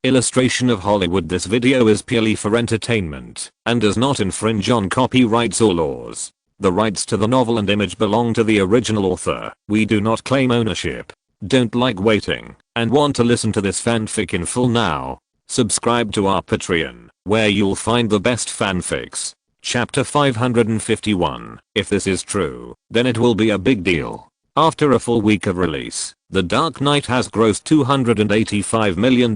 Illustration of Hollywood. This video is purely for entertainment and does not infringe on copyrights or laws. The rights to the novel and image belong to the original author. We do not claim ownership. Don't like waiting and want to listen to this fanfic in full now? Subscribe to our Patreon, where you'll find the best fanfics. Chapter 551. If this is true, then it will be a big deal. After a full week of release, The Dark Knight has grossed $285 million,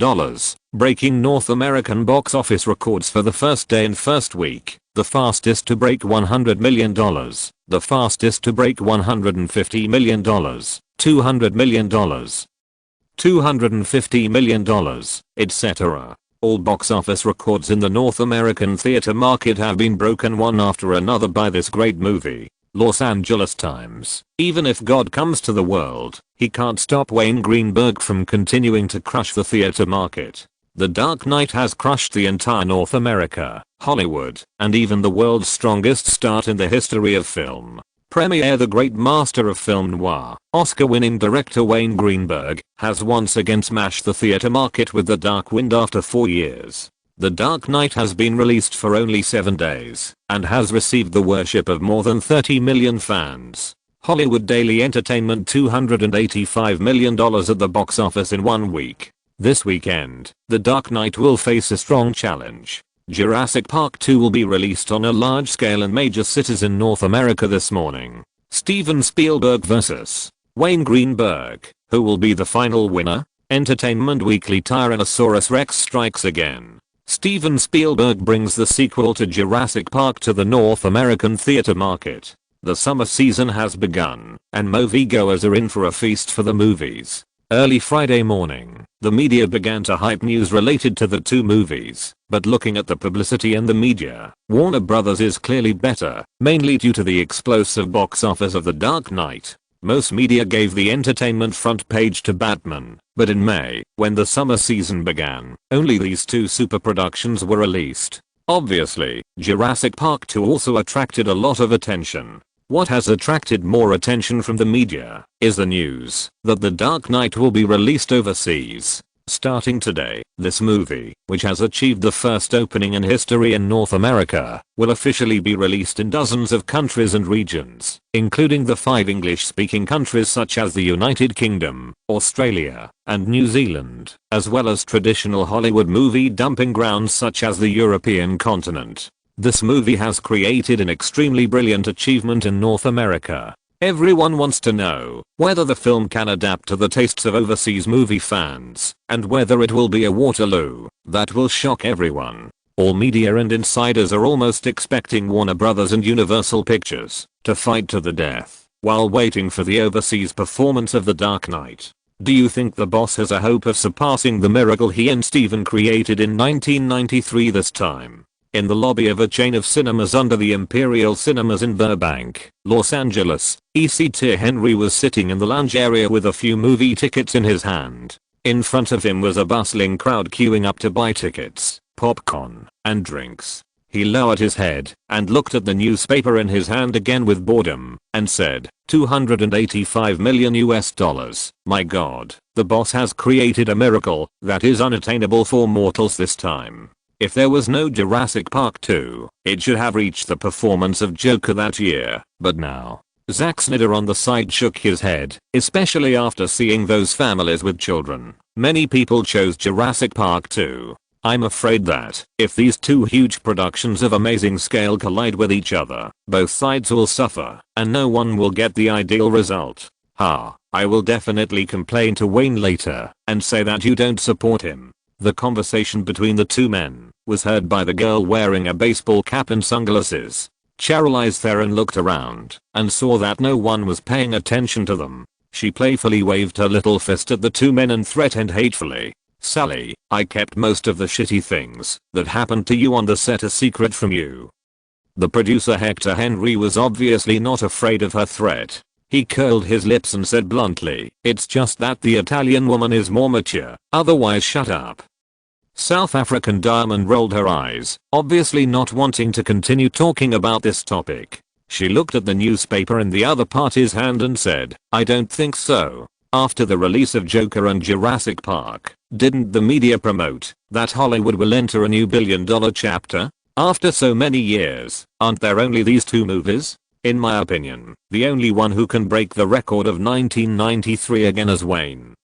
breaking North American box office records for the first day and first week, the fastest to break $100 million, the fastest to break $150 million, $200 million, $250 million, etc. All box office records in the North American theater market have been broken one after another by this great movie. Los Angeles Times. Even if God comes to the world, he can't stop Wayne Greenberg from continuing to crush the theater market. The Dark Knight has crushed the entire North America, Hollywood, and even the world's strongest start in the history of film. Premiere. The great master of film noir, Oscar-winning director Wayne Greenberg, has once again smashed the theater market with The Dark Wind after 4 years. The Dark Knight has been released for only 7 days and has received the worship of more than 30 million fans. Hollywood Daily Entertainment $285 million at the box office in 1 week. This weekend, The Dark Knight will face a strong challenge. Jurassic Park 2 will be released on a large scale in major cities in North America this morning. Steven Spielberg vs. Wayne Greenberg. Who will be the final winner? Entertainment Weekly. Tyrannosaurus Rex strikes again. Steven Spielberg brings the sequel to Jurassic Park to the North American theater market. The summer season has begun, and moviegoers are in for a feast for the movies. Early Friday morning, the media began to hype news related to the two movies, but looking at the publicity and the media, Warner Brothers is clearly better, mainly due to the explosive box office of The Dark Knight. Most media gave the entertainment front page to Batman, but in May, when the summer season began, only these two super productions were released. Obviously, Jurassic Park 2 also attracted a lot of attention. What has attracted more attention from the media is the news that The Dark Knight will be released overseas. Starting today, this movie, which has achieved the first opening in history in North America, will officially be released in dozens of countries and regions, including the 5 English-speaking countries such as the United Kingdom, Australia, and New Zealand, as well as traditional Hollywood movie dumping grounds such as the European continent. This movie has created an extremely brilliant achievement in North America. Everyone wants to know whether the film can adapt to the tastes of overseas movie fans, and whether it will be a Waterloo that will shock everyone. All media and insiders are almost expecting Warner Brothers and Universal Pictures to fight to the death while waiting for the overseas performance of The Dark Knight. Do you think the boss has a hope of surpassing the miracle he and Steven created in 1993 this time? In the lobby of a chain of cinemas under the Imperial Cinemas in Burbank, Los Angeles, EC Henry was sitting in the lounge area with a few movie tickets in his hand. In front of him was a bustling crowd queuing up to buy tickets, popcorn, and drinks. He lowered his head and looked at the newspaper in his hand again with boredom and said, $285 million US. My God, the boss has created a miracle that is unattainable for mortals this time. If there was no Jurassic Park 2, it should have reached the performance of Joker that year, but now. Zack Snyder on the side shook his head, especially after seeing those families with children. Many people chose Jurassic Park 2. I'm afraid that, if these two huge productions of amazing scale collide with each other, both sides will suffer, and no one will get the ideal result. I will definitely complain to Wayne later, and say that you don't support him. The conversation between the two men was heard by the girl wearing a baseball cap and sunglasses. Charlize Theron looked around and saw that no one was paying attention to them. She playfully waved her little fist at the two men and threatened hatefully, "Sally, I kept most of the shitty things that happened to you on the set a secret from you." The producer Hector Henry was obviously not afraid of her threat. He curled his lips and said bluntly, "It's just that the Italian woman is more mature, otherwise shut up." South African Diamond rolled her eyes, obviously not wanting to continue talking about this topic. She looked at the newspaper in the other party's hand and said, "I don't think so." After the release of Joker and Jurassic Park, didn't the media promote that Hollywood will enter a new billion-dollar chapter? After so many years, aren't there only these two movies? In my opinion, the only one who can break the record of 1993 again is Wayne.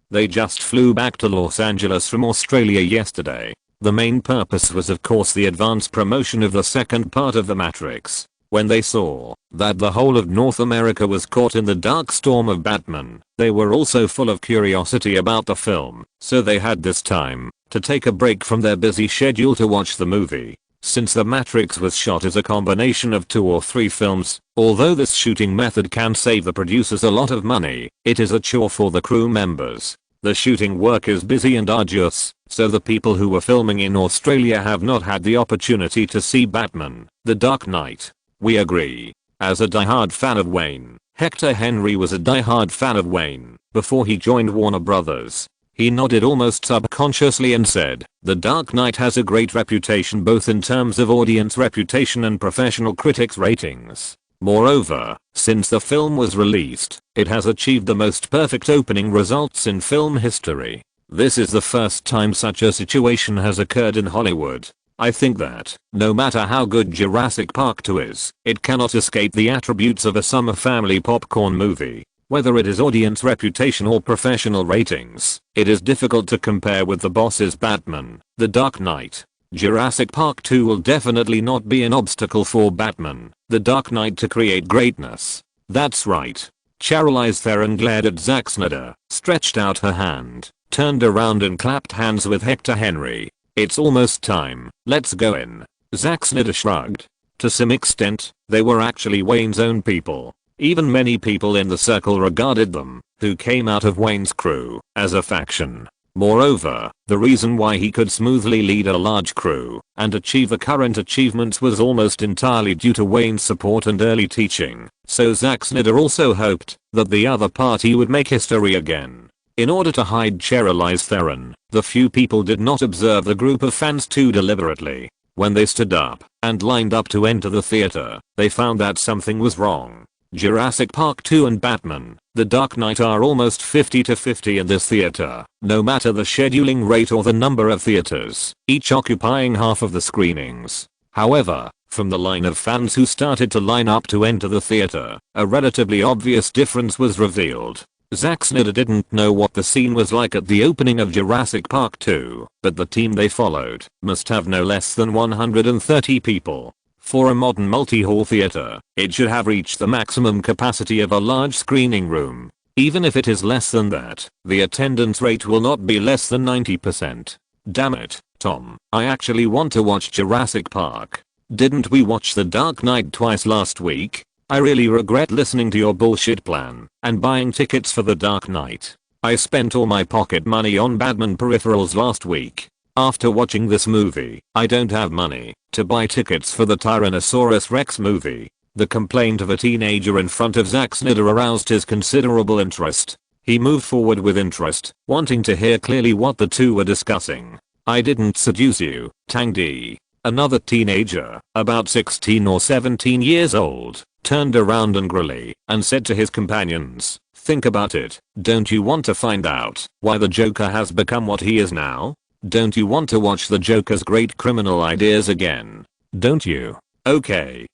They just flew back to Los Angeles from Australia yesterday. The main purpose was of course the advance promotion of the second part of The Matrix. When they saw that the whole of North America was caught in the dark storm of Batman, they were also full of curiosity about the film, so they had this time to take a break from their busy schedule to watch the movie. Since The Matrix was shot as a combination of 2 or 3 films, although this shooting method can save the producers a lot of money, it is a chore for the crew members. The shooting work is busy and arduous, so the people who were filming in Australia have not had the opportunity to see Batman: The Dark Knight. We agree. As a diehard fan of Wayne, Hector Henry was a diehard fan of Wayne before he joined Warner Brothers. He nodded almost subconsciously and said, "The Dark Knight has a great reputation both in terms of audience reputation and professional critics ratings. Moreover, since the film was released, it has achieved the most perfect opening results in film history. This is the first time such a situation has occurred in Hollywood. I think that, no matter how good Jurassic Park 2 is, it cannot escape the attributes of a summer family popcorn movie. Whether it is audience reputation or professional ratings, it is difficult to compare with the boss's Batman: The Dark Knight. Jurassic Park 2 will definitely not be an obstacle for Batman: The Dark Knight to create greatness." That's right. Charlize Theron glared at Zack Snyder, stretched out her hand, turned around and clapped hands with Hector Henry. "It's almost time, let's go in." Zack Snyder shrugged. To some extent, they were actually Wayne's own people. Even many people in the circle regarded them, who came out of Wayne's crew, as a faction. Moreover, the reason why he could smoothly lead a large crew and achieve the current achievements was almost entirely due to Wayne's support and early teaching, so Zack Snyder also hoped that the other party would make history again. In order to hide Charlize Theron, the few people did not observe the group of fans too deliberately. When they stood up and lined up to enter the theater, they found that something was wrong. Jurassic Park 2 and Batman: The Dark Knight are almost 50-50 in this theater, no matter the scheduling rate or the number of theaters, each occupying half of the screenings. However, from the line of fans who started to line up to enter the theater, a relatively obvious difference was revealed. Zack Snyder didn't know what the scene was like at the opening of Jurassic Park 2, but the team they followed must have no less than 130 people. For a modern multi-hall theater, it should have reached the maximum capacity of a large screening room. Even if it is less than that, the attendance rate will not be less than 90%. Damn it, Tom, I actually want to watch Jurassic Park. Didn't we watch The Dark Knight twice last week? I really regret listening to your bullshit plan and buying tickets for The Dark Knight. I spent all my pocket money on Batman peripherals last week. After watching this movie, I don't have money to buy tickets for the Tyrannosaurus Rex movie. The complaint of a teenager in front of Zack Snyder aroused his considerable interest. He moved forward with interest, wanting to hear clearly what the two were discussing. "I didn't seduce you, Tang D." Another teenager, about 16 or 17 years old, turned around angrily and said to his companions, "Think about it. Don't you want to find out why the Joker has become what he is now? Don't you want to watch the Joker's great criminal ideas again? Don't you? Okay.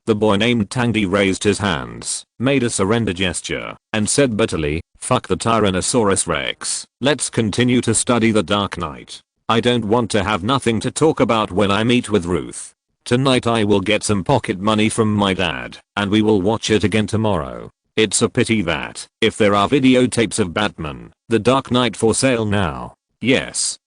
The boy named Tandy raised his hands, made a surrender gesture, and said bitterly, "Fuck the Tyrannosaurus Rex. Let's continue to study The Dark Knight. I don't want to have nothing to talk about when I meet with Ruth. Tonight I will get some pocket money from my dad, and we will watch it again tomorrow. It's a pity that, if there are videotapes of Batman: The Dark Knight for sale now." Yes.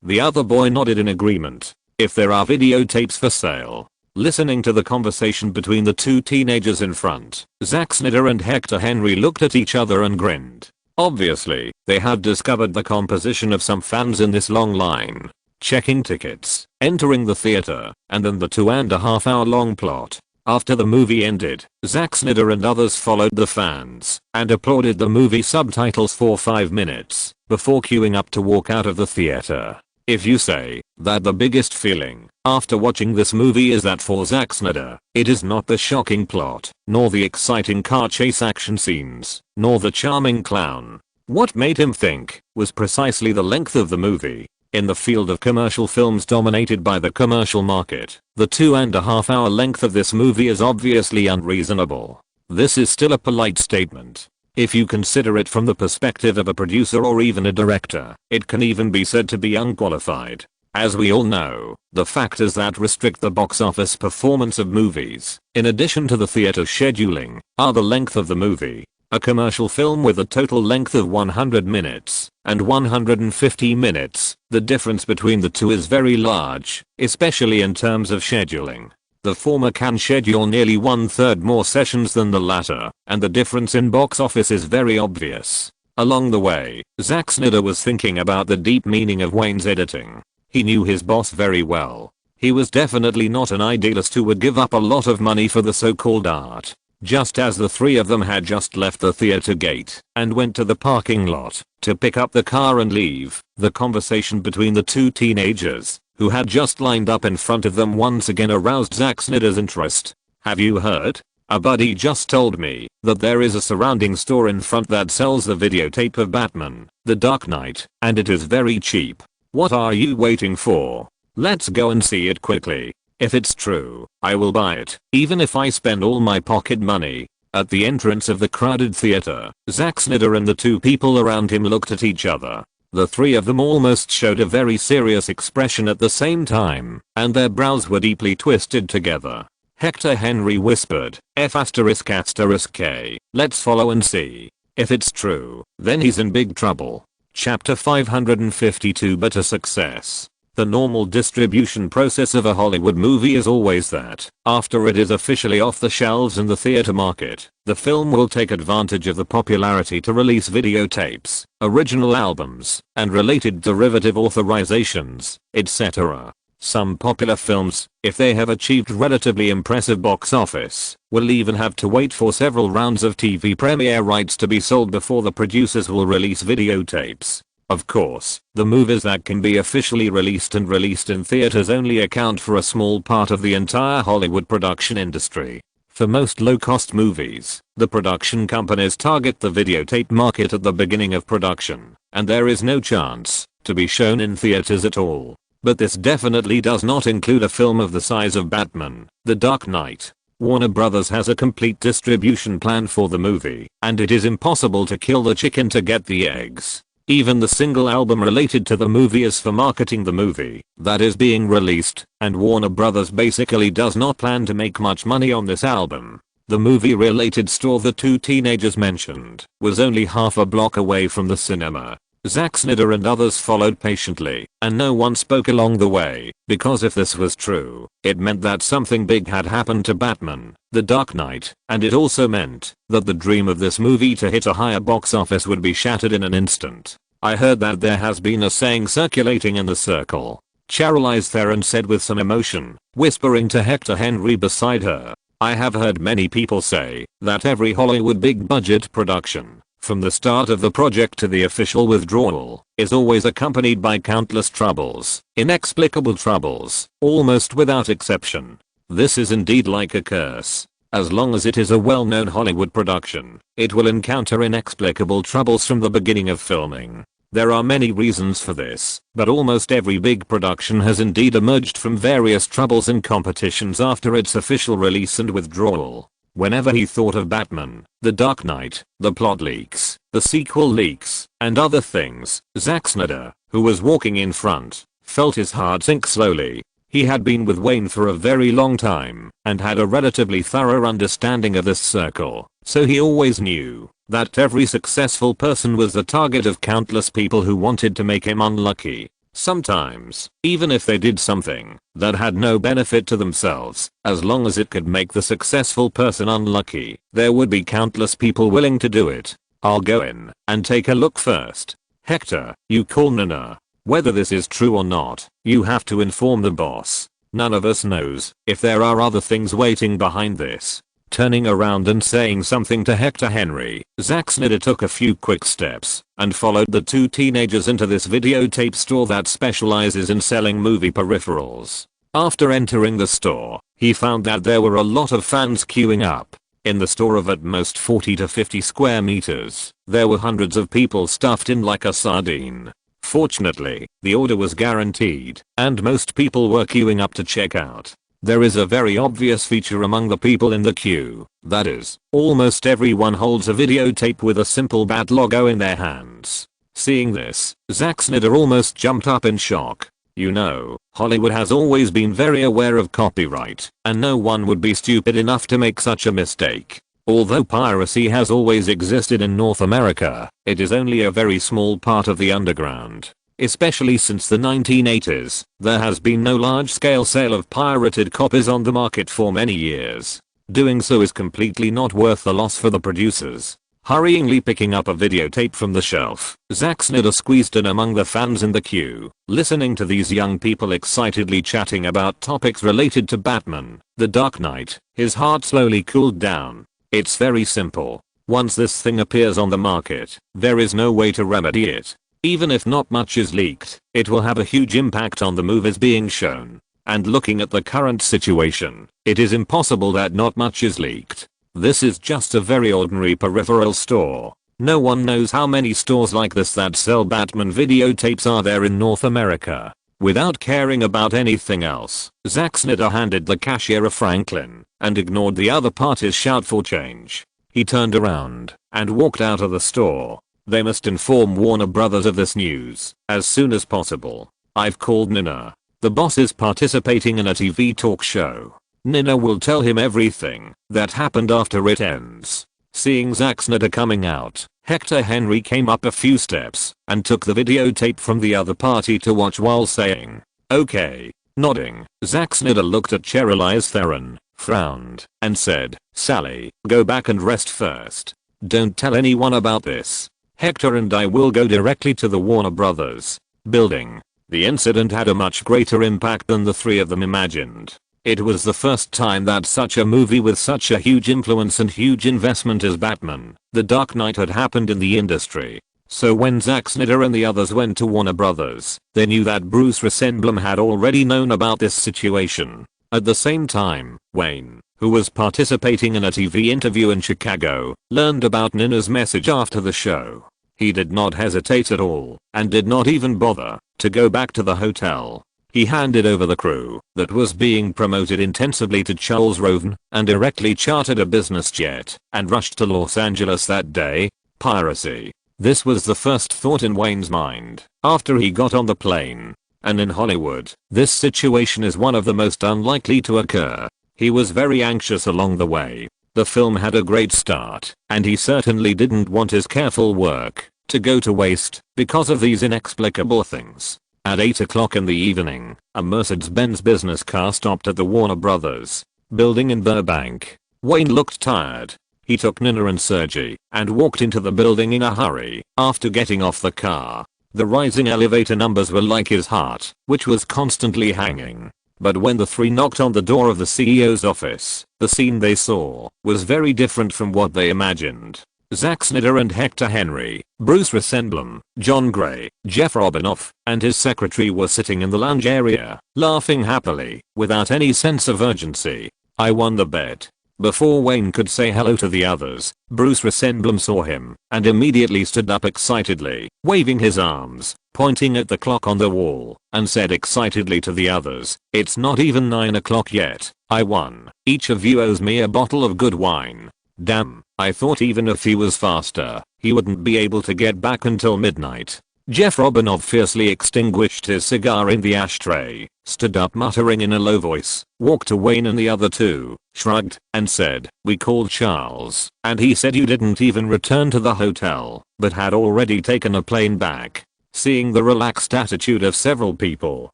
The other boy nodded in agreement. If there are videotapes for sale. Listening to the conversation between the two teenagers in front, Zack Snyder and Hector Henry looked at each other and grinned. Obviously, they had discovered the composition of some fans in this long line. Checking tickets, entering the theater, and then the 2.5 hour long plot. After the movie ended, Zack Snyder and others followed the fans and applauded the movie subtitles for 5 minutes before queuing up to walk out of the theater. If you say that the biggest feeling after watching this movie is that for Zack Snyder, it is not the shocking plot, nor the exciting car chase action scenes, nor the charming clown. What made him think was precisely the length of the movie. In the field of commercial films dominated by the commercial market, the 2.5 hour length of this movie is obviously unreasonable. This is still a polite statement. If you consider it from the perspective of a producer or even a director, it can even be said to be unqualified. As we all know, the factors that restrict the box office performance of movies, in addition to the theater scheduling, are the length of the movie. A commercial film with a total length of 100 minutes and 150 minutes, the difference between the two is very large, especially in terms of scheduling. The former can schedule nearly 1/3 more sessions than the latter, and the difference in box office is very obvious. Along the way, Zack Snyder was thinking about the deep meaning of Wayne's editing. He knew his boss very well. He was definitely not an idealist who would give up a lot of money for the so-called art. Just as the three of them had just left the theater gate and went to the parking lot to pick up the car and leave, the conversation between the two teenagers, who had just lined up in front of them, once again aroused Zack Snyder's interest. "Have you heard? A buddy just told me that there is a surrounding store in front that sells the videotape of Batman, The Dark Knight, and it is very cheap. What are you waiting for? Let's go and see it quickly. If it's true, I will buy it, even if I spend all my pocket money." At the entrance of the crowded theater, Zack Snyder and the two people around him looked at each other. The three of them almost showed a very serious expression at the same time, and their brows were deeply twisted together. Hector Henry whispered, F***K, let's follow and see. If it's true, then he's in big trouble. Chapter 552. But a success. The normal distribution process of a Hollywood movie is always that, after it is officially off the shelves in the theater market, the film will take advantage of the popularity to release videotapes, original albums, and related derivative authorizations, etc. Some popular films, if they have achieved relatively impressive box office, will even have to wait for several rounds of TV premiere rights to be sold before the producers will release videotapes. Of course, the movies that can be officially released and released in theaters only account for a small part of the entire Hollywood production industry. For most low-cost movies, the production companies target the videotape market at the beginning of production, and there is no chance to be shown in theaters at all. But this definitely does not include a film of the size of Batman, The Dark Knight. Warner Brothers has a complete distribution plan for the movie, and it is impossible to kill the chicken to get the eggs. Even the single album related to the movie is for marketing the movie that is being released, and Warner Brothers basically does not plan to make much money on this album. The movie-related store the two teenagers mentioned was only half a block away from the cinema. Zack Snyder and others followed patiently, and no one spoke along the way, because if this was true, it meant that something big had happened to Batman, The Dark Knight, and it also meant that the dream of this movie to hit a higher box office would be shattered in an instant. "I heard that there has been a saying circulating in the circle," Charlize Theron said with some emotion, whispering to Hector Henry beside her. "I have heard many people say that every Hollywood big budget production, from the start of the project to the official withdrawal, is always accompanied by countless troubles, inexplicable troubles, almost without exception. This is indeed like a curse. As long as it is a well-known Hollywood production, it will encounter inexplicable troubles from the beginning of filming. There are many reasons for this, but almost every big production has indeed emerged from various troubles and competitions after its official release and withdrawal. Whenever he thought of Batman, The Dark Knight, the plot leaks, the sequel leaks, and other things, Zack Snyder, who was walking in front, felt his heart sink slowly. He had been with Wayne for a very long time, and had a relatively thorough understanding of this circle, so he always knew that every successful person was the target of countless people who wanted to make him unlucky. Sometimes, even if they did something that had no benefit to themselves, as long as it could make the successful person unlucky, there would be countless people willing to do it. "I'll go in and take a look first. Hector, you call Nana. Whether this is true or not, you have to inform the boss. None of us knows if there are other things waiting behind this." Turning around and saying something to Hector Henry, Zack Snyder took a few quick steps and followed the two teenagers into this videotape store that specializes in selling movie peripherals. After entering the store, he found that there were a lot of fans queuing up. In the store of at most 40 to 50 square meters, there were hundreds of people stuffed in like a sardine. Fortunately, the order was guaranteed, and most people were queuing up to check out. There is a very obvious feature among the people in the queue, that is, almost everyone holds a videotape with a simple bat logo in their hands. Seeing this, Zack Snyder almost jumped up in shock. You know, Hollywood has always been very aware of copyright, and no one would be stupid enough to make such a mistake. Although piracy has always existed in North America, it is only a very small part of the underground. Especially since the 1980s, there has been no large-scale sale of pirated copies on the market for many years. Doing so is completely not worth the loss for the producers. Hurriedly picking up a videotape from the shelf, Zack Snyder squeezed in among the fans in the queue, listening to these young people excitedly chatting about topics related to Batman, The Dark Knight. His heart slowly cooled down. It's very simple. Once this thing appears on the market, there is no way to remedy it. Even if not much is leaked, it will have a huge impact on the movies being shown. And looking at the current situation, it is impossible that not much is leaked. This is just a very ordinary peripheral store. No one knows how many stores like this that sell Batman videotapes are there in North America. Without caring about anything else, Zack Snyder handed the cashier a Franklin and ignored the other party's shout for change. He turned around and walked out of the store. They must inform Warner Brothers of this news as soon as possible. I've called Nina. The boss is participating in a TV talk show. Nina will tell him everything that happened after it ends. Seeing Zack Snyder coming out, Hector Henry came up a few steps and took the videotape from the other party to watch while saying, "Okay." Nodding, Zack Snyder looked at Charlize Theron, frowned, and said, "Sally, go back and rest first. Don't tell anyone about this. Hector and I will go directly to the Warner Brothers building." The incident had a much greater impact than the three of them imagined. It was the first time that such a movie with such a huge influence and huge investment as Batman, The Dark Knight had happened in the industry. So when Zack Snyder and the others went to Warner Brothers, they knew that Bruce Resendblum had already known about this situation. At the same time, Wayne, who was participating in a TV interview in Chicago, learned about Nina's message after the show. He did not hesitate at all, and did not even bother to go back to the hotel. He handed over the crew that was being promoted intensively to Charles Roven and directly chartered a business jet and rushed to Los Angeles that day. Piracy. This was the first thought in Wayne's mind after he got on the plane. And in Hollywood, this situation is one of the most unlikely to occur. He was very anxious along the way. The film had a great start, and he certainly didn't want his careful work to go to waste because of these inexplicable things. At 8 o'clock in the evening, a Mercedes-Benz business car stopped at the Warner Brothers building in Burbank. Wayne looked tired. He took Nina and Sergey and walked into the building in a hurry. After getting off the car, the rising elevator numbers were like his heart, which was constantly hanging. But when the three knocked on the door of the CEO's office, the scene they saw was very different from what they imagined. Zack Snyder and Hector Henry, Bruce Resendblum, John Gray, Jeff Robinoff, and his secretary were sitting in the lounge area, laughing happily, without any sense of urgency. "I won the bet." Before Wayne could say hello to the others, Bruce Resendblum saw him and immediately stood up excitedly, waving his arms, pointing at the clock on the wall, and said excitedly to the others, "It's not even 9 o'clock yet. I won. Each of you owes me a bottle of good wine." Damn, I thought even if he was faster, he wouldn't be able to get back until midnight. Jeff Robinoff fiercely extinguished his cigar in the ashtray, stood up muttering in a low voice, walked to Wayne and the other two, shrugged, and said, "We called Charles, and he said you didn't even return to the hotel, but had already taken a plane back." Seeing the relaxed attitude of several people,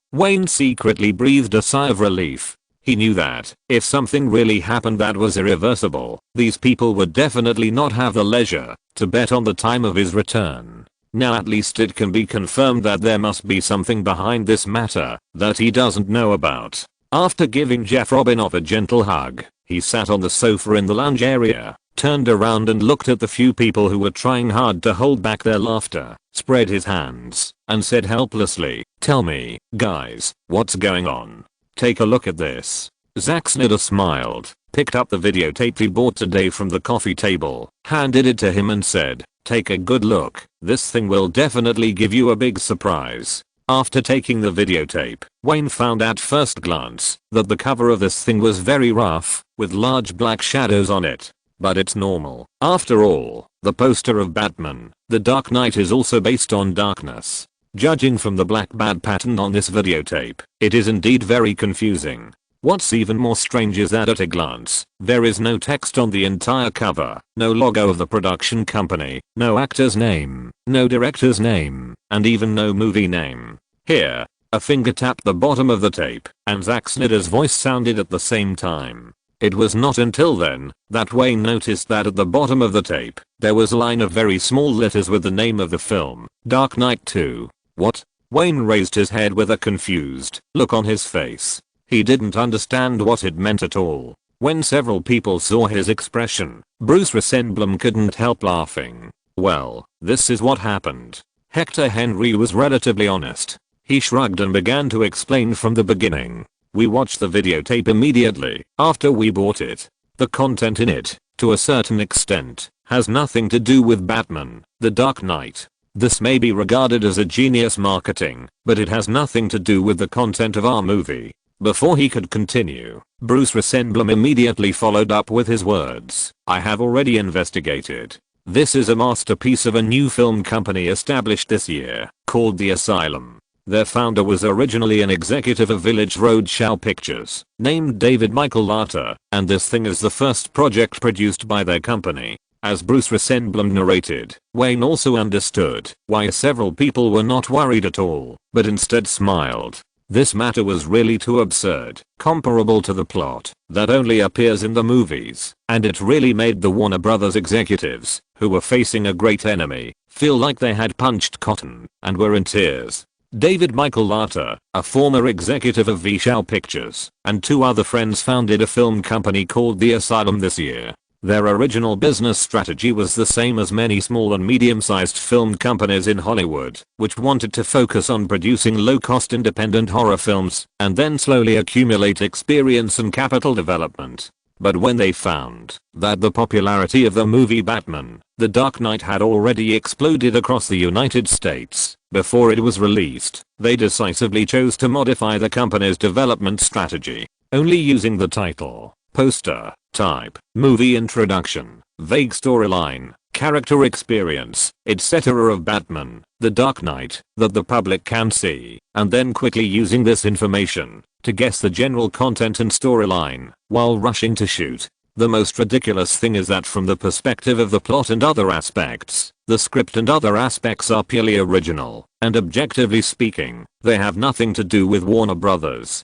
Wayne secretly breathed a sigh of relief. He knew that, if something really happened that was irreversible, these people would definitely not have the leisure to bet on the time of his return. Now at least it can be confirmed that there must be something behind this matter that he doesn't know about. After giving Jeff Robinoff a gentle hug, He sat on the sofa in the lounge area, turned around and looked at the few people who were trying hard to hold back their laughter, spread his hands, and said helplessly, "Tell me, guys, what's going on? Take a look at this." Zack Snyder smiled, picked up the videotape he bought today from the coffee table, handed it to him and said, "Take a good look, this thing will definitely give you a big surprise." After taking the videotape, Wayne found at first glance that the cover of this thing was very rough, with large black shadows on it. But it's normal. After all, the poster of Batman, The Dark Knight is also based on darkness. Judging from the black bad pattern on this videotape, it is indeed very confusing. What's even more strange is that at a glance, there is no text on the entire cover, no logo of the production company, no actor's name, no director's name, and even no movie name. Here, a finger tapped the bottom of the tape, and Zack Snyder's voice sounded at the same time. It was not until then that Wayne noticed that at the bottom of the tape, there was a line of very small letters with the name of the film, Dark Knight 2. What? Wayne raised his head with a confused look on his face. He didn't understand what it meant at all. When several people saw his expression, Bruce Rosenblum couldn't help laughing. Well, this is what happened. Hector Henry was relatively honest. He shrugged and began to explain from the beginning. We watched the videotape immediately after we bought it. The content in it, to a certain extent, has nothing to do with Batman, The Dark Knight. This may be regarded as a genius marketing, but it has nothing to do with the content of our movie. Before he could continue, Bruce Rosenblum immediately followed up with his words, "I have already investigated. This is a masterpiece of a new film company established this year, called The Asylum. Their founder was originally an executive of Village Roadshow Pictures, named David Michael Lata, and this thing is the first project produced by their company." As Bruce Rosenblum narrated, Wayne also understood why several people were not worried at all, but instead smiled. This matter was really too absurd, comparable to the plot that only appears in the movies, and it really made the Warner Brothers executives, who were facing a great enemy, feel like they had punched cotton and were in tears. David Michael Lata, a former executive of Vishal Pictures, and two other friends founded a film company called The Asylum this year. Their original business strategy was the same as many small and medium-sized film companies in Hollywood, which wanted to focus on producing low-cost independent horror films and then slowly accumulate experience and capital development. But when they found that the popularity of the movie Batman, The Dark Knight had already exploded across the United States before it was released, they decisively chose to modify the company's development strategy, only using the title, poster, type, movie introduction, vague storyline, character experience, etc. of Batman, The Dark Knight that the public can see, and then quickly using this information to guess the general content and storyline while rushing to shoot. The most ridiculous thing is that from the perspective of the plot and other aspects, the script and other aspects are purely original, and objectively speaking, they have nothing to do with Warner Brothers.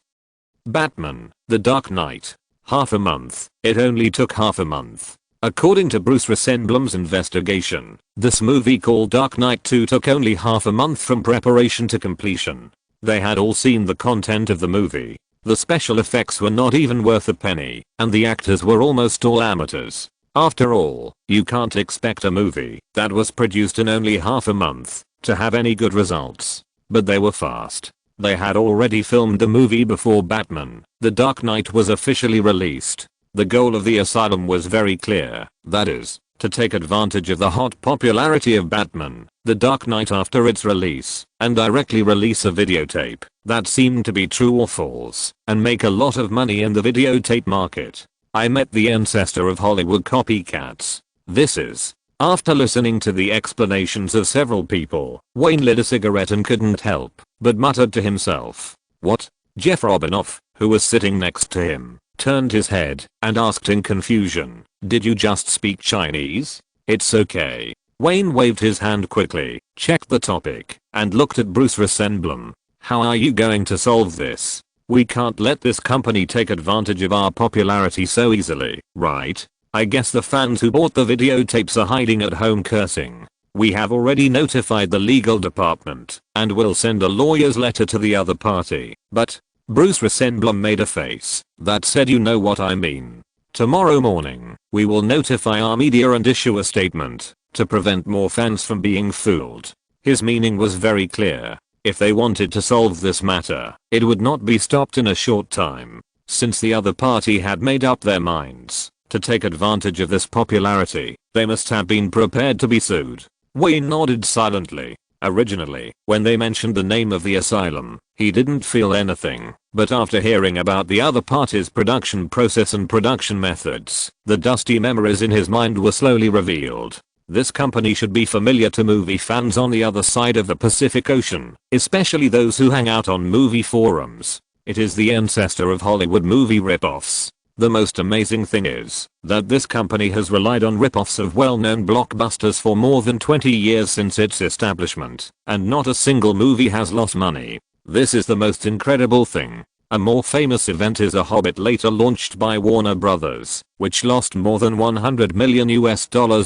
Batman, The Dark Knight. Half a month. It only took half a month. According to Bruce Rosenblum's investigation, this movie called Dark Knight 2 took only half a month from preparation to completion. They had all seen the content of the movie. The special effects were not even worth a penny, and the actors were almost all amateurs. After all, you can't expect a movie that was produced in only half a month to have any good results. But they were fast. They had already filmed the movie before Batman, The Dark Knight was officially released. The goal of The Asylum was very clear, that is, to take advantage of the hot popularity of Batman, The Dark Knight after its release, and directly release a videotape that seemed to be true or false, and make a lot of money in the videotape market. I met the ancestor of Hollywood copycats. This is. After listening to the explanations of several people, Wayne lit a cigarette and couldn't help but muttered to himself, "What?" Jeff Robinoff, who was sitting next to him, turned his head and asked in confusion, "Did you just speak Chinese?" "It's okay." Wayne waved his hand quickly, checked the topic, and looked at Bruce Rosenblum. "How are you going to solve this? We can't let this company take advantage of our popularity so easily, right? I guess the fans who bought the videotapes are hiding at home cursing. We have already notified the legal department and will send a lawyer's letter to the other party, but..." Bruce Rosenblum made a face that said, "You know what I mean." Tomorrow morning, we will notify our media and issue a statement to prevent more fans from being fooled. His meaning was very clear. If they wanted to solve this matter, it would not be stopped in a short time. Since the other party had made up their minds to take advantage of this popularity, they must have been prepared to be sued. Wayne nodded silently. Originally, when they mentioned the name of the asylum, he didn't feel anything, but after hearing about the other party's production process and production methods, the dusty memories in his mind were slowly revealed. This company should be familiar to movie fans on the other side of the Pacific Ocean, especially those who hang out on movie forums. It is the ancestor of Hollywood movie ripoffs. The most amazing thing is that this company has relied on ripoffs of well-known blockbusters for more than 20 years since its establishment, and not a single movie has lost money. This is the most incredible thing. A more famous event is A Hobbit, later launched by Warner Brothers, which lost more than $100 million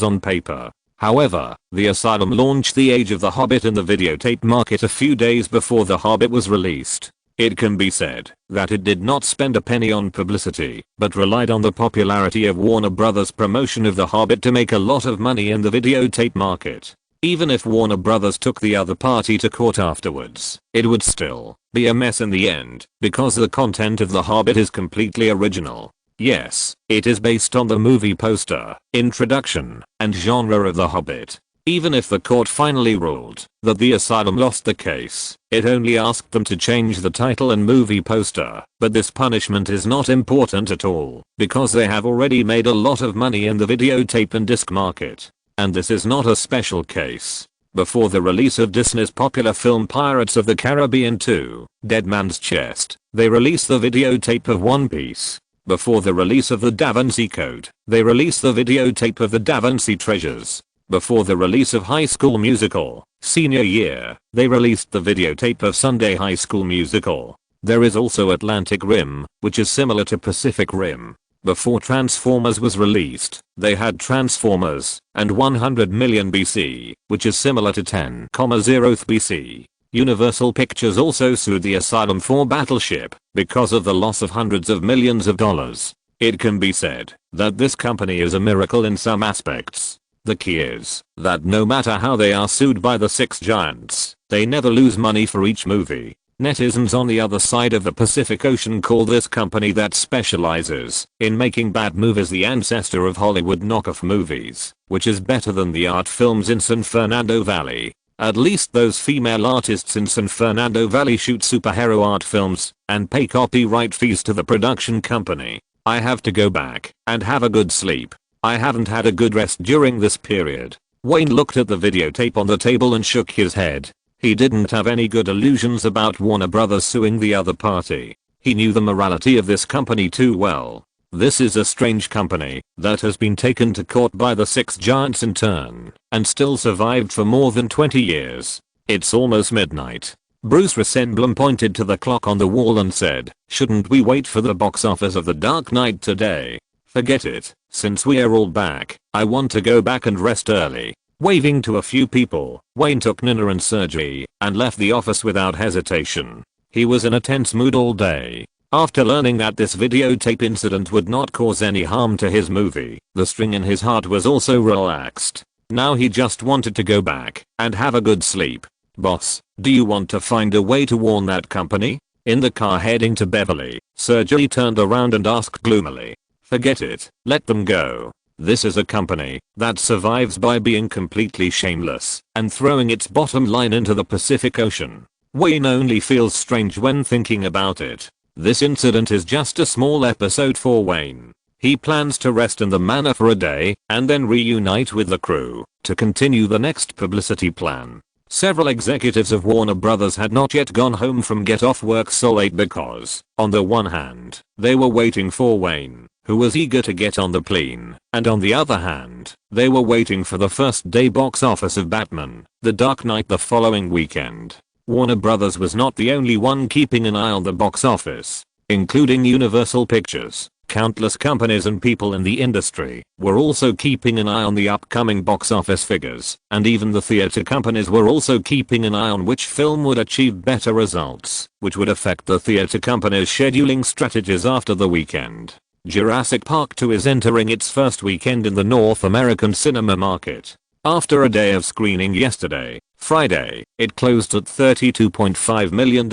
on paper. However, the asylum launched The Age of the Hobbit in the videotape market a few days before The Hobbit was released. It can be said that it did not spend a penny on publicity, but relied on the popularity of Warner Brothers' promotion of The Hobbit to make a lot of money in the videotape market. Even if Warner Brothers took the other party to court afterwards, it would still be a mess in the end, because the content of The Hobbit is completely original. Yes, it is based on the movie poster, introduction, and genre of The Hobbit. Even if the court finally ruled that the asylum lost the case, it only asked them to change the title and movie poster, but this punishment is not important at all, because they have already made a lot of money in the videotape and disc market. And this is not a special case. Before the release of Disney's popular film Pirates of the Caribbean 2, Dead Man's Chest, they released the videotape of One Piece. Before the release of the Da Vinci Code, they released the videotape of the Da Vinci Treasures. Before the release of High School Musical, senior year, they released the videotape of Sunday High School Musical. There is also Atlantic Rim, which is similar to Pacific Rim. Before Transformers was released, they had Transformers and 100 million BC, which is similar to 10,0 BC. Universal Pictures also sued the asylum for Battleship because of the loss of hundreds of millions of dollars. It can be said that this company is a miracle in some aspects. The key is that no matter how they are sued by the six giants, they never lose money for each movie. Netizens on the other side of the Pacific Ocean call this company that specializes in making bad movies the ancestor of Hollywood knockoff movies, which is better than the art films in San Fernando Valley. At least those female artists in San Fernando Valley shoot superhero art films and pay copyright fees to the production company. I have to go back and have a good sleep. I haven't had a good rest during this period. Wayne looked at the videotape on the table and shook his head. He didn't have any good illusions about Warner Brothers suing the other party. He knew the morality of this company too well. This is a strange company that has been taken to court by the six giants in turn and still survived for more than 20 years. It's almost midnight. Bruce Ressenblum pointed to the clock on the wall and said, "Shouldn't we wait for the box office of The Dark Knight today?" "Forget it. Since we are all back, I want to go back and rest early." Waving to a few people, Wayne took Nina and Sergey and left the office without hesitation. He was in a tense mood all day. After learning that this videotape incident would not cause any harm to his movie, the string in his heart was also relaxed. Now he just wanted to go back and have a good sleep. "Boss, do you want to find a way to warn that company?" In the car heading to Beverly, Sergey turned around and asked gloomily. "Forget it, let them go. This is a company that survives by being completely shameless and throwing its bottom line into the Pacific Ocean." Wayne only feels strange when thinking about it. This incident is just a small episode for Wayne. He plans to rest in the manor for a day and then reunite with the crew to continue the next publicity plan. Several executives of Warner Brothers had not yet gone home from get off work so late because, on the one hand, they were waiting for Wayne, who was eager to get on the plane, and on the other hand, they were waiting for the first day box office of Batman: The Dark Knight the following weekend. Warner Brothers was not the only one keeping an eye on the box office, including Universal Pictures. Countless companies and people in the industry were also keeping an eye on the upcoming box office figures, and even the theater companies were also keeping an eye on which film would achieve better results, which would affect the theater companies' scheduling strategies after the weekend. Jurassic Park 2 is entering its first weekend in the North American cinema market. After a day of screening yesterday, Friday, it closed at $32.5 million.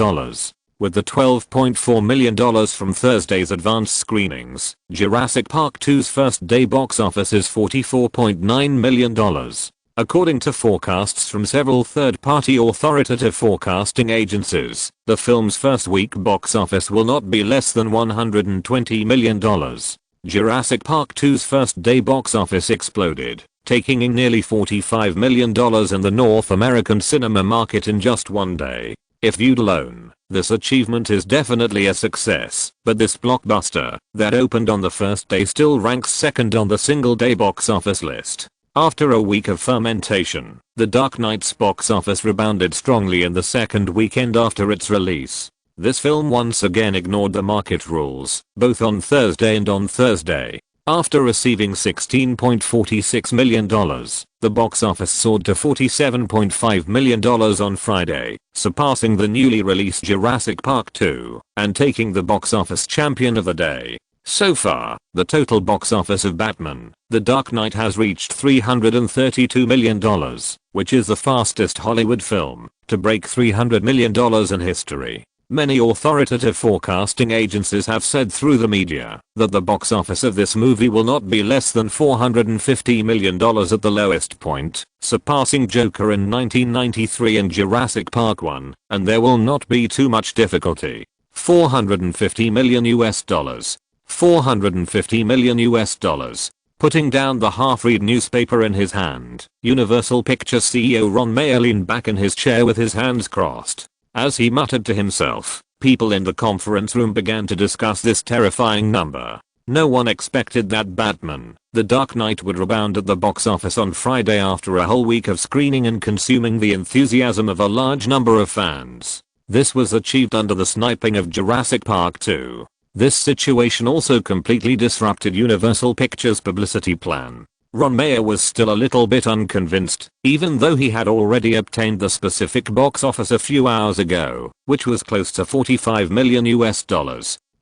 With the $12.4 million from Thursday's advanced screenings, Jurassic Park 2's first day box office is $44.9 million. According to forecasts from several third-party authoritative forecasting agencies, the film's first week box office will not be less than $120 million. Jurassic Park 2's first day box office exploded, taking in nearly $45 million in the North American cinema market in just one day. If viewed alone, this achievement is definitely a success, but this blockbuster, that opened on the first day, still ranks second on the single-day box office list. After a week of fermentation, The Dark Knight's box office rebounded strongly in the second weekend after its release. This film once again ignored the market rules, both on Thursday and on Thursday. After receiving $16.46 million, the box office soared to $47.5 million on Friday, surpassing the newly released Jurassic Park 2 and taking the box office champion of the day. So far, the total box office of Batman: The Dark Knight has reached $332 million, which is the fastest Hollywood film to break $300 million in history. Many authoritative forecasting agencies have said through the media that the box office of this movie will not be less than $450 million at the lowest point, surpassing Joker in 1993 and Jurassic Park 1, and there will not be too much difficulty. $450 million US. $450 million US. Putting down the half-read newspaper in his hand, Universal Pictures CEO Ron Meyer leaned back in his chair with his hands crossed. As he muttered to himself, people in the conference room began to discuss this terrifying number. No one expected that Batman: The Dark Knight would rebound at the box office on Friday after a whole week of screening and consuming the enthusiasm of a large number of fans. This was achieved under the sniping of Jurassic Park 2. This situation also completely disrupted Universal Pictures' publicity plan. Ron Meyer was still a little bit unconvinced, even though he had already obtained the specific box office a few hours ago, which was close to $45 million US.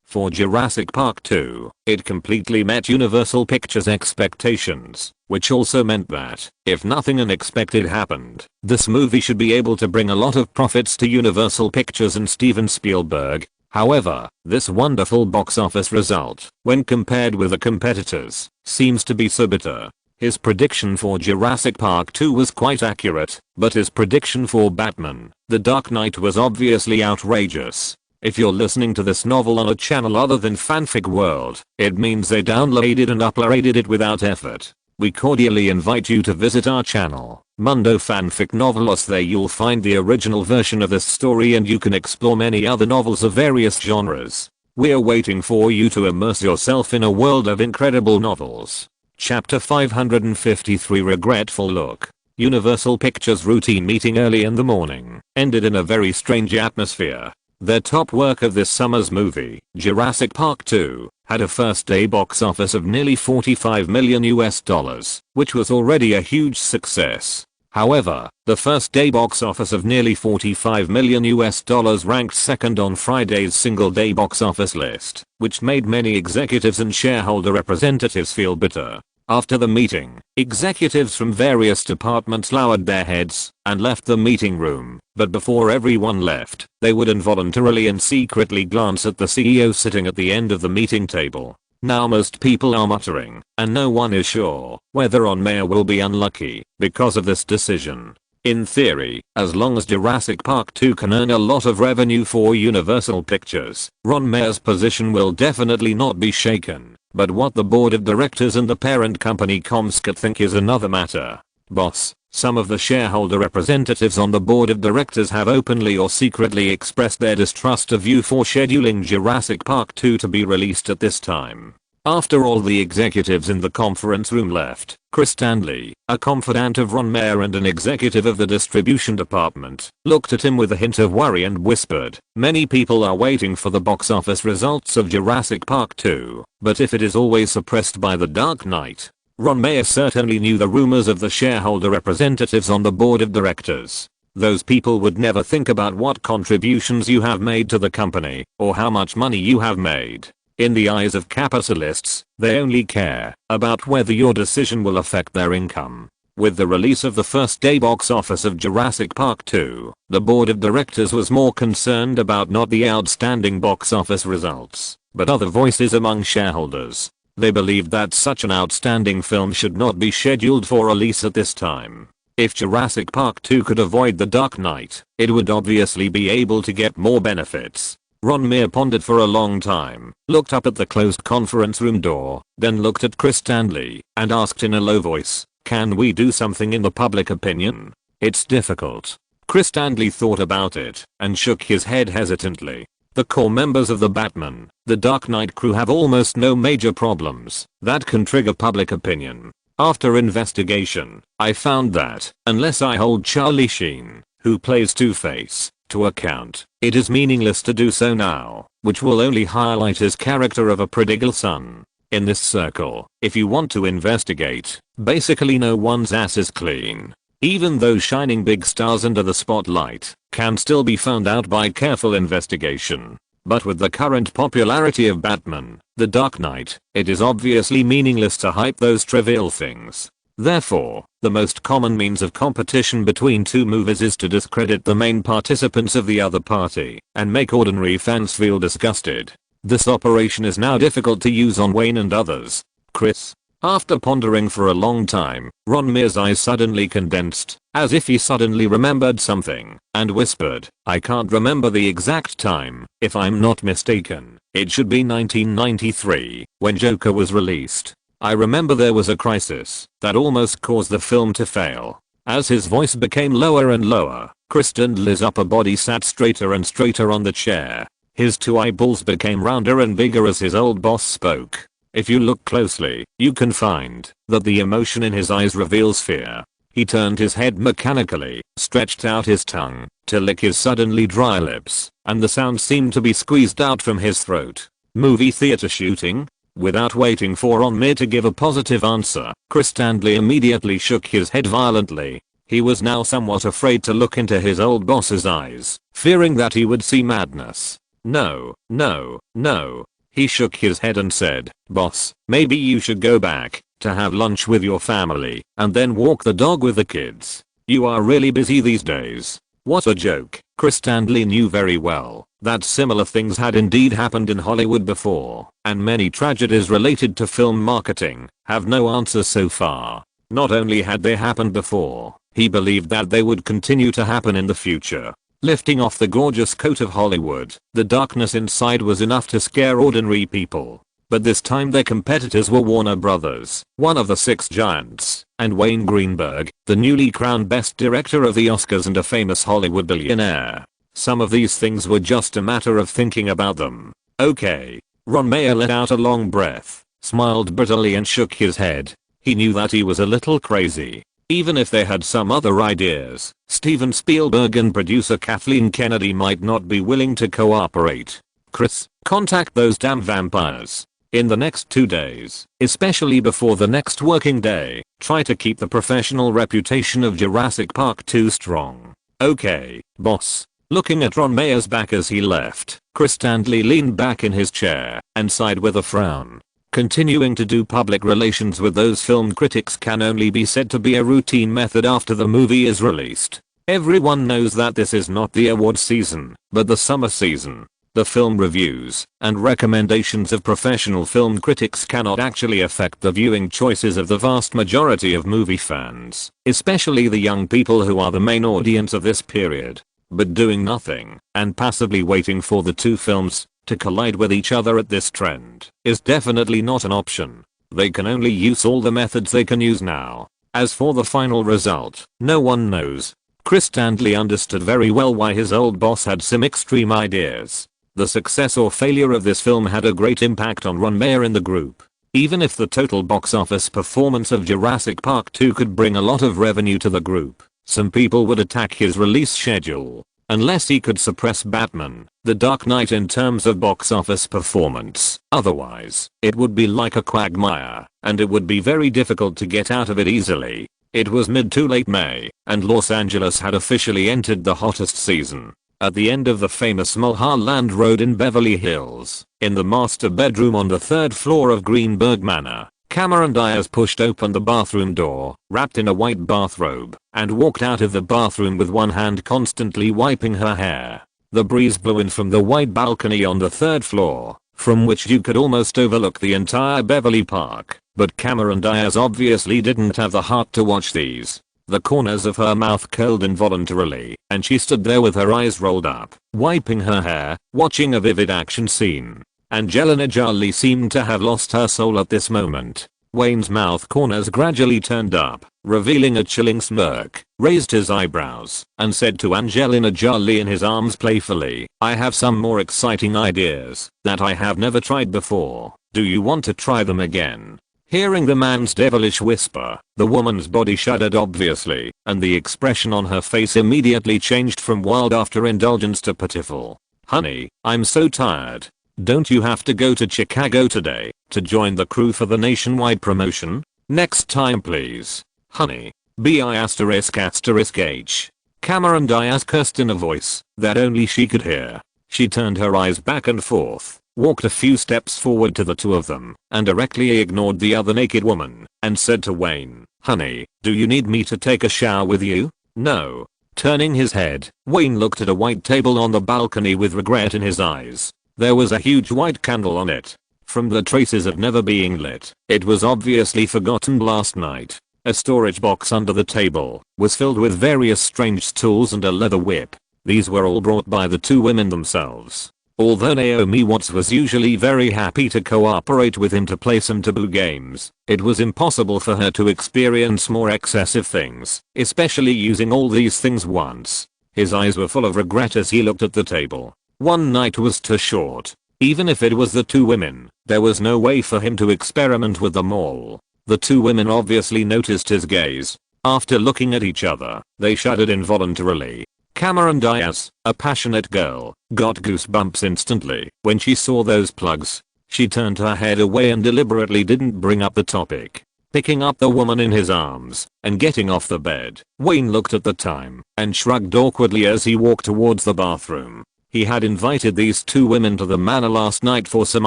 For Jurassic Park 2, it completely met Universal Pictures' expectations, which also meant that, if nothing unexpected happened, this movie should be able to bring a lot of profits to Universal Pictures and Steven Spielberg. However, this wonderful box office result, when compared with the competitors, seems to be so bitter. His prediction for Jurassic Park 2 was quite accurate, but his prediction for Batman: The Dark Knight was obviously outrageous. If you're listening to this novel on a channel other than Fanfic World, it means they downloaded and uploaded it without effort. We cordially invite you to visit our channel, Mundo Fanfic Novelos. There you'll find the original version of this story and you can explore many other novels of various genres. We're waiting for you to immerse yourself in a world of incredible novels. Chapter 553: Regretful Look. Universal Pictures' routine meeting early in the morning ended in a very strange atmosphere. Their top work of this summer's movie, Jurassic Park 2, had a first day box office of nearly $45 million US, which was already a huge success. However, the first day box office of nearly $45 million US ranked second on Friday's single day box office list, which made many executives and shareholder representatives feel bitter. After the meeting, executives from various departments lowered their heads and left the meeting room, but before everyone left, they would involuntarily and secretly glance at the CEO sitting at the end of the meeting table. Now most people are muttering, and no one is sure whether Ron Meyer will be unlucky because of this decision. In theory, as long as Jurassic Park 2 can earn a lot of revenue for Universal Pictures, Ron Meyer's position will definitely not be shaken. But what the board of directors and the parent company Comscat think is another matter. Boss, some of the shareholder representatives on the board of directors have openly or secretly expressed their distrust of you for scheduling Jurassic Park 2 to be released at this time. After all the executives in the conference room left, Chris Stanley, a confidant of Ron Meyer and an executive of the distribution department, looked at him with a hint of worry and whispered, "Many people are waiting for the box office results of Jurassic Park 2, but if it is always suppressed by The Dark Knight." Ron Meyer certainly knew the rumors of the shareholder representatives on the board of directors. Those people would never think about what contributions you have made to the company, or how much money you have made. In the eyes of capitalists, they only care about whether your decision will affect their income. With the release of the first day box office of Jurassic Park 2, the board of directors was more concerned about not the outstanding box office results, but other voices among shareholders. They believed that such an outstanding film should not be scheduled for release at this time. If Jurassic Park 2 could avoid The Dark Knight, it would obviously be able to get more benefits. Ron Meir pondered for a long time, looked up at the closed conference room door, then looked at Chris Stanley, and asked in a low voice, "Can we do something in the public opinion?" "It's difficult." Chris Stanley thought about it, and shook his head hesitantly. "The core members of the Batman, The Dark Knight crew have almost no major problems that can trigger public opinion. After investigation, I found that, unless I hold Charlie Sheen, who plays Two-Face, to account, it is meaningless to do so now, which will only highlight his character of a prodigal son. In this circle, if you want to investigate, basically no one's ass is clean. Even though shining big stars under the spotlight can still be found out by careful investigation. But with the current popularity of Batman, The Dark Knight, it is obviously meaningless to hype those trivial things. Therefore, the most common means of competition between two movies is to discredit the main participants of the other party and make ordinary fans feel disgusted. This operation is now difficult to use on Wayne and others. Chris. After pondering for a long time, Ron Meir's eyes suddenly condensed, as if he suddenly remembered something, and whispered, "I can't remember the exact time. If I'm not mistaken, it should be 1993, when Joker was released. I remember there was a crisis that almost caused the film to fail." As his voice became lower and lower, Chris Stanley's upper body sat straighter and straighter on the chair. His two eyeballs became rounder and bigger as his old boss spoke. If you look closely, you can find that the emotion in his eyes reveals fear. He turned his head mechanically, stretched out his tongue to lick his suddenly dry lips, and the sound seemed to be squeezed out from his throat. "Movie theater shooting?" Without waiting for Ron Meir to give a positive answer, Chris Stanley immediately shook his head violently. He was now somewhat afraid to look into his old boss's eyes, fearing that he would see madness. "No, no, no." He shook his head and said, "Boss, maybe you should go back to have lunch with your family and then walk the dog with the kids. You are really busy these days." What a joke. Chris Stanley knew very well that similar things had indeed happened in Hollywood before, and many tragedies related to film marketing have no answer so far. Not only had they happened before, he believed that they would continue to happen in the future. Lifting off the gorgeous coat of Hollywood, the darkness inside was enough to scare ordinary people. But this time their competitors were Warner Brothers, one of the six giants, and Wayne Greenberg, the newly crowned best director of the Oscars and a famous Hollywood billionaire. Some of these things were just a matter of thinking about them. Okay. Ron Meir let out a long breath, smiled bitterly and shook his head. He knew that he was a little crazy. Even if they had some other ideas, Steven Spielberg and producer Kathleen Kennedy might not be willing to cooperate. "Chris, contact those damn vampires. In the next 2 days, especially before the next working day, try to keep the professional reputation of Jurassic Park 2 strong." "Okay, boss." Looking at Ron Meir's back as he left, Chris Stanley leaned back in his chair and sighed with a frown. Continuing to do public relations with those film critics can only be said to be a routine method after the movie is released. Everyone knows that this is not the award season, but the summer season. The film reviews and recommendations of professional film critics cannot actually affect the viewing choices of the vast majority of movie fans, especially the young people who are the main audience of this period. But doing nothing and passively waiting for the two films to collide with each other at this trend is definitely not an option. They can only use all the methods they can use now. As for the final result, no one knows. Chris Stanley understood very well why his old boss had some extreme ideas. The success or failure of this film had a great impact on Ron Meir in the group. Even if the total box office performance of Jurassic Park 2 could bring a lot of revenue to the group, some people would attack his release schedule. Unless he could suppress Batman, The Dark Knight in terms of box office performance. Otherwise, it would be like a quagmire, and it would be very difficult to get out of it easily. It was mid to late May, and Los Angeles had officially entered the hottest season. at the end of the famous Mulholland Road in Beverly Hills, in the master bedroom on the 3rd floor of Greenberg Manor. Cameron Diaz pushed open the bathroom door, wrapped in a white bathrobe, and walked out of the bathroom with one hand constantly wiping her hair. The breeze blew in from the white balcony on the 3rd floor, from which you could almost overlook the entire Beverly Park, but Cameron Diaz obviously didn't have the heart to watch these. The corners of her mouth curled involuntarily, and she stood there with her eyes rolled up, wiping her hair, watching a vivid action scene. Angelina Jolie seemed to have lost her soul at this moment. Wayne's mouth corners gradually turned up, revealing a chilling smirk, raised his eyebrows, and said to Angelina Jolie in his arms playfully, "I have some more exciting ideas that I have never tried before. Do you want to try them again?" Hearing the man's devilish whisper, the woman's body shuddered obviously, and the expression on her face immediately changed from wild after indulgence to pitiful. "Honey, I'm so tired. Don't you have to go to Chicago today to join the crew for the nationwide promotion? Next time please. Honey. B.***H. Cameron Diaz cursed in a voice that only she could hear. She turned her eyes back and forth, walked a few steps forward to the two of them, and directly ignored the other naked woman, and said to Wayne, "Honey, do you need me to take a shower with you?" "No." Turning his head, Wayne looked at a white table on the balcony with regret in his eyes. There was a huge white candle on it. From the traces of never being lit, it was obviously forgotten last night. A storage box under the table was filled with various strange tools and a leather whip. These were all brought by the two women themselves. Although Naomi Watts was usually very happy to cooperate with him to play some taboo games, it was impossible for her to experience more excessive things, especially using all these things once. His eyes were full of regret as he looked at the table. One night was too short. Even if it was the two women, there was no way for him to experiment with them all. The two women obviously noticed his gaze. After looking at each other, they shuddered involuntarily. Cameron Diaz, a passionate girl, got goosebumps instantly when she saw those plugs. She turned her head away and deliberately didn't bring up the topic. Picking up the woman in his arms and getting off the bed, Wayne looked at the time and shrugged awkwardly as he walked towards the bathroom. He had invited these two women to the manor last night for some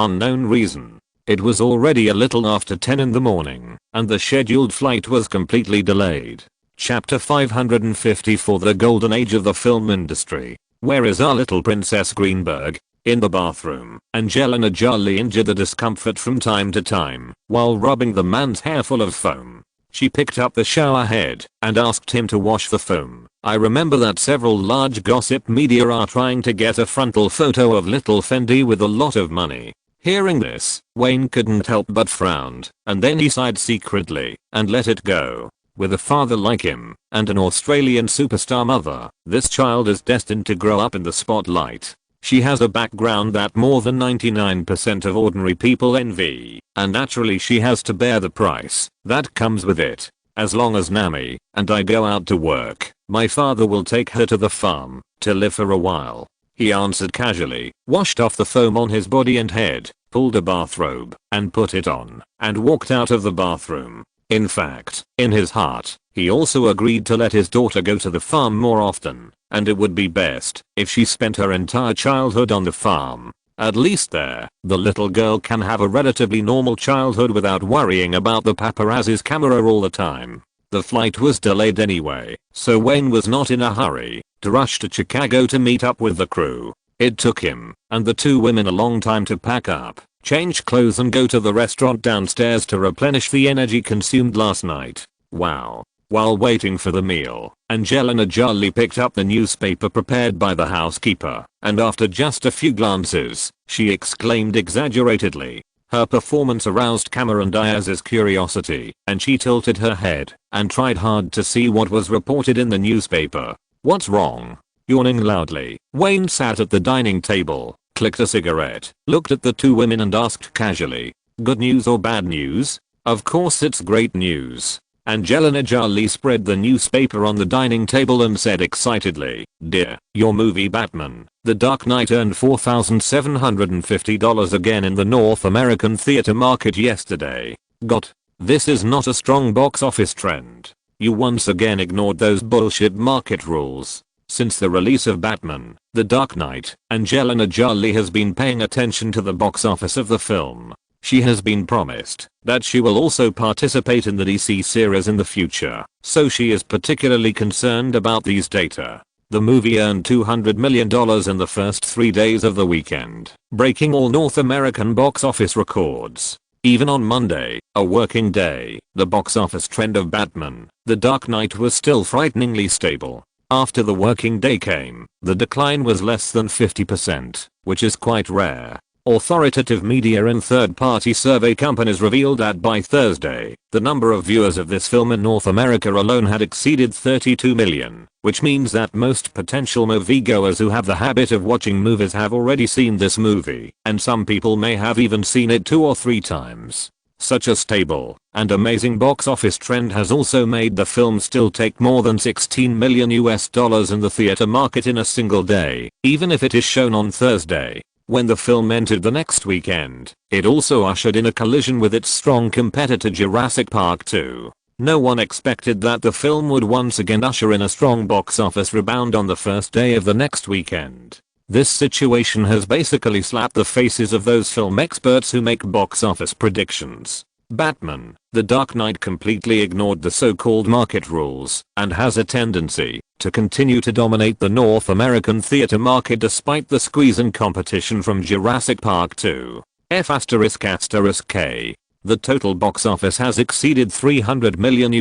unknown reason. It was already a little after 10 in the morning, and the scheduled flight was completely delayed. Chapter 554 The Golden Age of the Film Industry. Where is our little Princess Greenberg? In the bathroom, Angelina Jolie endured the discomfort from time to time while rubbing the man's hair full of foam. She picked up the shower head and asked him to wash the foam. I remember that several large gossip media are trying to get a frontal photo of little Fendi with a lot of money. Hearing this, Wayne couldn't help but frown, and then he sighed secretly and let it go. With a father like him and an Australian superstar mother, this child is destined to grow up in the spotlight. She has a background that more than 99% of ordinary people envy, and naturally she has to bear the price that comes with it. As long as Nami and I go out to work, my father will take her to the farm to live for a while. He answered casually, washed off the foam on his body and head, pulled a bathrobe and put it on, and walked out of the bathroom. In fact, in his heart, he also agreed to let his daughter go to the farm more often, and it would be best if she spent her entire childhood on the farm. At least there, the little girl can have a relatively normal childhood without worrying about the paparazzi's camera all the time. The flight was delayed anyway, so Wayne was not in a hurry to rush to Chicago to meet up with the crew. It took him and the two women a long time to pack up, change clothes and go to the restaurant downstairs to replenish the energy consumed last night. Wow. While waiting for the meal, Angelina Jolie picked up the newspaper prepared by the housekeeper, and after just a few glances, she exclaimed exaggeratedly. Her performance aroused Cameron Diaz's curiosity, and she tilted her head and tried hard to see what was reported in the newspaper. What's wrong? Yawning loudly, Wayne sat at the dining table, clicked a cigarette, looked at the two women and asked casually, "Good news or bad news?" "Of course it's great news." Angelina Jolie spread the newspaper on the dining table and said excitedly, "Dear, your movie Batman: The Dark Knight earned $4,750 again in the North American theater market yesterday. Got. This is not a strong box office trend. You once again ignored those bullshit market rules. Since the release of Batman, The Dark Knight, Angelina Jolie has been paying attention to the box office of the film. She has been promised that she will also participate in the DC series in the future, so she is particularly concerned about these data. The movie earned $200 million in the first 3 days of the weekend, breaking all North American box office records. Even on Monday, a working day, the box office trend of Batman, The Dark Knight was still frighteningly stable. After the working day came, the decline was less than 50%, which is quite rare. Authoritative media and third-party survey companies revealed that by Thursday, the number of viewers of this film in North America alone had exceeded 32 million, which means that most potential moviegoers who have the habit of watching movies have already seen this movie, and some people may have even seen it 2 or 3 times. Such a stable and amazing box office trend has also made the film still take more than $16 million in the theater market in a single day, even if it is shown on Thursday. When the film entered the next weekend, it also ushered in a collision with its strong competitor Jurassic Park 2. No one expected that the film would once again usher in a strong box office rebound on the first day of the next weekend. This situation has basically slapped the faces of those film experts who make box office predictions. Batman, The Dark Knight completely ignored the so-called market rules and has a tendency to continue to dominate the North American theater market despite the squeeze and competition from Jurassic Park 2. F***K. The total box office has exceeded $300 million,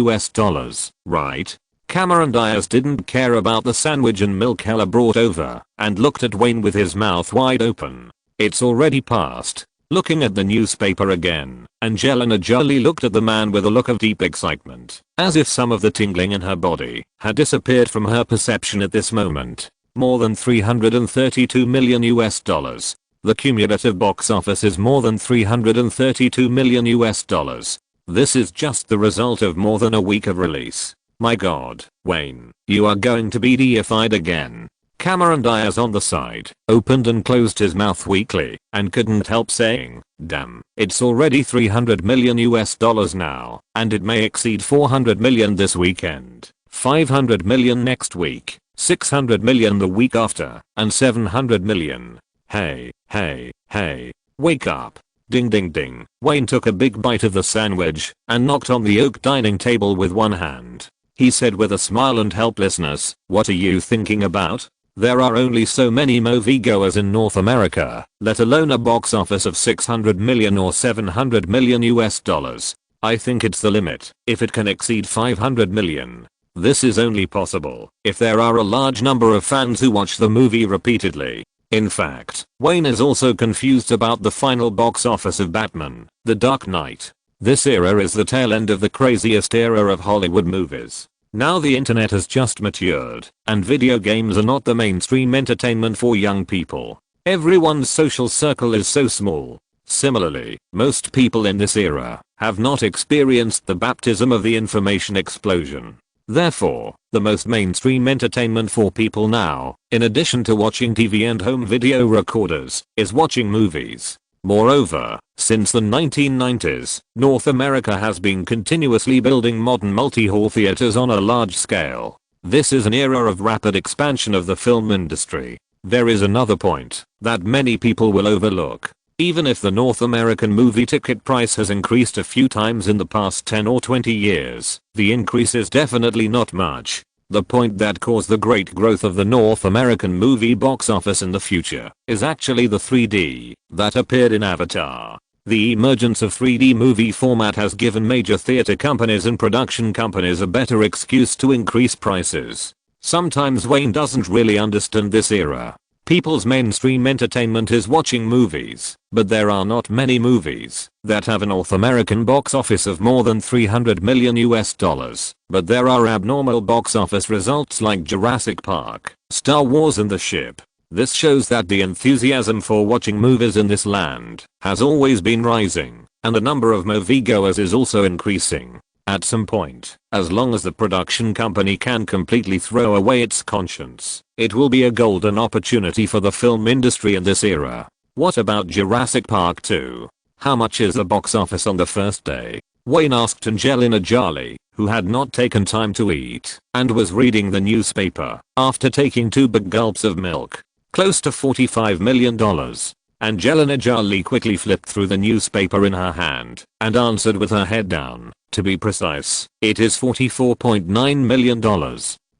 right? Cameron Diaz didn't care about the sandwich and milk Hella brought over and looked at Wayne with his mouth wide open. It's already passed. Looking at the newspaper again, Angelina Jolie looked at the man with a look of deep excitement, as if some of the tingling in her body had disappeared from her perception at this moment. More than $332 million. The cumulative box office is more than $332 million. This is just the result of more than a week of release. My god, Wayne, you are going to be deified again. Cameron Diaz on the side opened and closed his mouth weakly and couldn't help saying, damn, it's already $300 million now, and it may exceed $400 million this weekend, $500 million next week, $600 million the week after, and $700 million. Hey, wake up. Ding ding ding. Wayne took a big bite of the sandwich and knocked on the oak dining table with one hand. He said with a smile and helplessness, what are you thinking about? There are only so many moviegoers in North America, let alone a box office of $600 million or $700 million. I think it's the limit if it can exceed $500 million. This is only possible if there are a large number of fans who watch the movie repeatedly. In fact, Wayne is also confused about the final box office of Batman, The Dark Knight. This era is the tail end of the craziest era of Hollywood movies. Now the internet has just matured, and video games are not the mainstream entertainment for young people. Everyone's social circle is so small. Similarly, most people in this era have not experienced the baptism of the information explosion. Therefore, the most mainstream entertainment for people now, in addition to watching TV and home video recorders, is watching movies. Moreover, since the 1990s, North America has been continuously building modern multi-hall theaters on a large scale. This is an era of rapid expansion of the film industry. There is another point that many people will overlook. Even if the North American movie ticket price has increased a few times in the past 10 or 20 years, the increase is definitely not much. The point that caused the great growth of the North American movie box office in the future is actually the 3D that appeared in Avatar. The emergence of 3D movie format has given major theater companies and production companies a better excuse to increase prices. Sometimes Wayne doesn't really understand this era. People's mainstream entertainment is watching movies, but there are not many movies that have a North American box office of more than $300 million. But there are abnormal box office results like Jurassic Park, Star Wars and The Ship. This shows that the enthusiasm for watching movies in this land has always been rising, and the number of moviegoers is also increasing. At some point, as long as the production company can completely throw away its conscience, it will be a golden opportunity for the film industry in this era. What about Jurassic Park 2? How much is the box office on the first day? Wayne asked Angelina Jolie, who had not taken time to eat and was reading the newspaper after taking 2 big gulps of milk. Close to $45 million. Angelina Jolie quickly flipped through the newspaper in her hand and answered with her head down. To be precise, it is $44.9 million.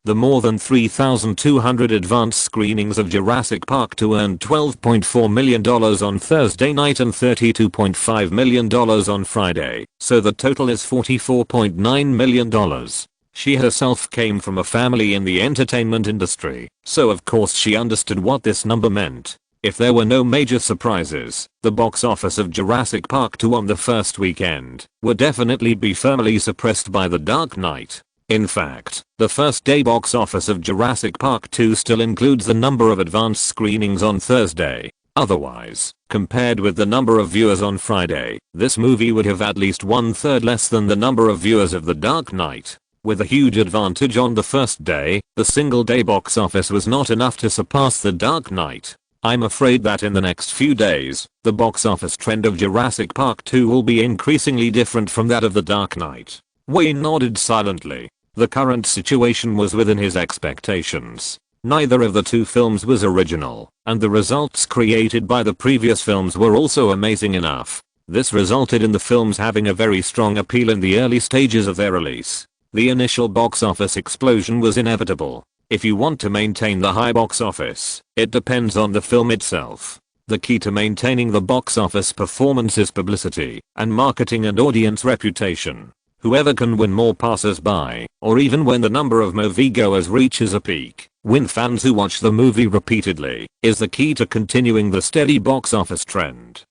The more than 3,200 advanced screenings of Jurassic Park 2 earned $12.4 million on Thursday night and $32.5 million on Friday, so the total is $44.9 million. She herself came from a family in the entertainment industry, so of course she understood what this number meant. If there were no major surprises, the box office of Jurassic Park 2 on the first weekend would definitely be firmly suppressed by The Dark Knight. In fact, the first day box office of Jurassic Park 2 still includes the number of advanced screenings on Thursday. Otherwise, compared with the number of viewers on Friday, this movie would have at least 1/3 less than the number of viewers of The Dark Knight. With a huge advantage on the first day, the single day box office was not enough to surpass The Dark Knight. I'm afraid that in the next few days, the box office trend of Jurassic Park 2 will be increasingly different from that of The Dark Knight. Wayne nodded silently. The current situation was within his expectations. Neither of the two films was original, and the results created by the previous films were also amazing enough. This resulted in the films having a very strong appeal in the early stages of their release. The initial box office explosion was inevitable. If you want to maintain the high box office, it depends on the film itself. The key to maintaining the box office performance is publicity and marketing and audience reputation. Whoever can win more passers-by, or even when the number of moviegoers reaches a peak, win fans who watch the movie repeatedly, is the key to continuing the steady box office trend.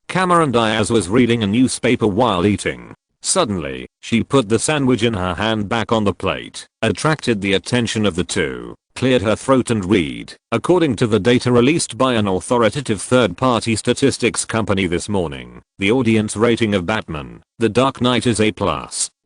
Cameron Diaz was reading a newspaper while eating. Suddenly, she put the sandwich in her hand back on the plate, attracted the attention of the two, cleared her throat and read. According to the data released by an authoritative third-party statistics company this morning, the audience rating of Batman: The Dark Knight is A+.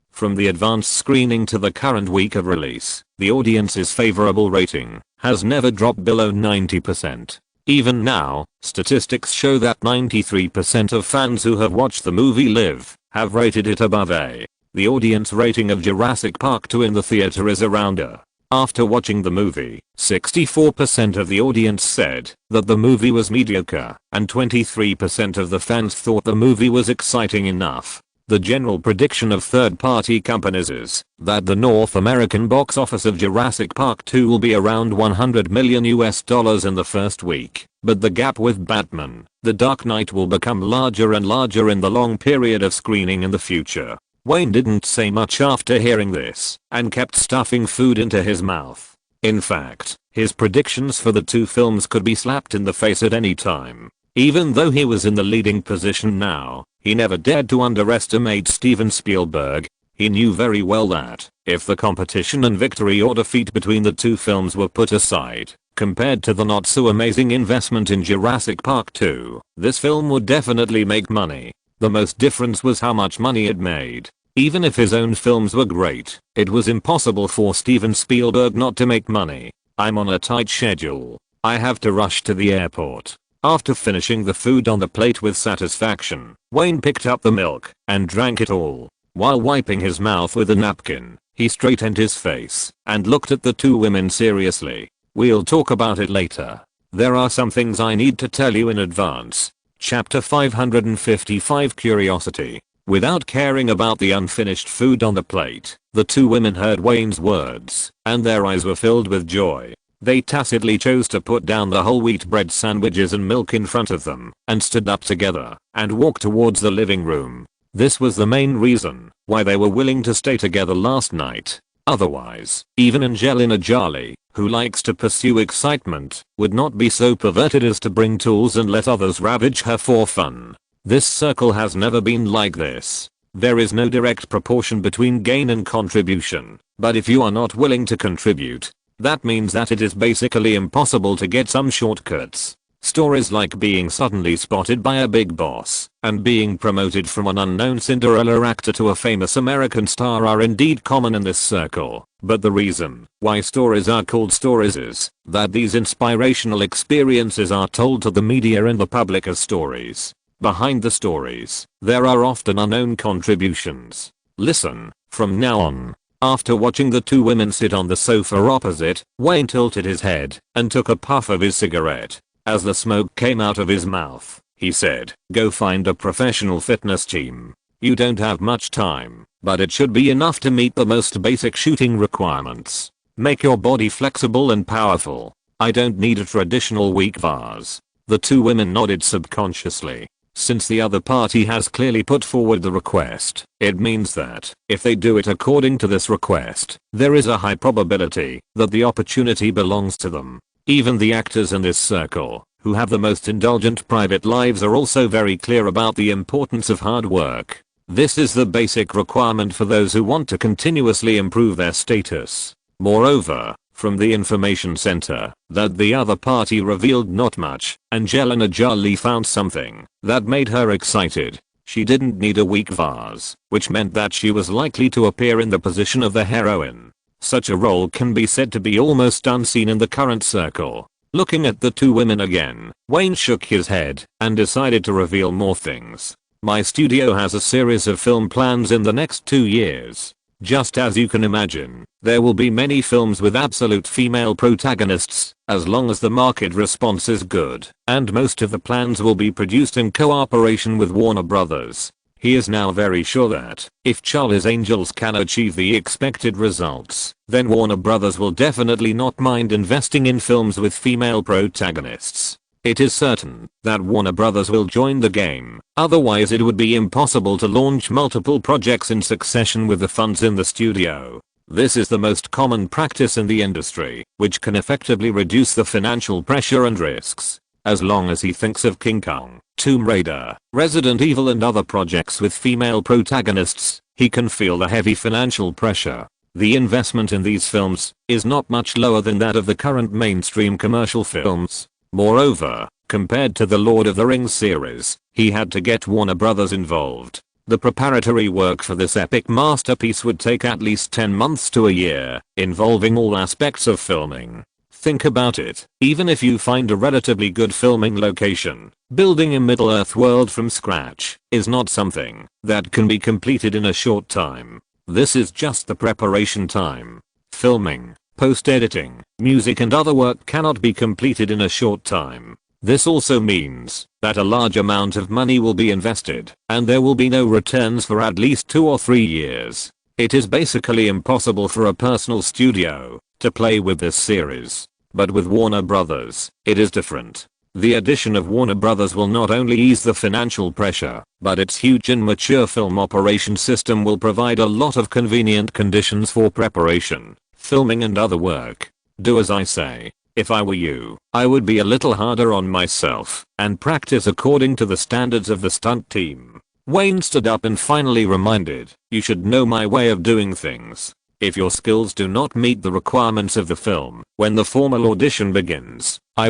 From the advanced screening to the current week of release, the audience's favorable rating has never dropped below 90%. Even now, statistics show that 93% of fans who have watched the movie live have rated it above A. The audience rating of Jurassic Park 2 in the theater is around A. After watching the movie, 64% of the audience said that the movie was mediocre, and 23% of the fans thought the movie was exciting enough. The general prediction of third-party companies is that the North American box office of Jurassic Park 2 will be around $100 million in the first week, but the gap with Batman: The Dark Knight will become larger and larger in the long period of screening in the future. Wayne didn't say much after hearing this and kept stuffing food into his mouth. In fact, his predictions for the two films could be slapped in the face at any time. Even though he was in the leading position now, he never dared to underestimate Steven Spielberg. He knew very well that, if the competition and victory or defeat between the two films were put aside, compared to the not so amazing investment in Jurassic Park 2, this film would definitely make money. The most difference was how much money it made. Even if his own films were great, it was impossible for Steven Spielberg not to make money. I'm on a tight schedule. I have to rush to the airport. After finishing the food on the plate with satisfaction, Wayne picked up the milk and drank it all. While wiping his mouth with a napkin, he straightened his face and looked at the two women seriously. We'll talk about it later. There are some things I need to tell you in advance. Chapter 555: Curiosity. Without caring about the unfinished food on the plate, the two women heard Wayne's words, and their eyes were filled with joy. They tacitly chose to put down the whole wheat bread sandwiches and milk in front of them, and stood up together, and walked towards the living room. This was the main reason why they were willing to stay together last night. Otherwise, even Angelina Jolie, who likes to pursue excitement, would not be so perverted as to bring tools and let others ravage her for fun. This circle has never been like this. There is no direct proportion between gain and contribution, but if you are not willing to contribute, that means that it is basically impossible to get some shortcuts. Stories like being suddenly spotted by a big boss and being promoted from an unknown Cinderella actor to a famous American star are indeed common in this circle, but the reason why stories are called stories is that these inspirational experiences are told to the media and the public as stories. Behind the stories, there are often unknown contributions. Listen, from now on. After watching the two women sit on the sofa opposite, Wayne tilted his head and took a puff of his cigarette. As the smoke came out of his mouth, he said, "Go find a professional fitness team. You don't have much time, but it should be enough to meet the most basic shooting requirements. Make your body flexible and powerful. I don't need a traditional weak vase." The two women nodded subconsciously. Since the other party has clearly put forward the request, it means that, if they do it according to this request, there is a high probability that the opportunity belongs to them. Even the actors in this circle, who have the most indulgent private lives, are also very clear about the importance of hard work. This is the basic requirement for those who want to continuously improve their status. Moreover, from the information center that the other party revealed not much, Angelina Jolie found something that made her excited. She didn't need a weak vase, which meant that she was likely to appear in the position of the heroine. Such a role can be said to be almost unseen in the current circle. Looking at the two women again, Wayne shook his head and decided to reveal more things. "My studio has a series of film plans in the next 2 years. Just as you can imagine, there will be many films with absolute female protagonists, as long as the market response is good, and most of the plans will be produced in cooperation with Warner Brothers." He is now very sure that, if Charlie's Angels can achieve the expected results, then Warner Brothers will definitely not mind investing in films with female protagonists. It is certain that Warner Brothers will join the game, otherwise it would be impossible to launch multiple projects in succession with the funds in the studio. This is the most common practice in the industry, which can effectively reduce the financial pressure and risks. As long as he thinks of King Kong, Tomb Raider, Resident Evil and other projects with female protagonists, he can feel the heavy financial pressure. The investment in these films is not much lower than that of the current mainstream commercial films. Moreover, compared to the Lord of the Rings series, he had to get Warner Brothers involved. The preparatory work for this epic masterpiece would take at least 10 months to a year, involving all aspects of filming. Think about it, even if you find a relatively good filming location, building a Middle-earth world from scratch is not something that can be completed in a short time. This is just the preparation time. Filming, post-editing, music and other work cannot be completed in a short time. This also means that a large amount of money will be invested, and there will be no returns for at least 2 or 3 years. It is basically impossible for a personal studio to play with this series. But with Warner Brothers, it is different. The addition of Warner Brothers will not only ease the financial pressure, but its huge and mature film operation system will provide a lot of convenient conditions for preparation, filming and other work. Do as I say. If I were you, I would be a little harder on myself and practice according to the standards of the stunt team. Wayne stood up and finally reminded, "You should know my way of doing things. If your skills do not meet the requirements of the film, when the formal audition begins, I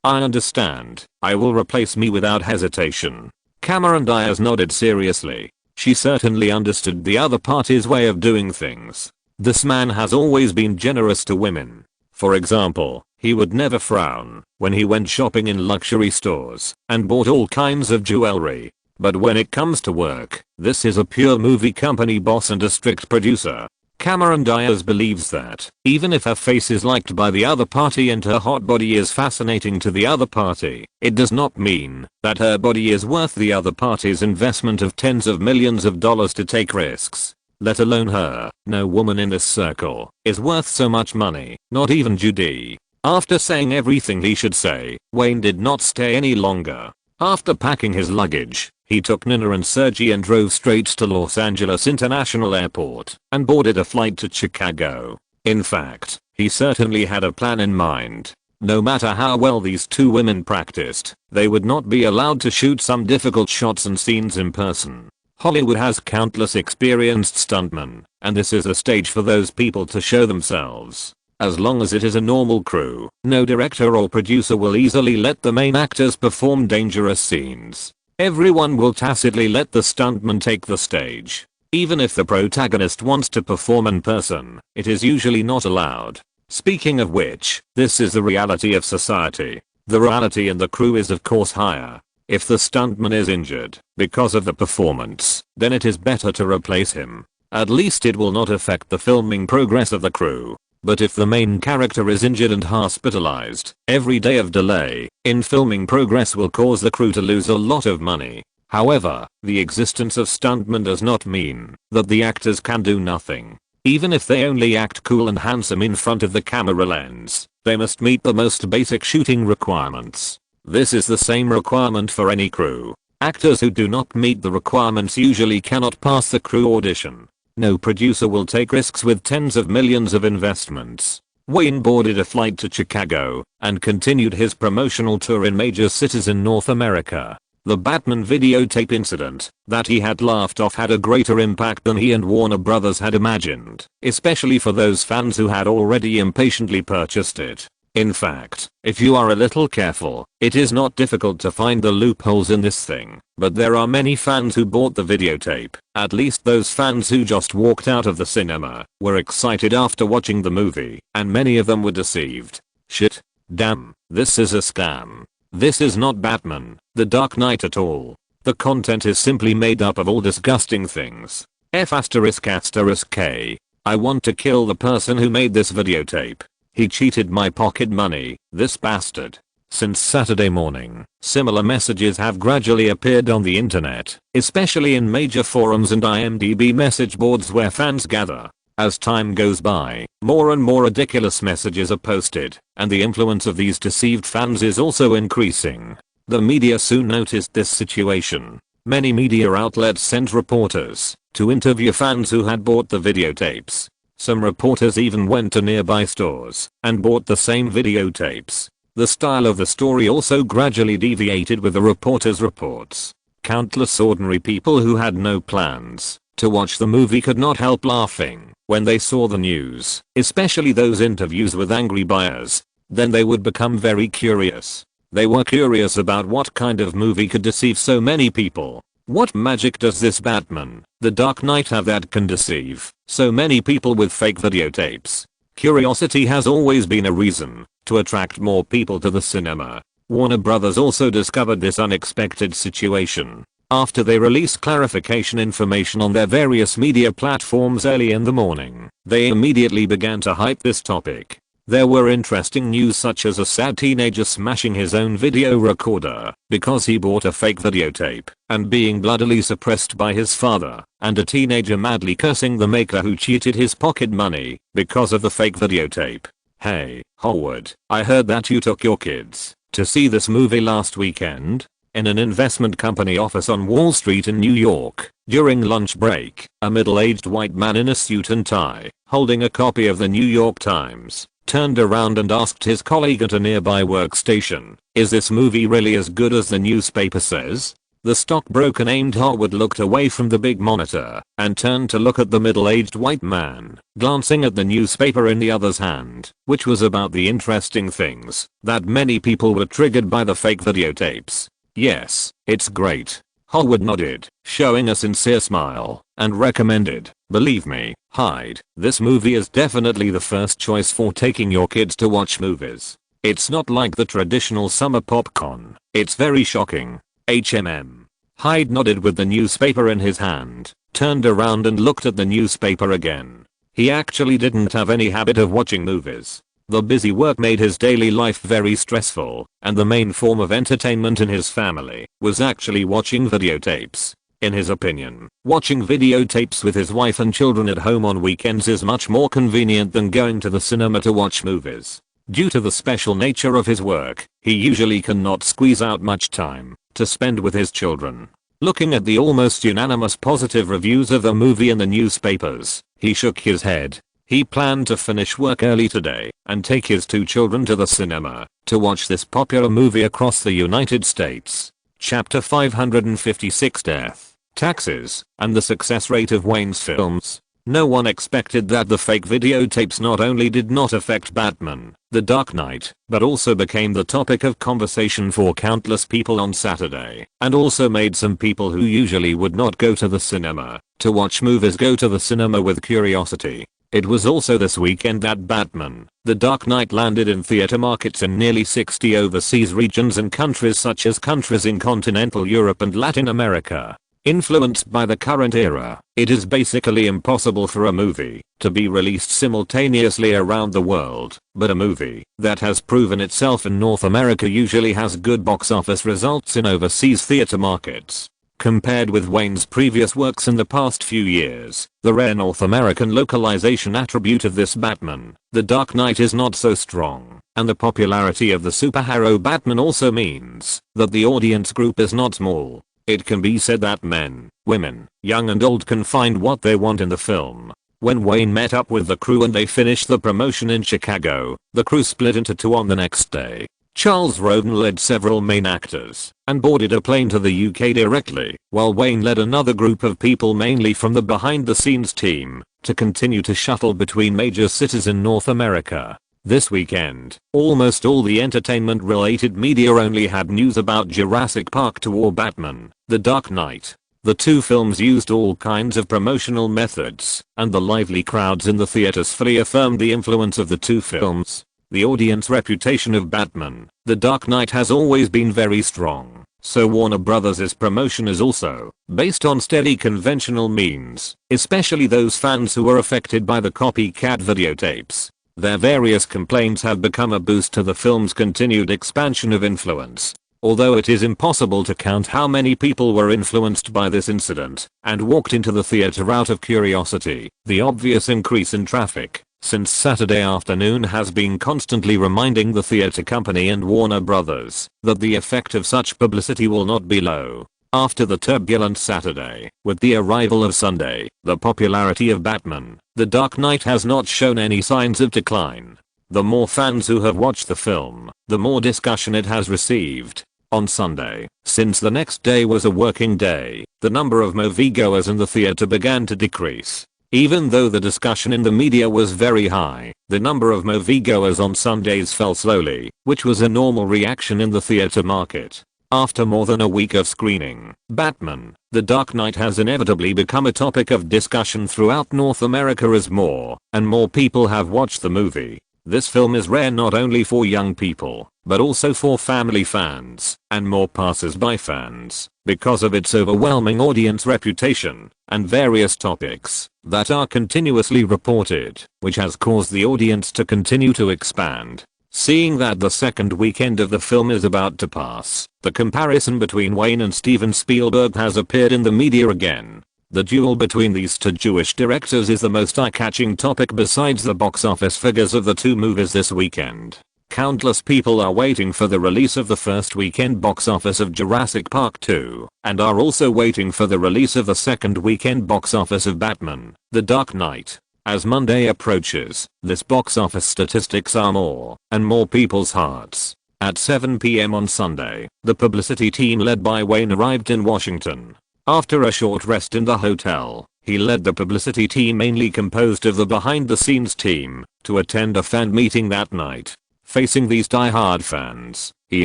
understand. I will replace me without hesitation." Cameron Diaz nodded seriously. She certainly understood the other party's way of doing things. This man has always been generous to women. For example, he would never frown when he went shopping in luxury stores and bought all kinds of jewelry. But when it comes to work, this is a pure movie company boss and a strict producer. Cameron Diaz believes that, even if her face is liked by the other party and her hot body is fascinating to the other party, it does not mean that her body is worth the other party's investment of tens of millions of dollars to take risks. Let alone her. No woman in this circle is worth so much money, not even Judy. After saying everything he should say, Wayne did not stay any longer. After packing his luggage, he took Nina and Sergey and drove straight to Los Angeles International Airport and boarded a flight to Chicago. In fact, he certainly had a plan in mind. No matter how well these two women practiced, they would not be allowed to shoot some difficult shots and scenes in person. Hollywood has countless experienced stuntmen, and this is a stage for those people to show themselves. As long as it is a normal crew, no director or producer will easily let the main actors perform dangerous scenes. Everyone will tacitly let the stuntman take the stage. Even if the protagonist wants to perform in person, it is usually not allowed. Speaking of which, this is the reality of society. The reality in the crew is of course higher. If the stuntman is injured because of the performance, then it is better to replace him. At least it will not affect the filming progress of the crew. But if the main character is injured and hospitalized, every day of delay in filming progress will cause the crew to lose a lot of money. However, the existence of stuntmen does not mean that the actors can do nothing. Even if they only act cool and handsome in front of the camera lens, they must meet the most basic shooting requirements. This is the same requirement for any crew. Actors who do not meet the requirements usually cannot pass the crew audition. No producer will take risks with tens of millions of investments. Wayne boarded a flight to Chicago and continued his promotional tour in major cities in North America. The Batman videotape incident that he had laughed off had a greater impact than he and Warner Brothers had imagined, especially for those fans who had already impatiently purchased it. In fact, if you are a little careful, it is not difficult to find the loopholes in this thing, but there are many fans who bought the videotape. At least those fans who just walked out of the cinema were excited after watching the movie, and many of them were deceived. Shit. Damn, this is a scam. This is not Batman, The Dark Knight at all. The content is simply made up of all disgusting things. F***K. I want to kill the person who made this videotape. He cheated my pocket money, this bastard. Since Saturday morning, similar messages have gradually appeared on the internet, especially in major forums and IMDb message boards where fans gather. As time goes by, more and more ridiculous messages are posted, and the influence of these deceived fans is also increasing. The media soon noticed this situation. Many media outlets sent reporters to interview fans who had bought the videotapes. Some reporters even went to nearby stores and bought the same videotapes. The style of the story also gradually deviated with the reporters' reports. Countless ordinary people who had no plans to watch the movie could not help laughing when they saw the news, especially those interviews with angry buyers. Then they would become very curious. They were curious about what kind of movie could deceive so many people. What magic does this Batman, The Dark Knight have that can deceive so many people with fake videotapes? Curiosity has always been a reason to attract more people to the cinema. Warner Brothers also discovered this unexpected situation after they released clarification information on their various media platforms early in the morning. They immediately began to hype this topic. There were interesting news such as a sad teenager smashing his own video recorder because he bought a fake videotape and being bloodily suppressed by his father, and a teenager madly cursing the maker who cheated his pocket money because of the fake videotape. Hey, Howard, I heard that you took your kids to see this movie last weekend. In an investment company office on Wall Street in New York, during lunch break, a middle-aged white man in a suit and tie, holding a copy of the New York Times, turned around and asked his colleague at a nearby workstation, "Is this movie really as good as the newspaper says?" The stockbroker named Howard looked away from the big monitor and turned to look at the middle-aged white man, glancing at the newspaper in the other's hand, which was about the interesting things that many people were triggered by the fake videotapes. "Yes, it's great." Howard nodded, showing a sincere smile, and recommended, "Believe me, Hyde, this movie is definitely the first choice for taking your kids to watch movies. It's not like the traditional summer popcorn. It's very shocking. HMM." Hyde nodded with the newspaper in his hand, turned around and looked at the newspaper again. He actually didn't have any habit of watching movies. The busy work made his daily life very stressful, and the main form of entertainment in his family was actually watching videotapes. In his opinion, watching videotapes with his wife and children at home on weekends is much more convenient than going to the cinema to watch movies. Due to the special nature of his work, he usually cannot squeeze out much time to spend with his children. Looking at the almost unanimous positive reviews of the movie in the newspapers, he shook his head. He planned to finish work early today and take his 2 children to the cinema to watch this popular movie across the United States. Chapter 556 Death, Taxes, and the Success Rate of Wayne's Films. No one expected that the fake videotapes not only did not affect Batman, The Dark Knight, but also became the topic of conversation for countless people on Saturday, and also made some people who usually would not go to the cinema to watch movies go to the cinema with curiosity. It was also this weekend that Batman: The Dark Knight landed in theater markets in nearly 60 overseas regions and countries such as countries in continental Europe and Latin America. Influenced by the current era, it is basically impossible for a movie to be released simultaneously around the world, but a movie that has proven itself in North America usually has good box office results in overseas theater markets. Compared with Wayne's previous works in the past few years, the rare North American localization attribute of this Batman: The Dark Knight is not so strong, and the popularity of the superhero Batman also means that the audience group is not small. It can be said that men, women, young and old can find what they want in the film. When Wayne met up with the crew and they finished the promotion in Chicago, the crew split into two on the next day. Charles Roden led several main actors and boarded a plane to the UK directly, while Wayne led another group of people mainly from the behind-the-scenes team to continue to shuttle between major cities in North America. This weekend, almost all the entertainment-related media only had news about Jurassic Park 2 or Batman: The Dark Knight. The two films used all kinds of promotional methods, and the lively crowds in the theaters fully affirmed the influence of the two films. The audience reputation of Batman: The Dark Knight has always been very strong, so Warner Bros.'s promotion is also based on steady conventional means, especially those fans who were affected by the copycat videotapes. Their various complaints have become a boost to the film's continued expansion of influence. Although it is impossible to count how many people were influenced by this incident and walked into the theater out of curiosity, the obvious increase in traffic since Saturday afternoon has been constantly reminding the theater company and Warner Brothers that the effect of such publicity will not be low. After the turbulent Saturday, with the arrival of Sunday, the popularity of Batman: The Dark Knight has not shown any signs of decline. The more fans who have watched the film, the more discussion it has received. On Sunday, since the next day was a working day, the number of moviegoers in the theater began to decrease. Even though the discussion in the media was very high, the number of moviegoers on Sundays fell slowly, which was a normal reaction in the theater market. After more than a week of screening, Batman: The Dark Knight has inevitably become a topic of discussion throughout North America as more and more people have watched the movie. This film is rare not only for young people, but also for family fans and more passers-by fans, because of its overwhelming audience reputation and various topics that are continuously reported, which has caused the audience to continue to expand. Seeing that the second weekend of the film is about to pass, the comparison between Wayne and Steven Spielberg has appeared in the media again. The duel between these two Jewish directors is the most eye-catching topic besides the box office figures of the two movies this weekend. Countless people are waiting for the release of the first weekend box office of Jurassic Park 2, and are also waiting for the release of the second weekend box office of Batman: The Dark Knight. As Monday approaches, this box office statistics are more and more people's hearts. At 7 p.m. on Sunday, the publicity team led by Wayne arrived in Washington. After a short rest in the hotel, he led the publicity team, mainly composed of the behind-the-scenes team, to attend a fan meeting that night. Facing these die-hard fans, he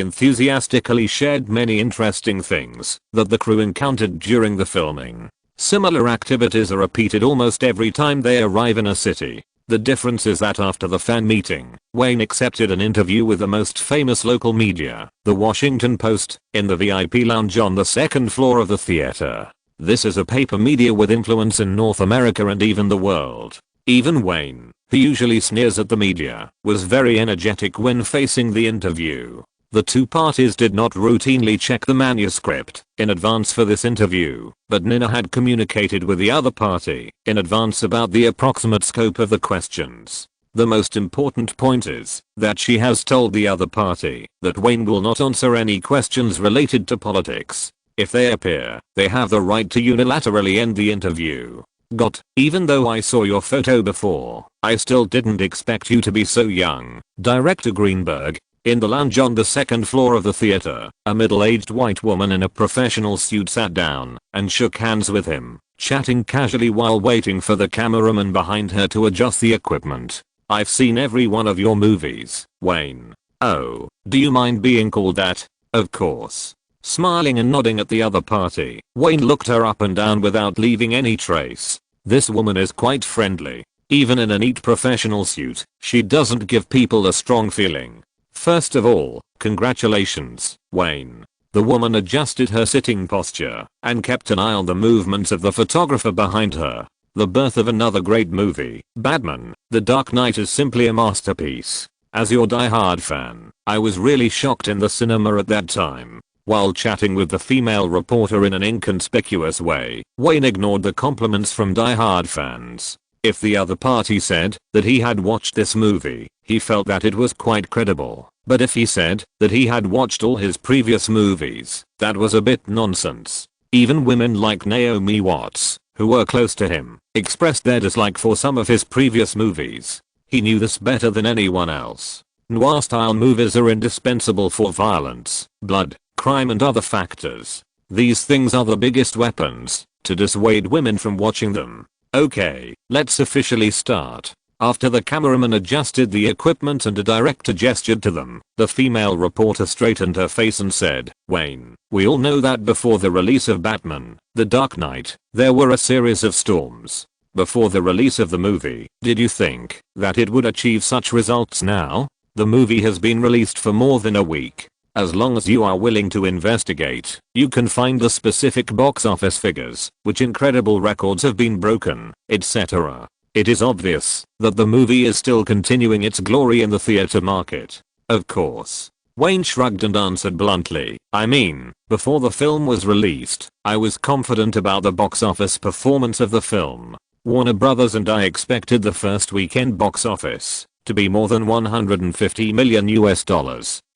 enthusiastically shared many interesting things that the crew encountered during the filming. Similar activities are repeated almost every time they arrive in a city. The difference is that after the fan meeting, Wayne accepted an interview with the most famous local media, the Washington Post, in the VIP lounge on the second floor of the theater. This is a paper media with influence in North America and even the world. Even Wayne, who usually sneers at the media, was very energetic when facing the interview. The two parties did not routinely check the manuscript in advance for this interview, but Nina had communicated with the other party in advance about the approximate scope of the questions. The most important point is that she has told the other party that Wayne will not answer any questions related to politics. If they appear, they have the right to unilaterally end the interview. Even though I saw your photo before, I still didn't expect you to be so young. Director Greenberg. In the lounge on the second floor of the theater, a middle-aged white woman in a professional suit sat down and shook hands with him, chatting casually while waiting for the cameraman behind her to adjust the equipment. I've seen every one of your movies, Wayne. Oh, do you mind being called that? Of course. Smiling and nodding at the other party, Wayne looked her up and down without leaving any trace. This woman is quite friendly. Even in a neat professional suit, she doesn't give people a strong feeling. First of all, congratulations, Wayne. The woman adjusted her sitting posture and kept an eye on the movements of the photographer behind her. The birth of another great movie, Batman: The Dark Knight, is simply a masterpiece. As your die-hard fan, I was really shocked in the cinema at that time. While chatting with the female reporter in an inconspicuous way, Wayne ignored the compliments from die-hard fans. If the other party said that he had watched this movie, he felt that it was quite credible. But if he said that he had watched all his previous movies, that was a bit nonsense. Even women like Naomi Watts, who were close to him, expressed their dislike for some of his previous movies. He knew this better than anyone else. Noir-style movies are indispensable for violence, blood, crime and other factors. These things are the biggest weapons to dissuade women from watching them. Okay, let's officially start. After the cameraman adjusted the equipment and a director gestured to them, the female reporter straightened her face and said, Wayne, we all know that before the release of Batman: The Dark Knight, there were a series of storms. Before the release of the movie, did you think that it would achieve such results now? The movie has been released for more than a week. As long as you are willing to investigate, you can find the specific box office figures, which incredible records have been broken, etc. It is obvious that the movie is still continuing its glory in the theater market. Of course. Wayne shrugged and answered bluntly, I mean, before the film was released, I was confident about the box office performance of the film. Warner Brothers and I expected the first weekend box office to be more than $150 million,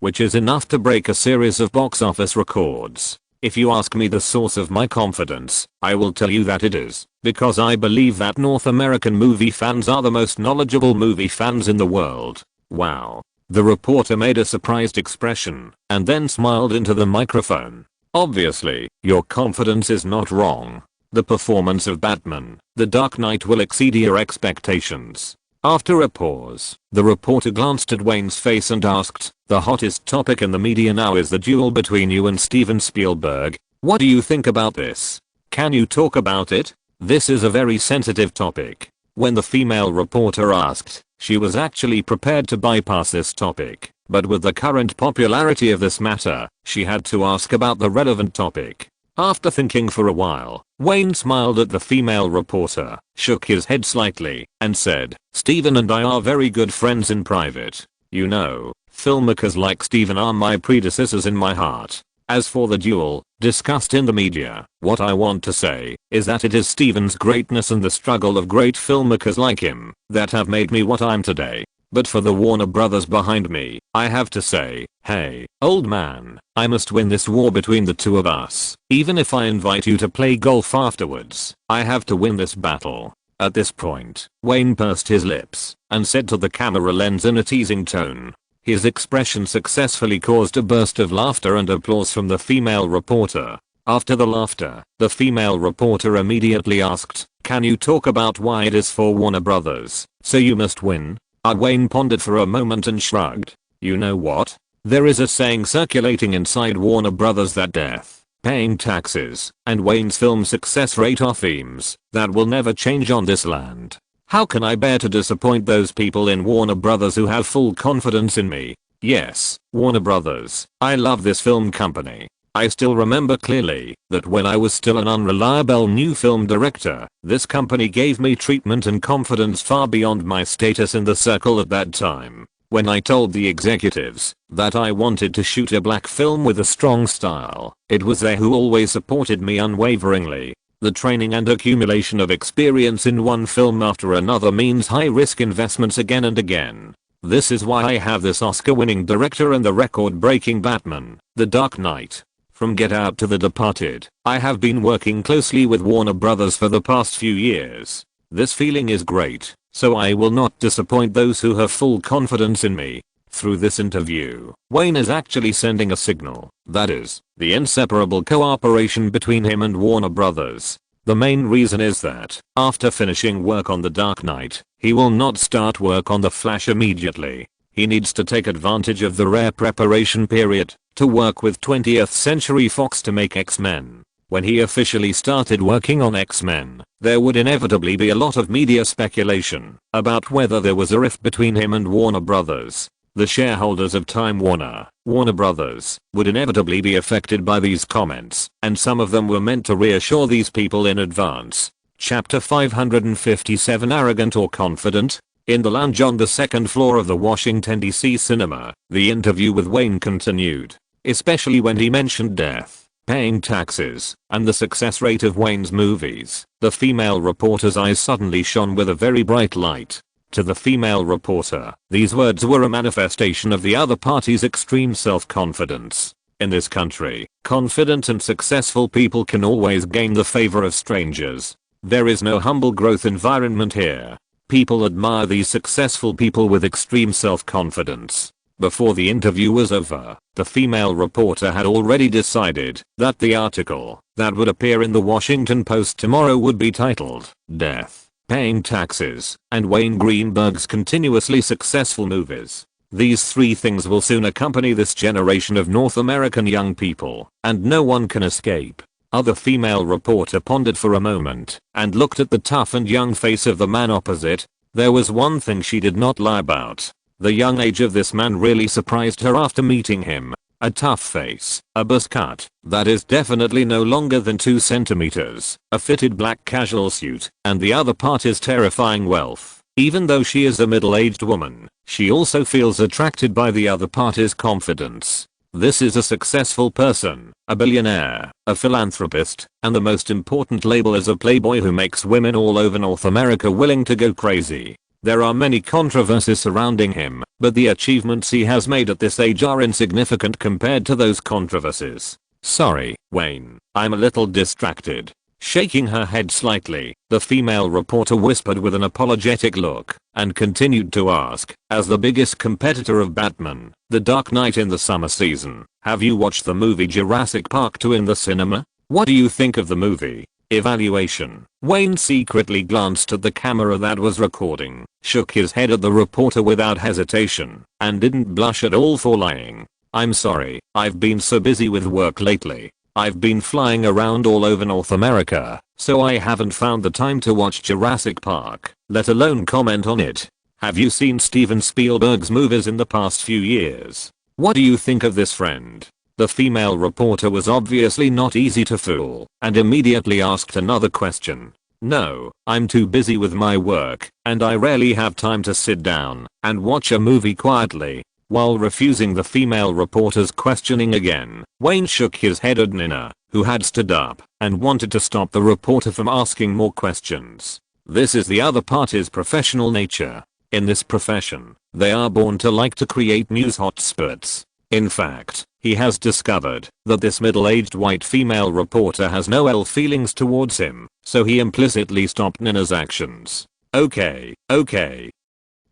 which is enough to break a series of box office records. If you ask me the source of my confidence, I will tell you that it is because I believe that North American movie fans are the most knowledgeable movie fans in the world. Wow. The reporter made a surprised expression and then smiled into the microphone. Obviously, your confidence is not wrong. The performance of Batman: The Dark Knight will exceed your expectations. After a pause, the reporter glanced at Wayne's face and asked, the hottest topic in the media now is the duel between you and Steven Spielberg. What do you think about this? Can you talk about it? This is a very sensitive topic. When the female reporter asked, she was actually prepared to bypass this topic, but with the current popularity of this matter, she had to ask about the relevant topic. After thinking for a while, Wayne smiled at the female reporter, shook his head slightly, and said, Steven and I are very good friends in private. You know, filmmakers like Steven are my predecessors in my heart. As for the duel discussed in the media, what I want to say is that it is Steven's greatness and the struggle of great filmmakers like him that have made me what I'm today. But for the Warner Brothers behind me, I have to say, hey, old man, I must win this war between the two of us. Even if I invite you to play golf afterwards, I have to win this battle. At this point, Wayne pursed his lips and said to the camera lens in a teasing tone. His expression successfully caused a burst of laughter and applause from the female reporter. After the laughter, the female reporter immediately asked, can you talk about why it is for Warner Brothers, so you must win? Wayne pondered for a moment and shrugged. You know what? There is a saying circulating inside Warner Brothers that death, paying taxes, and Wayne's film success rate are themes that will never change on this land. How can I bear to disappoint those people in Warner Brothers who have full confidence in me? Yes, Warner Brothers, I love this film company. I still remember clearly that when I was still an unreliable new film director, this company gave me treatment and confidence far beyond my status in the circle at that time. When I told the executives that I wanted to shoot a black film with a strong style, it was they who always supported me unwaveringly. The training and accumulation of experience in one film after another means high-risk investments again and again. This is why I have this Oscar-winning director and the record-breaking Batman: The Dark Knight. From Get Out to The Departed, I have been working closely with Warner Brothers for the past few years. This feeling is great, so I will not disappoint those who have full confidence in me. Through this interview, Wayne is actually sending a signal, that is, the inseparable cooperation between him and Warner Brothers. The main reason is that, after finishing work on The Dark Knight, he will not start work on The Flash immediately. He needs to take advantage of the rare preparation period to work with 20th Century Fox to make X-Men. When he officially started working on X-Men, there would inevitably be a lot of media speculation about whether there was a rift between him and Warner Brothers. The shareholders of Time Warner Brothers, would inevitably be affected by these comments, and some of them were meant to reassure these people in advance. Chapter 557 Arrogant or Confident? In the lounge on the second floor of the Washington, D.C. cinema, the interview with Wayne continued, especially when he mentioned death, paying taxes, and the success rate of Wayne's movies. The female reporter's eyes suddenly shone with a very bright light. To the female reporter, these words were a manifestation of the other party's extreme self-confidence. In this country, confident and successful people can always gain the favor of strangers. There is no humble growth environment here. People admire these successful people with extreme self-confidence. Before the interview was over, the female reporter had already decided that the article that would appear in the Washington Post tomorrow would be titled, Death, Paying Taxes, and Wayne Greenberg's Continuously Successful Movies. These three things will soon accompany this generation of North American young people, and no one can escape. Other female reporter pondered for a moment, and looked at the tough and young face of the man opposite. There was one thing she did not lie about. The young age of this man really surprised her after meeting him. A tough face, a buzz cut that is definitely no longer than 2 centimeters, a fitted black casual suit, and the other part is terrifying wealth. Even though she is a middle-aged woman, she also feels attracted by the other party's confidence. This is a successful person, a billionaire, a philanthropist, and the most important label is a playboy who makes women all over North America willing to go crazy. There are many controversies surrounding him, but the achievements he has made at this age are insignificant compared to those controversies. Sorry, Wayne, I'm a little distracted. Shaking her head slightly, the female reporter whispered with an apologetic look, and continued to ask, as the biggest competitor of Batman, The Dark Knight in the summer season, have you watched the movie Jurassic Park 2 in the cinema? What do you think of the movie? Evaluation. Wayne secretly glanced at the camera that was recording, shook his head at the reporter without hesitation, and didn't blush at all for lying. I'm sorry, I've been so busy with work lately. I've been flying around all over North America, so I haven't found the time to watch Jurassic Park, let alone comment on it. Have you seen Steven Spielberg's movies in the past few years? What do you think of this, friend? The female reporter was obviously not easy to fool, and immediately asked another question. No, I'm too busy with my work, and I rarely have time to sit down and watch a movie quietly. While refusing the female reporter's questioning again, Wayne shook his head at Nina, who had stood up and wanted to stop the reporter from asking more questions. This is the other party's professional nature. In this profession, they are born to like to create news hotspots. In fact, he has discovered that this middle-aged white female reporter has no ill feelings towards him, so he implicitly stopped Nina's actions. Okay.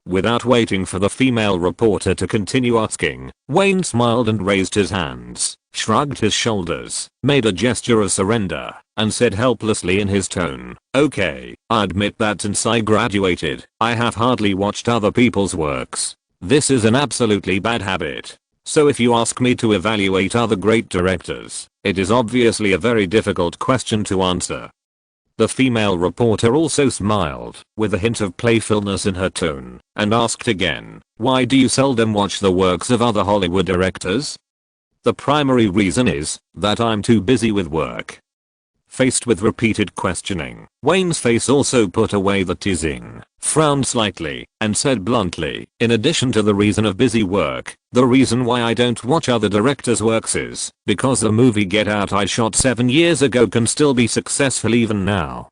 Without waiting for the female reporter to continue asking, Wayne smiled and raised his hands, shrugged his shoulders, made a gesture of surrender, and said helplessly in his tone, okay, I admit that since I graduated, I have hardly watched other people's works. This is an absolutely bad habit. So if you ask me to evaluate other great directors, it is obviously a very difficult question to answer. The female reporter also smiled, with a hint of playfulness in her tone, and asked again, why do you seldom watch the works of other Hollywood directors? The primary reason is that I'm too busy with work. Faced with repeated questioning, Wayne's face also put away the teasing, frowned slightly, and said bluntly, in addition to the reason of busy work, the reason why I don't watch other directors' works is because the movie Get Out I shot 7 years ago can still be successful even now.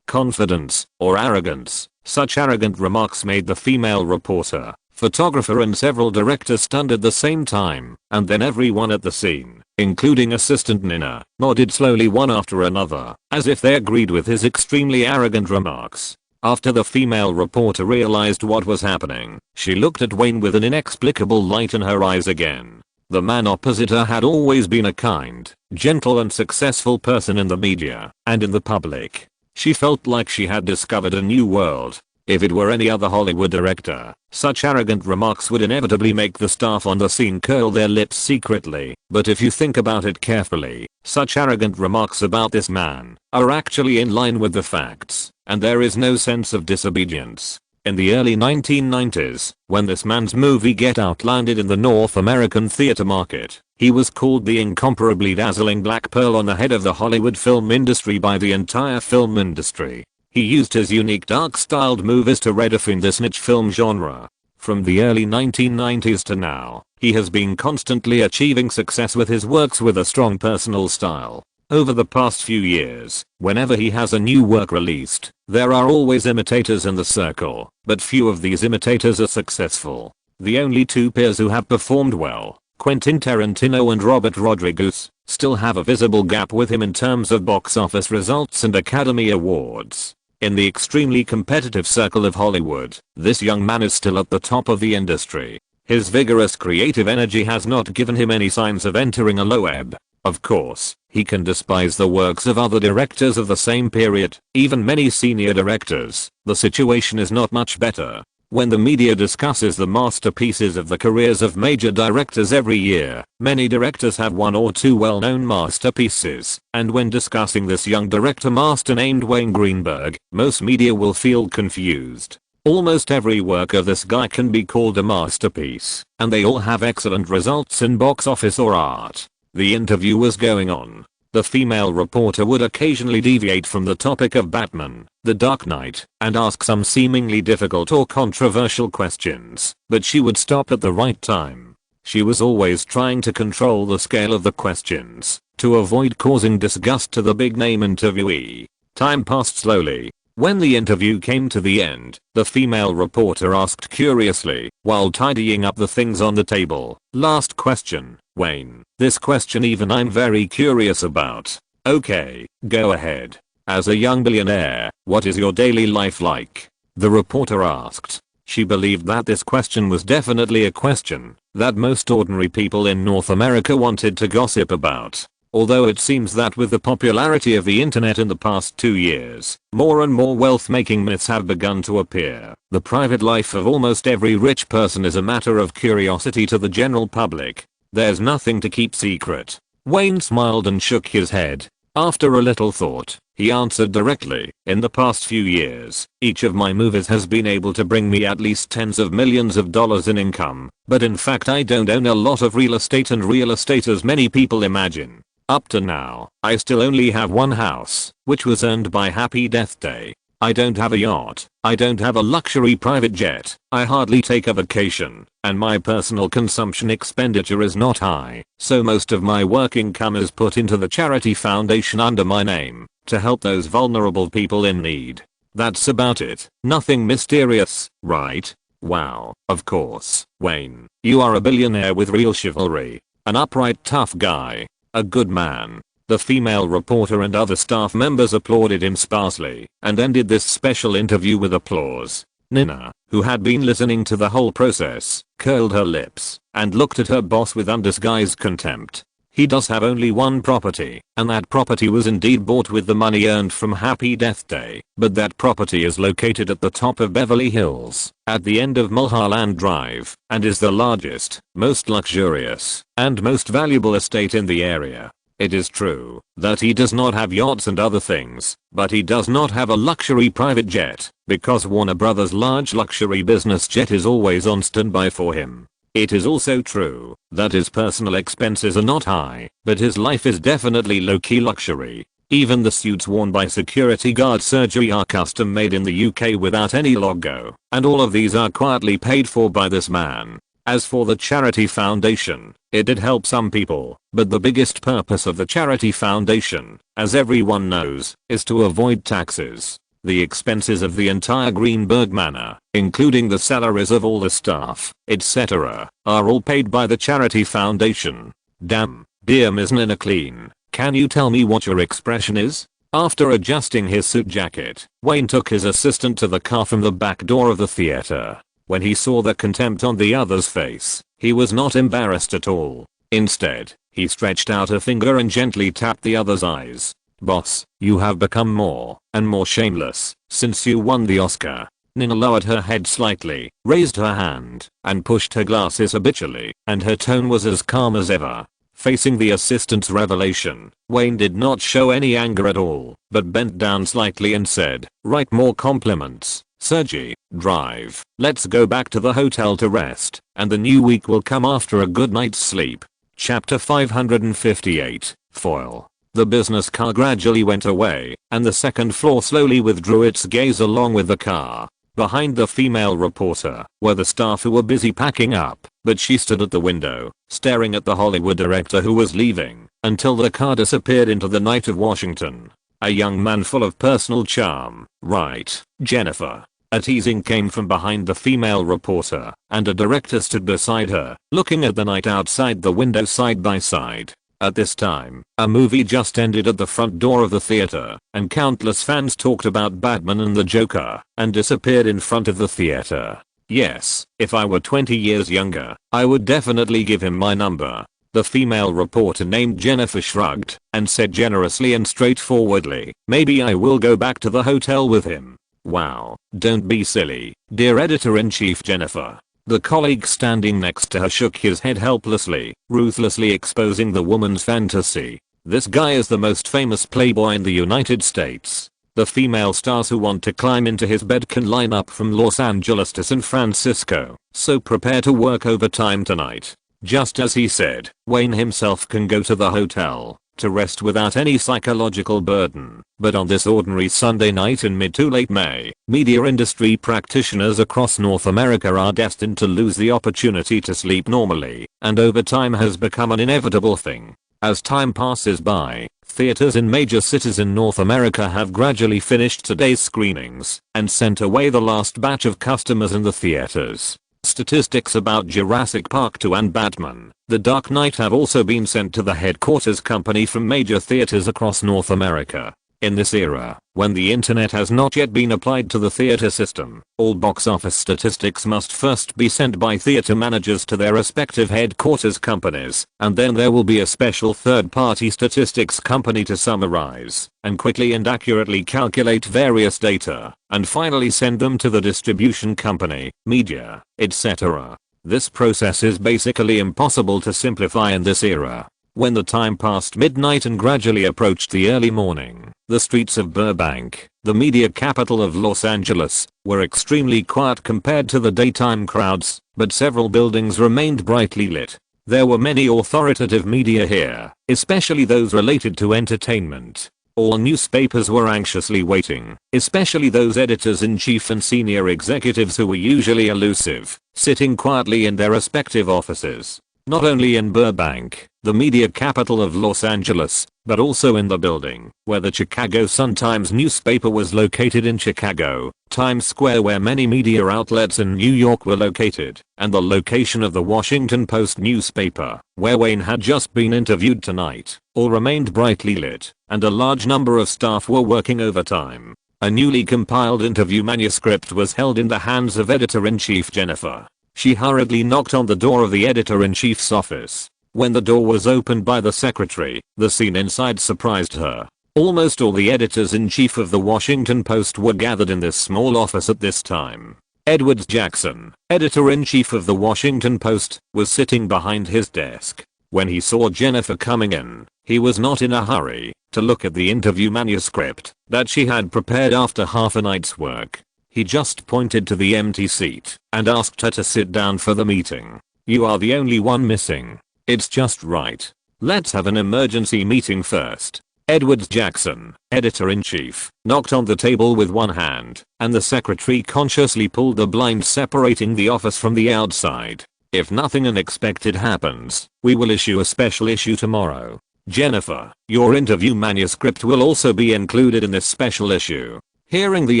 Confidence, or arrogance. Such arrogant remarks made the female reporter, photographer and several directors stunned at the same time, and then everyone at the scene, including assistant Nina, nodded slowly one after another, as if they agreed with his extremely arrogant remarks. After the female reporter realized what was happening, she looked at Wayne with an inexplicable light in her eyes again. The man opposite her had always been a kind, gentle and successful person in the media and in the public. She felt like she had discovered a new world. If it were any other Hollywood director, such arrogant remarks would inevitably make the staff on the scene curl their lips secretly. But if you think about it carefully, such arrogant remarks about this man are actually in line with the facts, and there is no sense of disobedience. In the early 1990s, when this man's movie Get Out landed in the North American theater market, he was called the incomparably dazzling black pearl on the head of the Hollywood film industry by the entire film industry. He used his unique dark-styled movies to redefine this niche film genre. From the early 1990s to now, he has been constantly achieving success with his works with a strong personal style. Over the past few years, whenever he has a new work released, there are always imitators in the circle, but few of these imitators are successful. The only two peers who have performed well, Quentin Tarantino and Robert Rodriguez, still have a visible gap with him in terms of box office results and Academy Awards. In the extremely competitive circle of Hollywood, this young man is still at the top of the industry. His vigorous creative energy has not given him any signs of entering a low ebb. Of course, he can despise the works of other directors of the same period, even many senior directors. The situation is not much better. When the media discusses the masterpieces of the careers of major directors every year, many directors have one or two well-known masterpieces, and when discussing this young director master named Wayne Greenberg, most media will feel confused. Almost every work of this guy can be called a masterpiece, and they all have excellent results in box office or art. The interview was going on. The female reporter would occasionally deviate from the topic of Batman, The Dark Knight, and ask some seemingly difficult or controversial questions, but she would stop at the right time. She was always trying to control the scale of the questions, to avoid causing disgust to the big-name interviewee. Time passed slowly. When the interview came to the end, the female reporter asked curiously, while tidying up the things on the table, "Last question, Wayne. This question even I'm very curious about." "Okay, go ahead. As a young billionaire, what is your daily life like?" the reporter asked. She believed that this question was definitely a question that most ordinary people in North America wanted to gossip about. Although it seems that with the popularity of the internet in the past 2 years, more and more wealth-making myths have begun to appear. The private life of almost every rich person is a matter of curiosity to the general public. There's nothing to keep secret. Wayne smiled and shook his head. After a little thought, he answered directly, "In the past few years, each of my movies has been able to bring me at least tens of millions of dollars in income, but in fact I don't own a lot of real estate as many people imagine. Up to now, I still only have one house, which was earned by Happy Death Day. I don't have a yacht, I don't have a luxury private jet, I hardly take a vacation, and my personal consumption expenditure is not high, so most of my work income is put into the charity foundation under my name, to help those vulnerable people in need. That's about it. Nothing mysterious, right?" "Wow, of course, Wayne, you are a billionaire with real chivalry. An upright tough guy. A good man." The female reporter and other staff members applauded him sparsely and ended this special interview with applause. Nina, who had been listening to the whole process, curled her lips and looked at her boss with undisguised contempt. "He does have only one property, and that property was indeed bought with the money earned from Happy Death Day, but that property is located at the top of Beverly Hills, at the end of Mulholland Drive, and is the largest, most luxurious, and most valuable estate in the area. It is true that he does not have yachts and other things, but he does not have a luxury private jet, because Warner Brothers' large luxury business jet is always on standby for him. It is also true that his personal expenses are not high, but his life is definitely low-key luxury. Even the suits worn by security guard surgery are custom made in the UK without any logo, and all of these are quietly paid for by this man. As for the charity foundation, it did help some people, but the biggest purpose of the charity foundation, as everyone knows, is to avoid taxes. The expenses of the entire Greenberg manor, including the salaries of all the staff, etc., are all paid by the charity foundation." "Damn, dear Ms. Nina Clean, can you tell me what your expression is?" After adjusting his suit jacket, Wayne took his assistant to the car from the back door of the theater. When he saw the contempt on the other's face, he was not embarrassed at all. Instead, he stretched out a finger and gently tapped the other's eyes. "Boss, you have become more and more shameless since you won the Oscar. Nina lowered her head slightly, raised her hand, and pushed her glasses habitually, and her tone was as calm as ever. Facing the assistant's revelation, Wayne did not show any anger at all, but bent down slightly and said, "Write more compliments. Sergey, drive. Let's go back to the hotel to rest, and the new week will come after a good night's sleep." Chapter 558, Foil. The business car gradually went away, and the second floor slowly withdrew its gaze along with the car. Behind the female reporter were the staff who were busy packing up, but she stood at the window, staring at the Hollywood director who was leaving, until the car disappeared into the night of Washington. A young man full of personal charm, right, Jennifer? A teasing came from behind the female reporter, and a director stood beside her, looking at the night outside the window side by side. At this time, a movie just ended at the front door of the theater, and countless fans talked about Batman and the Joker, and disappeared in front of the theater. Yes, if I were 20 years younger, I would definitely give him my number. The female reporter named Jennifer shrugged, and said generously and straightforwardly, "Maybe I will go back to the hotel with him." Wow, don't be silly, dear editor-in-chief Jennifer. The colleague standing next to her shook his head helplessly, ruthlessly exposing the woman's fantasy. This guy is the most famous playboy in the United States. The female stars who want to climb into his bed can line up from Los Angeles to San Francisco, so prepare to work overtime tonight. Just as he said, Wayne himself can go to the hotel to rest without any psychological burden. But on this ordinary Sunday night in mid to late May, media industry practitioners across North America are destined to lose the opportunity to sleep normally, and overtime has become an inevitable thing. As time passes by, theaters in major cities in North America have gradually finished today's screenings and sent away the last batch of customers in the theaters. Statistics about Jurassic Park 2 and Batman: The Dark Knight have also been sent to the headquarters company from major theaters across North America. In this era, when the internet has not yet been applied to the theater system, all box office statistics must first be sent by theater managers to their respective headquarters companies, and then there will be a special third-party statistics company to summarize and quickly and accurately calculate various data, and finally send them to the distribution company, media, etc. This process is basically impossible to simplify in this era. When the time passed midnight and gradually approached the early morning, the streets of Burbank, the media capital of Los Angeles, were extremely quiet compared to the daytime crowds, but several buildings remained brightly lit. There were many authoritative media here, especially those related to entertainment. All newspapers were anxiously waiting, especially those editors-in-chief and senior executives who were usually elusive, sitting quietly in their respective offices. Not only in Burbank, the media capital of Los Angeles, but also in the building where the Chicago Sun-Times newspaper was located in Chicago, Times Square where many media outlets in New York were located, and the location of the Washington Post newspaper, where Wayne had just been interviewed tonight, all remained brightly lit, and a large number of staff were working overtime. A newly compiled interview manuscript was held in the hands of editor-in-chief Jennifer. She hurriedly knocked on the door of the editor-in-chief's office. When the door was opened by the secretary, the scene inside surprised her. Almost all the editors-in-chief of the Washington Post were gathered in this small office at this time. Edward Jackson, editor-in-chief of the Washington Post, was sitting behind his desk. When he saw Jennifer coming in, he was not in a hurry to look at the interview manuscript that she had prepared after half a night's work. He just pointed to the empty seat and asked her to sit down for the meeting. "You are the only one missing. It's just right. Let's have an emergency meeting first." Edward Jackson, editor-in-chief, knocked on the table with one hand, and the secretary consciously pulled the blind separating the office from the outside. "If nothing unexpected happens, we will issue a special issue tomorrow. Jennifer, your interview manuscript will also be included in this special issue." Hearing the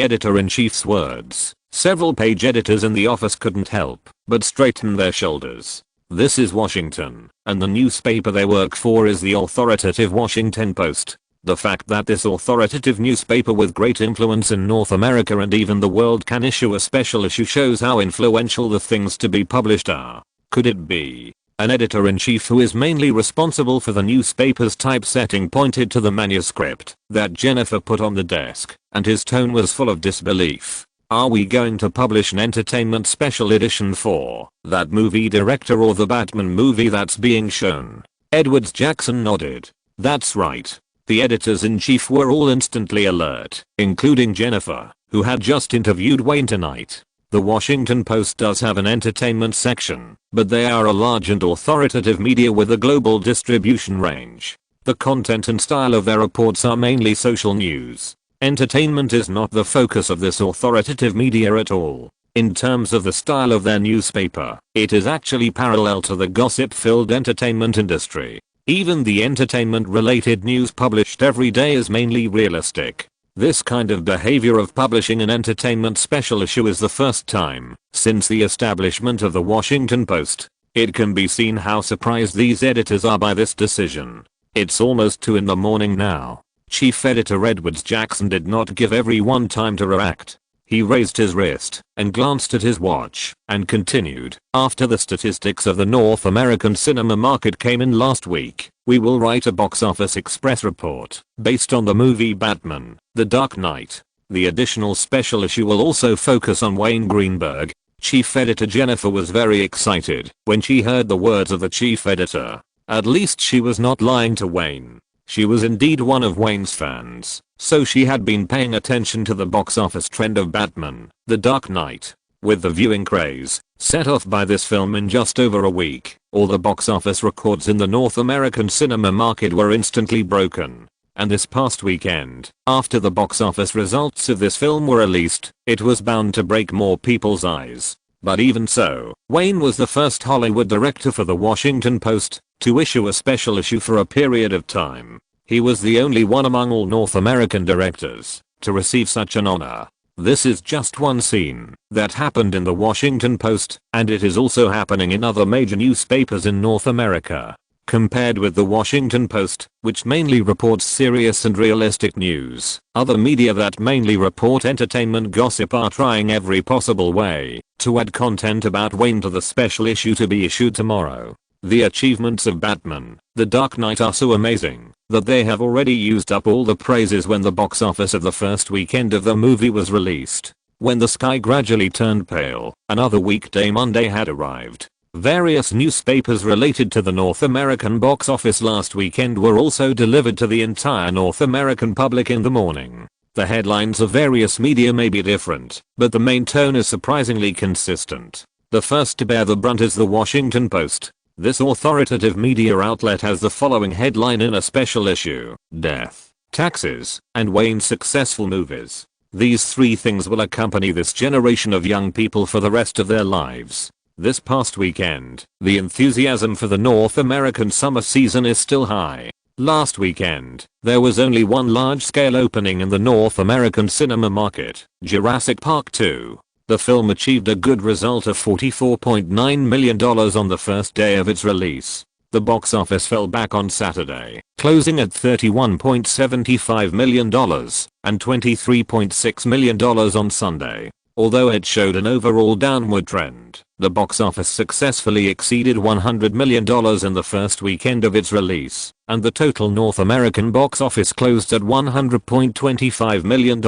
editor-in-chief's words, several page editors in the office couldn't help but straighten their shoulders. This is Washington, and the newspaper they work for is the authoritative Washington Post. The fact that this authoritative newspaper with great influence in North America and even the world can issue a special issue shows how influential the things to be published are. Could it be? An editor-in-chief who is mainly responsible for the newspaper's typesetting pointed to the manuscript that Jennifer put on the desk, and his tone was full of disbelief. Are we going to publish an entertainment special edition for that movie director or the Batman movie that's being shown? Edwards Jackson nodded. That's right. The editors-in-chief were all instantly alert, including Jennifer, who had just interviewed Wayne tonight. The Washington Post does have an entertainment section, but they are a large and authoritative media with a global distribution range. The content and style of their reports are mainly social news. Entertainment is not the focus of this authoritative media at all. In terms of the style of their newspaper, it is actually parallel to the gossip-filled entertainment industry. Even the entertainment-related news published every day is mainly realistic. This kind of behavior of publishing an entertainment special issue is the first time since the establishment of the Washington Post. It can be seen how surprised these editors are by this decision. It's almost 2 in the morning now. Chief Editor Edwards Jackson did not give everyone time to react. He raised his wrist and glanced at his watch and continued. After the statistics of the North American cinema market came in last week, we will write a box office express report based on the movie Batman: The Dark Knight. The additional special issue will also focus on Wayne Greenberg. Chief Editor Jennifer was very excited when she heard the words of the chief editor. At least she was not lying to Wayne. She was indeed one of Wayne's fans, so she had been paying attention to the box office trend of Batman: The Dark Knight. With the viewing craze set off by this film in just over a week, all the box office records in the North American cinema market were instantly broken. And this past weekend, after the box office results of this film were released, it was bound to break more people's eyes. But even so, Wayne was the first Hollywood director for the Washington Post to issue a special issue for a period of time. He was the only one among all North American directors to receive such an honor. This is just one scene that happened in the Washington Post, and it is also happening in other major newspapers in North America. Compared with the Washington Post, which mainly reports serious and realistic news, other media that mainly report entertainment gossip are trying every possible way to add content about Wayne to the special issue to be issued tomorrow. The achievements of Batman: The Dark Knight are so amazing that they have already used up all the praises when the box office of the first weekend of the movie was released. When the sky gradually turned pale, another weekday Monday had arrived. Various newspapers related to the North American box office last weekend were also delivered to the entire North American public in the morning. The headlines of various media may be different, but the main tone is surprisingly consistent. The first to bear the brunt is the Washington Post. This authoritative media outlet has the following headline in a special issue: Death, Taxes, and Wayne's successful movies. These 3 things will accompany this generation of young people for the rest of their lives. This past weekend, the enthusiasm for the North American summer season is still high. Last weekend, there was only one large-scale opening in the North American cinema market: Jurassic Park 2. The film achieved a good result of $44.9 million on the first day of its release. The box office fell back on Saturday, closing at $31.75 million and $23.6 million on Sunday. Although it showed an overall downward trend, the box office successfully exceeded $100 million in the first weekend of its release, and the total North American box office closed at $100.25 million.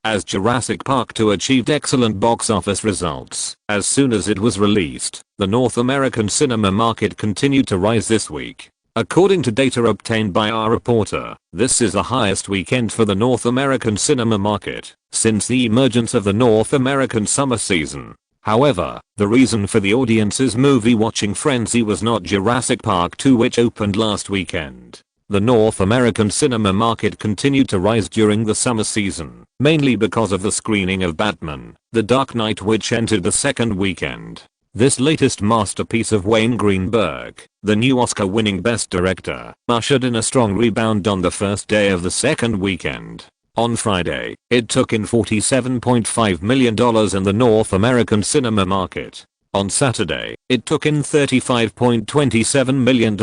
As Jurassic Park 2 achieved excellent box office results as soon as it was released, the North American cinema market continued to rise this week. According to data obtained by our reporter, this is the highest weekend for the North American cinema market since the emergence of the North American summer season. However, the reason for the audience's movie-watching frenzy was not Jurassic Park 2, which opened last weekend. The North American cinema market continued to rise during the summer season, mainly because of the screening of Batman: The Dark Knight, which entered the second weekend. This latest masterpiece of Wayne Greenberg, the new Oscar-winning Best Director, ushered in a strong rebound on the first day of the second weekend. On Friday, it took in $47.5 million in the North American cinema market. On Saturday, it took in $35.27 million,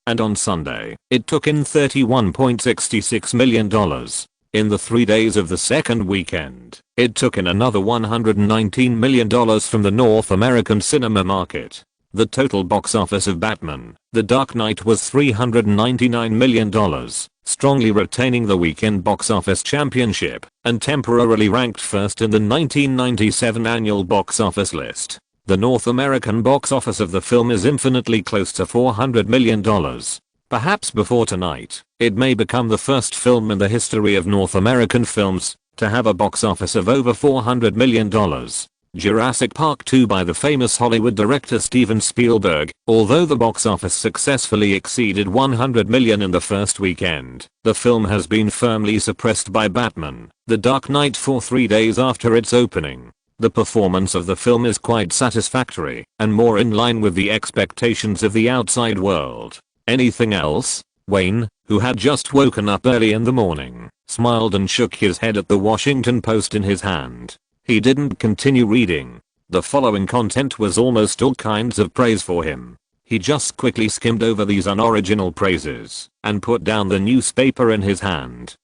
and on Sunday, it took in $31.66 million. In the 3 days of the second weekend, it took in another $119 million from the North American cinema market. The total box office of Batman: The Dark Knight was $399 million, strongly retaining the weekend box office championship, and temporarily ranked first in the 1997 annual box office list. The North American box office of the film is infinitely close to $400 million. Perhaps before tonight, it may become the first film in the history of North American films to have a box office of over $400 million. Jurassic Park 2 by the famous Hollywood director Steven Spielberg. Although the box office successfully exceeded $100 million in the first weekend, the film has been firmly suppressed by Batman: The Dark Knight for 3 days after its opening. The performance of the film is quite satisfactory and more in line with the expectations of the outside world. Anything else? Wayne, who had just woken up early in the morning, smiled and shook his head at the Washington Post in his hand. He didn't continue reading. The following content was almost all kinds of praise for him. He just quickly skimmed over these unoriginal praises and put down the newspaper in his hand.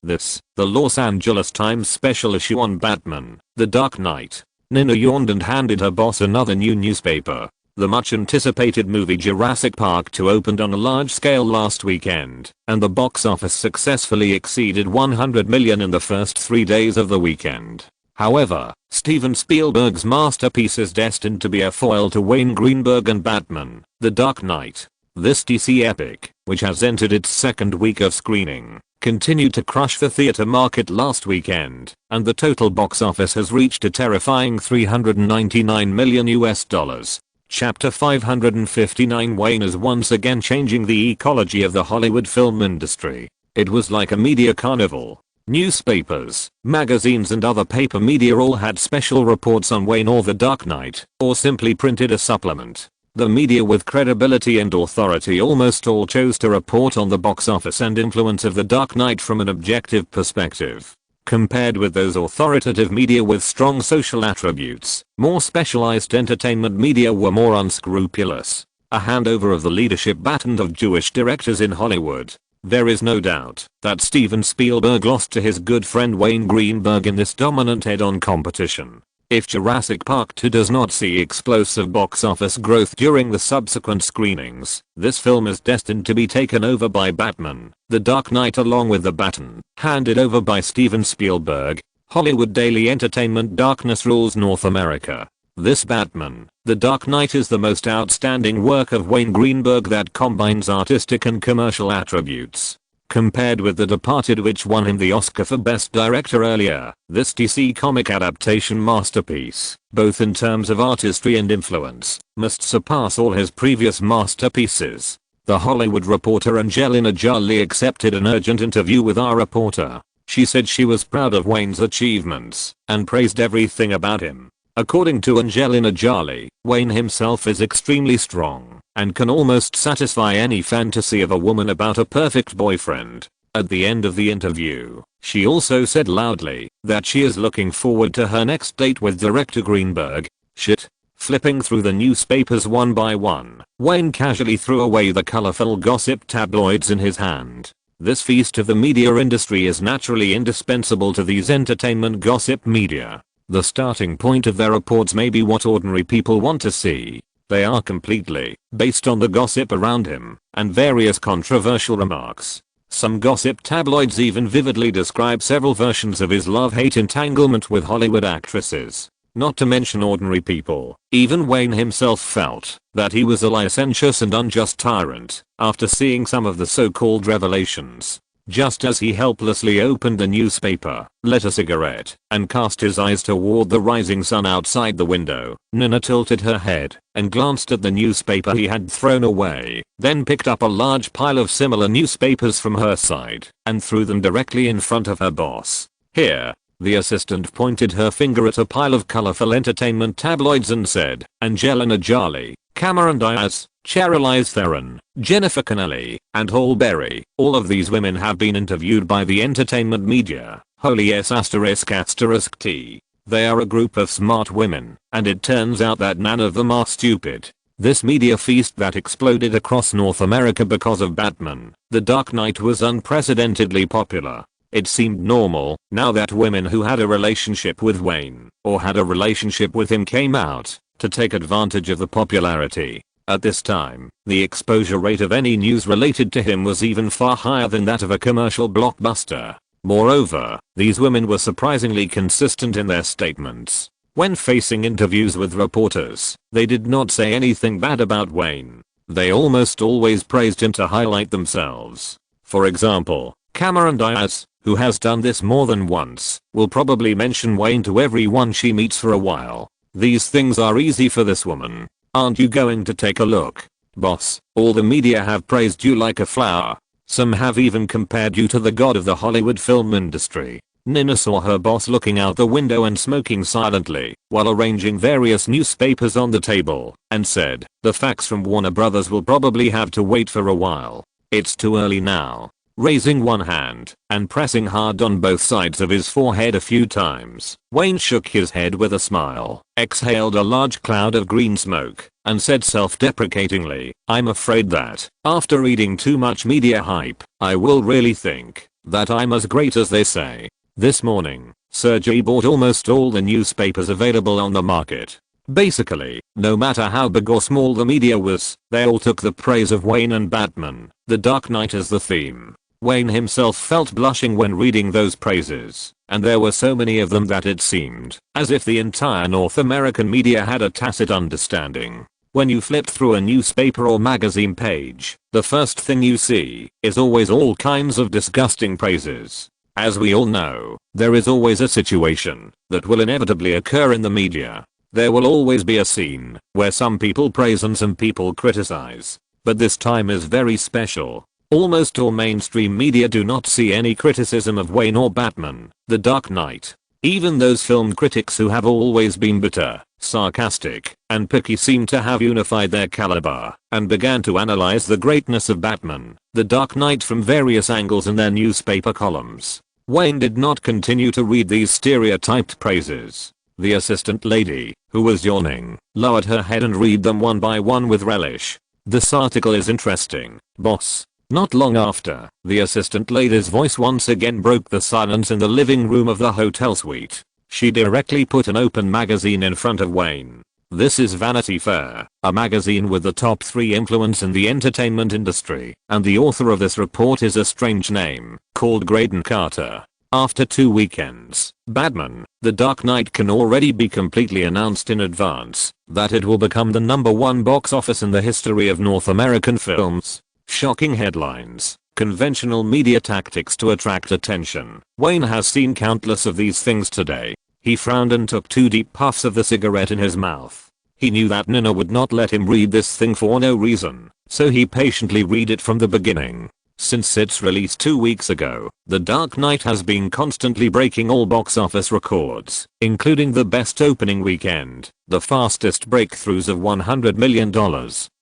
This, the Los Angeles Times special issue on Batman: The Dark Knight. Nina yawned and handed her boss another new newspaper. The much anticipated movie Jurassic Park 2 opened on a large scale last weekend, and the box office successfully exceeded $100 million in the first 3 days of the weekend. However, Steven Spielberg's masterpiece is destined to be a foil to Wayne Greenberg and Batman: The Dark Knight. This DC epic, which has entered its second week of screening, continued to crush the theater market last weekend, and the total box office has reached a terrifying $399 million. Chapter 559. Wayne is once again changing the ecology of the Hollywood film industry. It was like a media carnival. Newspapers, magazines and other paper media all had special reports on Wayne or The Dark Knight, or simply printed a supplement. The media with credibility and authority almost all chose to report on the box office and influence of The Dark Knight from an objective perspective. Compared with those authoritative media with strong social attributes, more specialized entertainment media were more unscrupulous. A handover of the leadership baton of Jewish directors in Hollywood. There is no doubt that Steven Spielberg lost to his good friend Wayne Greenberg in this dominant head-on competition. If Jurassic Park 2 does not see explosive box office growth during the subsequent screenings, this film is destined to be taken over by Batman: The Dark Knight, along with the baton handed over by Steven Spielberg. Hollywood Daily Entertainment. Darkness rules North America. This Batman: The Dark Knight is the most outstanding work of Wayne Greenberg that combines artistic and commercial attributes. Compared with The Departed, which won him the Oscar for Best Director earlier, this DC comic adaptation masterpiece, both in terms of artistry and influence, must surpass all his previous masterpieces. The Hollywood Reporter Angelina Jolie accepted an urgent interview with our reporter. She said she was proud of Wayne's achievements and praised everything about him. According to Angelina Jolie, Wayne himself is extremely strong and can almost satisfy any fantasy of a woman about a perfect boyfriend. At the end of the interview, she also said loudly that she is looking forward to her next date with director Greenberg. Shit. Flipping through the newspapers one by one, Wayne casually threw away the colorful gossip tabloids in his hand. This feast of the media industry is naturally indispensable to these entertainment gossip media. The starting point of their reports may be what ordinary people want to see. They are completely based on the gossip around him and various controversial remarks. Some gossip tabloids even vividly describe several versions of his love-hate entanglement with Hollywood actresses. Not to mention ordinary people. Even Wayne himself felt that he was a licentious and unjust tyrant after seeing some of the so-called revelations. Just as he helplessly opened the newspaper, lit a cigarette, and cast his eyes toward the rising sun outside the window, Nina tilted her head and glanced at the newspaper he had thrown away, then picked up a large pile of similar newspapers from her side and threw them directly in front of her boss. Here. The assistant pointed her finger at a pile of colorful entertainment tabloids and said, Angelina Jolie, Cameron Diaz, Charlize Theron, Jennifer Connelly, and Halle Berry. All of these women have been interviewed by the entertainment media. Holy S *** T. They are a group of smart women, and it turns out that none of them are stupid. This media feast that exploded across North America because of Batman: The Dark Knight was unprecedentedly popular. It seemed normal, now that women who had a relationship with Wayne, or had a relationship with him, came out to take advantage of the popularity. At this time, the exposure rate of any news related to him was even far higher than that of a commercial blockbuster. Moreover, these women were surprisingly consistent in their statements. When facing interviews with reporters, they did not say anything bad about Wayne. They almost always praised him to highlight themselves. For example, Cameron Diaz, who has done this more than once, will probably mention Wayne to everyone she meets for a while. These things are easy for this woman. Aren't you going to take a look? Boss, all the media have praised you like a flower. Some have even compared you to the god of the Hollywood film industry. Nina saw her boss looking out the window and smoking silently while arranging various newspapers on the table and said, "The facts from Warner Brothers will probably have to wait for a while. It's too early now." Raising one hand and pressing hard on both sides of his forehead a few times, Wayne shook his head with a smile, exhaled a large cloud of green smoke, and said self-deprecatingly, "I'm afraid that, after reading too much media hype, I will really think that I'm as great as they say." This morning, Sergey bought almost all the newspapers available on the market. Basically, no matter how big or small the media was, they all took the praise of Wayne and Batman, The Dark Knight as the theme. Wayne himself felt blushing when reading those praises, and there were so many of them that it seemed as if the entire North American media had a tacit understanding. When you flip through a newspaper or magazine page, the first thing you see is always all kinds of disgusting praises. As we all know, there is always a situation that will inevitably occur in the media. There will always be a scene where some people praise and some people criticize. But this time is very special. Almost all mainstream media do not see any criticism of Wayne or Batman, The Dark Knight. Even those film critics who have always been bitter, sarcastic, and picky seem to have unified their caliber and began to analyze the greatness of Batman, The Dark Knight from various angles in their newspaper columns. Wayne did not continue to read these stereotyped praises. The assistant lady, who was yawning, lowered her head and read them one by one with relish. "This article is interesting, boss." Not long after, the assistant lady's voice once again broke the silence in the living room of the hotel suite. She directly put an open magazine in front of Wayne. "This is Vanity Fair, a magazine with the top 3 influence in the entertainment industry, and the author of this report is a strange name, called Graydon Carter. After 2 weekends, Batman, The Dark Knight can already be completely announced in advance that it will become the #1 box office in the history of North American films." Shocking headlines, conventional media tactics to attract attention. Wayne has seen countless of these things today. He frowned and took 2 deep puffs of the cigarette in his mouth. He knew that Nina would not let him read this thing for no reason, so he patiently read it from the beginning. Since its release 2 weeks ago, The Dark Knight has been constantly breaking all box office records, including the best opening weekend, the fastest breakthroughs of $100 million,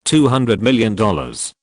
$200 million,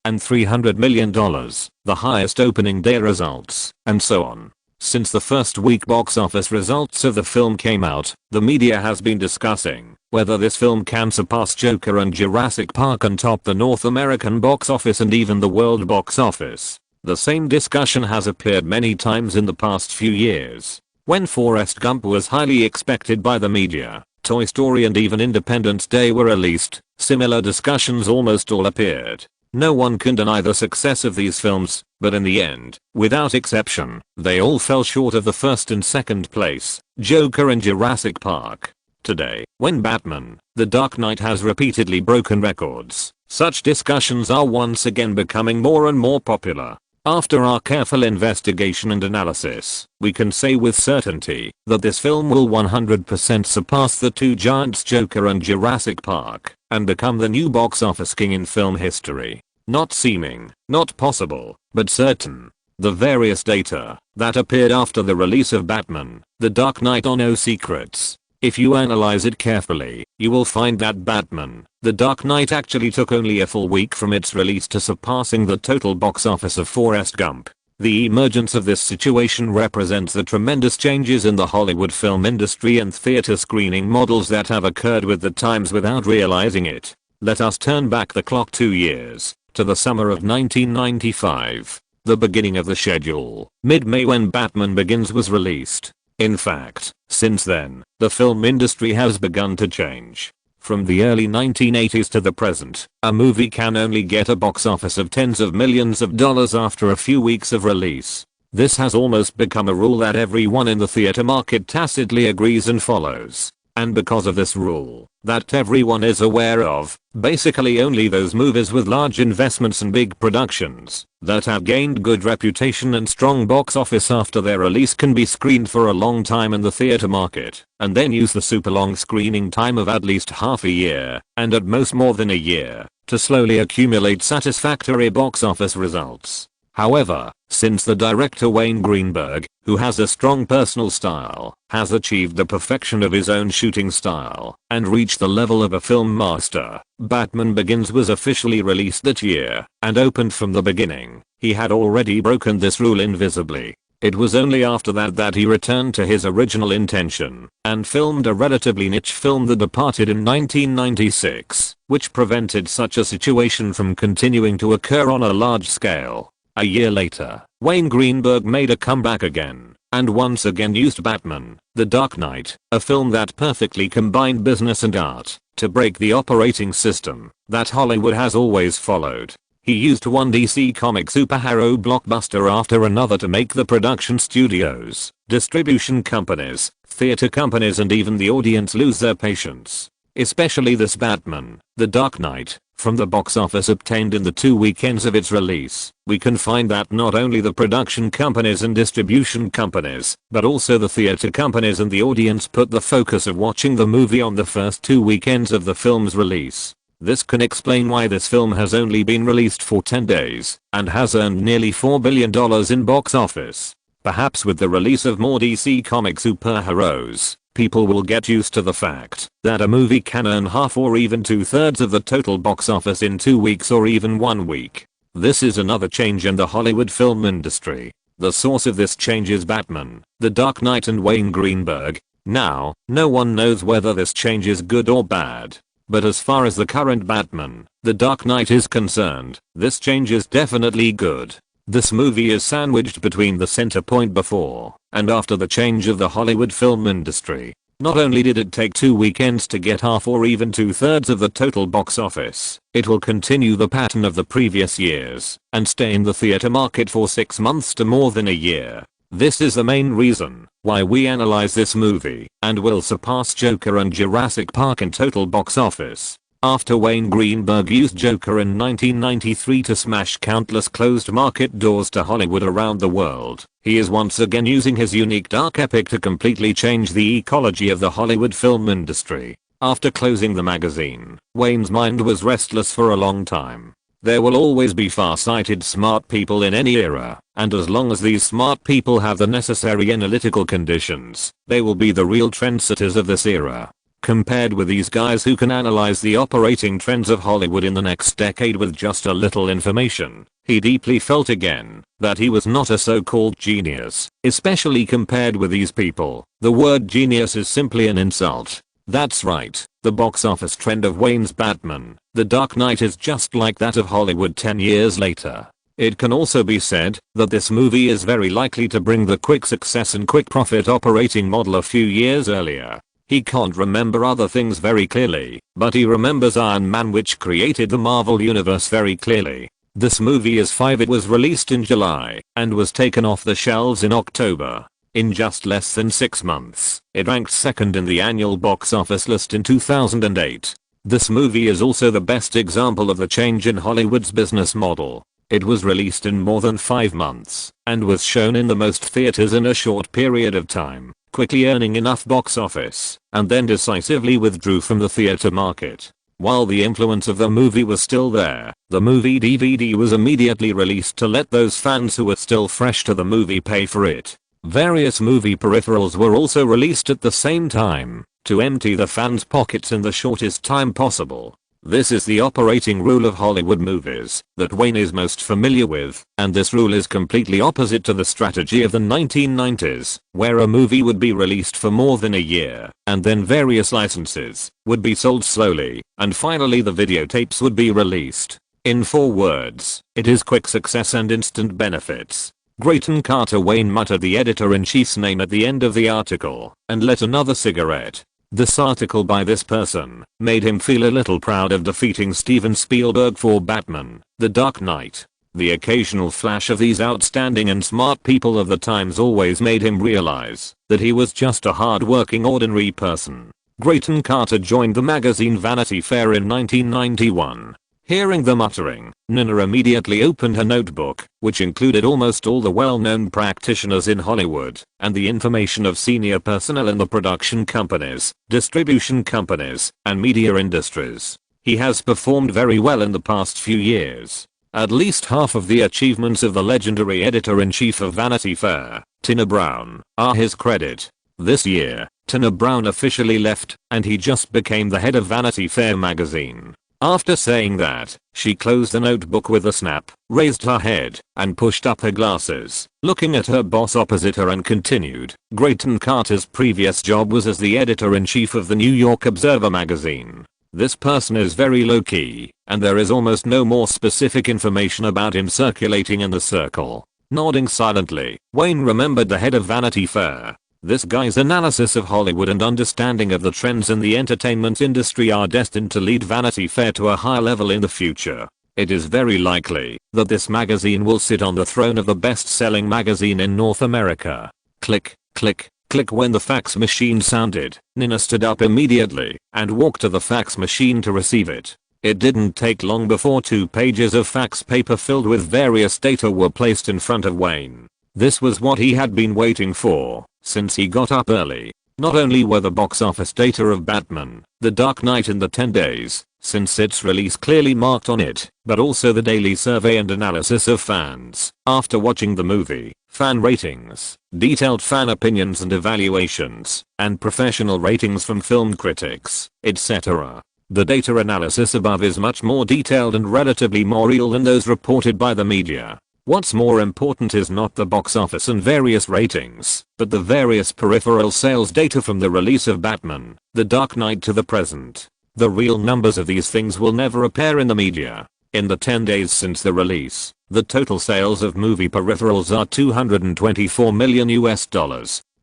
and $300 million, the highest opening day results, and so on. Since the first week box office results of the film came out, the media has been discussing whether this film can surpass Joker and Jurassic Park and top the North American box office and even the world box office. The same discussion has appeared many times in the past few years. When Forrest Gump was highly expected by the media, Toy Story and even Independence Day were released, similar discussions almost all appeared. No one can deny the success of these films, but in the end, without exception, they all fell short of the first and second place, Joker and Jurassic Park. Today, when Batman, The Dark Knight has repeatedly broken records, such discussions are once again becoming more and more popular. After our careful investigation and analysis, we can say with certainty that this film will 100% surpass the 2 giants Joker and Jurassic Park and become the new box office king in film history. Not seeming, not possible, but certain. The various data that appeared after the release of Batman, The Dark Knight are no secrets. If you analyze it carefully, you will find that Batman, The Dark Knight actually took only a full week from its release to surpassing the total box office of Forrest Gump. The emergence of this situation represents the tremendous changes in the Hollywood film industry and theater screening models that have occurred with the times without realizing it. Let us turn back the clock 2 years, to the summer of 1995, the beginning of the schedule. Mid-May when Batman Begins was released. In fact, since then, the film industry has begun to change. From the early 1980s to the present, a movie can only get a box office of tens of millions of dollars after a few weeks of release. This has almost become a rule that everyone in the theater market tacitly agrees and follows. And because of this rule, that everyone is aware of, basically only those movies with large investments and big productions that have gained good reputation and strong box office after their release can be screened for a long time in the theater market, and then use the super long screening time of at least half a year, and at most more than a year, to slowly accumulate satisfactory box office results. However, since the director Wayne Greenberg, who has a strong personal style, has achieved the perfection of his own shooting style and reached the level of a film master, Batman Begins was officially released that year and opened from the beginning. He had already broken this rule invisibly. It was only after that he returned to his original intention and filmed a relatively niche film, The Departed, in 1996, which prevented such a situation from continuing to occur on a large scale. A year later, Wayne Greenberg made a comeback again, and once again used Batman: The Dark Knight, a film that perfectly combined business and art, to break the operating system that Hollywood has always followed. He used one DC comic superhero blockbuster after another to make the production studios, distribution companies, theater companies and even the audience lose their patience. Especially this Batman: The Dark Knight. From the box office obtained in the 2 weekends of its release, we can find that not only the production companies and distribution companies, but also the theater companies and the audience put the focus of watching the movie on the first 2 weekends of the film's release. This can explain why this film has only been released for 10 days and has earned nearly $4 billion in box office. Perhaps with the release of more DC comic superheroes, people will get used to the fact that a movie can earn half or even 2/3 of the total box office in 2 weeks or even 1 week. This is another change in the Hollywood film industry. The source of this change is Batman: The Dark Knight and Wayne Greenberg. Now, no one knows whether this change is good or bad. But as far as the current Batman: The Dark Knight is concerned, this change is definitely good. This movie is sandwiched between the center point before and after the change of the Hollywood film industry. Not only did it take 2 weekends to get half or even 2/3 of the total box office, it will continue the pattern of the previous years and stay in the theater market for 6 months to more than a year. This is the main reason why we analyze this movie and will surpass Joker and Jurassic Park in total box office. After Wayne Greenberg used Joker in 1993 to smash countless closed market doors to Hollywood around the world, he is once again using his unique dark epic to completely change the ecology of the Hollywood film industry. After closing the magazine, Wayne's mind was restless for a long time. There will always be far-sighted smart people in any era, and as long as these smart people have the necessary analytical conditions, they will be the real trendsetters of this era. Compared with these guys who can analyze the operating trends of Hollywood in the next decade with just a little information, he deeply felt again that he was not a so-called genius. Especially compared with these people, the word genius is simply an insult. That's right, the box office trend of Wayne's Batman: The Dark Knight is just like that of Hollywood 10 years later. It can also be said that this movie is very likely to bring the quick success and quick profit operating model a few years earlier. He can't remember other things very clearly, but he remembers Iron Man, which created the Marvel Universe, very clearly. This movie is 5. It was released in July and was taken off the shelves in October. In just less than 6 months, it ranked second in the annual box office list in 2008. This movie is also the best example of the change in Hollywood's business model. It was released in more than 5 months and was shown in the most theaters in a short period of time, quickly earning enough box office, and then decisively withdrew from the theater market. While the influence of the movie was still there, the movie DVD was immediately released to let those fans who were still fresh to the movie pay for it. Various movie peripherals were also released at the same time, to empty the fans' pockets in the shortest time possible. This is the operating rule of Hollywood movies that Wayne is most familiar with, and this rule is completely opposite to the strategy of the 1990s, where a movie would be released for more than a year, and then various licenses would be sold slowly, and finally the videotapes would be released. In 4 words, it is quick success and instant benefits. Grayton Carter Wayne muttered the editor-in-chief's name at the end of the article, and lit another cigarette. This article by this person made him feel a little proud of defeating Steven Spielberg for Batman, The Dark Knight. The occasional flash of these outstanding and smart people of the times always made him realize that he was just a hard-working ordinary person. Grayton Carter joined the magazine Vanity Fair in 1991. Hearing them uttering, Nina immediately opened her notebook, which included almost all the well-known practitioners in Hollywood, and the information of senior personnel in the production companies, distribution companies, and media industries. He has performed very well in the past few years. At least half of the achievements of the legendary editor-in-chief of Vanity Fair, Tina Brown, are his credit. This year, Tina Brown officially left, and he just became the head of Vanity Fair magazine. After saying that, she closed the notebook with a snap, raised her head, and pushed up her glasses, looking at her boss opposite her and continued. Grayton Carter's previous job was as the editor-in-chief of the New York Observer magazine. This person is very low-key, and there is almost no more specific information about him circulating in the circle. Nodding silently, Wayne remembered the head of Vanity Fair. This guy's analysis of Hollywood and understanding of the trends in the entertainment industry are destined to lead Vanity Fair to a high level in the future. It is very likely that this magazine will sit on the throne of the best-selling magazine in North America. Click, click, click. When the fax machine sounded, Nina stood up immediately and walked to the fax machine to receive it. It didn't take long before 2 pages of fax paper filled with various data were placed in front of Wayne. This was what he had been waiting for since he got up early. Not only were the box office data of Batman, The Dark Knight in the 10 days since its release clearly marked on it, but also the daily survey and analysis of fans after watching the movie, fan ratings, detailed fan opinions and evaluations, and professional ratings from film critics, etc. The data analysis above is much more detailed and relatively more real than those reported by the media. What's more important is not the box office and various ratings, but the various peripheral sales data from the release of Batman, The Dark Knight to the present. The real numbers of these things will never appear in the media. In the 10 days since the release, the total sales of movie peripherals are $224 million.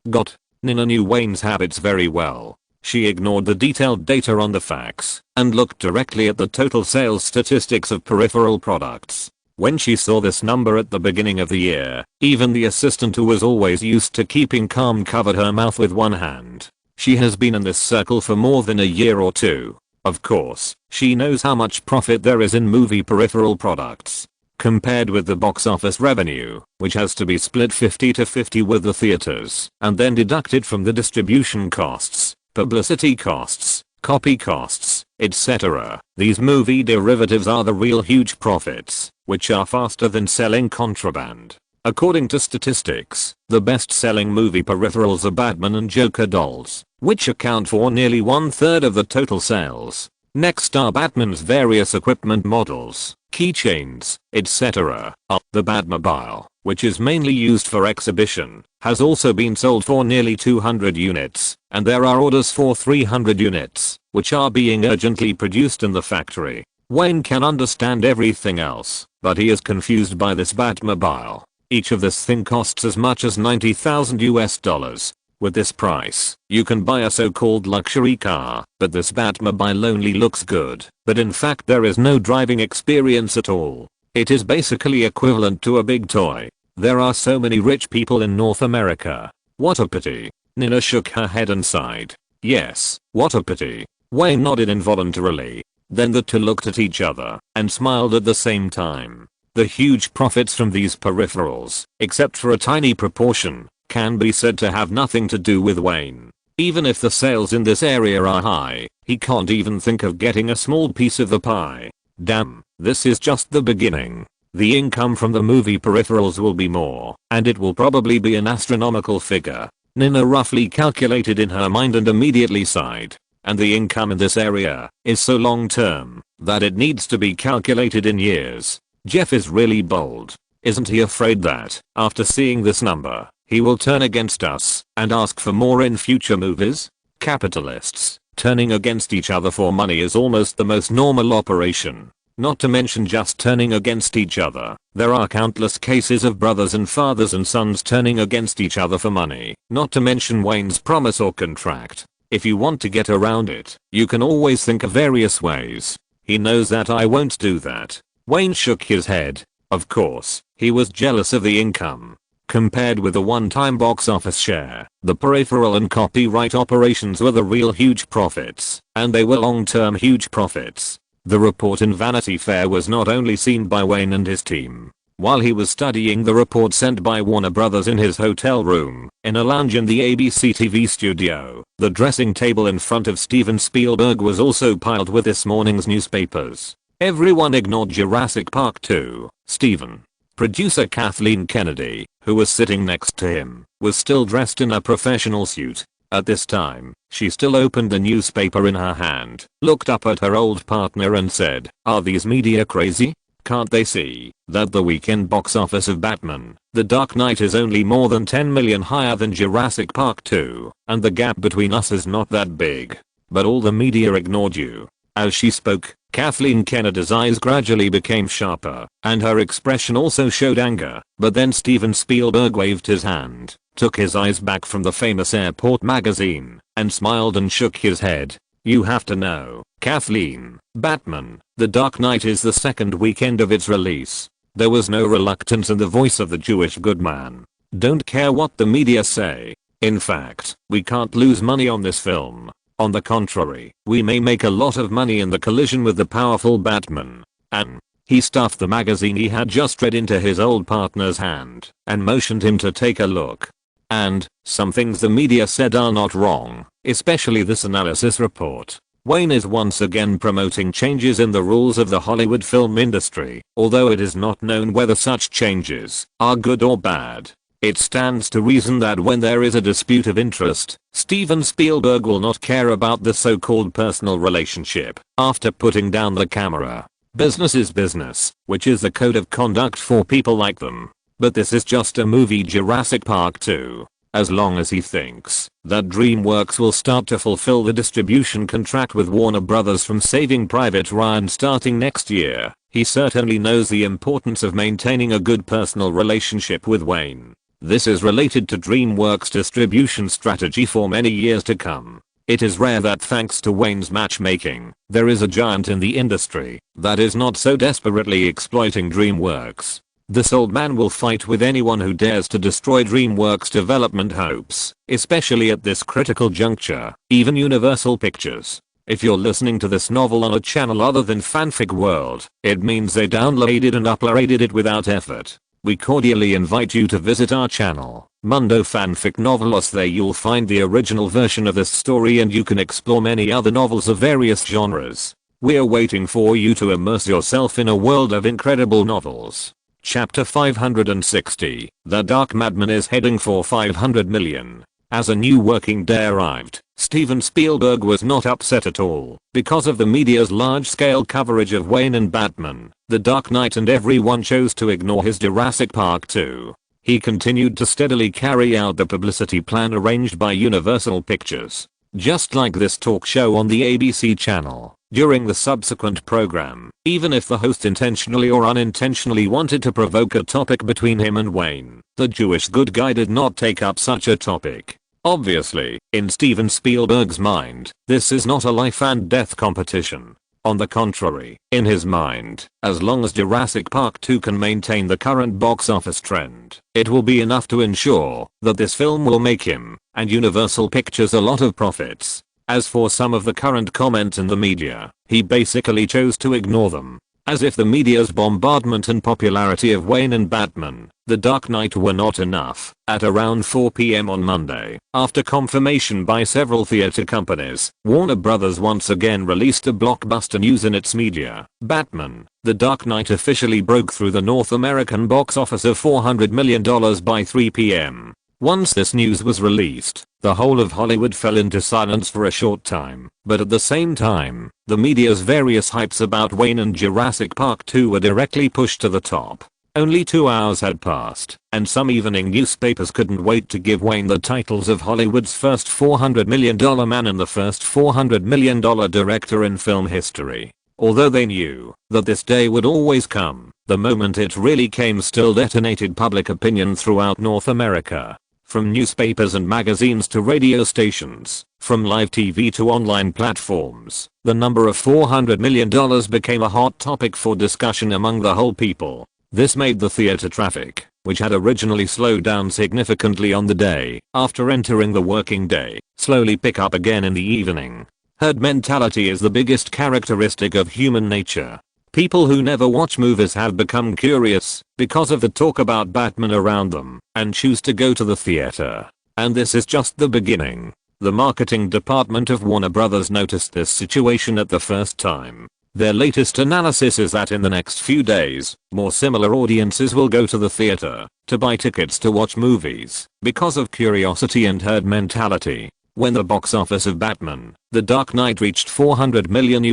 Got. Nina knew Wayne's habits very well. She ignored the detailed data on the fax and looked directly at the total sales statistics of peripheral products. When she saw this number at the beginning of the year, even the assistant who was always used to keeping calm covered her mouth with one hand. She has been in this circle for more than a year or two. Of course, she knows how much profit there is in movie peripheral products. Compared with the box office revenue, which has to be split 50-50 with the theaters, and then deducted from the distribution costs, publicity costs, copy costs, etc. These movie derivatives are the real huge profits, which are faster than selling contraband. According to statistics, the best-selling movie peripherals are Batman and Joker dolls, which account for nearly 1/3 of the total sales. Next are Batman's various equipment models, keychains, etc. The Batmobile, which is mainly used for exhibition, has also been sold for nearly 200 units, and there are orders for 300 units, which are being urgently produced in the factory. Wayne can understand everything else, but he is confused by this Batmobile. Each of this thing costs as much as $90,000. With this price, you can buy a so-called luxury car, but this Batmobile only looks good, but in fact there is no driving experience at all. It is basically equivalent to a big toy. There are so many rich people in North America. What a pity. Nina shook her head and sighed. Yes, what a pity. Wayne nodded involuntarily. Then the two looked at each other and smiled at the same time. The huge profits from these peripherals, except for a tiny proportion, can be said to have nothing to do with Wayne. Even if the sales in this area are high, he can't even think of getting a small piece of the pie. Damn, this is just the beginning. The income from the movie peripherals will be more, and it will probably be an astronomical figure. Nina roughly calculated in her mind and immediately sighed. And the income in this area is so long term that it needs to be calculated in years. Jeff is really bold. Isn't he afraid that, after seeing this number, he will turn against us and ask for more in future movies? Capitalists turning against each other for money is almost the most normal operation. Not to mention just turning against each other. There are countless cases of brothers and fathers and sons turning against each other for money. Not to mention Wayne's promise or contract. If you want to get around it, you can always think of various ways. He knows that I won't do that. Wayne shook his head. Of course, he was jealous of the income. Compared with the one-time box office share, the peripheral and copyright operations were the real huge profits, and they were long-term huge profits. The report in Vanity Fair was not only seen by Wayne and his team. While he was studying the report sent by Warner Brothers in his hotel room, in a lounge in the ABC TV studio, the dressing table in front of Steven Spielberg was also piled with this morning's newspapers. Everyone ignored Jurassic Park 2. Steven. Producer Kathleen Kennedy, who was sitting next to him, was still dressed in a professional suit. At this time, she still opened the newspaper in her hand, looked up at her old partner and said, "Are these media crazy? Can't they see that the weekend box office of Batman, The Dark Knight is only more than 10 million higher than Jurassic Park 2, and the gap between us is not that big? But all the media ignored you." As she spoke, Kathleen Kennedy's eyes gradually became sharper, and her expression also showed anger, but then Steven Spielberg waved his hand, took his eyes back from the famous airport magazine, and smiled and shook his head. "You have to know, Kathleen, Batman, The Dark Knight is the second weekend of its release." There was no reluctance in the voice of the Jewish good man. "Don't care what the media say. In fact, we can't lose money on this film. On the contrary, we may make a lot of money in the collision with the powerful Batman." And he stuffed the magazine he had just read into his old partner's hand and motioned him to take a look. And some things the media said are not wrong, especially this analysis report. Wayne is once again promoting changes in the rules of the Hollywood film industry, although it is not known whether such changes are good or bad. It stands to reason that when there is a dispute of interest, Steven Spielberg will not care about the so-called personal relationship after putting down the camera. Business is business, which is the code of conduct for people like them. But this is just a movie, Jurassic Park 2. As long as he thinks that DreamWorks will start to fulfill the distribution contract with Warner Brothers from Saving Private Ryan starting next year, he certainly knows the importance of maintaining a good personal relationship with Wayne. This is related to DreamWorks' distribution strategy for many years to come. It is rare that thanks to Wayne's matchmaking, there is a giant in the industry that is not so desperately exploiting DreamWorks. This old man will fight with anyone who dares to destroy DreamWorks' development hopes, especially at this critical juncture, even Universal Pictures. If you're listening to this novel on a channel other than Fanfic World, it means they downloaded and uploaded it without effort. We cordially invite you to visit our channel, Mundo Fanfic Novelos. There you'll find the original version of this story and you can explore many other novels of various genres. We're waiting for you to immerse yourself in a world of incredible novels. Chapter 560, The Dark Madman is heading for 500 million. As a new working day arrived, Steven Spielberg was not upset at all because of the media's large-scale coverage of Wayne and Batman, The Dark Knight, and everyone chose to ignore his Jurassic Park 2. He continued to steadily carry out the publicity plan arranged by Universal Pictures. Just like this talk show on the ABC channel. During the subsequent program, even if the host intentionally or unintentionally wanted to provoke a topic between him and Wayne, the Jewish good guy did not take up such a topic. Obviously, in Steven Spielberg's mind, this is not a life and death competition. On the contrary, in his mind, as long as Jurassic Park 2 can maintain the current box office trend, it will be enough to ensure that this film will make him and Universal Pictures a lot of profits. As for some of the current comments in the media, he basically chose to ignore them. As if the media's bombardment and popularity of Wayne and Batman, The Dark Knight were not enough. At around 4 p.m. on Monday, after confirmation by several theater companies, Warner Brothers once again released a blockbuster news in its media. Batman, The Dark Knight officially broke through the North American box office of $400 million by 3 p.m. Once this news was released, the whole of Hollywood fell into silence for a short time, but at the same time, the media's various hypes about Wayne and Jurassic Park 2 were directly pushed to the top. Only 2 hours had passed, and some evening newspapers couldn't wait to give Wayne the titles of Hollywood's first $400 million man and the first $400 million director in film history. Although they knew that this day would always come, the moment it really came still detonated public opinion throughout North America. From newspapers and magazines to radio stations, from live TV to online platforms, the number of $400 million became a hot topic for discussion among the whole people. This made the theater traffic, which had originally slowed down significantly on the day after entering the working day, slowly pick up again in the evening. Herd mentality is the biggest characteristic of human nature. People who never watch movies have become curious because of the talk about Batman around them and choose to go to the theater. And this is just the beginning. The marketing department of Warner Brothers noticed this situation at the first time. Their latest analysis is that in the next few days, more similar audiences will go to the theater to buy tickets to watch movies because of curiosity and herd mentality. When the box office of Batman, The Dark Knight reached $400 million,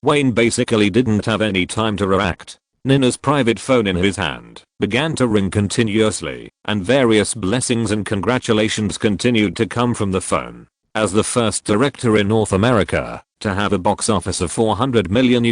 Wayne basically didn't have any time to react. Nina's private phone in his hand began to ring continuously, and various blessings and congratulations continued to come from the phone. As the first director in North America to have a box office of $400 million,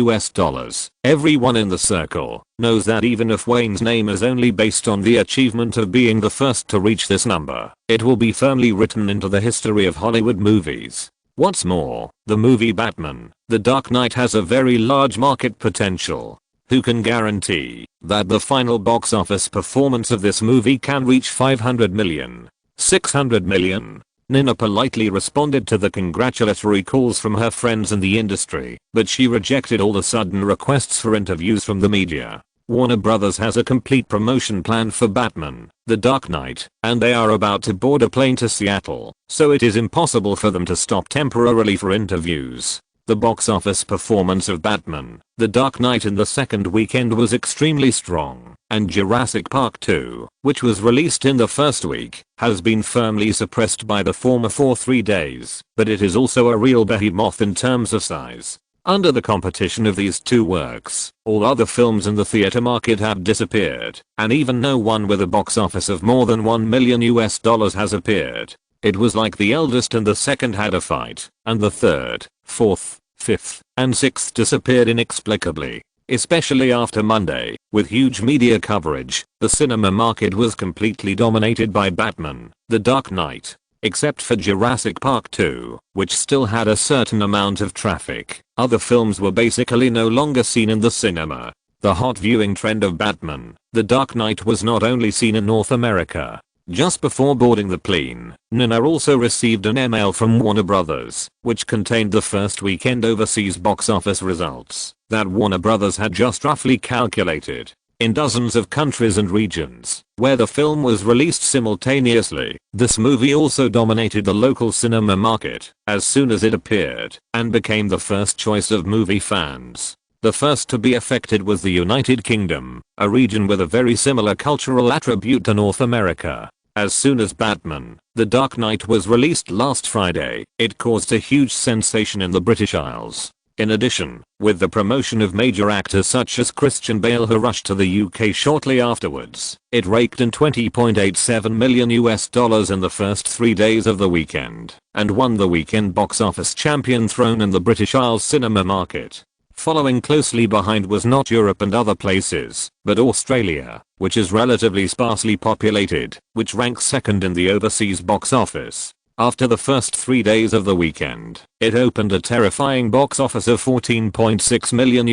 everyone in the circle knows that even if Wayne's name is only based on the achievement of being the first to reach this number, it will be firmly written into the history of Hollywood movies. What's more, the movie Batman, The Dark Knight has a very large market potential. Who can guarantee that the final box office performance of this movie can reach $500 million, $600 million? Nina politely responded to the congratulatory calls from her friends in the industry, but she rejected all the sudden requests for interviews from the media. Warner Brothers has a complete promotion plan for Batman, The Dark Knight, and they are about to board a plane to Seattle, so it is impossible for them to stop temporarily for interviews. The box office performance of Batman, The Dark Knight in the second weekend was extremely strong, and Jurassic Park 2, which was released in the first week, has been firmly suppressed by the former for 3 days, but it is also a real behemoth in terms of size. Under the competition of these two works, all other films in the theater market have disappeared, and even no one with a box office of more than $1 million has appeared. It was like the eldest and the second had a fight, and the third, fourth, fifth, and sixth disappeared inexplicably. Especially after Monday, with huge media coverage, the cinema market was completely dominated by Batman, The Dark Knight. Except for Jurassic Park 2, which still had a certain amount of traffic, other films were basically no longer seen in the cinema. The hot viewing trend of Batman, The Dark Knight was not only seen in North America. Just before boarding the plane, Nina also received an email from Warner Brothers, which contained the first weekend overseas box office results that Warner Brothers had just roughly calculated. In dozens of countries and regions where the film was released simultaneously, this movie also dominated the local cinema market as soon as it appeared and became the first choice of movie fans. The first to be affected was the United Kingdom, a region with a very similar cultural attribute to North America. As soon as Batman, The Dark Knight was released last Friday, it caused a huge sensation in the British Isles. In addition, with the promotion of major actors such as Christian Bale who rushed to the UK shortly afterwards, it raked in $20.87 million in the first 3 days of the weekend, and won the weekend box office champion throne in the British Isles cinema market. Following closely behind was not Europe and other places, but Australia, which is relatively sparsely populated, which ranks second in the overseas box office. After the first 3 days of the weekend, it opened a terrifying box office of $14.6 million.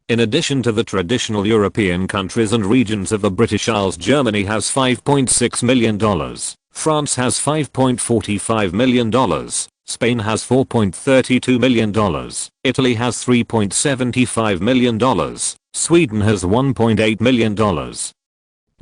In addition to the traditional European countries and regions of the British Isles, Germany has $5.6 million, France has $5.45 million, Spain has $4.32 million, Italy has $3.75 million, Sweden has $1.8 million.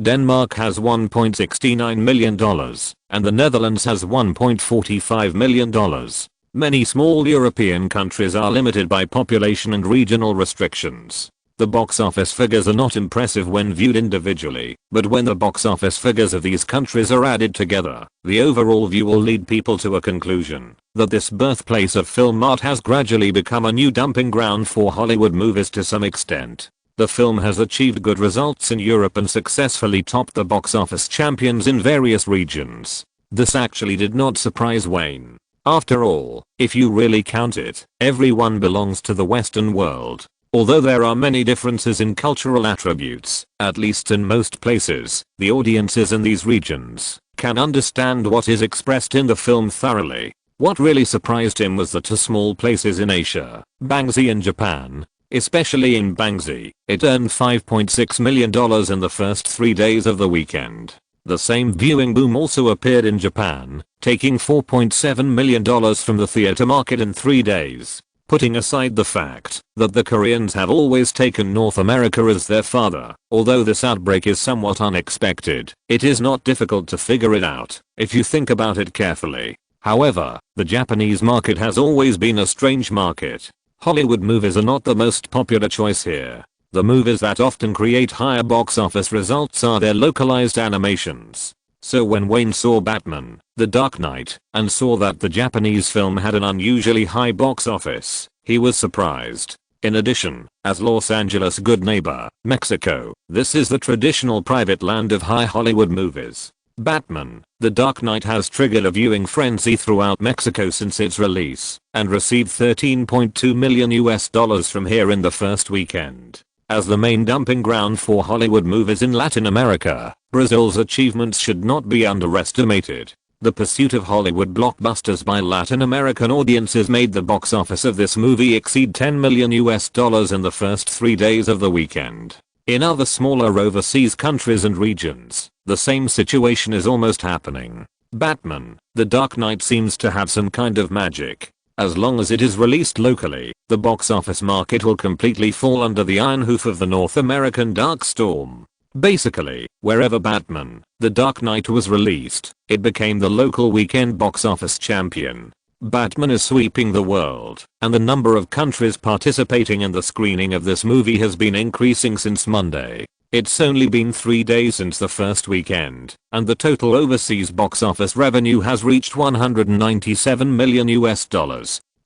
Denmark has $1.69 million, and the Netherlands has $1.45 million. Many small European countries are limited by population and regional restrictions. The box office figures are not impressive when viewed individually, but when the box office figures of these countries are added together, the overall view will lead people to a conclusion that this birthplace of film art has gradually become a new dumping ground for Hollywood movies to some extent. The film has achieved good results in Europe and successfully topped the box office champions in various regions. This actually did not surprise Wayne. After all, if you really count it, everyone belongs to the Western world. Although there are many differences in cultural attributes, at least in most places, the audiences in these regions can understand what is expressed in the film thoroughly. What really surprised him was that to small places in Asia, Bangsi and Japan, especially in Bangsi, it earned $5.6 million in the first 3 days of the weekend. The same viewing boom also appeared in Japan, taking $4.7 million from the theater market in 3 days. Putting aside the fact that the Koreans have always taken North America as their father, although this outbreak is somewhat unexpected, it is not difficult to figure it out if you think about it carefully. However, the Japanese market has always been a strange market. Hollywood movies are not the most popular choice here. The movies that often create higher box office results are their localized animations. So when Wayne saw Batman, The Dark Knight, and saw that the Japanese film had an unusually high box office, he was surprised. In addition, as Los Angeles' good neighbor, Mexico, this is the traditional private land of high Hollywood movies. Batman, The Dark Knight has triggered a viewing frenzy throughout Mexico since its release, and received $13.2 million from here in the first weekend. As the main dumping ground for Hollywood movies in Latin America, Brazil's achievements should not be underestimated. The pursuit of Hollywood blockbusters by Latin American audiences made the box office of this movie exceed $10 million in the first 3 days of the weekend. In other smaller overseas countries and regions, the same situation is almost happening. Batman, The Dark Knight seems to have some kind of magic. As long as it is released locally, the box office market will completely fall under the iron hoof of the North American dark storm. Basically, wherever Batman, The Dark Knight was released, it became the local weekend box office champion. Batman is sweeping the world, and the number of countries participating in the screening of this movie has been increasing since Monday. It's only been 3 days since the first weekend, and the total overseas box office revenue has reached $197 million.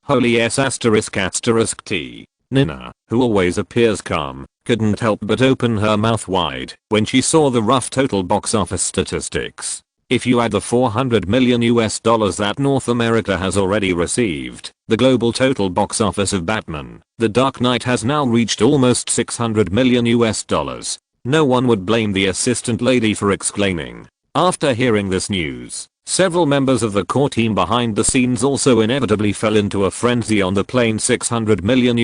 Holy yes T. Nina, who always appears calm, couldn't help but open her mouth wide when she saw the rough total box office statistics. If you add the $400 million that North America has already received, the global total box office of Batman, The Dark Knight has now reached almost $600 million. No one would blame the assistant lady for exclaiming. After hearing this news, several members of the core team behind the scenes also inevitably fell into a frenzy on the plain $600 million,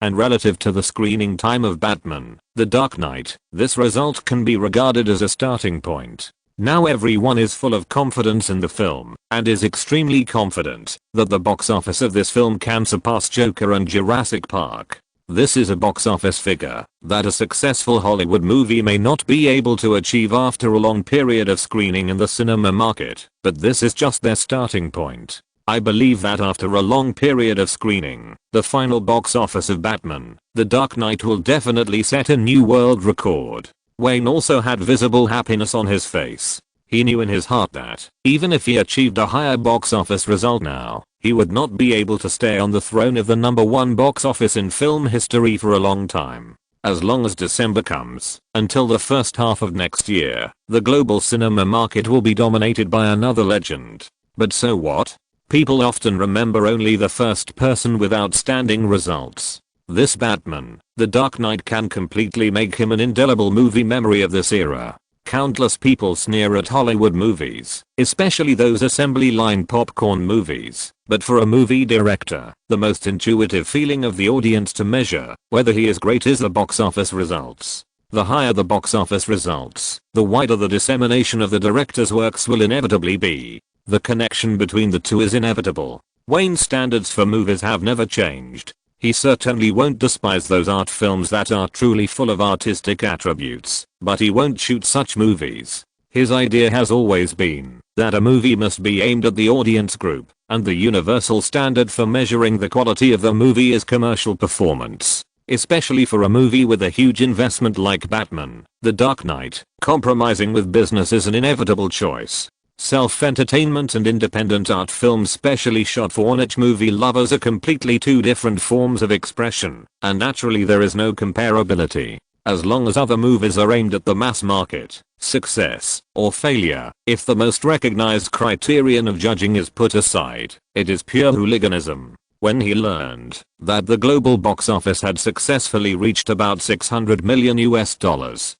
and relative to the screening time of Batman, The Dark Knight, this result can be regarded as a starting point. Now everyone is full of confidence in the film, and is extremely confident that the box office of this film can surpass Joker and Jurassic Park. This is a box office figure that a successful Hollywood movie may not be able to achieve after a long period of screening in the cinema market, but this is just their starting point. I believe that after a long period of screening, the final box office of Batman, The Dark Knight will definitely set a new world record. Wayne also had visible happiness on his face. He knew in his heart that, even if he achieved a higher box office result now, he would not be able to stay on the throne of the #1 box office in film history for a long time. As long as December comes, until the first half of next year, the global cinema market will be dominated by another legend. But so what? People often remember only the first person with outstanding results. This Batman, The Dark Knight can completely make him an indelible movie memory of this era. Countless people sneer at Hollywood movies, especially those assembly line popcorn movies, but for a movie director, the most intuitive feeling of the audience to measure whether he is great is the box office results. The higher the box office results, the wider the dissemination of the director's works will inevitably be. The connection between the two is inevitable. Wayne's standards for movies have never changed. He certainly won't despise those art films that are truly full of artistic attributes, but he won't shoot such movies. His idea has always been that a movie must be aimed at the audience group, and the universal standard for measuring the quality of the movie is commercial performance. Especially for a movie with a huge investment like Batman, The Dark Knight, compromising with business is an inevitable choice. Self-entertainment and independent art films specially shot for niche movie lovers are completely two different forms of expression, and naturally there is no comparability. As long as other movies are aimed at the mass market, success or failure, if the most recognized criterion of judging is put aside, it is pure hooliganism. When he learned that the global box office had successfully reached about $600 million,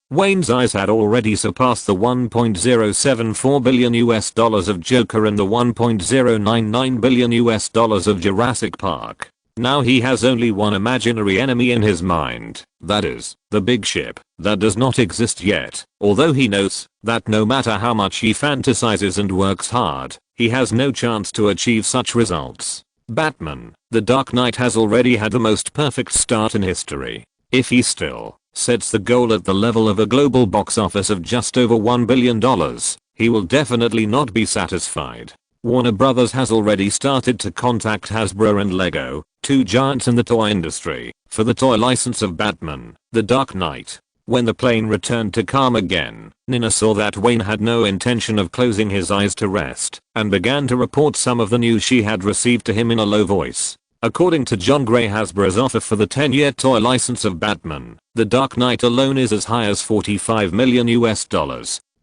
Wayne's eyes had already surpassed the $1.074 billion of Joker and the $1.099 billion of Jurassic Park. Now he has only one imaginary enemy in his mind, that is, the big ship, that does not exist yet, although he knows that no matter how much he fantasizes and works hard, he has no chance to achieve such results. Batman, The Dark Knight has already had the most perfect start in history. If he still sets the goal at the level of a global box office of just over $1 billion, he will definitely not be satisfied. Warner Brothers has already started to contact Hasbro and Lego, two giants in the toy industry, for the toy license of Batman, The Dark Knight. When the plane returned to calm again, Nina saw that Wayne had no intention of closing his eyes to rest, and began to report some of the news she had received to him in a low voice. According to John Gray, Hasbro's offer for the 10-year toy license of Batman, The Dark Knight alone is as high as $45 million.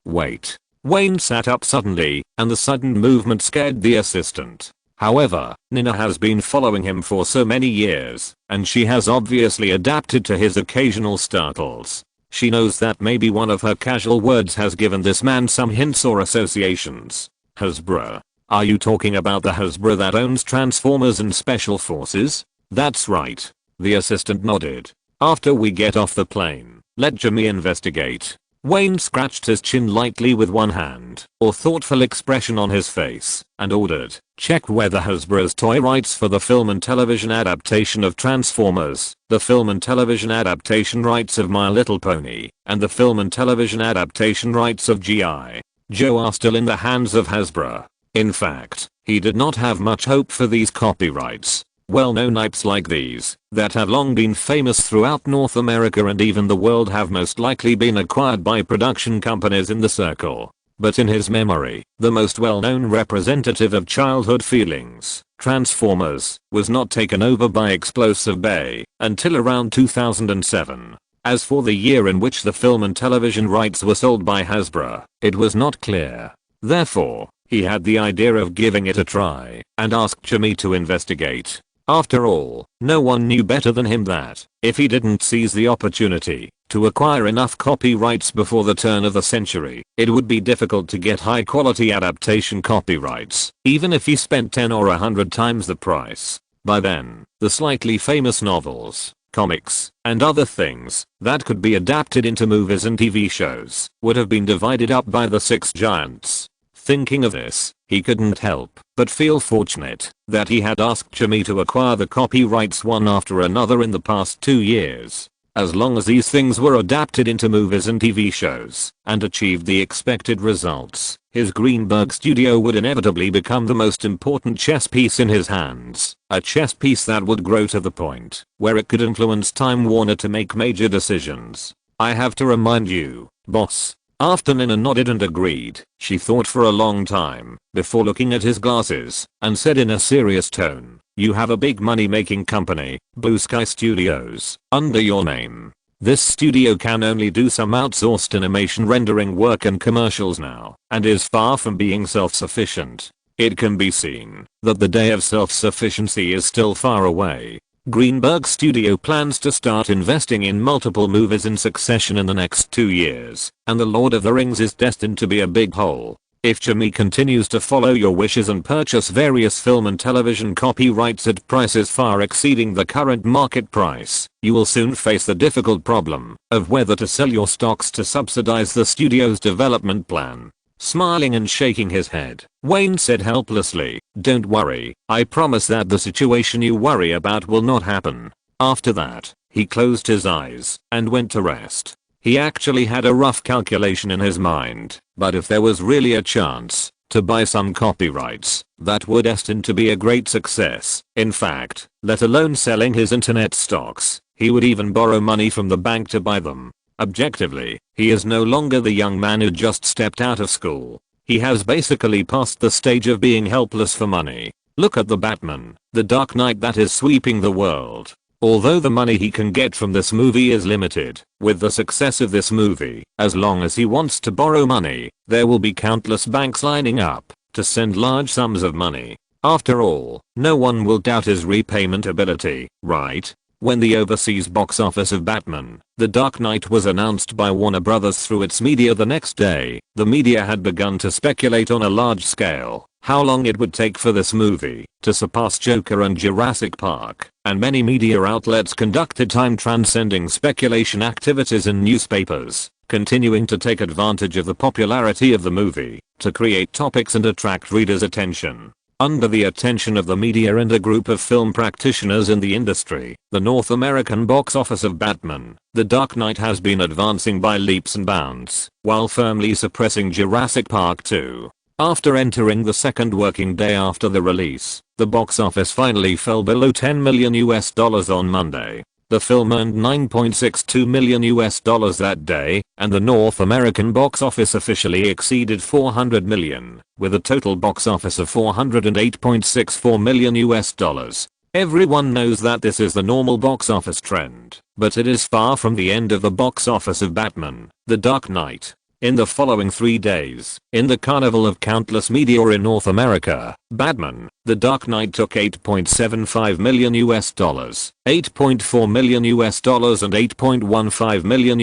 Wait. Wayne sat up suddenly, and the sudden movement scared the assistant. However, Nina has been following him for so many years, and she has obviously adapted to his occasional startles. She knows that maybe one of her casual words has given this man some hints or associations. Hasbro? Are you talking about the Hasbro that owns Transformers and Special Forces? That's right. The assistant nodded. After we get off the plane, let Jimmy investigate. Wayne scratched his chin lightly with one hand, a thoughtful expression on his face, and ordered, check whether Hasbro's toy rights for the film and television adaptation of Transformers, the film and television adaptation rights of My Little Pony, and the film and television adaptation rights of G.I. Joe are still in the hands of Hasbro. In fact, he did not have much hope for these copyrights. Well-known IPs like these, that have long been famous throughout North America and even the world, have most likely been acquired by production companies in the circle. But in his memory, the most well-known representative of childhood feelings, Transformers, was not taken over by Explosive Bay until around 2007. As for the year in which the film and television rights were sold by Hasbro, it was not clear. Therefore, he had the idea of giving it a try and asked Jimmy to investigate. After all, no one knew better than him that, if he didn't seize the opportunity to acquire enough copyrights before the turn of the century, it would be difficult to get high quality adaptation copyrights, even if he spent 10 or 100 times the price. By then, the slightly famous novels, comics, and other things that could be adapted into movies and TV shows would have been divided up by the six giants. Thinking of this, he couldn't help but feel fortunate that he had asked Jimmy to acquire the copyrights one after another in the past 2 years. As long as these things were adapted into movies and TV shows and achieved the expected results, his Greenberg studio would inevitably become the most important chess piece in his hands, a chess piece that would grow to the point where it could influence Time Warner to make major decisions. I have to remind you, boss. After Nina nodded and agreed, she thought for a long time before looking at his glasses and said in a serious tone, you have a big money-making company, Blue Sky Studios, under your name. This studio can only do some outsourced animation rendering work and commercials now, and is far from being self-sufficient. It can be seen that the day of self-sufficiency is still far away. Greenberg Studio plans to start investing in multiple movies in succession in the next 2 years, and The Lord of the Rings is destined to be a big hole. If Jimmy continues to follow your wishes and purchase various film and television copyrights at prices far exceeding the current market price, you will soon face the difficult problem of whether to sell your stocks to subsidize the studio's development plan. Smiling and shaking his head, Wayne said helplessly, don't worry, I promise that the situation you worry about will not happen. After that, he closed his eyes and went to rest. He actually had a rough calculation in his mind, but if there was really a chance to buy some copyrights, that would destined to be a great success. In fact, let alone selling his internet stocks, he would even borrow money from the bank to buy them. Objectively, he is no longer the young man who just stepped out of school. He has basically passed the stage of being helpless for money. Look at the Batman, The Dark Knight that is sweeping the world. Although the money he can get from this movie is limited, with the success of this movie, as long as he wants to borrow money, there will be countless banks lining up to send large sums of money. After all, no one will doubt his repayment ability, right? When the overseas box office of Batman: The Dark Knight was announced by Warner Bros. Through its media the next day, the media had begun to speculate on a large scale how long it would take for this movie to surpass Joker and Jurassic Park, and many media outlets conducted time-transcending speculation activities in newspapers, continuing to take advantage of the popularity of the movie to create topics and attract readers' attention. Under the attention of the media and a group of film practitioners in the industry, the North American box office of Batman: The Dark Knight has been advancing by leaps and bounds, while firmly suppressing Jurassic Park 2. After entering the second working day after the release, the box office finally fell below $10 million on Monday. The film earned $9.62 million that day, and the North American box office officially exceeded $400 million, with a total box office of $408.64 million. Everyone knows that this is the normal box office trend, but it is far from the end of the box office of Batman: The Dark Knight. In the following 3 days, in the carnival of countless media in North America, Batman: The Dark Knight took $8.75 million, $8.4 million and $8.15 million,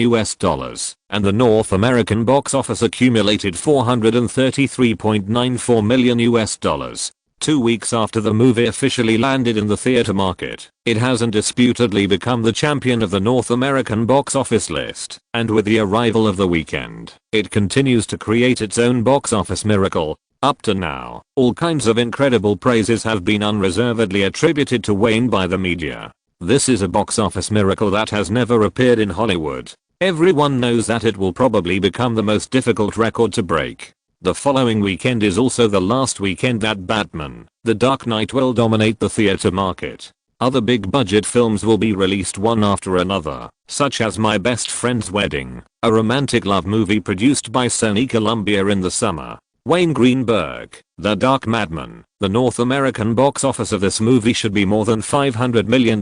and the North American box office accumulated $433.94 million. 2 weeks after the movie officially landed in the theater market, it has indisputably become the champion of the North American box office list, and with the arrival of the weekend, it continues to create its own box office miracle. Up to now, all kinds of incredible praises have been unreservedly attributed to Wayne by the media. This is a box office miracle that has never appeared in Hollywood. Everyone knows that it will probably become the most difficult record to break. The following weekend is also the last weekend that Batman: The Dark Knight will dominate the theater market. Other big budget films will be released one after another, such as My Best Friend's Wedding, a romantic love movie produced by Sony Columbia in the summer. Wayne Greenberg: The Dark Madman. The North American box office of this movie should be more than $500 million.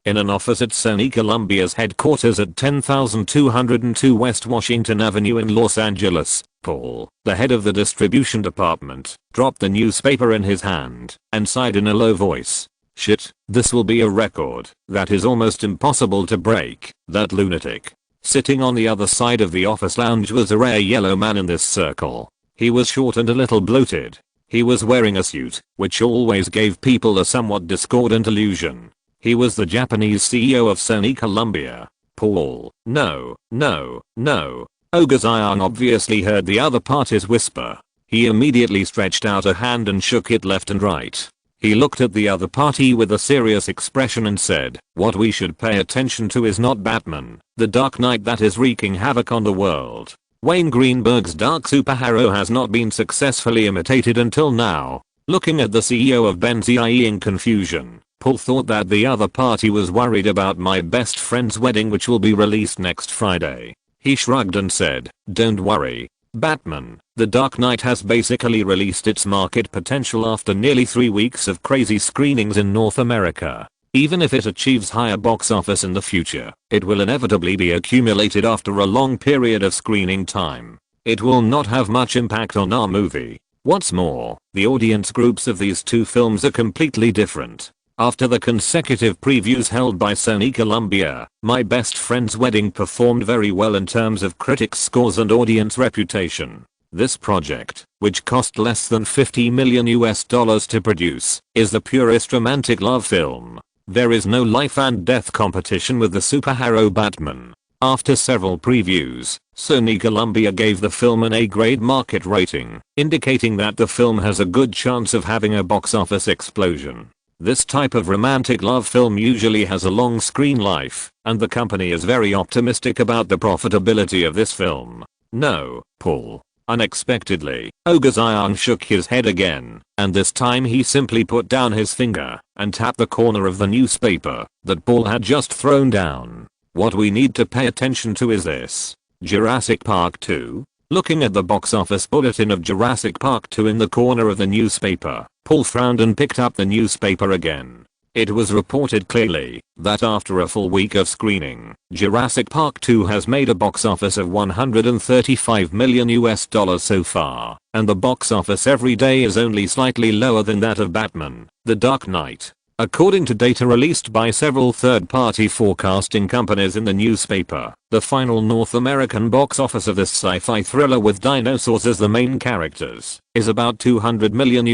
In an office at Sony Columbia's headquarters at 10202 West Washington Avenue in Los Angeles, Paul, the head of the distribution department, dropped the newspaper in his hand and sighed in a low voice. "Shit, this will be a record that is almost impossible to break. That lunatic." Sitting on the other side of the office lounge was a rare yellow man in this circle. He was short and a little bloated. He was wearing a suit, which always gave people a somewhat discordant illusion. He was the Japanese CEO of Sony Columbia. Paul: "No, no, no." Oga Zion obviously heard the other party's whisper. He immediately stretched out a hand and shook it left and right. He looked at the other party with a serious expression and said, "What we should pay attention to is not Batman: The Dark Knight that is wreaking havoc on the world." Wayne Greenberg's dark superhero has not been successfully imitated until now. Looking at the CEO of Benzie in confusion, Paul thought that the other party was worried about My Best Friend's Wedding, which will be released next Friday. He shrugged and said, "Don't worry. Batman: The Dark Knight has basically released its market potential after nearly 3 weeks of crazy screenings in North America. Even if it achieves higher box office in the future, it will inevitably be accumulated after a long period of screening time. It will not have much impact on our movie. What's more, the audience groups of these two films are completely different." After the consecutive previews held by Sony Columbia, My Best Friend's Wedding performed very well in terms of critics' scores and audience reputation. This project, which cost less than $50 million to produce, is the purest romantic love film. There is no life and death competition with the superhero Batman. After several previews, Sony Columbia gave the film an A-grade market rating, indicating that the film has a good chance of having a box office explosion. This type of romantic love film usually has a long screen life, and the company is very optimistic about the profitability of this film. "No, Paul." Unexpectedly, Oga Zion shook his head again, and this time he simply put down his finger and tapped the corner of the newspaper that Paul had just thrown down. "What we need to pay attention to is this: Jurassic Park 2. Looking at the box office bulletin of Jurassic Park 2 in the corner of the newspaper, Paul frowned and picked up the newspaper again. It was reported clearly that after a full week of screening, Jurassic Park 2 has made a box office of $135 million so far, and the box office every day is only slightly lower than that of Batman: The Dark Knight. According to data released by several third-party forecasting companies in the newspaper, the final North American box office of this sci-fi thriller with dinosaurs as the main characters is about $200 million.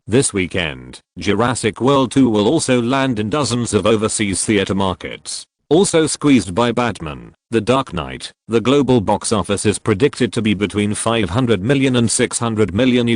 This weekend, Jurassic World 2 will also land in dozens of overseas theater markets. Also squeezed by Batman: The Dark Knight, the global box office is predicted to be between $500 million and $600 million.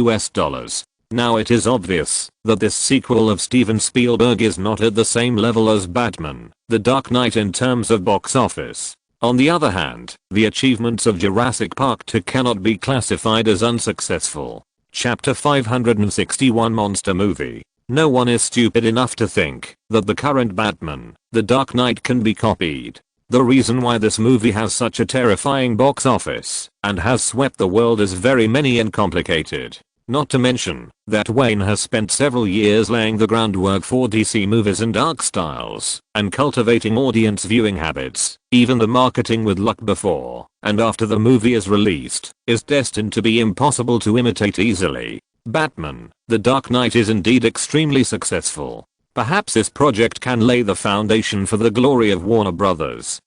Now it is obvious that this sequel of Steven Spielberg is not at the same level as Batman: The Dark Knight in terms of box office. On the other hand, the achievements of Jurassic Park 2 cannot be classified as unsuccessful. Chapter 561 Monster Movie. No one is stupid enough to think that the current Batman: The Dark Knight can be copied. The reason why this movie has such a terrifying box office and has swept the world is very many and complicated. Not to mention that Wayne has spent several years laying the groundwork for DC movies and dark styles and cultivating audience viewing habits. Even the marketing with luck before and after the movie is released is destined to be impossible to imitate easily. Batman: The Dark Knight is indeed extremely successful. Perhaps this project can lay the foundation for the glory of Warner Brothers'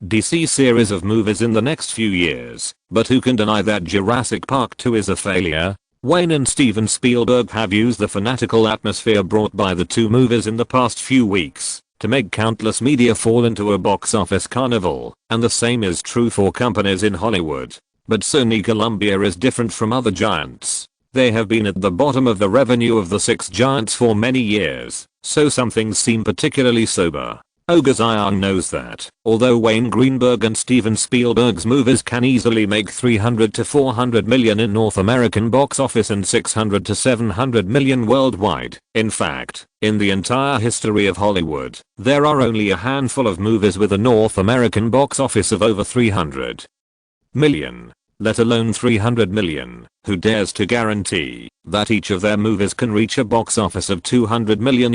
DC series of movies in the next few years, but who can deny that Jurassic Park 2 is a failure? Wayne and Steven Spielberg have used the fanatical atmosphere brought by the two movies in the past few weeks to make countless media fall into a box office carnival, and the same is true for companies in Hollywood. But Sony Columbia is different from other giants. They have been at the bottom of the revenue of the six giants for many years, so some things seem particularly sober. Ogre Zion knows that, although Wayne Greenberg and Steven Spielberg's movies can easily make $300 to $400 million in North American box office and $600 to $700 million worldwide, in fact, in the entire history of Hollywood, there are only a handful of movies with a North American box office of over $300 million, let alone $300 million. Who dares to guarantee that each of their movies can reach a box office of $200 million?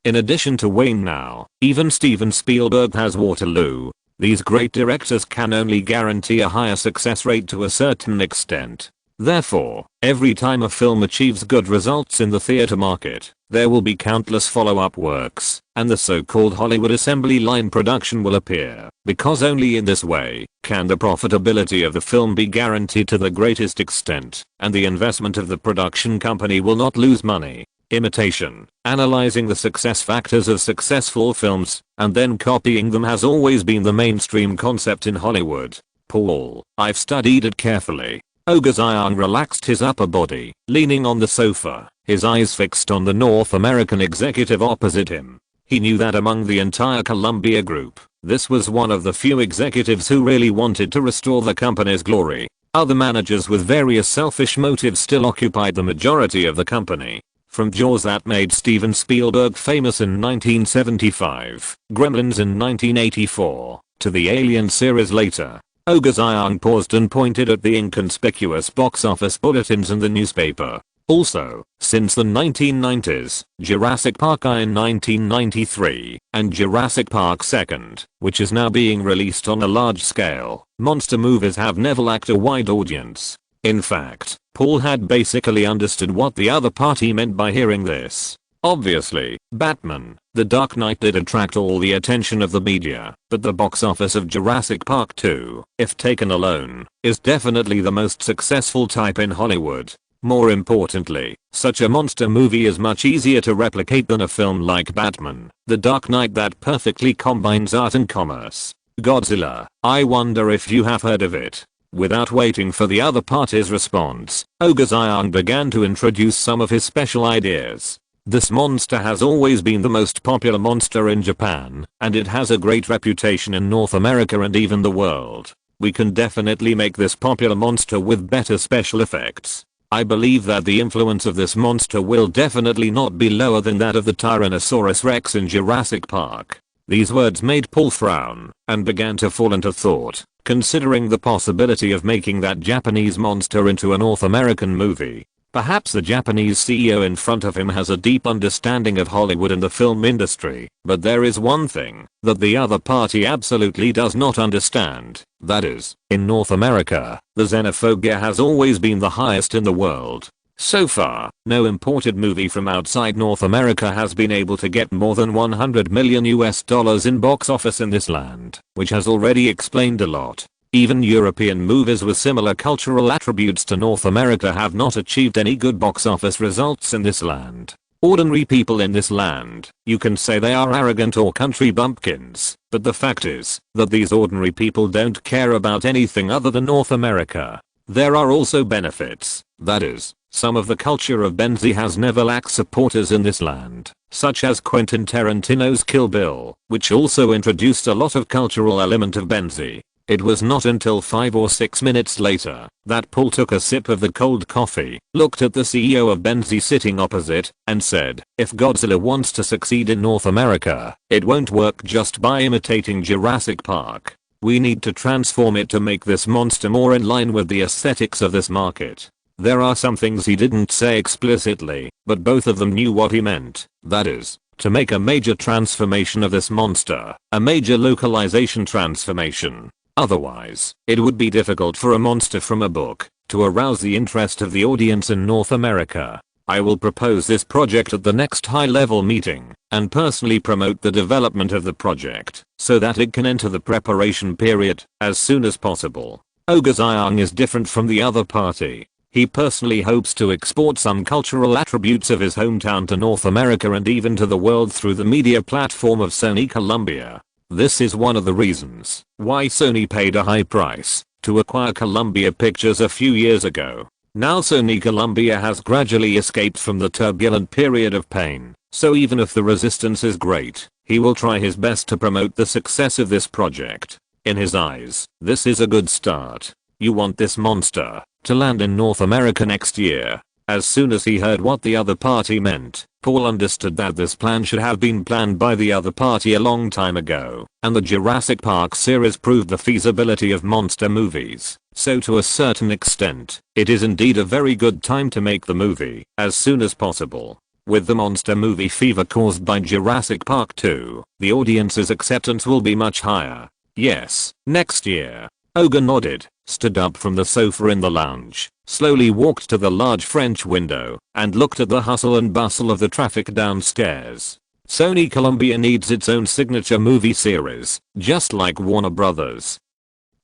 In addition to Wayne now, even Steven Spielberg has Waterloo. These great directors can only guarantee a higher success rate to a certain extent. Therefore, every time a film achieves good results in the theater market, there will be countless follow-up works, and the so-called Hollywood assembly line production will appear, because only in this way can the profitability of the film be guaranteed to the greatest extent, and the investment of the production company will not lose money. Imitation. Analyzing the success factors of successful films and then copying them has always been the mainstream concept in Hollywood. Paul, I've studied it carefully. Ogre Zion relaxed his upper body, leaning on the sofa, his eyes fixed on the North American executive opposite him. He knew that among the entire Columbia Group, this was one of the few executives who really wanted to restore the company's glory. Other managers with various selfish motives still occupied the majority of the company. From Jaws that made Steven Spielberg famous in 1975, Gremlins in 1984, to the Alien series later, Ogre Zion paused and pointed at the inconspicuous box office bulletins in the newspaper. Also, since the 1990s, Jurassic Park in 1993, and Jurassic Park 2nd, which is now being released on a large scale, monster movies have never lacked a wide audience. In fact, Paul had basically understood what the other party meant by hearing this. Obviously, Batman: The Dark Knight did attract all the attention of the media, but the box office of Jurassic Park 2, if taken alone, is definitely the most successful type in Hollywood. More importantly, such a monster movie is much easier to replicate than a film like Batman: The Dark Knight that perfectly combines art and commerce. Godzilla. I wonder if you have heard of it. Without waiting for the other party's response, Ogre Zion began to introduce some of his special ideas. This monster has always been the most popular monster in Japan, and it has a great reputation in North America and even the world. We can definitely make this popular monster with better special effects. I believe that the influence of this monster will definitely not be lower than that of the Tyrannosaurus Rex in Jurassic Park. These words made Paul frown, and began to fall into thought. Considering the possibility of making that Japanese monster into a North American movie, Perhaps the Japanese CEO in front of him has a deep understanding of Hollywood and the film industry, but there is one thing that the other party absolutely does not understand. That is, in North America, the xenophobia has always been the highest in the world. So far, no imported movie from outside North America has been able to get more than $100 million in box office in this land, which has already explained a lot. Even European movies with similar cultural attributes to North America have not achieved any good box office results in this land. Ordinary people in this land, you can say they are arrogant or country bumpkins, but the fact is that these ordinary people don't care about anything other than North America. There are also benefits, that is, some of the culture of Benzi has never lacked supporters in this land, such as Quentin Tarantino's Kill Bill, which also introduced a lot of cultural element of Benzi. It was not until 5 or 6 minutes later that Paul took a sip of the cold coffee, looked at the CEO of Benzi sitting opposite, and said, if Godzilla wants to succeed in North America, it won't work just by imitating Jurassic Park. We need to transform it to make this monster more in line with the aesthetics of this market. There are some things he didn't say explicitly, but both of them knew what he meant. That is, to make a major transformation of this monster, a major localization transformation. Otherwise, it would be difficult for a monster from a book to arouse the interest of the audience in North America. I will propose this project at the next high-level meeting and personally promote the development of the project so that it can enter the preparation period as soon as possible. Oga Zyong is different from the other party. He personally hopes to export some cultural attributes of his hometown to North America and even to the world through the media platform of Sony Columbia. This is one of the reasons why Sony paid a high price to acquire Columbia Pictures a few years ago. Now Sony Columbia has gradually escaped from the turbulent period of pain, so even if the resistance is great, he will try his best to promote the success of this project. In his eyes, this is a good start. You want this monster to land in North America next year. As soon as he heard what the other party meant, Paul understood that this plan should have been planned by the other party a long time ago, and the Jurassic Park series proved the feasibility of monster movies. So to a certain extent, it is indeed a very good time to make the movie as soon as possible. With the monster movie fever caused by Jurassic Park 2, the audience's acceptance will be much higher. Yes, next year. Oga nodded, stood up from the sofa in the lounge, slowly walked to the large French window, and looked at the hustle and bustle of the traffic downstairs. Sony Columbia needs its own signature movie series, just like Warner Brothers.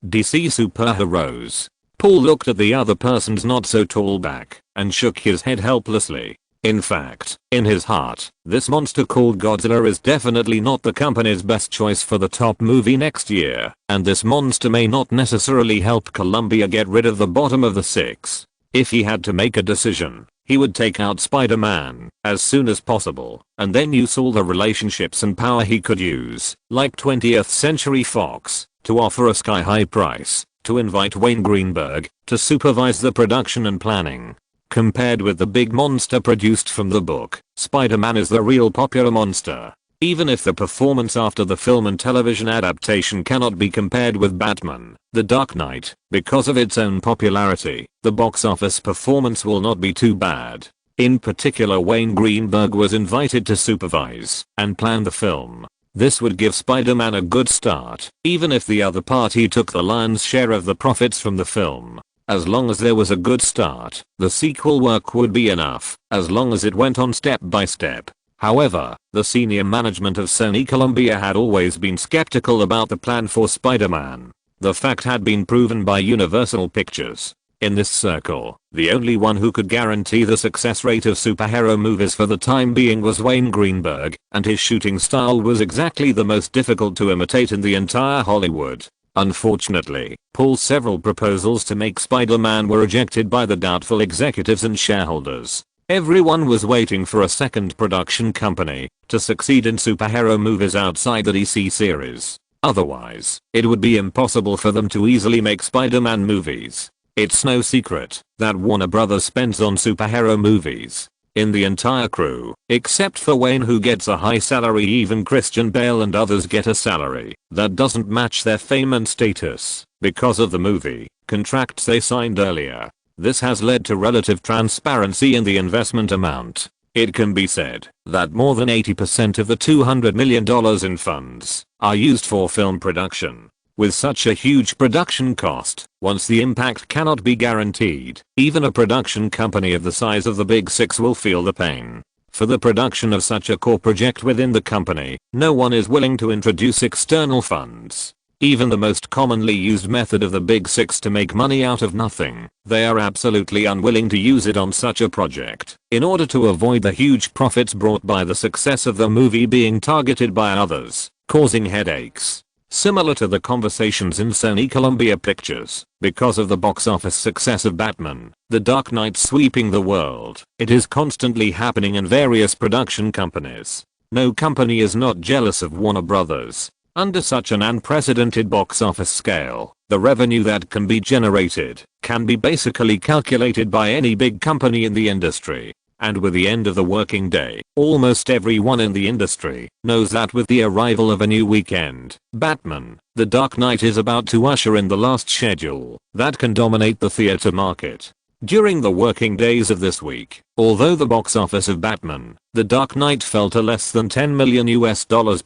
DC superheroes. Paul looked at the other person's not so tall back, and shook his head helplessly. In fact, in his heart, this monster called Godzilla is definitely not the company's best choice for the top movie next year, and this monster may not necessarily help Columbia get rid of the bottom of the six. If he had to make a decision, he would take out Spider-Man as soon as possible, and then use all the relationships and power he could use, like 20th Century Fox, to offer a sky-high price, to invite Wayne Greenberg to supervise the production and planning. Compared with the big monster produced from the book, Spider-Man is the real popular monster. Even if the performance after the film and television adaptation cannot be compared with Batman, The Dark Knight, because of its own popularity, the box office performance will not be too bad. In particular, Wayne Greenberg was invited to supervise and plan the film. This would give Spider-Man a good start, even if the other party took the lion's share of the profits from the film. As long as there was a good start, the sequel work would be enough, as long as it went on step by step. However, the senior management of Sony Columbia had always been skeptical about the plan for Spider-Man. The fact had been proven by Universal Pictures. In this circle, the only one who could guarantee the success rate of superhero movies for the time being was Wayne Greenberg, and his shooting style was exactly the most difficult to imitate in the entire Hollywood. Unfortunately, Paul's several proposals to make Spider-Man were rejected by the doubtful executives and shareholders. Everyone was waiting for a second production company to succeed in superhero movies outside the DC series. Otherwise, it would be impossible for them to easily make Spider-Man movies. It's no secret that Warner Brothers spends on superhero movies. In the entire crew, except for Wayne who gets a high salary, even Christian Bale and others get a salary that doesn't match their fame and status because of the movie contracts they signed earlier. This has led to relative transparency in the investment amount. It can be said that more than 80% of the $200 million in funds are used for film production. With such a huge production cost, once the impact cannot be guaranteed, even a production company of the size of the Big Six will feel the pain. For the production of such a core project within the company, no one is willing to introduce external funds. Even the most commonly used method of the Big Six to make money out of nothing, they are absolutely unwilling to use it on such a project, in order to avoid the huge profits brought by the success of the movie being targeted by others, causing headaches. Similar to the conversations in Sony Columbia Pictures, because of the box office success of Batman, The Dark Knight sweeping the world, it is constantly happening in various production companies. No company is not jealous of Warner Brothers. Under such an unprecedented box office scale, the revenue that can be generated can be basically calculated by any big company in the industry. And with the end of the working day, almost everyone in the industry knows that with the arrival of a new weekend, Batman, The Dark Knight is about to usher in the last schedule that can dominate the theater market. During the working days of this week, although the box office of Batman, The Dark Knight fell to less than $10 million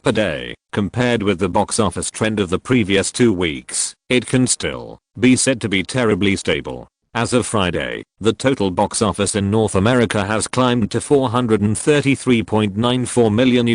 per day, compared with the box office trend of the previous 2 weeks, it can still be said to be terribly stable. As of Friday, the total box office in North America has climbed to $433.94 million.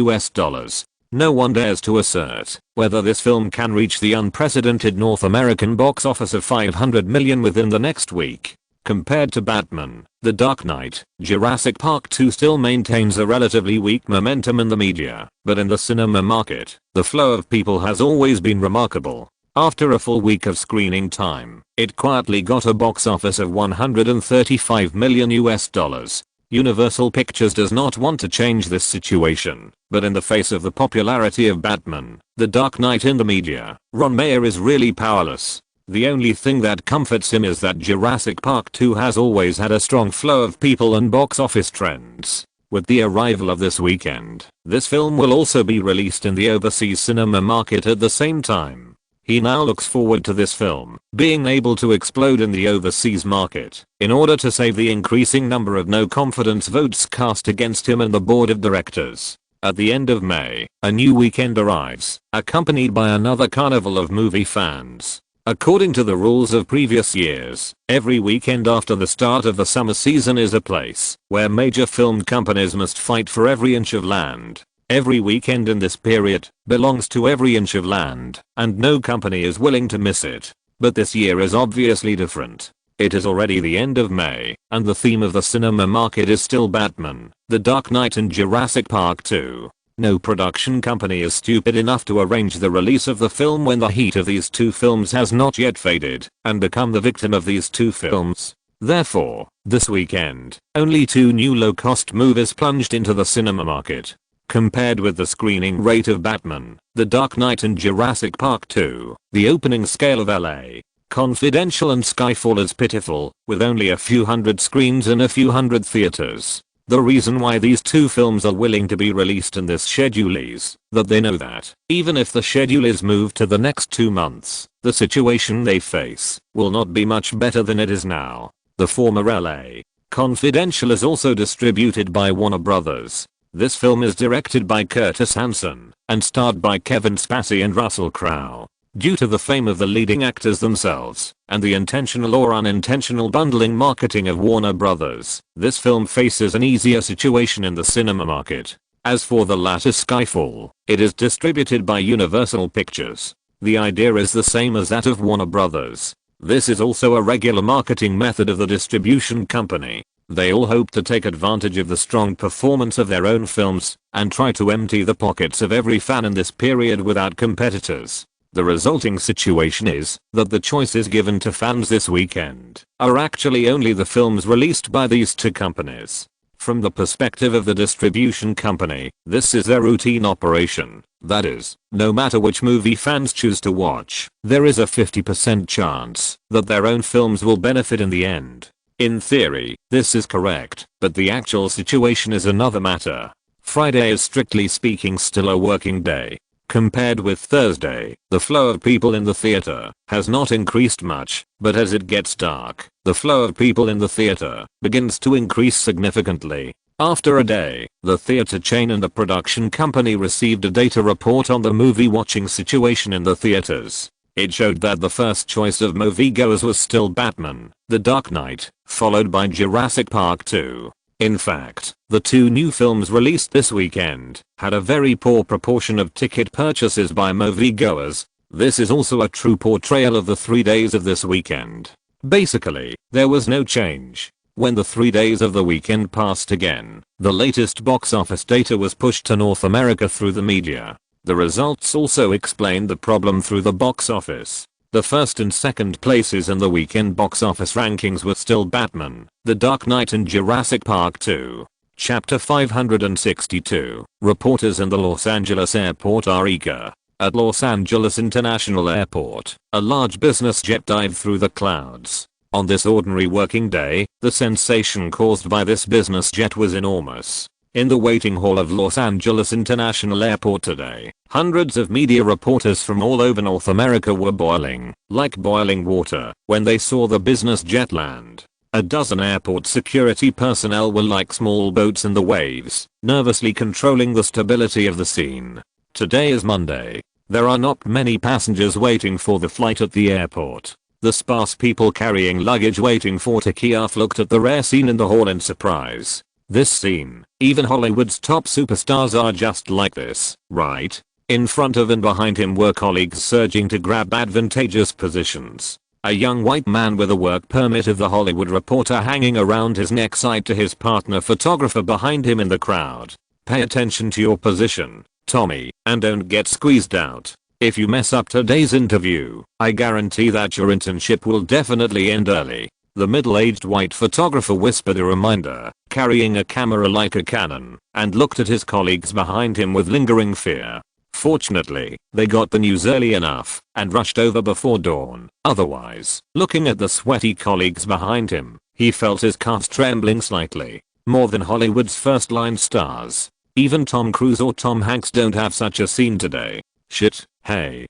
No one dares to assert whether this film can reach the unprecedented North American box office of $500 million within the next week. Compared to Batman, The Dark Knight, Jurassic Park 2 still maintains a relatively weak momentum in the media, but in the cinema market, the flow of people has always been remarkable. After a full week of screening time, it quietly got a box office of $135 million. Universal Pictures does not want to change this situation, but in the face of the popularity of Batman, The Dark Knight in the media, Ron Mayer is really powerless. The only thing that comforts him is that Jurassic Park 2 has always had a strong flow of people and box office trends. With the arrival of this weekend, this film will also be released in the overseas cinema market at the same time. He now looks forward to this film being able to explode in the overseas market in order to save the increasing number of no confidence votes cast against him and the board of directors. At the end of May, a new weekend arrives, accompanied by another carnival of movie fans. According to the rules of previous years, every weekend after the start of the summer season is a place where major film companies must fight for every inch of land. Every weekend in this period belongs to every inch of land, and no company is willing to miss it. But this year is obviously different. It is already the end of May, and the theme of the cinema market is still Batman, The Dark Knight and Jurassic Park 2. No production company is stupid enough to arrange the release of the film when the heat of these two films has not yet faded and become the victim of these two films. Therefore, this weekend, only 2 new low-cost movies plunged into the cinema market. Compared with the screening rate of Batman, The Dark Knight and Jurassic Park 2, the opening scale of LA Confidential and Skyfall is pitiful, with only a few hundred screens in a few hundred theaters. The reason why these two films are willing to be released in this schedule is that they know that, even if the schedule is moved to the next 2 months, the situation they face will not be much better than it is now. The former LA Confidential is also distributed by Warner Brothers. This film is directed by Curtis Hanson and starred by Kevin Spacey and Russell Crowe. Due to the fame of the leading actors themselves and the intentional or unintentional bundling marketing of Warner Brothers, this film faces an easier situation in the cinema market. As for the latter, Skyfall, it is distributed by Universal Pictures. The idea is the same as that of Warner Brothers. This is also a regular marketing method of the distribution company. They all hope to take advantage of the strong performance of their own films and try to empty the pockets of every fan in this period without competitors. The resulting situation is that the choices given to fans this weekend are actually only the films released by these two companies. From the perspective of the distribution company, this is their routine operation. That is, no matter which movie fans choose to watch, there is a 50% chance that their own films will benefit in the end. In theory, this is correct, but the actual situation is another matter. Friday is strictly speaking still a working day. Compared with Thursday, the flow of people in the theater has not increased much, but as it gets dark, the flow of people in the theater begins to increase significantly. After a day, the theater chain and the production company received a data report on the movie watching situation in the theaters. It showed that the first choice of moviegoers was still Batman: The Dark Knight, followed by Jurassic Park 2. In fact, the two new films released this weekend had a very poor proportion of ticket purchases by moviegoers. This is also a true portrayal of the 3 days of this weekend. Basically, there was no change. When the 3 days of the weekend passed again, the latest box office data was pushed to North America through the media. The results also explained the problem through the box office. The first and second places in the weekend box office rankings were still Batman, The Dark Knight and Jurassic Park 2. Chapter 562. Reporters in the Los Angeles airport are eager. At Los Angeles International Airport, a large business jet dived through the clouds. On this ordinary working day, the sensation caused by this business jet was enormous. In the waiting hall of Los Angeles International Airport today, hundreds of media reporters from all over North America were boiling, like boiling water, when they saw the business jet land. A dozen airport security personnel were like small boats in the waves, nervously controlling the stability of the scene. Today is Monday. There are not many passengers waiting for the flight at the airport. The sparse people carrying luggage waiting for takeoff looked at the rare scene in the hall in surprise. This scene, even Hollywood's top superstars are just like this, right? In front of and behind him were colleagues surging to grab advantageous positions. A young white man with a work permit of The Hollywood Reporter hanging around his neck sighed to his partner photographer behind him in the crowd. "Pay attention to your position, Tommy, and don't get squeezed out. If you mess up today's interview, I guarantee that your internship will definitely end early." The middle-aged white photographer whispered a reminder, carrying a camera like a cannon, and looked at his colleagues behind him with lingering fear. Fortunately, they got the news early enough and rushed over before dawn. Otherwise, looking at the sweaty colleagues behind him, he felt his calves trembling slightly. More than Hollywood's first-line stars. Even Tom Cruise or Tom Hanks don't have such a scene today. "Shit, hey,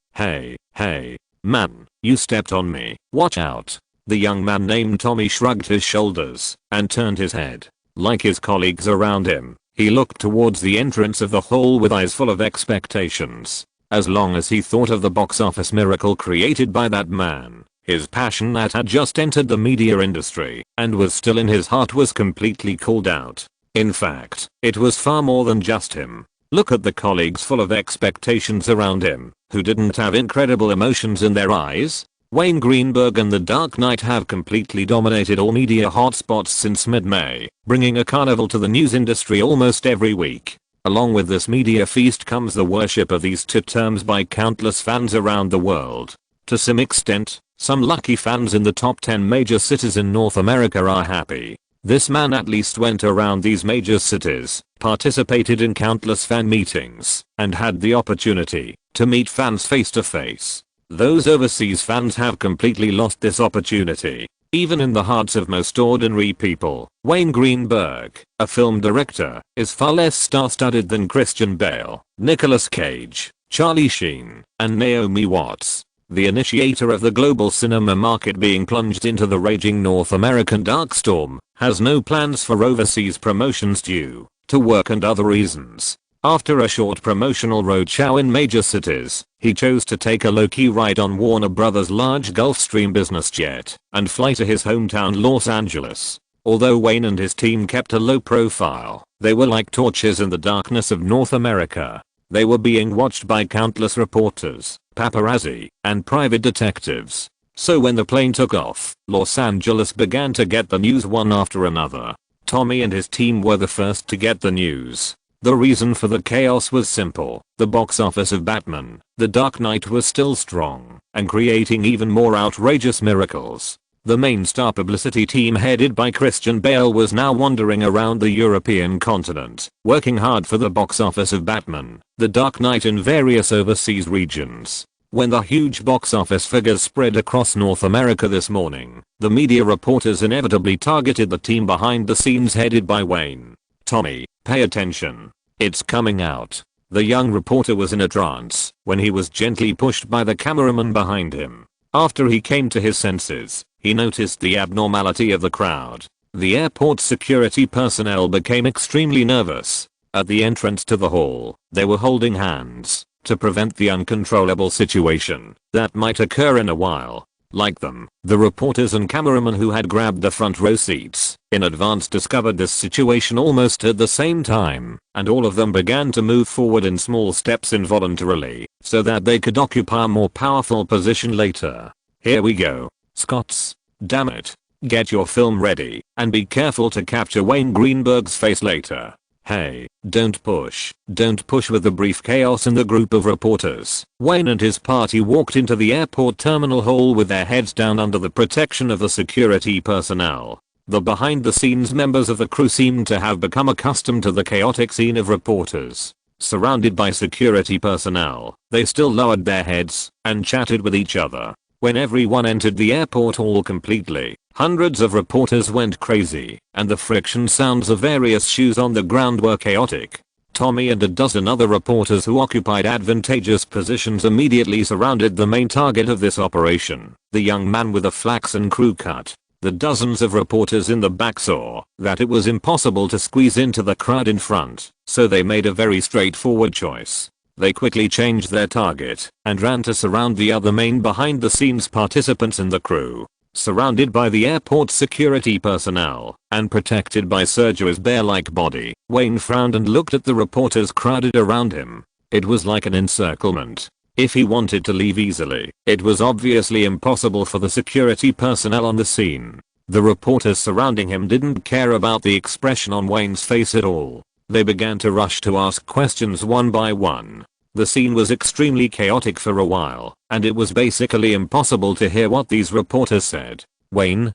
man, you stepped on me, watch out." The young man named Tommy shrugged his shoulders and turned his head. Like his colleagues around him, he looked towards the entrance of the hall with eyes full of expectations. As long as he thought of the box office miracle created by that man, his passion that had just entered the media industry and was still in his heart was completely cooled out. In fact, it was far more than just him. Look at the colleagues full of expectations around him, who didn't have incredible emotions in their eyes. Wayne Greenberg and The Dark Knight have completely dominated all media hotspots since mid-May, bringing a carnival to the news industry almost every week. Along with this media feast comes the worship of these two terms by countless fans around the world. To some extent, some lucky fans in the top 10 major cities in North America are happy. This man at least went around these major cities, participated in countless fan meetings, and had the opportunity to meet fans face to face. Those overseas fans have completely lost this opportunity. Even in the hearts of most ordinary people, Wayne Greenberg, a film director, is far less star-studded than Christian Bale, Nicolas Cage, Charlie Sheen, and Naomi Watts. The initiator of the global cinema market being plunged into the raging North American darkstorm, has no plans for overseas promotions due to work and other reasons. After a short promotional roadshow in major cities, he chose to take a low-key ride on Warner Bros.' large Gulfstream business jet and fly to his hometown Los Angeles. Although Wayne and his team kept a low profile, they were like torches in the darkness of North America. They were being watched by countless reporters, paparazzi, and private detectives. So when the plane took off, Los Angeles began to get the news one after another. Tommy and his team were the first to get the news. The reason for the chaos was simple. The box office of Batman, The Dark Knight was still strong and creating even more outrageous miracles. The main star publicity team headed by Christian Bale was now wandering around the European continent, working hard for the box office of Batman, The Dark Knight in various overseas regions. When the huge box office figures spread across North America this morning, the media reporters inevitably targeted the team behind the scenes headed by Wayne. "Tommy, pay attention. It's coming out. The young reporter was in a trance when he was gently pushed by the cameraman behind him. After he came to his senses, he noticed the abnormality of the crowd. The airport security personnel became extremely nervous. At the entrance to the hall, they were holding hands to prevent the uncontrollable situation that might occur in a while. Like them, the reporters and cameramen who had grabbed the front row seats in advance discovered this situation almost at the same time, and all of them began to move forward in small steps involuntarily so that they could occupy a more powerful position later. Here we go. Scots. Damn it. Get your film ready and be careful to capture Wayne Greenberg's face later. Hey, don't push. Don't push. With the brief chaos in the group of reporters, Wayne and his party walked into the airport terminal hall with their heads down under the protection of the security personnel. The behind-the-scenes members of the crew seemed to have become accustomed to the chaotic scene of reporters. Surrounded by security personnel, they still lowered their heads and chatted with each other. When everyone entered the airport hall completely, hundreds of reporters went crazy, and the friction sounds of various shoes on the ground were chaotic. Tommy and a dozen other reporters who occupied advantageous positions immediately surrounded the main target of this operation, the young man with a flaxen crew cut. The dozens of reporters in the back saw that it was impossible to squeeze into the crowd in front, so they made a very straightforward choice. They quickly changed their target and ran to surround the other main behind-the-scenes participants in the crew. Surrounded by the airport security personnel and protected by Sergio's bear-like body, Wayne frowned and looked at the reporters crowded around him. It was like an encirclement. If he wanted to leave easily, it was obviously impossible for the security personnel on the scene. The reporters surrounding him didn't care about the expression on Wayne's face at all. They began to rush to ask questions one by one. The scene was extremely chaotic for a while, and it was basically impossible to hear what these reporters said. Wayne,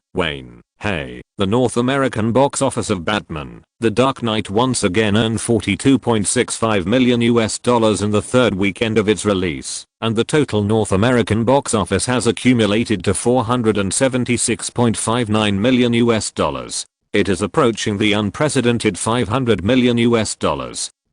hey, the North American box office of Batman, The Dark Knight once again earned $42.65 million in the third weekend of its release, and the total North American box office has accumulated to $476.59 million. It is approaching the unprecedented $500 million.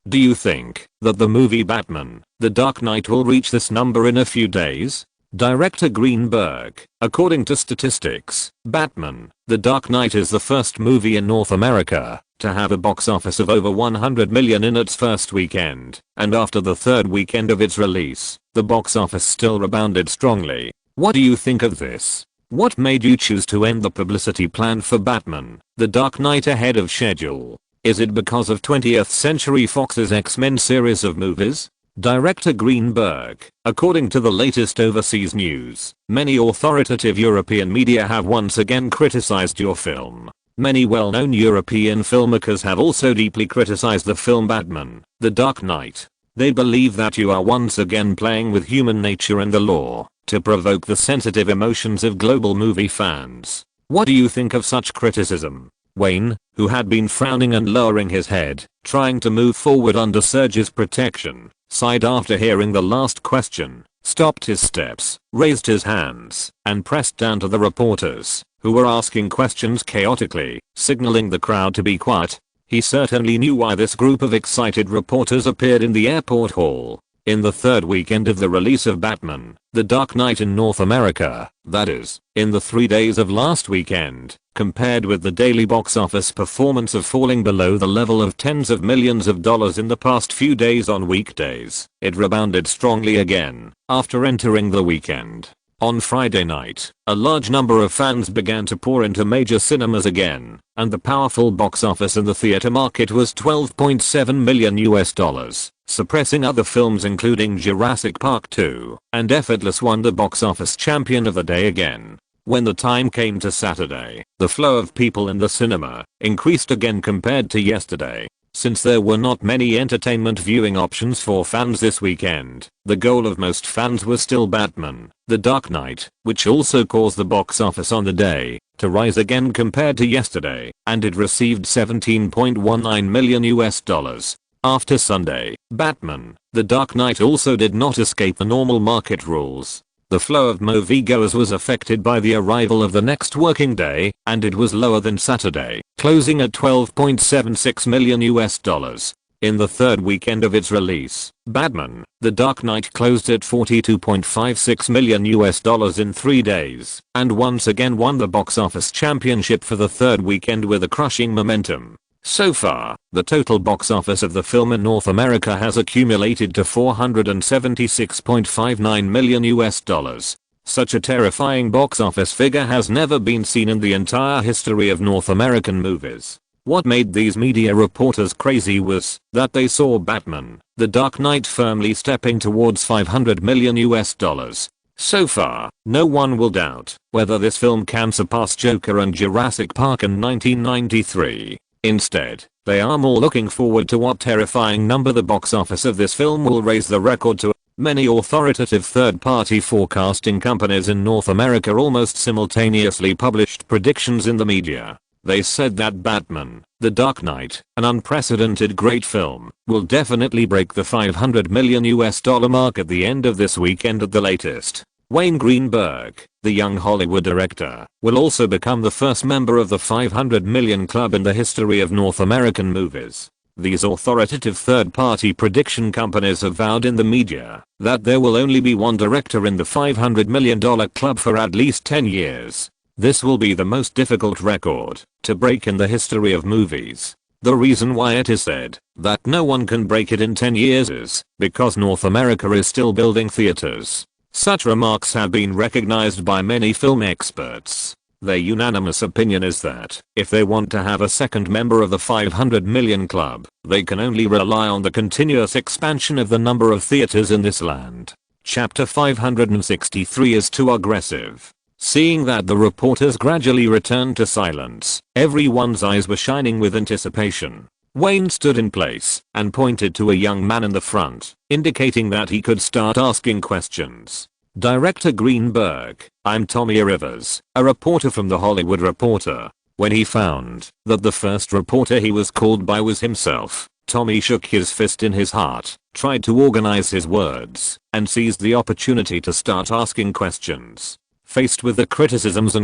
Do you think that the movie Batman, The Dark Knight will reach this number in a few days? Director Greenberg. According to statistics, Batman, The Dark Knight is the first movie in North America to have a box office of over 100 million in its first weekend, and after the third weekend of its release, the box office still rebounded strongly. What do you think of this? What made you choose to end the publicity plan for Batman, The Dark Knight ahead of schedule? Is it because of 20th Century Fox's X-Men series of movies? Director Greenberg. According to the latest overseas news, many authoritative European media have once again criticized your film. Many well-known European filmmakers have also deeply criticized the film Batman, The Dark Knight. They believe that you are once again playing with human nature and the law to provoke the sensitive emotions of global movie fans. What do you think of such criticism? Wayne, who had been frowning and lowering his head, trying to move forward under Serge's protection, sighed after hearing the last question, stopped his steps, raised his hands, and pressed down to the reporters, who were asking questions chaotically, signaling the crowd to be quiet. He certainly knew why this group of excited reporters appeared in the airport hall. In the third weekend of the release of Batman, The Dark Knight in North America, that is, in the 3 days of last weekend, compared with the daily box office performance of falling below the level of tens of millions of dollars in the past few days on weekdays, it rebounded strongly again after entering the weekend. On Friday night, a large number of fans began to pour into major cinemas again, and the powerful box office in the theater market was $12.7 million, suppressing other films including Jurassic Park 2 and Effortless Wonder box office champion of the day again. When the time came to Saturday, the flow of people in the cinema increased again compared to yesterday. Since there were not many entertainment viewing options for fans this weekend, the goal of most fans was still Batman, The Dark Knight, which also caused the box office on the day to rise again compared to yesterday, and it received $17.19 million. After Sunday, Batman, The Dark Knight also did not escape the normal market rules. The flow of moviegoers was affected by the arrival of the next working day, and it was lower than Saturday, closing at $12.76 million. In the third weekend of its release, Batman: The Dark Knight closed at $42.56 million in 3 days, and once again won the box office championship for the third weekend with a crushing momentum. So far, the total box office of the film in North America has accumulated to $476.59 million. Such a terrifying box office figure has never been seen in the entire history of North American movies. What made these media reporters crazy was that they saw Batman: The Dark Knight firmly stepping towards $500 million. So far, no one will doubt whether this film can surpass Joker and Jurassic Park in 1993. Instead, they are more looking forward to what terrifying number the box office of this film will raise the record to. Many authoritative third-party forecasting companies in North America almost simultaneously published predictions in the media. They said that Batman: The Dark Knight, an unprecedented great film, will definitely break the $500 million mark at the end of this weekend at the latest. Wayne Greenberg, the young Hollywood director, will also become the first member of the 500 million club in the history of North American movies. These authoritative third-party prediction companies have vowed in the media that there will only be one director in the $500 million club for at least 10 years. This will be the most difficult record to break in the history of movies. The reason why it is said that no one can break it in 10 years is because North America is still building theaters. Such remarks have been recognized by many film experts. Their unanimous opinion is that if they want to have a second member of the 500 million club, they can only rely on the continuous expansion of the number of theaters in this land. Chapter 563 is too aggressive. Seeing that the reporters gradually returned to silence, everyone's eyes were shining with anticipation. Wayne stood in place and pointed to a young man in the front, indicating that he could start asking questions. Director Greenberg: I'm Tommy Rivers, a reporter from The Hollywood Reporter. When he found that the first reporter he was called by was himself, Tommy shook his fist in his heart, tried to organize his words, and seized the opportunity to start asking questions. Faced with the criticisms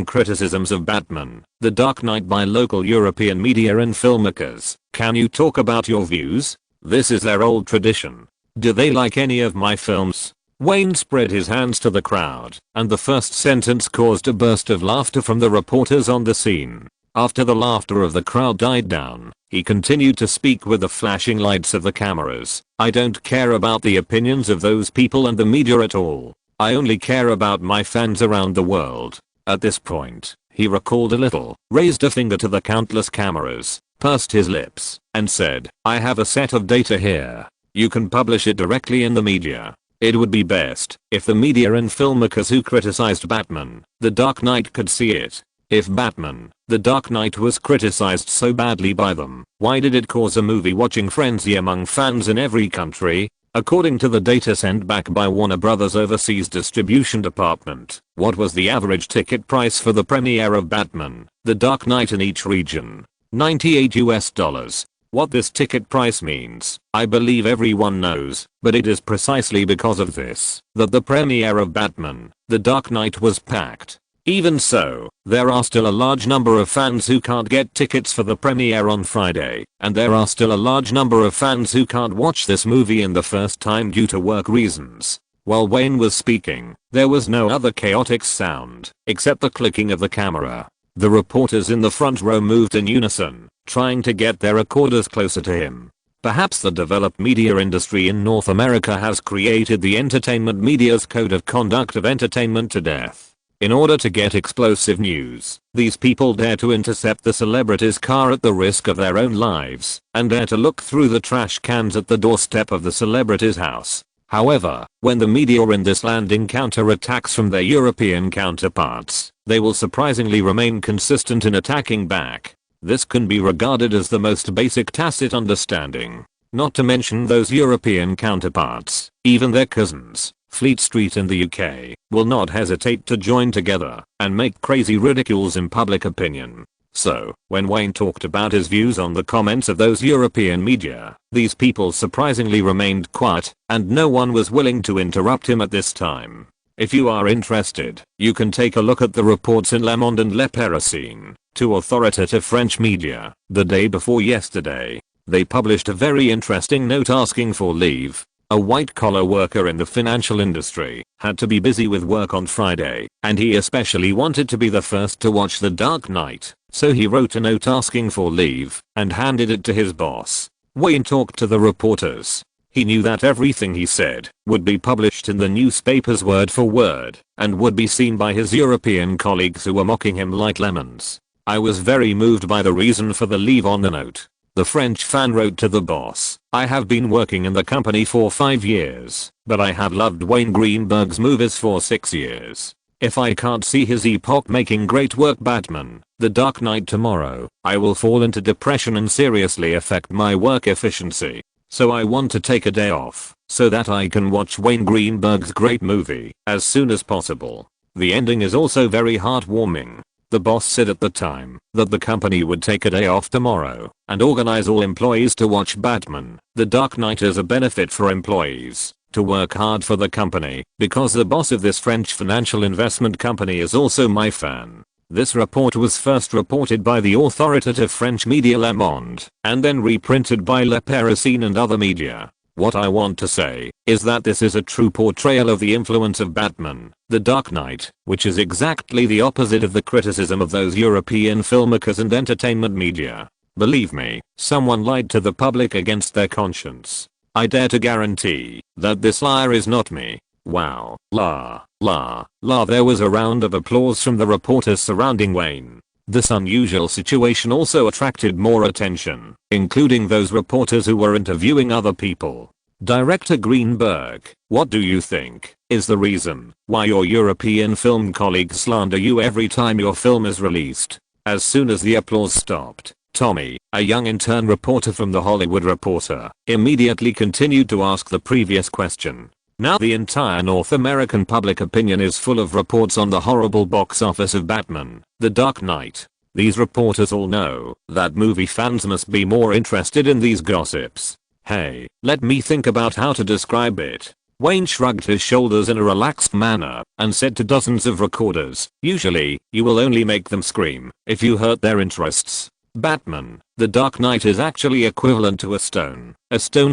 of Batman: The Dark Knight by local European media and filmmakers, can you talk about your views? This is their old tradition. Do they like any of my films? Wayne spread his hands to the crowd, and the first sentence caused a burst of laughter from the reporters on the scene. After the laughter of the crowd died down, he continued to speak with the flashing lights of the cameras. I don't care about the opinions of those people and the media at all. I only care about my fans around the world. At this point, he recalled a little, raised a finger to the countless cameras, pursed his lips, and said, I have a set of data here. You can publish it directly in the media. It would be best if the media and filmmakers who criticized Batman: The Dark Knight could see it. If Batman: The Dark Knight was criticized so badly by them, why did it cause a movie-watching frenzy among fans in every country? According to the data sent back by Warner Bros. Overseas Distribution Department, what was the average ticket price for the premiere of Batman: The Dark Knight in each region? $98. What this ticket price means, I believe everyone knows, but it is precisely because of this that the premiere of Batman: The Dark Knight was packed. Even so, there are still a large number of fans who can't get tickets for the premiere on Friday, and there are still a large number of fans who can't watch this movie in the first time due to work reasons. While Wayne was speaking, there was no other chaotic sound, except the clicking of the camera. The reporters in the front row moved in unison, trying to get their recorders closer to him. Perhaps the developed media industry in North America has created the entertainment media's code of conduct of entertainment to death. In order to get explosive news, these people dare to intercept the celebrity's car at the risk of their own lives, and dare to look through the trash cans at the doorstep of the celebrity's house. However, when the media in this land encounter attacks from their European counterparts, they will surprisingly remain consistent in attacking back. This can be regarded as the most basic tacit understanding. Not to mention those European counterparts, even their cousins, Fleet Street in the UK, will not hesitate to join together and make crazy ridicules in public opinion. So, when Wayne talked about his views on the comments of those European media, these people surprisingly remained quiet, and no one was willing to interrupt him at this time. If you are interested, you can take a look at the reports in Le Monde and Le Parisien, two authoritative French media, the day before yesterday. They published a very interesting note asking for leave. A white-collar worker in the financial industry had to be busy with work on Friday, and he especially wanted to be the first to watch The Dark Knight, so he wrote a note asking for leave and handed it to his boss. Wayne talked to the reporters. He knew that everything he said would be published in the newspapers word for word and would be seen by his European colleagues who were mocking him like lemons. I was very moved by the reason for the leave on the note. The French fan wrote to the boss, "I have been working in the company for 5 years, but I have loved Wayne Greenberg's movies for 6 years. If I can't see his epoch-making great work Batman, The Dark Knight tomorrow, I will fall into depression and seriously affect my work efficiency. So I want to take a day off so that I can watch Wayne Greenberg's great movie as soon as possible." The ending is also very heartwarming. The boss said at the time that the company would take a day off tomorrow and organize all employees to watch Batman, The Dark Knight as a benefit for employees to work hard for the company because the boss of this French financial investment company is also my fan. This report was first reported by the authoritative French media Le Monde and then reprinted by Le Parisien and other media. What I want to say is that this is a true portrayal of the influence of Batman, The Dark Knight, which is exactly the opposite of the criticism of those European filmmakers and entertainment media. Believe me, someone lied to the public against their conscience. I dare to guarantee that this liar is not me. Wow, la, la, la. There was a round of applause from the reporters surrounding Wayne. This unusual situation also attracted more attention, including those reporters who were interviewing other people. Director Greenberg, what do you think is the reason why your European film colleagues slander you every time your film is released? As soon as the applause stopped, Tommy, a young intern reporter from The Hollywood Reporter, immediately continued to ask the previous question. Now the entire North American public opinion is full of reports on the horrible box office of Batman, The Dark Knight. These reporters all know that movie fans must be more interested in these gossips. Hey, let me think about how to describe it. Wayne shrugged his shoulders in a relaxed manner and said to dozens of recorders, usually, you will only make them scream if you hurt their interests. Batman, The Dark Knight is actually equivalent to a stone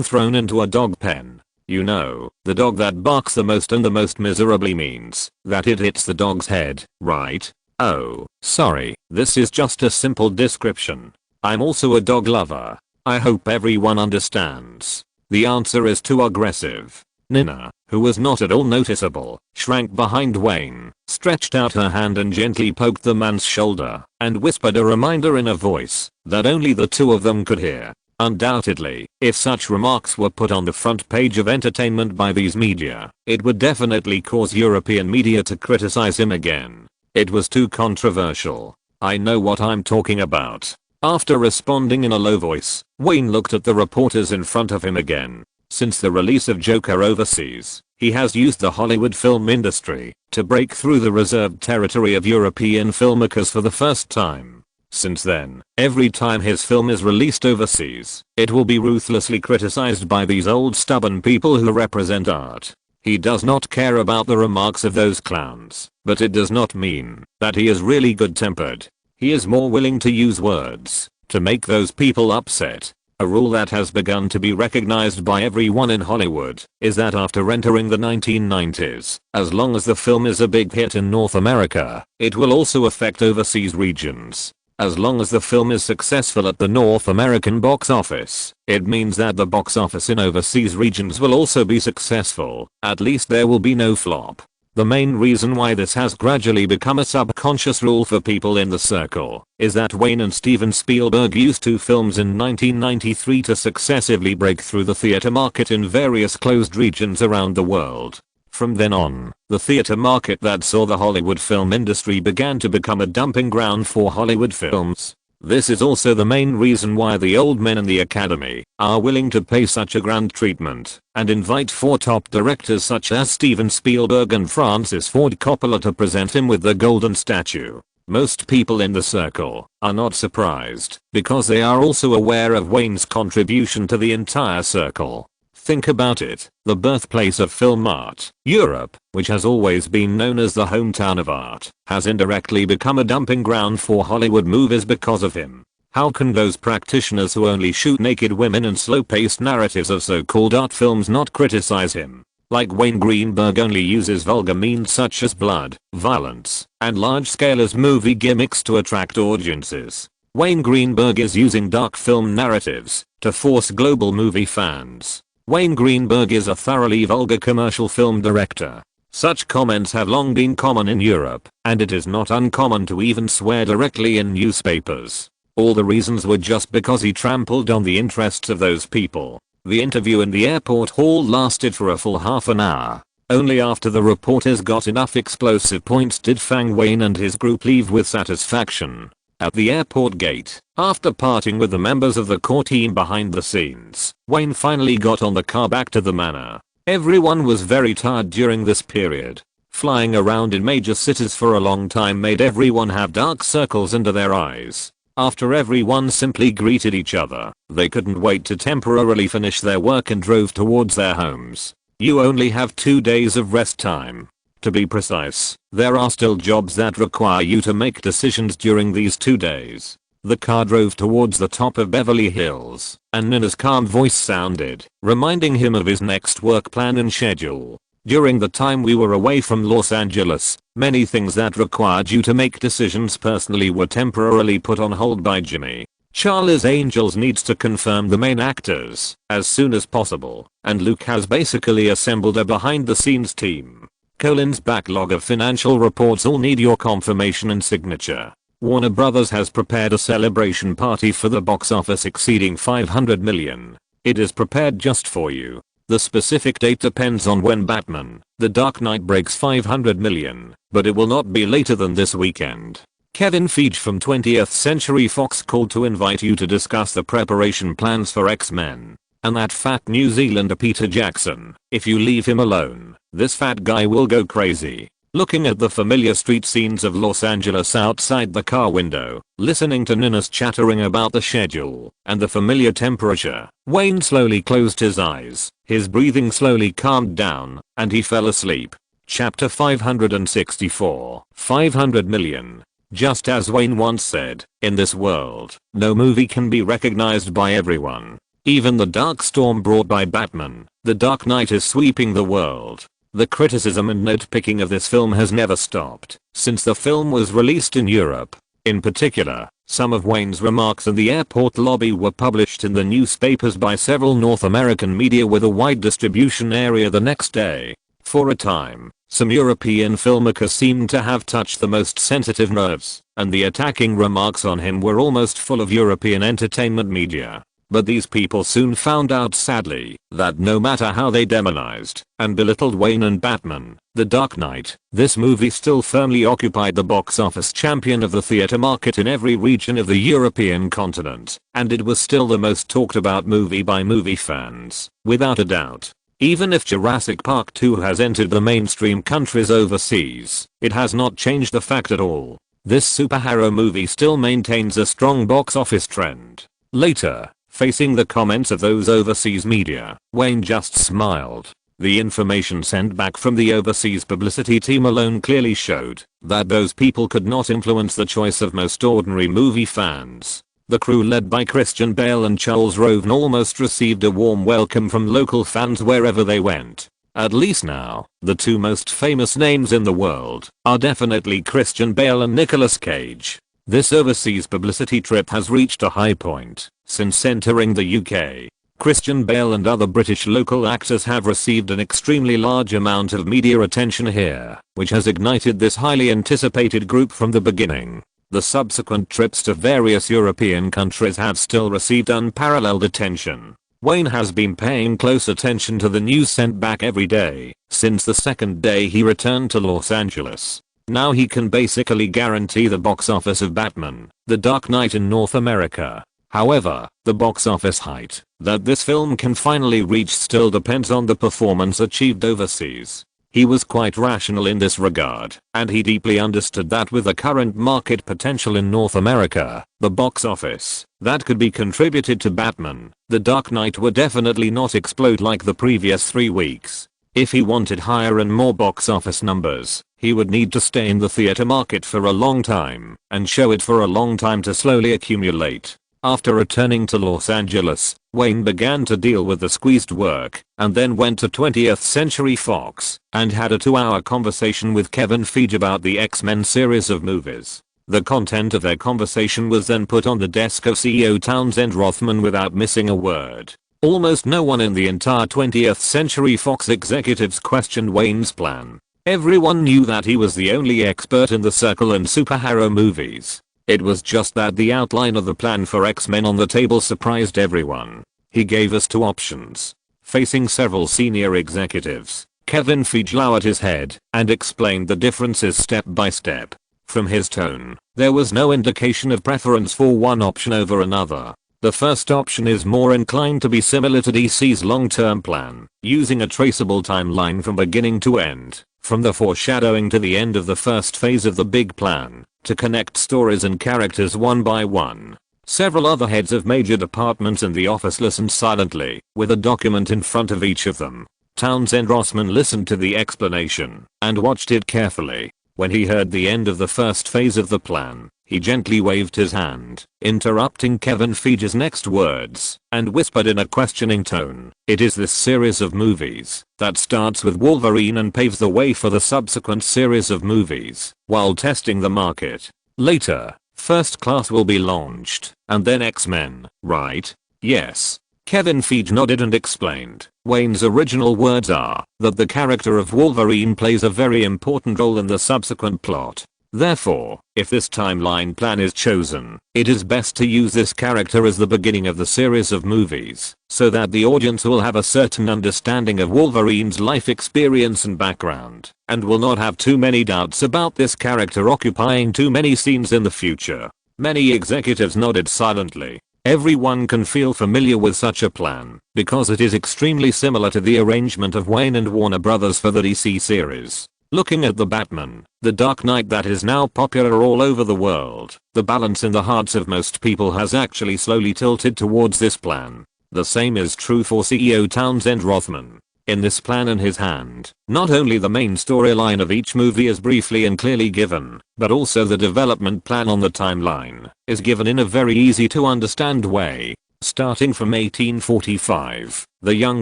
thrown into a dog pen. You know, the dog that barks the most and the most miserably means that it hits the dog's head, right? Oh, sorry, this is just a simple description. I'm also a dog lover. I hope everyone understands. The answer is too aggressive. Nina, who was not at all noticeable, shrank behind Wayne, stretched out her hand and gently poked the man's shoulder, and whispered a reminder in a voice that only the two of them could hear. Undoubtedly, if such remarks were put on the front page of entertainment by these media, it would definitely cause European media to criticize him again. It was too controversial. I know what I'm talking about. After responding in a low voice, Wayne looked at the reporters in front of him again. Since the release of Joker overseas, he has used the Hollywood film industry to break through the reserved territory of European filmmakers for the first time. Since then, every time his film is released overseas, it will be ruthlessly criticized by these old stubborn people who represent art. He does not care about the remarks of those clowns, but it does not mean that he is really good-tempered. He is more willing to use words to make those people upset. A rule that has begun to be recognized by everyone in Hollywood is that after entering the 1990s, as long as the film is a big hit in North America, it will also affect overseas regions. As long as the film is successful at the North American box office, it means that the box office in overseas regions will also be successful. At least there will be no flop. The main reason why this has gradually become a subconscious rule for people in the circle is that Wayne and Steven Spielberg used two films in 1993 to successively break through the theater market in various closed regions around the world. From then on, the theater market that saw the Hollywood film industry began to become a dumping ground for Hollywood films. This is also the main reason why the old men in the Academy are willing to pay such a grand treatment and invite four top directors such as Steven Spielberg and Francis Ford Coppola to present him with the golden statue. Most people in the circle are not surprised because they are also aware of Wayne's contribution to the entire circle. Think about it, the birthplace of film art, Europe, which has always been known as the hometown of art, has indirectly become a dumping ground for Hollywood movies because of him. How can those practitioners who only shoot naked women and slow-paced narratives of so-called art films not criticize him? Like Wayne Greenberg only uses vulgar means such as blood, violence, and large-scale as movie gimmicks to attract audiences. Wayne Greenberg is using dark film narratives to force global movie fans. Wayne Greenberg is a thoroughly vulgar commercial film director. Such comments have long been common in Europe, and it is not uncommon to even swear directly in newspapers. All the reasons were just because he trampled on the interests of those people. The interview in the airport hall lasted for a full half an hour. Only after the reporters got enough explosive points did Fang Wayne and his group leave with satisfaction. At the airport gate, after parting with the members of the core team behind the scenes, Wayne finally got on the car back to the manor. Everyone was very tired during this period. Flying around in major cities for a long time made everyone have dark circles under their eyes. After everyone simply greeted each other, they couldn't wait to temporarily finish their work and drove towards their homes. You only have 2 days of rest time. To be precise, there are still jobs that require you to make decisions during these 2 days. The car drove towards the top of Beverly Hills, and Nina's calm voice sounded, reminding him of his next work plan and schedule. During the time we were away from Los Angeles, many things that required you to make decisions personally were temporarily put on hold by Jimmy. Charlie's Angels needs to confirm the main actors as soon as possible, and Luke has basically assembled a behind-the-scenes team. Colin's backlog of financial reports all need your confirmation and signature. Warner Brothers has prepared a celebration party for the box office exceeding $500 million. It is prepared just for you. The specific date depends on when Batman: The Dark Knight breaks $500 million, but it will not be later than this weekend. Kevin Feige from 20th Century Fox called to invite you to discuss the preparation plans for X-Men. And that fat New Zealander Peter Jackson, if you leave him alone, this fat guy will go crazy. Looking at the familiar street scenes of Los Angeles outside the car window, listening to Nina's chattering about the schedule and the familiar temperature, Wayne slowly closed his eyes, his breathing slowly calmed down, and he fell asleep. Chapter 564, 500 million. Just as Wayne once said, in this world, no movie can be recognized by everyone. Even the dark storm brought by Batman: The Dark Knight is sweeping the world. The criticism and nitpicking of this film has never stopped since the film was released in Europe. In particular, some of Wayne's remarks in the airport lobby were published in the newspapers by several North American media with a wide distribution area the next day. For a time, some European filmmakers seemed to have touched the most sensitive nerves, and the attacking remarks on him were almost full of European entertainment media. But these people soon found out, sadly, that no matter how they demonized and belittled Wayne and Batman: The Dark Knight, this movie still firmly occupied the box office champion of the theater market in every region of the European continent, and it was still the most talked about movie by movie fans, without a doubt. Even if Jurassic Park 2 has entered the mainstream countries overseas, it has not changed the fact at all. This superhero movie still maintains a strong box office trend. Later, facing the comments of those overseas media, Wayne just smiled. The information sent back from the overseas publicity team alone clearly showed that those people could not influence the choice of most ordinary movie fans. The crew led by Christian Bale and Charles Roven almost received a warm welcome from local fans wherever they went. At least now, the two most famous names in the world are definitely Christian Bale and Nicolas Cage. This overseas publicity trip has reached a high point since entering the UK. Christian Bale and other British local actors have received an extremely large amount of media attention here, which has ignited this highly anticipated group from the beginning. The subsequent trips to various European countries have still received unparalleled attention. Wayne has been paying close attention to the news sent back every day since the second day he returned to Los Angeles. Now he can basically guarantee the box office of Batman: The Dark Knight in North America. However, the box office height that this film can finally reach still depends on the performance achieved overseas. He was quite rational in this regard, and he deeply understood that with the current market potential in North America, the box office that could be contributed to Batman: The Dark Knight would definitely not explode like the previous 3 weeks. If he wanted higher and more box office numbers, he would need to stay in the theater market for a long time and show it for a long time to slowly accumulate After returning to Los Angeles, Wayne began to deal with the squeezed work, and then went to 20th Century Fox, and had a 2-hour conversation with Kevin Feige about the X-Men series of movies. The content of their conversation was then put on the desk of CEO Townsend Rothman without missing a word. Almost no one in the entire 20th Century Fox executives questioned Wayne's plan. Everyone knew that he was the only expert in the circle and superhero movies. It was just that the outline of the plan for X-Men on the table surprised everyone. He gave us 2 options. Facing several senior executives, Kevin Feige lowered his head and explained the differences step by step. From his tone, there was no indication of preference for one option over another. The first option is more inclined to be similar to DC's long-term plan, using a traceable timeline from beginning to end, from the foreshadowing to the end of the first phase of the big plan, to connect stories and characters one by one. Several other heads of major departments in the office listened silently, with a document in front of each of them. Townsend Rothman listened to the explanation and watched it carefully. When he heard the end of the first phase of the plan, he gently waved his hand, interrupting Kevin Feige's next words, and whispered in a questioning tone, "It is this series of movies that starts with Wolverine and paves the way for the subsequent series of movies, while testing the market. Later, First Class will be launched, and then X-Men, right?" "Yes." Kevin Feige nodded and explained. Wayne's original words are that the character of Wolverine plays a very important role in the subsequent plot. Therefore, if this timeline plan is chosen, it is best to use this character as the beginning of the series of movies, so that the audience will have a certain understanding of Wolverine's life experience and background, and will not have too many doubts about this character occupying too many scenes in the future. Many executives nodded silently. Everyone can feel familiar with such a plan, because it is extremely similar to the arrangement of Wayne and Warner Brothers for the DC series. Looking at the Batman, The Dark Knight that is now popular all over the world, the balance in the hearts of most people has actually slowly tilted towards this plan. The same is true for CEO Townsend Rothman. In this plan in his hand, not only the main storyline of each movie is briefly and clearly given, but also the development plan on the timeline is given in a very easy to understand way. Starting from 1845, the young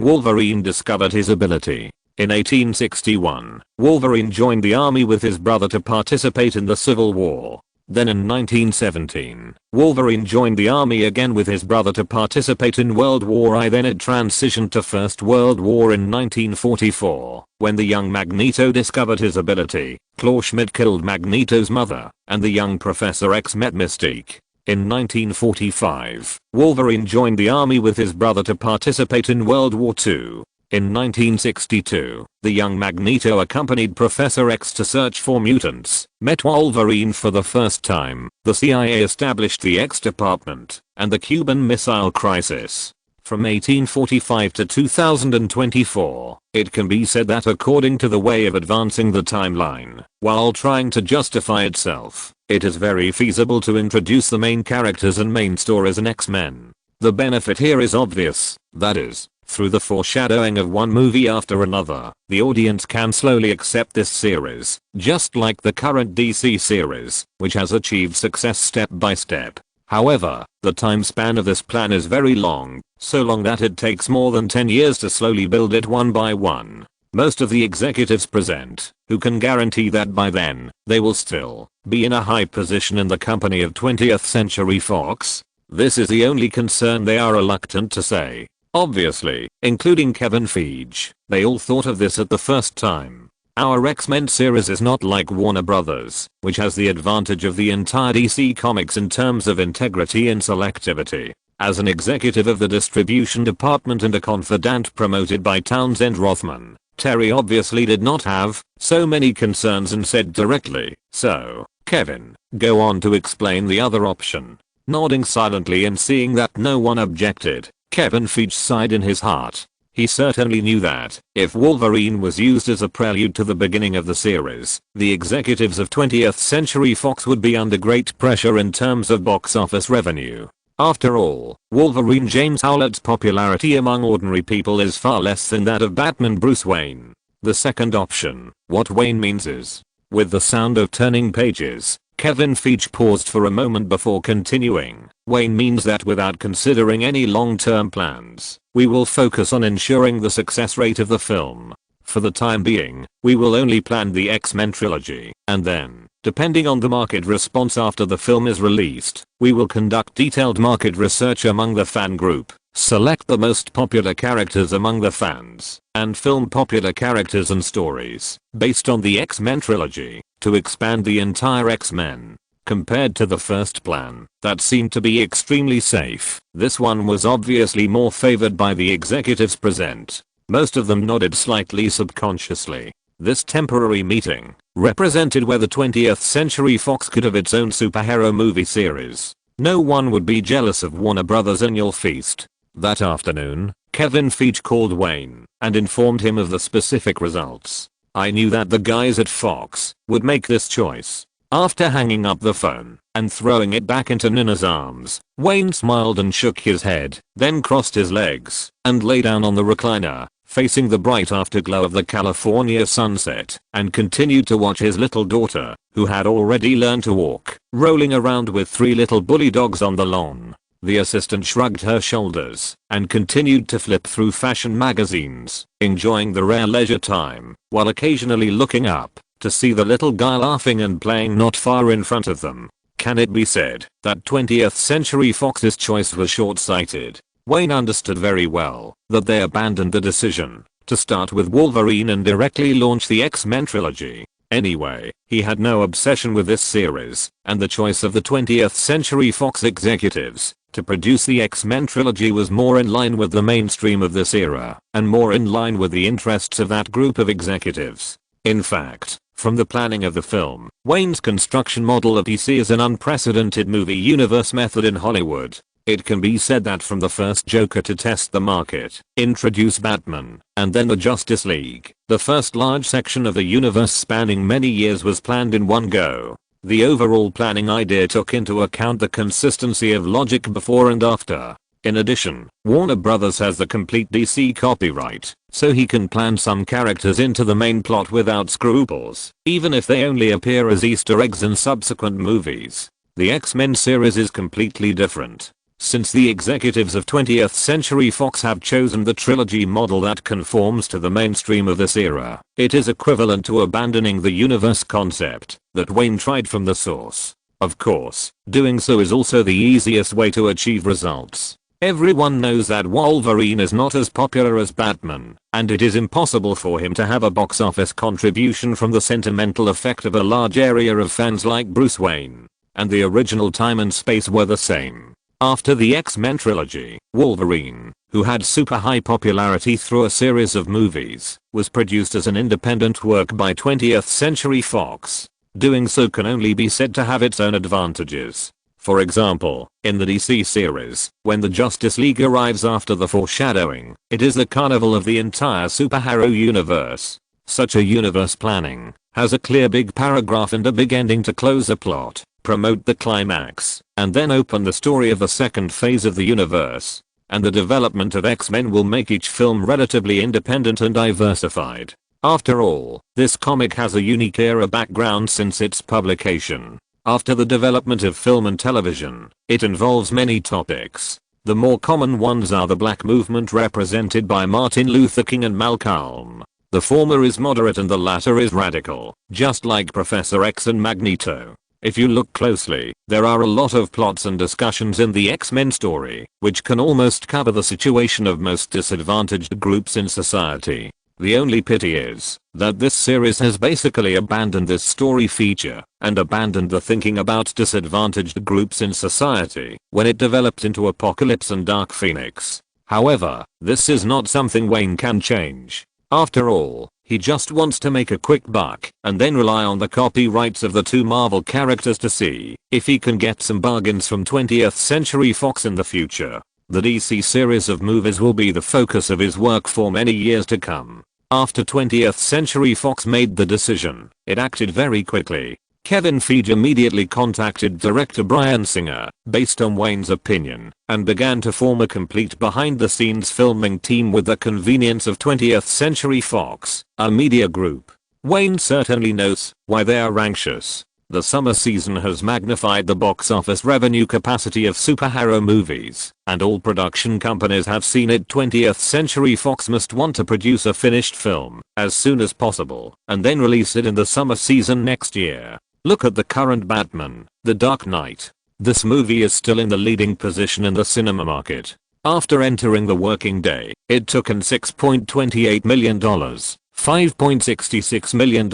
Wolverine discovered his ability. In 1861, Wolverine joined the army with his brother to participate in the Civil War. Then in 1917, Wolverine joined the army again with his brother to participate in World War I. Then it transitioned to First World War in 1944, when the young Magneto discovered his ability. Claw Schmidt killed Magneto's mother, and the young Professor X met Mystique. In 1945, Wolverine joined the army with his brother to participate in World War II. In 1962, the young Magneto accompanied Professor X to search for mutants, met Wolverine for the first time, the CIA established the X Department, and the Cuban Missile Crisis. From 1845 to 2024, it can be said that according to the way of advancing the timeline, while trying to justify itself, it is very feasible to introduce the main characters and main stories in X-Men. The benefit here is obvious, that is, through the foreshadowing of one movie after another, the audience can slowly accept this series, just like the current DC series, which has achieved success step by step. However, the time span of this plan is very long, so long that it takes more than 10 years to slowly build it one by one. Most of the executives present, who can guarantee that by then, they will still be in a high position in the company of 20th Century Fox. This is the only concern they are reluctant to say. Obviously, including Kevin Feige, they all thought of this at the first time. Our X-Men series is not like Warner Brothers, which has the advantage of the entire DC Comics in terms of integrity and selectivity. As an executive of the distribution department and a confidant promoted by Townsend Rothman, Terry obviously did not have so many concerns and said directly, "So, Kevin, go on to explain the other option." Nodding silently and seeing that no one objected, Kevin Feige sighed in his heart. He certainly knew that, if Wolverine was used as a prelude to the beginning of the series, the executives of 20th Century Fox would be under great pressure in terms of box office revenue. After all, Wolverine James Howlett's popularity among ordinary people is far less than that of Batman Bruce Wayne. The second option, what Wayne means is. With the sound of turning pages, Kevin Feige paused for a moment before continuing. Wayne means that without considering any long-term plans, we will focus on ensuring the success rate of the film. For the time being, we will only plan the X-Men trilogy, and then, depending on the market response after the film is released, we will conduct detailed market research among the fan group, select the most popular characters among the fans, and film popular characters and stories based on the X-Men trilogy to expand the entire X-Men. Compared to the first plan, that seemed to be extremely safe, this one was obviously more favored by the executives present. Most of them nodded slightly subconsciously. This temporary meeting represented where the 20th Century Fox could have its own superhero movie series. No one would be jealous of Warner Brothers' annual feast. That afternoon, Kevin Feige called Wayne and informed him of the specific results. I knew that the guys at Fox would make this choice. After hanging up the phone and throwing it back into Nina's arms, Wayne smiled and shook his head, then crossed his legs and lay down on the recliner, facing the bright afterglow of the California sunset, and continued to watch his little daughter, who had already learned to walk, rolling around with 3 little bully dogs on the lawn. The assistant shrugged her shoulders and continued to flip through fashion magazines, enjoying the rare leisure time, while occasionally looking up to see the little guy laughing and playing not far in front of them. Can it be said that 20th Century Fox's choice was short-sighted? Wayne understood very well that they abandoned the decision to start with Wolverine and directly launch the X-Men trilogy. Anyway, he had no obsession with this series, and the choice of the 20th Century Fox executives to produce the X-Men trilogy was more in line with the mainstream of this era, and more in line with the interests of that group of executives. In fact, from the planning of the film, Wayne's construction model of DC is an unprecedented movie universe method in Hollywood. It can be said that from the first Joker to test the market, introduce Batman, and then the Justice League, the first large section of the universe spanning many years was planned in one go. The overall planning idea took into account the consistency of logic before and after. In addition, Warner Brothers has the complete DC copyright, so he can plan some characters into the main plot without scruples, even if they only appear as Easter eggs in subsequent movies. The X-Men series is completely different. Since the executives of 20th Century Fox have chosen the trilogy model that conforms to the mainstream of this era, it is equivalent to abandoning the universe concept that Wayne tried from the source. Of course, doing so is also the easiest way to achieve results. Everyone knows that Wolverine is not as popular as Batman, and it is impossible for him to have a box office contribution from the sentimental effect of a large area of fans like Bruce Wayne. And the original time and space were the same. After the X-Men trilogy, Wolverine, who had super high popularity through a series of movies, was produced as an independent work by 20th Century Fox. Doing so can only be said to have its own advantages. For example, in the DC series, when the Justice League arrives after the foreshadowing, it is the carnival of the entire superhero universe. Such a universe planning has a clear big paragraph and a big ending to close a plot, promote the climax, and then open the story of the second phase of the universe. And the development of X-Men will make each film relatively independent and diversified. After all, this comic has a unique era background since its publication. After the development of film and television, it involves many topics. The more common ones are the Black movement represented by Martin Luther King and Malcolm. The former is moderate and the latter is radical, just like Professor X and Magneto. If you look closely, there are a lot of plots and discussions in the X-Men story, which can almost cover the situation of most disadvantaged groups in society. The only pity is that this series has basically abandoned this story feature and abandoned the thinking about disadvantaged groups in society when it developed into Apocalypse and Dark Phoenix. However, this is not something Wayne can change. After all, he just wants to make a quick buck and then rely on the copyrights of the 2 Marvel characters to see if he can get some bargains from 20th Century Fox in the future. The DC series of movies will be the focus of his work for many years to come. After 20th Century Fox made the decision, it acted very quickly. Kevin Feige immediately contacted director Bryan Singer, based on Wayne's opinion, and began to form a complete behind-the-scenes filming team with the convenience of 20th Century Fox, a media group. Wayne certainly knows why they are anxious. The summer season has magnified the box office revenue capacity of superhero movies, and all production companies have seen it. 20th Century Fox must want to produce a finished film as soon as possible and then release it in the summer season next year. Look at the current Batman, The Dark Knight. This movie is still in the leading position in the cinema market. After entering the working day, it took in $6.28 million, $5.66 million,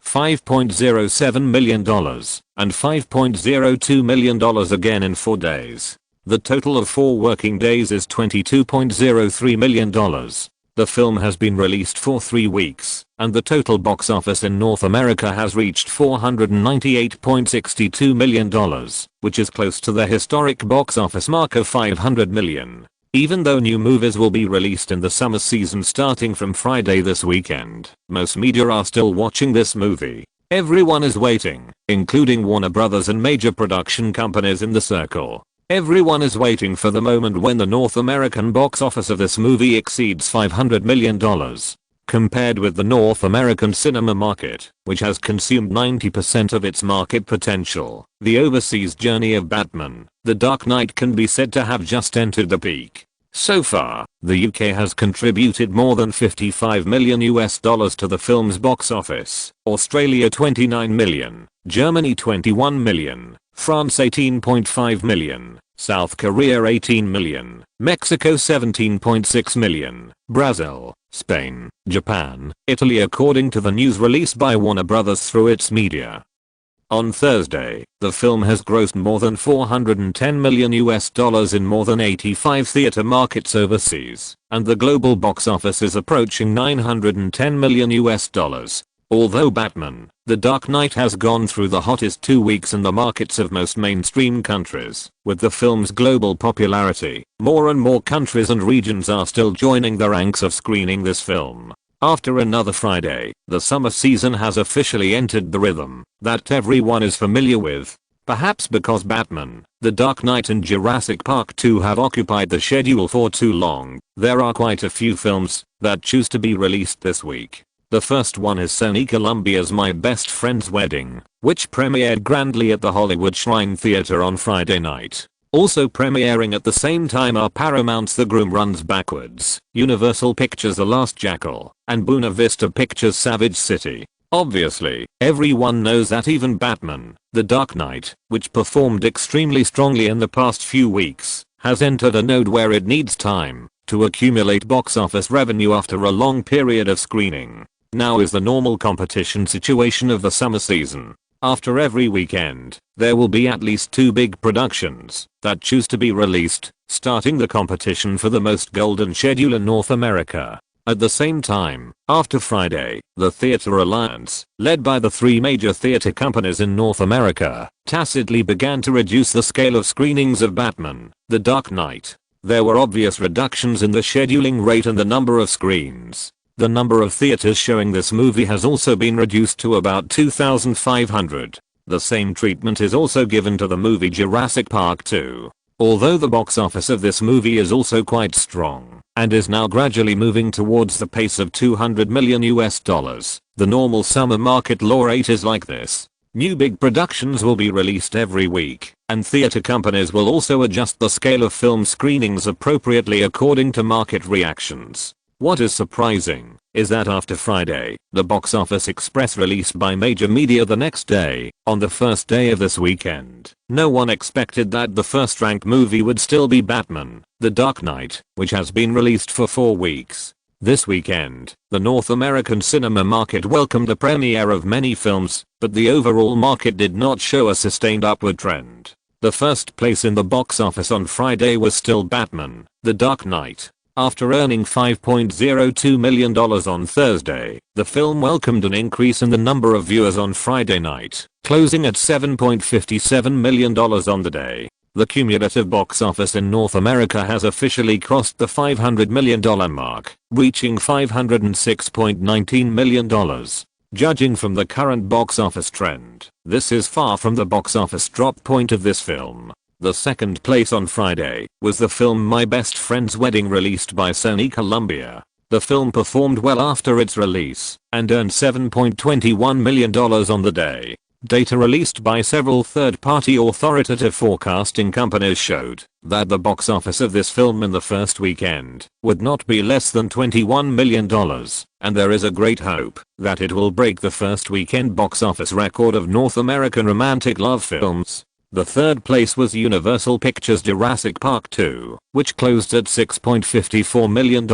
$5.07 million, and $5.02 million again in 4 days. The total of 4 working days is $22.03 million. The film has been released for 3 weeks, and the total box office in North America has reached $498.62 million, which is close to the historic box office mark of $500 million. Even though new movies will be released in the summer season starting from Friday this weekend, most media are still watching this movie. Everyone is waiting, including Warner Brothers and major production companies in the circle. Everyone is waiting for the moment when the North American box office of this movie exceeds $500 million. Compared with the North American cinema market, which has consumed 90% of its market potential, the overseas journey of Batman, The Dark Knight can be said to have just entered the peak. So far, the UK has contributed more than $55 million to the film's box office, Australia $29 million, Germany $21 million, France $18.5 million, South Korea $18 million, Mexico $17.6 million, Brazil, Spain, Japan, Italy, according to the news released by Warner Brothers through its media. On Thursday, the film has grossed more than $410 million in more than 85 theater markets overseas, and the global box office is approaching $910 million. Although Batman, The Dark Knight has gone through the hottest 2 weeks in the markets of most mainstream countries, with the film's global popularity, more and more countries and regions are still joining the ranks of screening this film. After another Friday, the summer season has officially entered the rhythm that everyone is familiar with. Perhaps because Batman, The Dark Knight and Jurassic Park 2 have occupied the schedule for too long, there are quite a few films that choose to be released this week. The first one is Sony Columbia's My Best Friend's Wedding, which premiered grandly at the Hollywood Shrine Theater on Friday night. Also premiering at the same time are Paramount's The Groom Runs Backwards, Universal Pictures' The Last Jackal, and Buena Vista Pictures' Savage City. Obviously, everyone knows that even Batman, The Dark Knight, which performed extremely strongly in the past few weeks, has entered a node where it needs time to accumulate box office revenue after a long period of screening. Now is the normal competition situation of the summer season. After every weekend, there will be at least 2 big productions that choose to be released, starting the competition for the most golden schedule in North America. At the same time, after Friday, the Theater Alliance, led by the 3 major theater companies in North America, tacitly began to reduce the scale of screenings of Batman, The Dark Knight. There were obvious reductions in the scheduling rate and the number of screens. The number of theaters showing this movie has also been reduced to about 2,500. The same treatment is also given to the movie Jurassic Park 2. Although the box office of this movie is also quite strong and is now gradually moving towards the pace of $200 million, the normal summer market law rate is like this. New big productions will be released every week, and theater companies will also adjust the scale of film screenings appropriately according to market reactions. What is surprising is that after Friday, the box office express released by major media the next day, on the first day of this weekend, no one expected that the first ranked movie would still be Batman, The Dark Knight, which has been released for 4 weeks. This weekend, the North American cinema market welcomed the premiere of many films, but the overall market did not show a sustained upward trend. The first place in the box office on Friday was still Batman, The Dark Knight. After earning $5.02 million on Thursday, the film welcomed an increase in the number of viewers on Friday night, closing at $7.57 million on the day. The cumulative box office in North America has officially crossed the $500 million mark, reaching $506.19 million. Judging from the current box office trend, this is far from the box office drop point of this film. The second place on Friday was the film My Best Friend's Wedding, released by Sony Columbia. The film performed well after its release and earned $7.21 million on the day. Data released by several third-party authoritative forecasting companies showed that the box office of this film in the first weekend would not be less than $21 million, and there is a great hope that it will break the first weekend box office record of North American romantic love films. The third place was Universal Pictures' Jurassic Park 2, which closed at $6.54 million.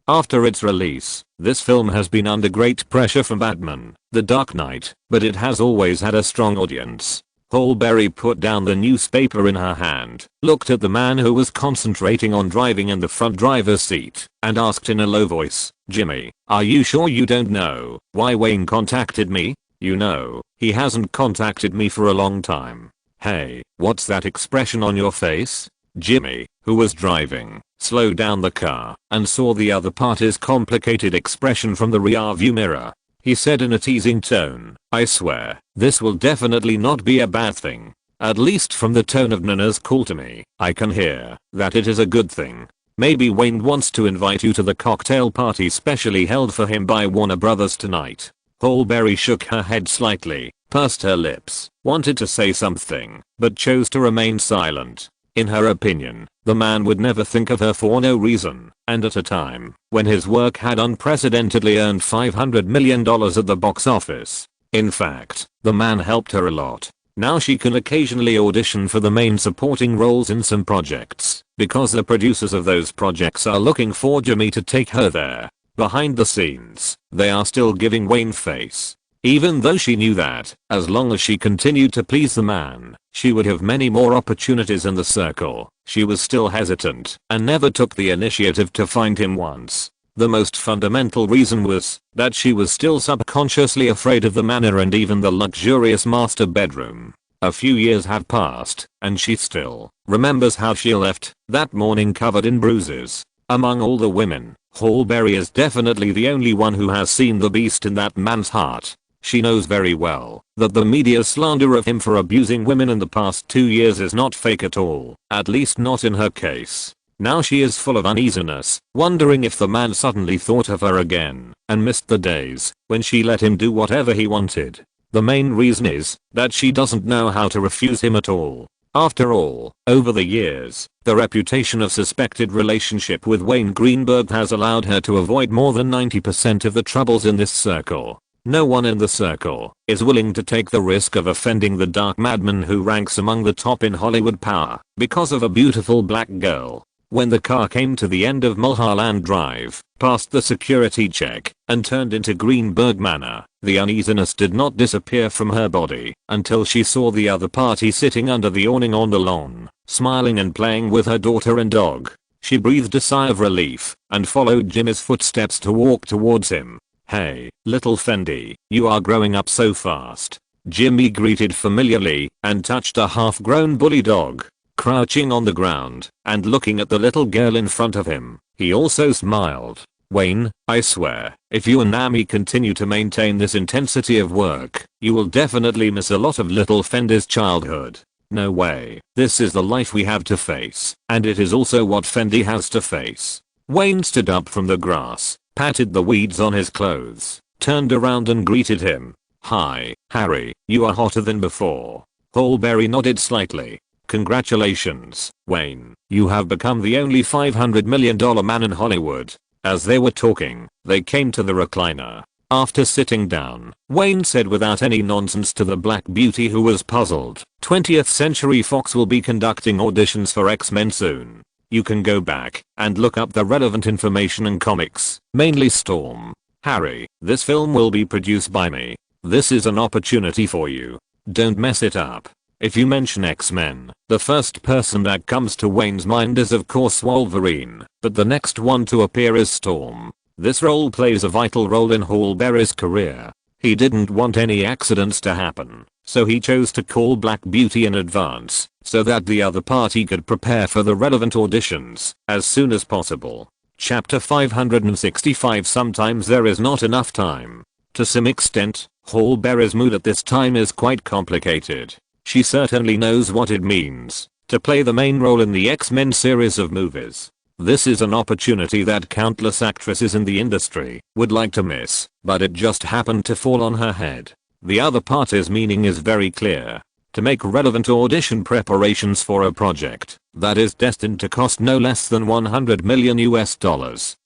After its release, this film has been under great pressure from Batman: The Dark Knight, but it has always had a strong audience. Halle Berry put down the newspaper in her hand, looked at the man who was concentrating on driving in the front driver's seat, and asked in a low voice, "Jimmy, are you sure you don't know why Wayne contacted me? You know, he hasn't contacted me for a long time. Hey, what's that expression on your face?" Jimmy, who was driving, slowed down the car and saw the other party's complicated expression from the rearview mirror. He said in a teasing tone, "I swear, this will definitely not be a bad thing. At least from the tone of Nana's call to me, I can hear that it is a good thing. Maybe Wayne wants to invite you to the cocktail party specially held for him by Warner Brothers tonight." Halle Berry shook her head slightly, pursed her lips, wanted to say something, but chose to remain silent. In her opinion, the man would never think of her for no reason, and at a time when his work had unprecedentedly earned $500 million at the box office. In fact, the man helped her a lot. Now she can occasionally audition for the main supporting roles in some projects, because the producers of those projects are looking for Jimmy to take her there. Behind the scenes, they are still giving Wayne face. Even though she knew that, as long as she continued to please the man, she would have many more opportunities in the circle, she was still hesitant and never took the initiative to find him once. The most fundamental reason was that she was still subconsciously afraid of the manor and even the luxurious master bedroom. A few years have passed, and she still remembers how she left that morning covered in bruises. Among all the women, Halle Berry is definitely the only one who has seen the beast in that man's heart. She knows very well that the media's slander of him for abusing women in the past 2 years is not fake at all, at least not in her case. Now she is full of uneasiness, wondering if the man suddenly thought of her again and missed the days when she let him do whatever he wanted. The main reason is that she doesn't know how to refuse him at all. After all, over the years, the reputation of suspected relationship with Wayne Greenberg has allowed her to avoid more than 90% of the troubles in this circle. No one in the circle is willing to take the risk of offending the dark madman who ranks among the top in Hollywood power because of a beautiful black girl. When the car came to the end of Mulholland Drive, passed the security check, and turned into Greenberg Manor, the uneasiness did not disappear from her body until she saw the other party sitting under the awning on the lawn, smiling and playing with her daughter and dog. She breathed a sigh of relief and followed Jimmy's footsteps to walk towards him. "Hey, little Fendi, you are growing up so fast." Jimmy greeted familiarly and touched a half-grown bully dog, crouching on the ground and looking at the little girl in front of him. He also smiled. "Wayne, I swear, if you and Nami continue to maintain this intensity of work, you will definitely miss a lot of little Fendi's childhood. No way, this is the life we have to face, and it is also what Fendi has to face." Wayne stood up from the grass, patted the weeds on his clothes, turned around and greeted him. "Hi, Harry, you are hotter than before." Halle Berry nodded slightly. "Congratulations, Wayne, you have become the only $500 million man in Hollywood." As they were talking, they came to the recliner. After sitting down, Wayne said without any nonsense to the Black Beauty, who was puzzled, "20th Century Fox will be conducting auditions for X-Men soon. You can go back and look up the relevant information in comics, mainly Storm. Harry, this film will be produced by me. This is an opportunity for you. Don't mess it up." If you mention X-Men, the first person that comes to Wayne's mind is of course Wolverine, but the next one to appear is Storm. This role plays a vital role in Halle Berry's career. He didn't want any accidents to happen, so he chose to call Black Beauty in advance, so that the other party could prepare for the relevant auditions as soon as possible. Chapter 565. Sometimes there is not enough time. To some extent, Halle Berry's mood at this time is quite complicated. She certainly knows what it means to play the main role in the X-Men series of movies. This is an opportunity that countless actresses in the industry would like to miss, but it just happened to fall on her head. The other party's meaning is very clear. To make relevant audition preparations for a project that is destined to cost no less than $100 million.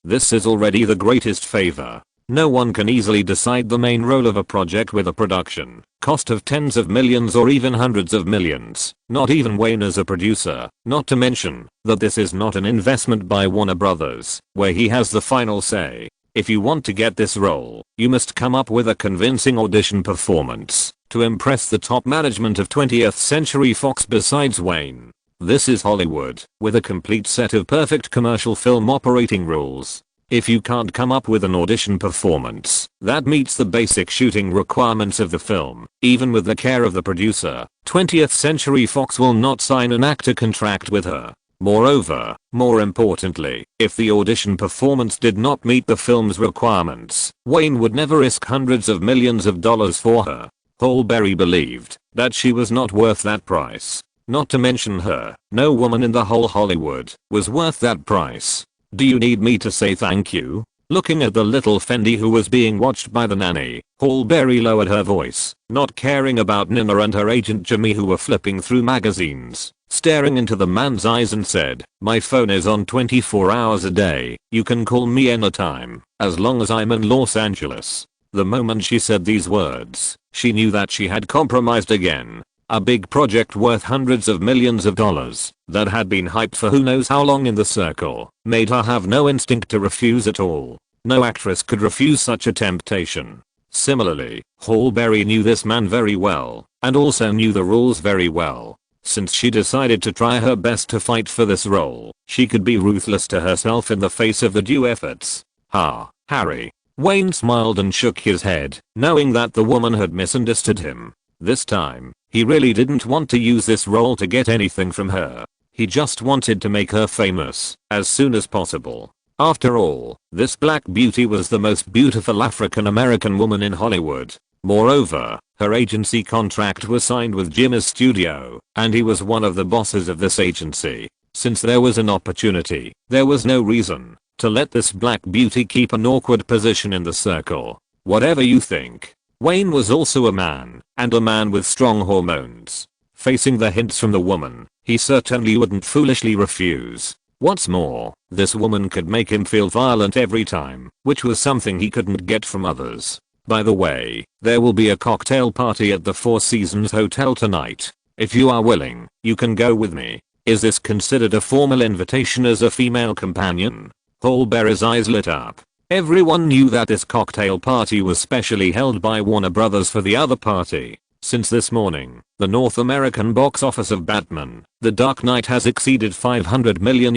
This is already the greatest favor. No one can easily decide the main role of a project with a production cost of tens of millions or even hundreds of millions, not even Wayne as a producer, not to mention that this is not an investment by Warner Brothers, where he has the final say. If you want to get this role, you must come up with a convincing audition performance to impress the top management of 20th Century Fox besides Wayne. This is Hollywood, with a complete set of perfect commercial film operating rules. If you can't come up with an audition performance that meets the basic shooting requirements of the film, even with the care of the producer, 20th Century Fox will not sign an actor contract with her. Moreover, more importantly, if the audition performance did not meet the film's requirements, Wayne would never risk hundreds of millions of dollars for her. Holberry believed that she was not worth that price. Not to mention her, no woman in the whole Hollywood was worth that price. Do you need me to say thank you? Looking at the little Fendi who was being watched by the nanny, Holberry lowered her voice, not caring about Nina and her agent Jimmy who were flipping through magazines, staring into the man's eyes and said, "My phone is on 24 hours a day, you can call me anytime, as long as I'm in Los Angeles." The moment she said these words, she knew that she had compromised again. A big project worth hundreds of millions of dollars that had been hyped for who knows how long in the circle made her have no instinct to refuse at all. No actress could refuse such a temptation. Similarly, Holberry knew this man very well and also knew the rules very well. Since she decided to try her best to fight for this role, she could be ruthless to herself in the face of the due efforts. Harry. Wayne smiled and shook his head, knowing that the woman had misunderstood him. This time, he really didn't want to use this role to get anything from her. He just wanted to make her famous as soon as possible. After all, this black beauty was the most beautiful African American woman in Hollywood. Moreover, her agency contract was signed with Jimmy's studio, and he was one of the bosses of this agency. Since there was an opportunity, there was no reason to let this black beauty keep an awkward position in the circle. Whatever you think, Wayne was also a man, and a man with strong hormones. Facing the hints from the woman, he certainly wouldn't foolishly refuse. What's more, this woman could make him feel violent every time, which was something he couldn't get from others. By the way, there will be a cocktail party at the Four Seasons Hotel tonight. If you are willing, you can go with me. Is this considered a formal invitation as a female companion? Holberry's eyes lit up. Everyone knew that this cocktail party was specially held by Warner Brothers for the other party. Since this morning, the North American box office of Batman, The Dark Knight has exceeded $500 million,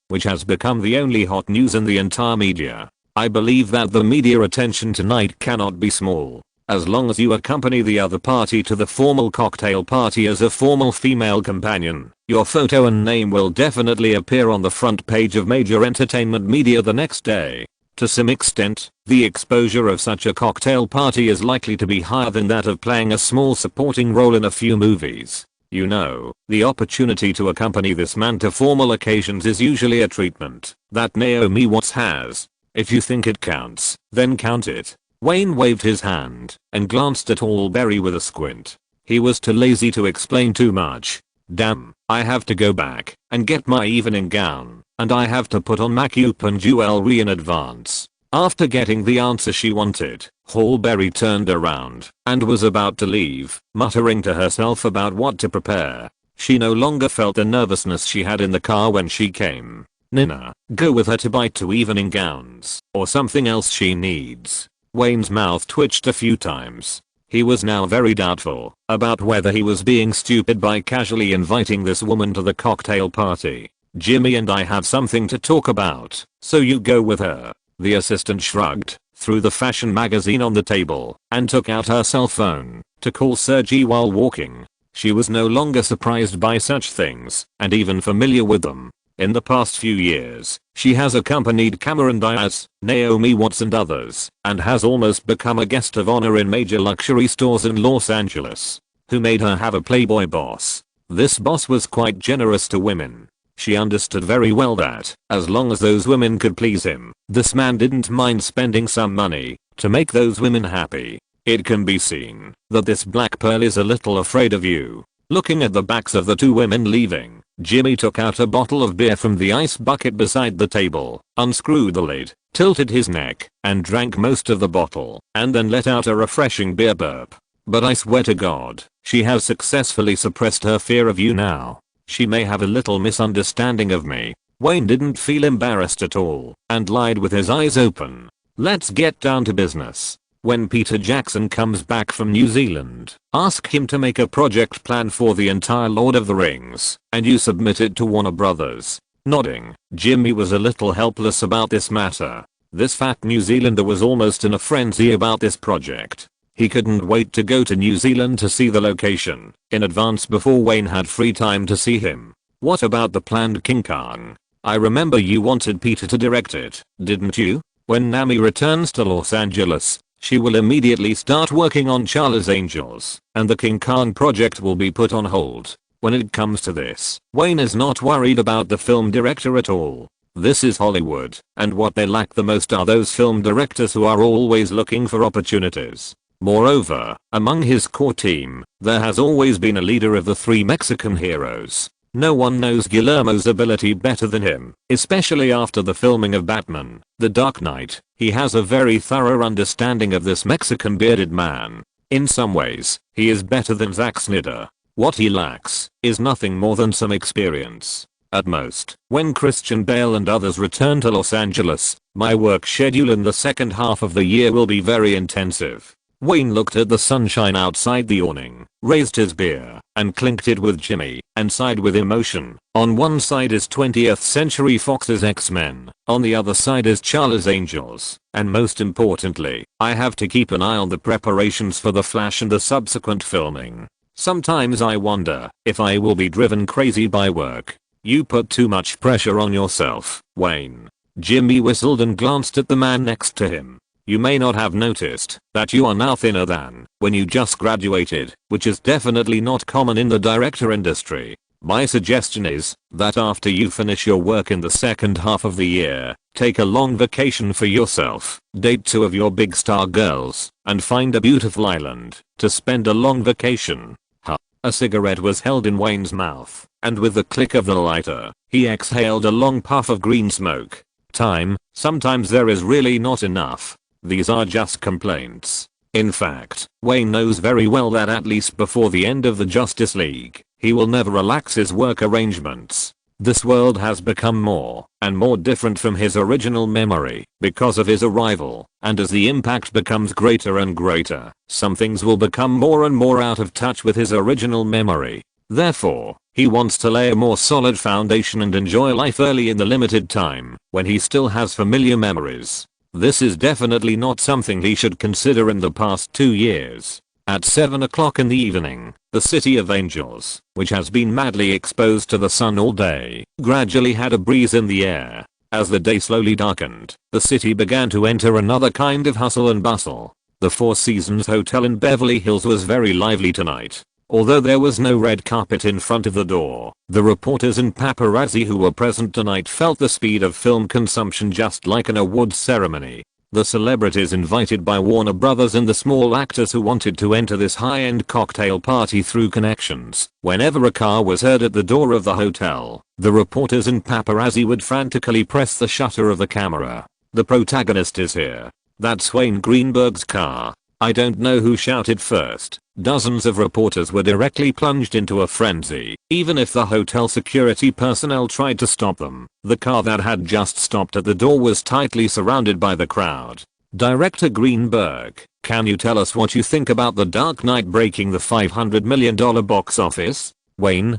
which has become the only hot news in the entire media. I believe that the media attention tonight cannot be small. As long as you accompany the other party to the formal cocktail party as a formal female companion, your photo and name will definitely appear on the front page of major entertainment media the next day. To some extent, the exposure of such a cocktail party is likely to be higher than that of playing a small supporting role in a few movies. You know, the opportunity to accompany this man to formal occasions is usually a treatment that Naomi Watts has. If you think it counts, then count it. Wayne waved his hand and glanced at Holberry with a squint. He was too lazy to explain too much. Damn, I have to go back and get my evening gown, and I have to put on makeup and jewelry in advance. After getting the answer she wanted, Holberry turned around and was about to leave, muttering to herself about what to prepare. She no longer felt the nervousness she had in the car when she came. Nina, go with her to buy 2 evening gowns or something else she needs. Wayne's mouth twitched a few times. He was now very doubtful about whether he was being stupid by casually inviting this woman to the cocktail party. Jimmy and I have something to talk about, so you go with her. The assistant shrugged, threw the fashion magazine on the table, and took out her cell phone to call Sergey while walking. She was no longer surprised by such things, and even familiar with them. In the past few years, she has accompanied Cameron Diaz, Naomi Watts and others, and has almost become a guest of honor in major luxury stores in Los Angeles. Who made her have a playboy boss? This boss was quite generous to women. She understood very well that, as long as those women could please him, this man didn't mind spending some money to make those women happy. It can be seen that this black pearl is a little afraid of you. Looking at the backs of the two women leaving, Jimmy took out a bottle of beer from the ice bucket beside the table, unscrewed the lid, tilted his neck, and drank most of the bottle, and then let out a refreshing beer burp. But I swear to God, she has successfully suppressed her fear of you now. She may have a little misunderstanding of me. Wayne didn't feel embarrassed at all, and lied with his eyes open. Let's get down to business. When Peter Jackson comes back from New Zealand, ask him to make a project plan for the entire Lord of the Rings, and you submit it to Warner Brothers. Nodding, Jimmy was a little helpless about this matter. This fat New Zealander was almost in a frenzy about this project. He couldn't wait to go to New Zealand to see the location in advance before Wayne had free time to see him. What about the planned King Kong? I remember you wanted Peter to direct it, didn't you? When Nami returns to Los Angeles, she will immediately start working on Charlie's Angels, and the King Kong project will be put on hold. When it comes to this, Wayne is not worried about the film director at all. This is Hollywood, and what they lack the most are those film directors who are always looking for opportunities. Moreover, among his core team, there has always been a leader of the three Mexican heroes. No one knows Guillermo's ability better than him, especially after the filming of Batman: The Dark Knight. He has a very thorough understanding of this Mexican bearded man. In some ways, he is better than Zack Snyder. What he lacks is nothing more than some experience. At most, when Christian Bale and others return to Los Angeles, my work schedule in the second half of the year will be very intensive. Wayne looked at the sunshine outside the awning, raised his beer, and clinked it with Jimmy, and sighed with emotion. On one side is 20th Century Fox's X-Men, on the other side is Charlie's Angels, and most importantly, I have to keep an eye on the preparations for The Flash and the subsequent filming. Sometimes I wonder if I will be driven crazy by work. You put too much pressure on yourself, Wayne. Jimmy whistled and glanced at the man next to him. You may not have noticed that you are now thinner than when you just graduated, which is definitely not common in the director industry. My suggestion is that after you finish your work in the second half of the year, take a long vacation for yourself, date two of your big star girls, and find a beautiful island to spend a long vacation. A cigarette was held in Wayne's mouth, and with the click of the lighter, he exhaled a long puff of green smoke. Sometimes there is really not enough. These are just complaints. In fact, Wayne knows very well that at least before the end of the Justice League, he will never relax his work arrangements. This world has become more and more different from his original memory because of his arrival, and as the impact becomes greater and greater, some things will become more and more out of touch with his original memory. Therefore, he wants to lay a more solid foundation and enjoy life early in the limited time when he still has familiar memories. This is definitely not something he should consider in the past 2 years. At 7 o'clock in the evening, the City of Angels, which has been madly exposed to the sun all day, gradually had a breeze in the air. As the day slowly darkened, the city began to enter another kind of hustle and bustle. The Four Seasons Hotel in Beverly Hills was very lively tonight. Although there was no red carpet in front of the door, the reporters and paparazzi who were present tonight felt the speed of film consumption just like an awards ceremony. The celebrities invited by Warner Brothers and the small actors who wanted to enter this high-end cocktail party through connections. Whenever a car was heard at the door of the hotel, the reporters and paparazzi would frantically press the shutter of the camera. The protagonist is here. That's Wayne Greenberg's car. I don't know who shouted first. Dozens of reporters were directly plunged into a frenzy, even if the hotel security personnel tried to stop them. The car that had just stopped at the door was tightly surrounded by the crowd. Director Greenberg, can you tell us what you think about The Dark Knight breaking the $500 million box office? Wayne,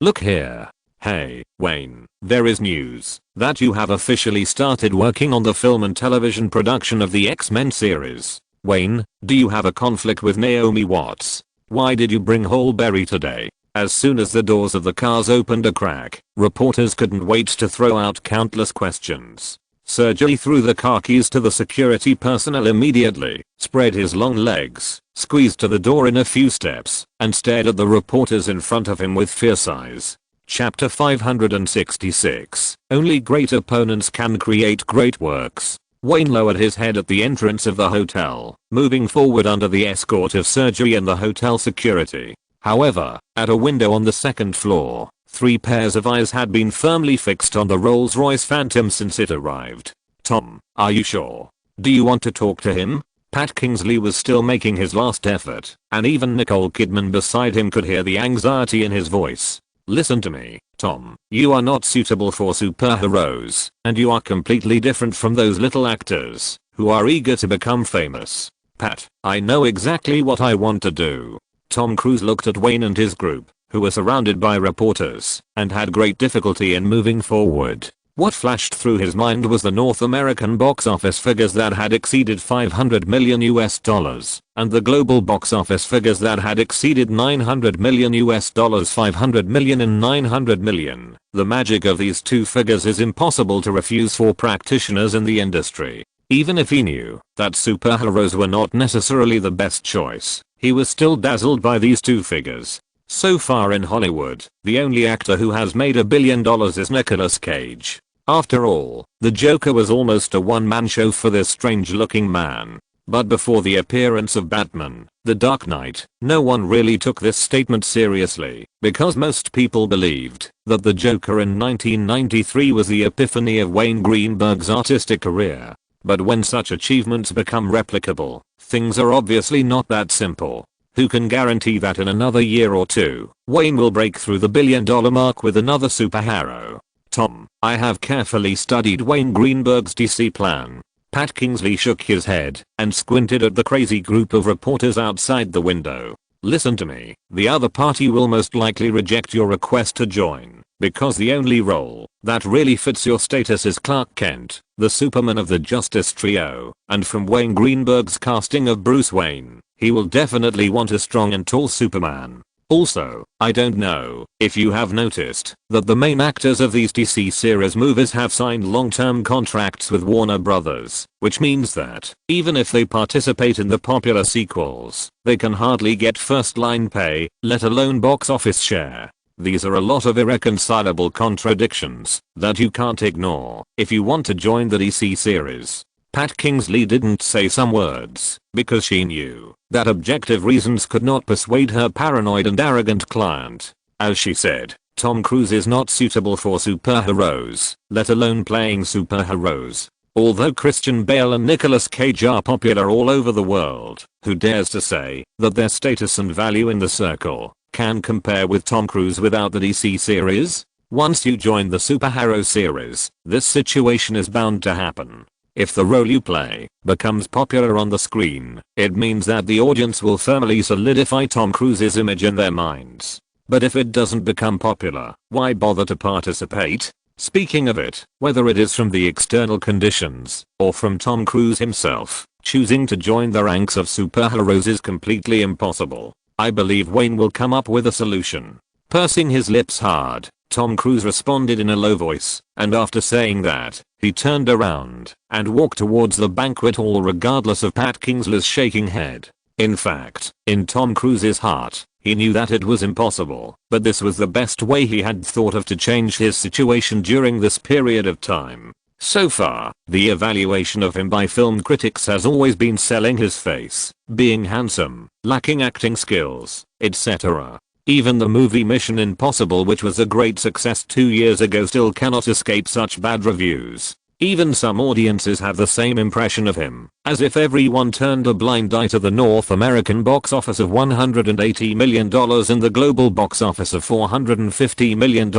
look here. Hey, Wayne, there is news that you have officially started working on the film and television production of the X-Men series. Wayne, do you have a conflict with Naomi Watts? Why did you bring Holberry today? As soon as the doors of the cars opened a crack, reporters couldn't wait to throw out countless questions. Sergey threw the car keys to the security personnel immediately, spread his long legs, squeezed to the door in a few steps, and stared at the reporters in front of him with fierce eyes. Chapter 566. Only great opponents can create great works. Wayne lowered his head at the entrance of the hotel, moving forward under the escort of surgery and the hotel security. However, at a window on the second floor, 3 pairs of eyes had been firmly fixed on the Rolls-Royce Phantom since it arrived. "Tom, are you sure? Do you want to talk to him?" Pat Kingsley was still making his last effort, and even Nicole Kidman beside him could hear the anxiety in his voice. "Listen to me, Tom. You are not suitable for superheroes, and you are completely different from those little actors who are eager to become famous." "Pat, I know exactly what I want to do." Tom Cruise looked at Wayne and his group, who were surrounded by reporters, and had great difficulty in moving forward. What flashed through his mind was the North American box office figures that had exceeded $500 million, and the global box office figures that had exceeded $900 million, $500 million and $900 million. The magic of these two figures is impossible to refuse for practitioners in the industry. Even if he knew that superheroes were not necessarily the best choice, he was still dazzled by these two figures. So far in Hollywood, the only actor who has made $1 billion is Nicolas Cage. After all, the Joker was almost a one-man show for this strange-looking man. But before the appearance of Batman, The Dark Knight, no one really took this statement seriously, because most people believed that the Joker in 1993 was the epiphany of Wayne Greenberg's artistic career. But when such achievements become replicable, things are obviously not that simple. Who can guarantee that in another year or two, Wayne will break through the $1 billion mark with another superhero? "Tom, I have carefully studied Wayne Greenberg's DC plan." Pat Kingsley shook his head and squinted at the crazy group of reporters outside the window. "Listen to me, the other party will most likely reject your request to join, because the only role that really fits your status is Clark Kent, the Superman of the Justice Trio, and from Wayne Greenberg's casting of Bruce Wayne, he will definitely want a strong and tall Superman. Also, I don't know if you have noticed that the main actors of these DC series movies have signed long-term contracts with Warner Brothers, which means that even if they participate in the popular sequels, they can hardly get first-line pay, let alone box office share. These are a lot of irreconcilable contradictions that you can't ignore if you want to join the DC series." Pat Kingsley didn't say some words because she knew that objective reasons could not persuade her paranoid and arrogant client. As she said, Tom Cruise is not suitable for superheroes, let alone playing superheroes. Although Christian Bale and Nicolas Cage are popular all over the world, who dares to say that their status and value in the circle can compare with Tom Cruise without the DC series? Once you join the superhero series, this situation is bound to happen. If the role you play becomes popular on the screen, it means that the audience will firmly solidify Tom Cruise's image in their minds. But if it doesn't become popular, why bother to participate? Speaking of it, whether it is from the external conditions or from Tom Cruise himself, choosing to join the ranks of superheroes is completely impossible. I believe Wayne will come up with a solution. Pursing his lips hard, Tom Cruise responded in a low voice, and after saying that, he turned around and walked towards the banquet hall regardless of Pat Kingsley's shaking head. In fact, in Tom Cruise's heart, he knew that it was impossible, but this was the best way he had thought of to change his situation during this period of time. So far, the evaluation of him by film critics has always been selling his face, being handsome, lacking acting skills, etc. Even the movie Mission Impossible, which was a great success 2 years ago, still cannot escape such bad reviews. Even some audiences have the same impression of him, as if everyone turned a blind eye to the North American box office of $180 million and the global box office of $450 million.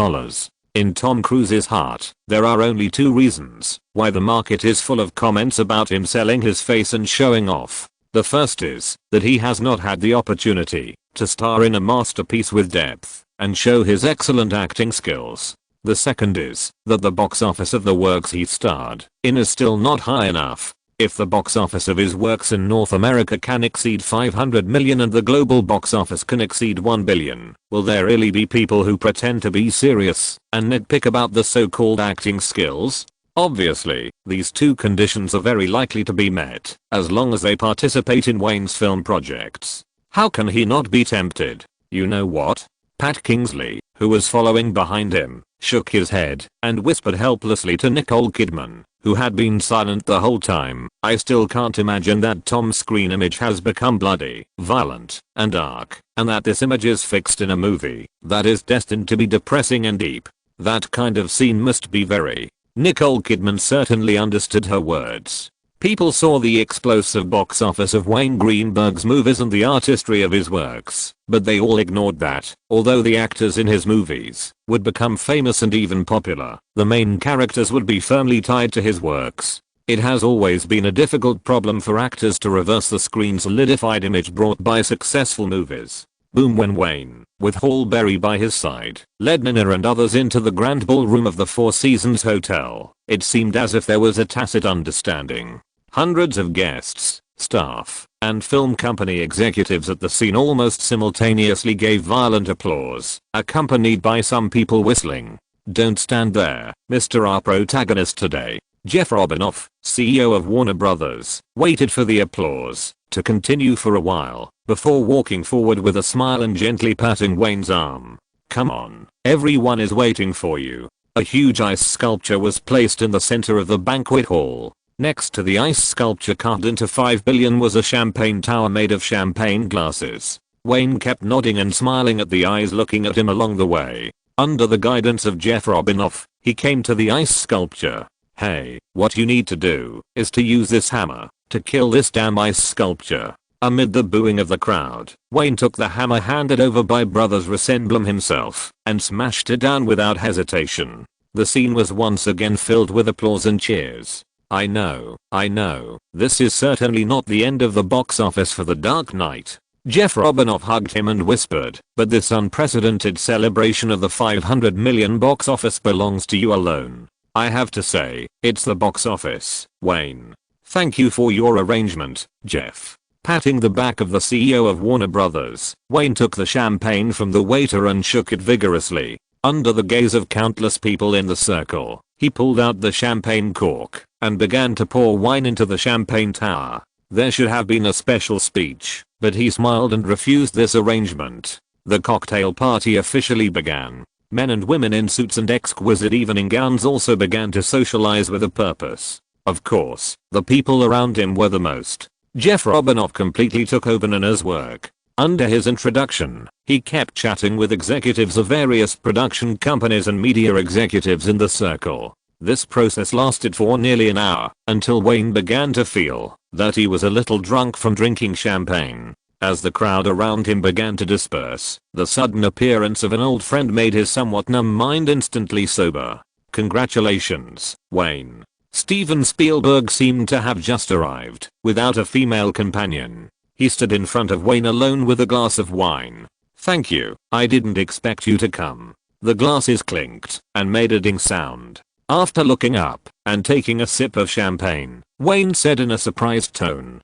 In Tom Cruise's heart, there are only 2 reasons why the market is full of comments about him selling his face and showing off. The first is that he has not had the opportunity to star in a masterpiece with depth and show his excellent acting skills. The second is that the box office of the works he starred in is still not high enough. If the box office of his works in North America can exceed $500 million and the global box office can exceed $1 billion, will there really be people who pretend to be serious and nitpick about the so-called acting skills? Obviously, these 2 conditions are very likely to be met as long as they participate in Wayne's film projects. How can he not be tempted? You know what? Pat Kingsley, who was following behind him, shook his head and whispered helplessly to Nicole Kidman, who had been silent the whole time. I still can't imagine that Tom's screen image has become bloody, violent, and dark, and that this image is fixed in a movie that is destined to be depressing and deep. That kind of scene must be very. Nicole Kidman certainly understood her words. People saw the explosive box office of Wayne Greenberg's movies and the artistry of his works, but they all ignored that, although the actors in his movies would become famous and even popular, the main characters would be firmly tied to his works. It has always been a difficult problem for actors to reverse the screen solidified image brought by successful movies. Boom when Wayne, with Halle Berry by his side, led Nina and others into the grand ballroom of the Four Seasons Hotel, it seemed as if there was a tacit understanding. Hundreds of guests, staff, and film company executives at the scene almost simultaneously gave violent applause, accompanied by some people whistling. Don't stand there, Mr. Our protagonist today, Jeff Robinoff, CEO of Warner Brothers, waited for the applause to continue for a while, before walking forward with a smile and gently patting Wayne's arm. Come on, everyone is waiting for you. A huge ice sculpture was placed in the center of the banquet hall. Next to the ice sculpture carved into 5 billion was a champagne tower made of champagne glasses. Wayne kept nodding and smiling at the eyes looking at him along the way. Under the guidance of Jeff Robinoff, he came to the ice sculpture. Hey, what you need to do is to use this hammer to kill this damn ice sculpture. Amid the booing of the crowd, Wayne took the hammer handed over by Brothers Resemblim himself and smashed it down without hesitation. The scene was once again filled with applause and cheers. I know, this is certainly not the end of the box office for The Dark Knight. Jeff Robinoff hugged him and whispered, but this unprecedented celebration of the 500 million box office belongs to you alone. I have to say, it's the box office, Wayne. Thank you for your arrangement, Jeff. Patting the back of the CEO of Warner Brothers, Wayne took the champagne from the waiter and shook it vigorously. Under the gaze of countless people in the circle, he pulled out the champagne cork and began to pour wine into the champagne tower. There should have been a special speech, but he smiled and refused this arrangement. The cocktail party officially began. Men and women in suits and exquisite evening gowns also began to socialize with a purpose. Of course, the people around him were the most. Jeff Robinoff completely took over Nina's work. Under his introduction, he kept chatting with executives of various production companies and media executives in the circle. This process lasted for nearly an hour, until Wayne began to feel that he was a little drunk from drinking champagne. As the crowd around him began to disperse, the sudden appearance of an old friend made his somewhat numb mind instantly sober. Congratulations, Wayne. Steven Spielberg seemed to have just arrived, without a female companion. He stood in front of Wayne alone with a glass of wine. Thank you, I didn't expect you to come. The glasses clinked and made a ding sound. After looking up and taking a sip of champagne, Wayne said in a surprised tone,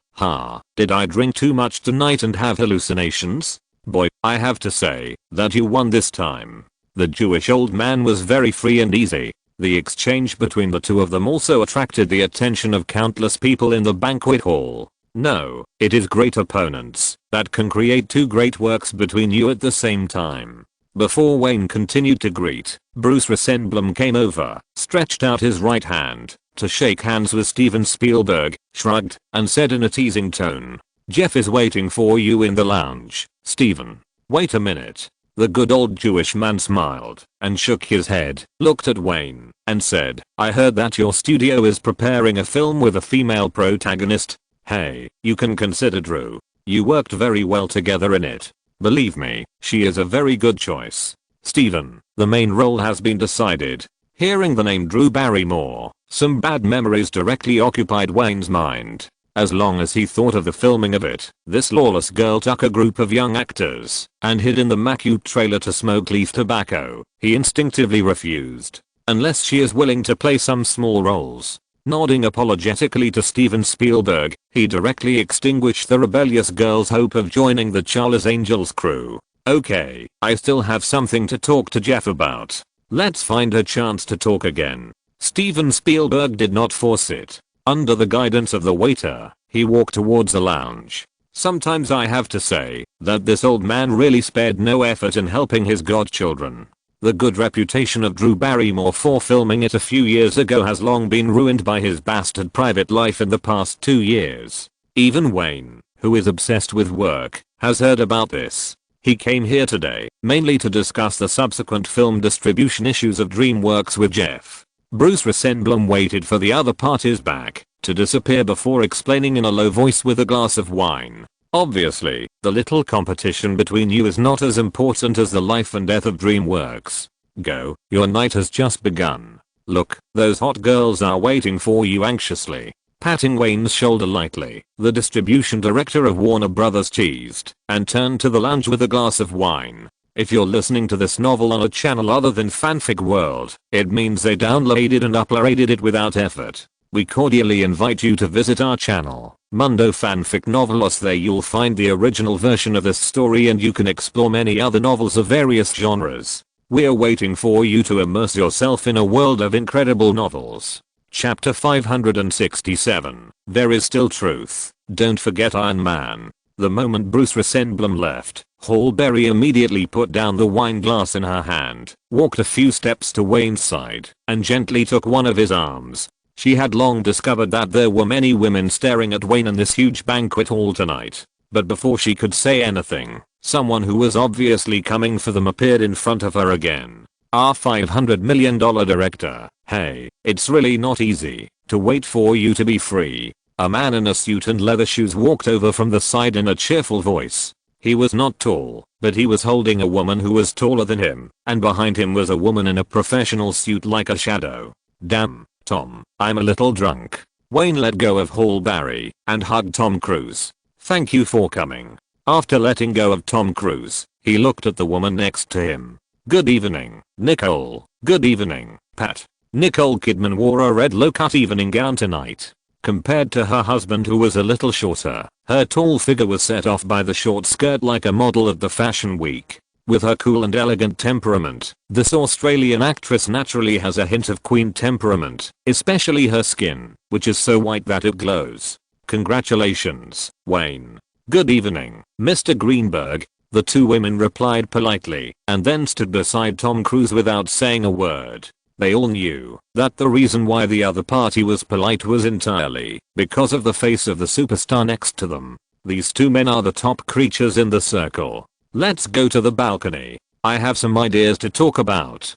did I drink too much tonight and have hallucinations? Boy, I have to say that you won this time. The Jewish old man was very free and easy. The exchange between the two of them also attracted the attention of countless people in the banquet hall. No, it is great opponents that can create two great works between you at the same time. Before Wayne continued to greet, Bruce Resemblim came over, stretched out his right hand to shake hands with Steven Spielberg, shrugged, and said in a teasing tone, Jeff is waiting for you in the lounge, Steven. Wait a minute. The good old Jewish man smiled and shook his head, looked at Wayne, and said, I heard that your studio is preparing a film with a female protagonist. Hey, you can consider Drew. You worked very well together in it. Believe me, she is a very good choice. Steven, the main role has been decided. Hearing the name Drew Barrymore, some bad memories directly occupied Wayne's mind. As long as he thought of the filming of it, this lawless girl took a group of young actors and hid in the Macute trailer to smoke leaf tobacco. He instinctively refused. Unless she is willing to play some small roles. Nodding apologetically to Steven Spielberg, he directly extinguished the rebellious girl's hope of joining the Charlie's Angels crew. Okay, I still have something to talk to Jeff about. Let's find a chance to talk again. Steven Spielberg did not force it. Under the guidance of the waiter, he walked towards the lounge. Sometimes I have to say that this old man really spared no effort in helping his godchildren. The good reputation of Drew Barrymore for filming it a few years ago has long been ruined by his bastard private life in the past 2 years. Even Wayne, who is obsessed with work, has heard about this. He came here today, mainly to discuss the subsequent film distribution issues of DreamWorks with Jeff. Bruce Rosenblum waited for the other parties back to disappear before explaining in a low voice with a glass of wine. Obviously, the little competition between you is not as important as the life and death of DreamWorks. Go, your night has just begun. Look, those hot girls are waiting for you anxiously. Patting Wayne's shoulder lightly, the distribution director of Warner Brothers cheesed and turned to the lounge with a glass of wine. If you're listening to this novel on a channel other than Fanfic World, it means they downloaded and uploaded it without effort. We cordially invite you to visit our channel, Mundo Fanfic Novelos. There you'll find the original version of this story and you can explore many other novels of various genres. We're waiting for you to immerse yourself in a world of incredible novels. Chapter 567. There is still truth. Don't forget Iron Man. The moment Bruce Rosenblum left, Halle Berry immediately put down the wine glass in her hand, walked a few steps to Wayne's side, and gently took one of his arms. She had long discovered that there were many women staring at Wayne in this huge banquet hall tonight. But before she could say anything, someone who was obviously coming for them appeared in front of her again. Our $500 million director. Hey, it's really not easy to wait for you to be free. A man in a suit and leather shoes walked over from the side in a cheerful voice. He was not tall, but he was holding a woman who was taller than him, and behind him was a woman in a professional suit like a shadow. Damn, Tom, I'm a little drunk. Wayne let go of Halle Berry and hugged Tom Cruise. Thank you for coming. After letting go of Tom Cruise, he looked at the woman next to him. Good evening, Nicole. Good evening, Pat. Nicole Kidman wore a red low-cut evening gown tonight. Compared to her husband who was a little shorter, her tall figure was set off by the short skirt like a model at the Fashion Week. With her cool and elegant temperament, this Australian actress naturally has a hint of queen temperament, especially her skin, which is so white that it glows. Congratulations, Wayne. Good evening, Mr. Greenberg. The two women replied politely and then stood beside Tom Cruise without saying a word. They all knew that the reason why the other party was polite was entirely because of the face of the superstar next to them. These two men are the top creatures in the circle. Let's go to the balcony. I have some ideas to talk about.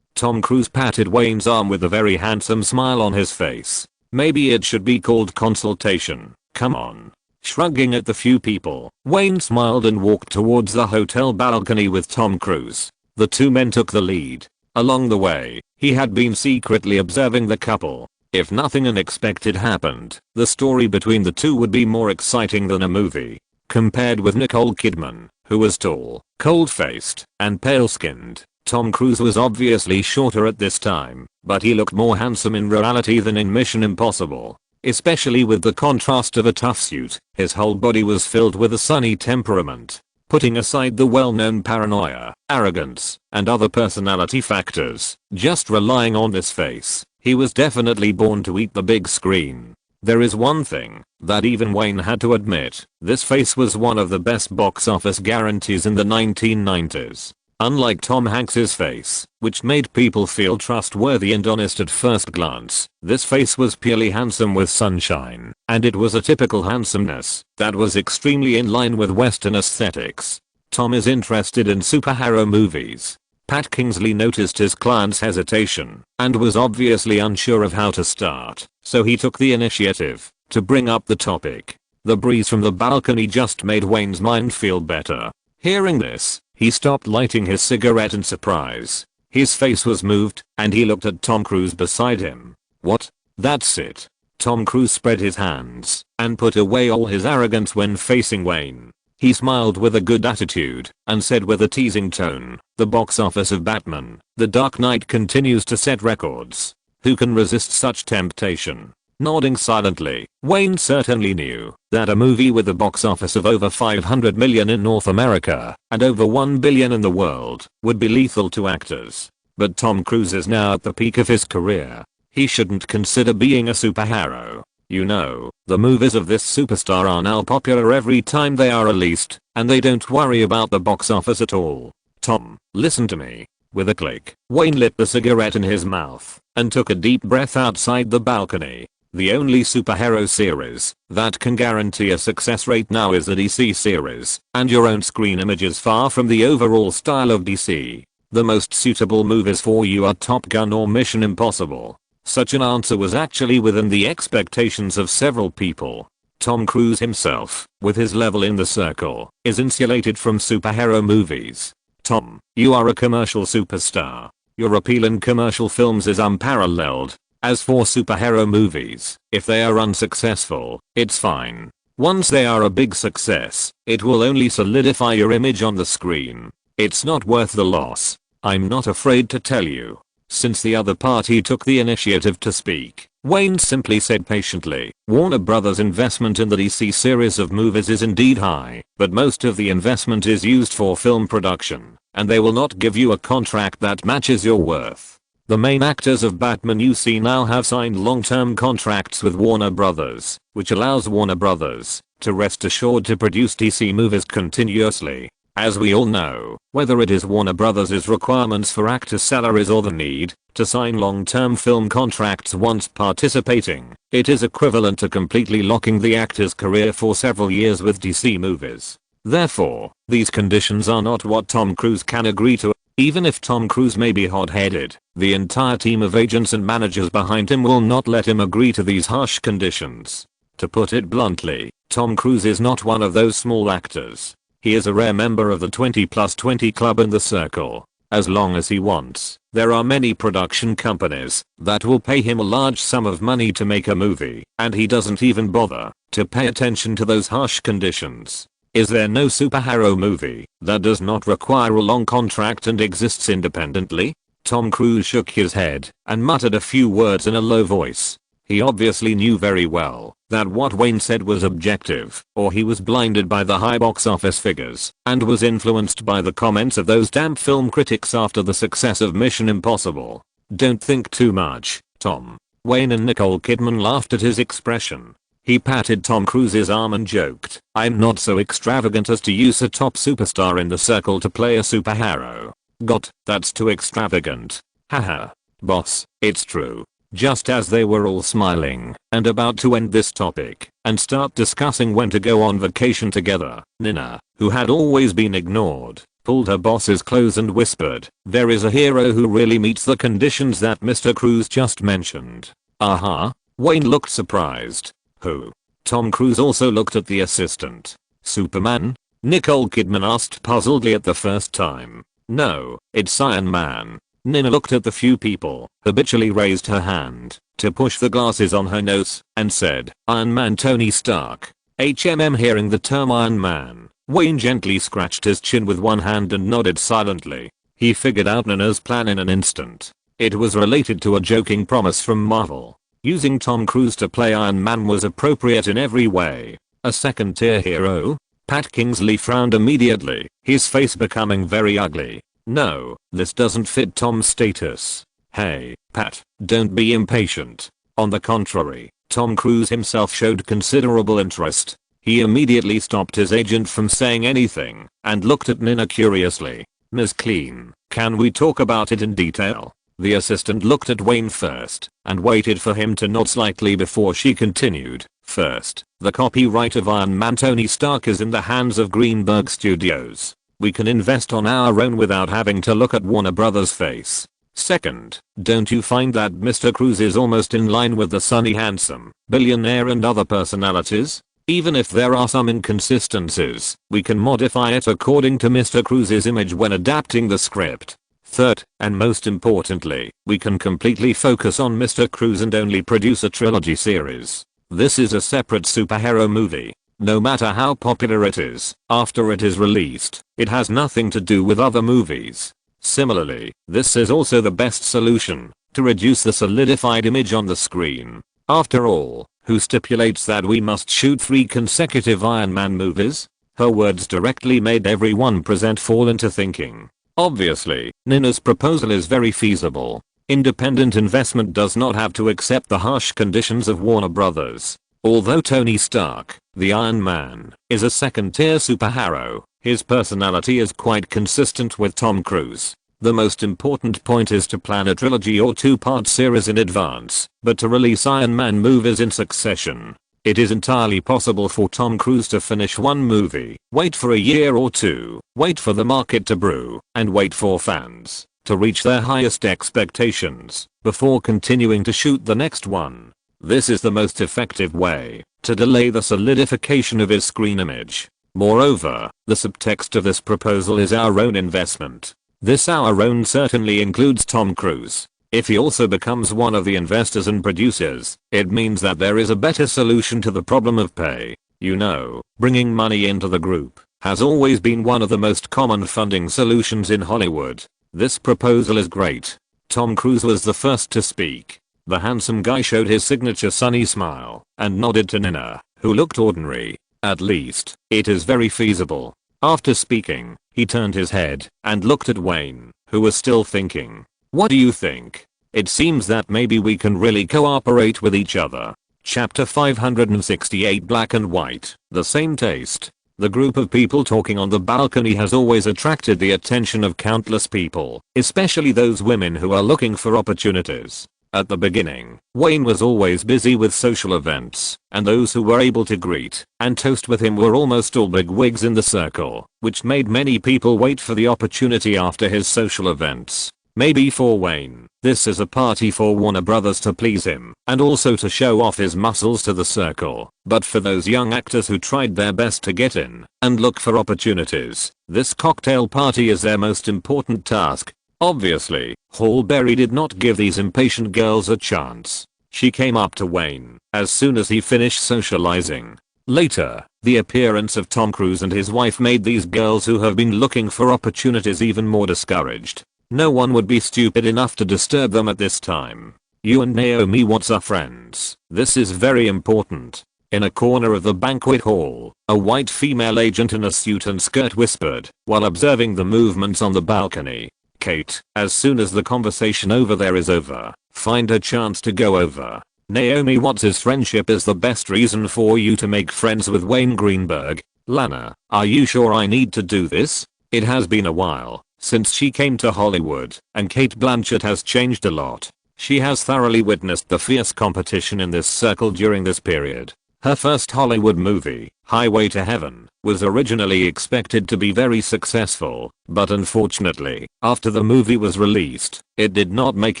Tom Cruise patted Wayne's arm with a very handsome smile on his face. Maybe it should be called consultation. Come on. Shrugging at the few people, Wayne smiled and walked towards the hotel balcony with Tom Cruise. The two men took the lead. Along the way, he had been secretly observing the couple. If nothing unexpected happened, the story between the two would be more exciting than a movie. Compared with Nicole Kidman, who was tall, cold-faced, and pale-skinned, Tom Cruise was obviously shorter at this time, but he looked more handsome in reality than in Mission Impossible. Especially with the contrast of a tough suit, his whole body was filled with a sunny temperament. Putting aside the well-known paranoia, arrogance, and other personality factors, just relying on this face, he was definitely born to eat the big screen. There is one thing that even Wayne had to admit, this face was one of the best box office guarantees in the 1990s. Unlike Tom Hanks's face, which made people feel trustworthy and honest at first glance, this face was purely handsome with sunshine, and it was a typical handsomeness that was extremely in line with Western aesthetics. Tom is interested in superhero movies. Pat Kingsley noticed his client's hesitation and was obviously unsure of how to start, so he took the initiative to bring up the topic. The breeze from the balcony just made Wayne's mind feel better. Hearing this, he stopped lighting his cigarette in surprise. His face was moved, and he looked at Tom Cruise beside him. What? That's it. Tom Cruise spread his hands and put away all his arrogance when facing Wayne. He smiled with a good attitude and said with a teasing tone, "The box office of Batman, The Dark Knight continues to set records. Who can resist such temptation?" Nodding silently, Wayne certainly knew that a movie with a box office of over 500 million in North America and over 1 billion in the world would be lethal to actors. But Tom Cruise is now at the peak of his career. He shouldn't consider being a superhero. You know, the movies of this superstar are now popular every time they are released, and they don't worry about the box office at all. Tom, listen to me. With a click, Wayne lit the cigarette in his mouth and took a deep breath outside the balcony. The only superhero series that can guarantee a success rate now is the DC series, and your own screen image is far from the overall style of DC. The most suitable movies for you are Top Gun or Mission Impossible. Such an answer was actually within the expectations of several people. Tom Cruise himself, with his level in the circle, is insulated from superhero movies. Tom, you are a commercial superstar. Your appeal in commercial films is unparalleled. As for superhero movies, if they are unsuccessful, it's fine. Once they are a big success, it will only solidify your image on the screen. It's not worth the loss. I'm not afraid to tell you. Since the other party took the initiative to speak, Wayne simply said patiently, Warner Brothers' investment in the DC series of movies is indeed high, but most of the investment is used for film production, and they will not give you a contract that matches your worth. The main actors of Batman you see now have signed long-term contracts with Warner Brothers, which allows Warner Brothers to rest assured to produce DC movies continuously. As we all know, whether it is Warner Brothers' requirements for actors' salaries or the need to sign long-term film contracts once participating, it is equivalent to completely locking the actor's career for several years with DC movies. Therefore, these conditions are not what Tom Cruise can agree to. Even if Tom Cruise may be hot-headed, the entire team of agents and managers behind him will not let him agree to these harsh conditions. To put it bluntly, Tom Cruise is not one of those small actors. He is a rare member of the 20+20 club in the circle. As long as he wants, there are many production companies that will pay him a large sum of money to make a movie, and he doesn't even bother to pay attention to those harsh conditions. Is there no superhero movie that does not require a long contract and exists independently? Tom Cruise shook his head and muttered a few words in a low voice. He obviously knew very well that what Wayne said was objective, or he was blinded by the high box office figures and was influenced by the comments of those damn film critics after the success of Mission Impossible. Don't think too much, Tom. Wayne and Nicole Kidman laughed at his expression. He patted Tom Cruise's arm and joked, I'm not so extravagant as to use a top superstar in the circle to play a superhero. Got, that's too extravagant. Haha. Boss, it's true. Just as they were all smiling and about to end this topic and start discussing when to go on vacation together, Nina, who had always been ignored, pulled her boss's clothes and whispered, there is a hero who really meets the conditions that Mr. Cruise just mentioned. Wayne looked surprised. Who? Tom Cruise also looked at the assistant. Superman? Nicole Kidman asked puzzledly at the first time. No, it's Iron Man. Nina looked at the few people, habitually raised her hand to push the glasses on her nose, and said, Iron Man Tony Stark. Hearing the term Iron Man, Wayne gently scratched his chin with one hand and nodded silently. He figured out Nina's plan in an instant. It was related to a joking promise from Marvel. Using Tom Cruise to play Iron Man was appropriate in every way. A second-tier hero? Pat Kingsley frowned immediately, his face becoming very ugly. No, this doesn't fit Tom's status. Hey, Pat, don't be impatient. On the contrary, Tom Cruise himself showed considerable interest. He immediately stopped his agent from saying anything and looked at Nina curiously. Ms. Clean, can we talk about it in detail? The assistant looked at Wayne first and waited for him to nod slightly before she continued. First, the copyright of Iron Man Tony Stark is in the hands of Greenberg Studios. We can invest on our own without having to look at Warner Brothers' face. Second, don't you find that Mr. Cruise is almost in line with the sunny handsome billionaire and other personalities? Even if there are some inconsistencies, we can modify it according to Mr. Cruise's image when adapting the script. Third, and most importantly, we can completely focus on Mr. Cruise and only produce a trilogy series. This is a separate superhero movie. No matter how popular it is, after it is released, it has nothing to do with other movies. Similarly, this is also the best solution to reduce the solidified image on the screen. After all, who stipulates that we must shoot 3 consecutive Iron Man movies? Her words directly made everyone present fall into thinking. Obviously, Nina's proposal is very feasible. Independent investment does not have to accept the harsh conditions of Warner Brothers. Although Tony Stark, the Iron Man, is a second-tier superhero, his personality is quite consistent with Tom Cruise. The most important point is to plan a trilogy or two-part series in advance, but to release Iron Man movies in succession. It is entirely possible for Tom Cruise to finish one movie, wait for a year or two, wait for the market to brew, and wait for fans to reach their highest expectations before continuing to shoot the next one. This is the most effective way to delay the solidification of his screen image. Moreover, the subtext of this proposal is our own investment. This our own certainly includes Tom Cruise. If he also becomes one of the investors and producers, it means that there is a better solution to the problem of pay. You know, bringing money into the group has always been one of the most common funding solutions in Hollywood. This proposal is great. Tom Cruise was the first to speak. The handsome guy showed his signature sunny smile and nodded to Nina, who looked ordinary. At least, it is very feasible. After speaking, he turned his head and looked at Wayne, who was still thinking. What do you think? It seems that maybe we can really cooperate with each other. Chapter 568 Black and White, the same taste. The group of people talking on the balcony has always attracted the attention of countless people, especially those women who are looking for opportunities. At the beginning, Wayne was always busy with social events, and those who were able to greet and toast with him were almost all bigwigs in the circle, which made many people wait for the opportunity after his social events. Maybe for Wayne, this is a party for Warner Brothers to please him and also to show off his muscles to the circle. But for those young actors who tried their best to get in and look for opportunities, this cocktail party is their most important task. Obviously, Halle Berry did not give these impatient girls a chance. She came up to Wayne as soon as he finished socializing. Later, the appearance of Tom Cruise and his wife made these girls who have been looking for opportunities even more discouraged. No one would be stupid enough to disturb them at this time. You and Naomi Watts are friends. This is very important. In a corner of the banquet hall, a white female agent in a suit and skirt whispered while observing the movements on the balcony. Kate, as soon as the conversation over there is over, find a chance to go over. Naomi Watts' friendship is the best reason for you to make friends with Wayne Greenberg. Lana, are you sure I need to do this? It has been a while since she came to Hollywood, and Cate Blanchett has changed a lot. She has thoroughly witnessed the fierce competition in this circle during this period. Her first Hollywood movie, Highway to Heaven, was originally expected to be very successful, but unfortunately, after the movie was released, it did not make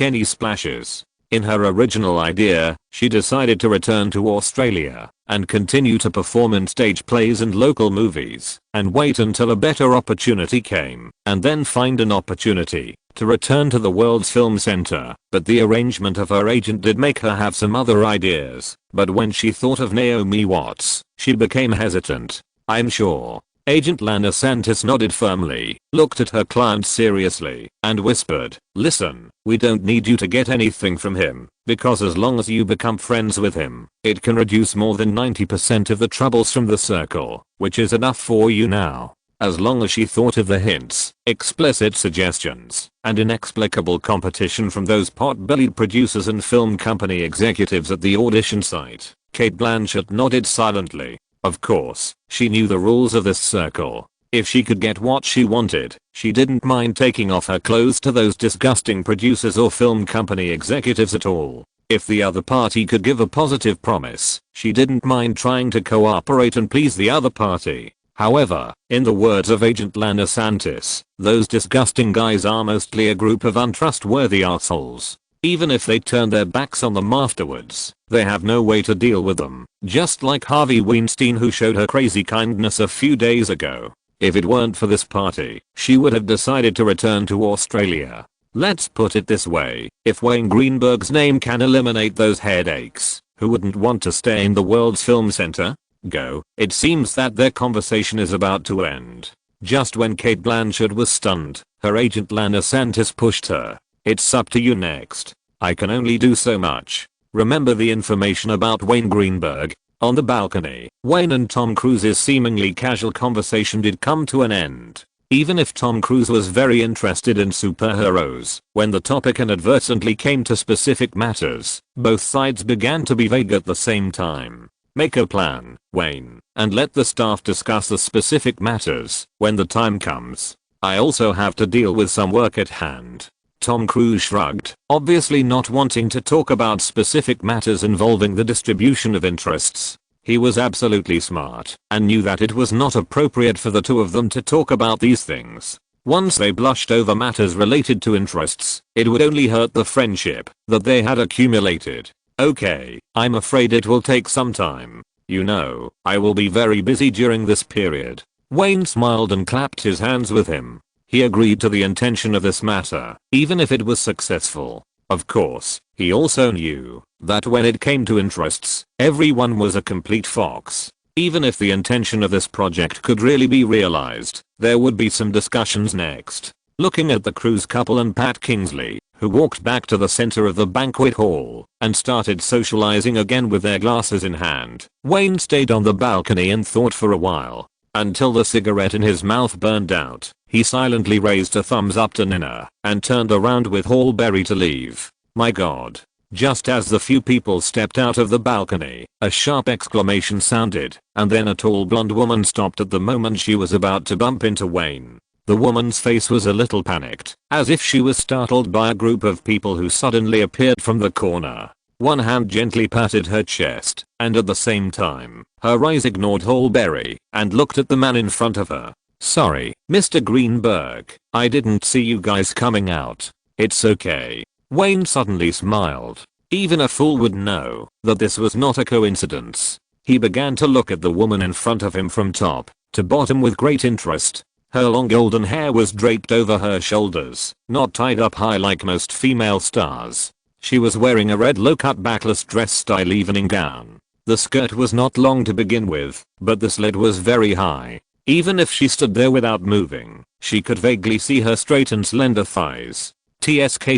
any splashes. In her original idea, she decided to return to Australia and continue to perform in stage plays and local movies, and wait until a better opportunity came, and then find an opportunity to return to the World's Film Center. But the arrangement of her agent did make her have some other ideas. But when she thought of Naomi Watts, she became hesitant. I'm sure. Agent Lana Santis nodded firmly, looked at her client seriously, and whispered, listen, we don't need you to get anything from him, because as long as you become friends with him, it can reduce more than 90% of the troubles from the circle, which is enough for you now. As long as she thought of the hints, explicit suggestions, and inexplicable competition from those pot-bellied producers and film company executives at the audition site, Cate Blanchett nodded silently. Of course, she knew the rules of this circle. If she could get what she wanted, she didn't mind taking off her clothes to those disgusting producers or film company executives at all. If the other party could give a positive promise, she didn't mind trying to cooperate and please the other party. However, in the words of Agent Lana Santis, those disgusting guys are mostly a group of untrustworthy assholes. Even if they turn their backs on them afterwards, they have no way to deal with them, just like Harvey Weinstein, who showed her crazy kindness a few days ago. If it weren't for this party, she would have decided to return to Australia. Let's put it this way, if Wayne Greenberg's name can eliminate those headaches, who wouldn't want to stay in the World's Film Center? Go. It seems that their conversation is about to end. Just when Cate Blanchett was stunned, her agent Lana Santis pushed her. It's up to you next. I can only do so much. Remember the information about Wayne Greenberg? On the balcony, Wayne and Tom Cruise's seemingly casual conversation did come to an end. Even if Tom Cruise was very interested in superheroes, when the topic inadvertently came to specific matters, both sides began to be vague at the same time. Make a plan, Wayne, and let the staff discuss the specific matters when the time comes. I also have to deal with some work at hand. Tom Cruise shrugged, obviously not wanting to talk about specific matters involving the distribution of interests. He was absolutely smart and knew that it was not appropriate for the two of them to talk about these things. Once they blushed over matters related to interests, it would only hurt the friendship that they had accumulated. Okay, I'm afraid it will take some time. You know, I will be very busy during this period. Wayne smiled and clapped his hands with him. He agreed to the intention of this matter, even if it was successful. Of course, he also knew that when it came to interests, everyone was a complete fox. Even if the intention of this project could really be realized, there would be some discussions next. Looking at the Cruise couple and Pat Kingsley, who walked back to the center of the banquet hall and started socializing again with their glasses in hand, Wayne stayed on the balcony and thought for a while. Until the cigarette in his mouth burned out, he silently raised a thumbs up to Nina and turned around with Hallberry to leave. My god. Just as the few people stepped out of the balcony, a sharp exclamation sounded, and then a tall blonde woman stopped at the moment she was about to bump into Wayne. The woman's face was a little panicked, as if she was startled by a group of people who suddenly appeared from the corner. One hand gently patted her chest, and at the same time, her eyes ignored Hallberry and looked at the man in front of her. Sorry, Mr. Greenberg, I didn't see you guys coming out. It's okay. Wayne suddenly smiled. Even a fool would know that this was not a coincidence. He began to look at the woman in front of him from top to bottom with great interest. Her long golden hair was draped over her shoulders, not tied up high like most female stars. She was wearing a red low-cut backless dress style evening gown. The skirt was not long to begin with, but the slit was very high. Even if she stood there without moving, she could vaguely see her straight and slender thighs. TSK.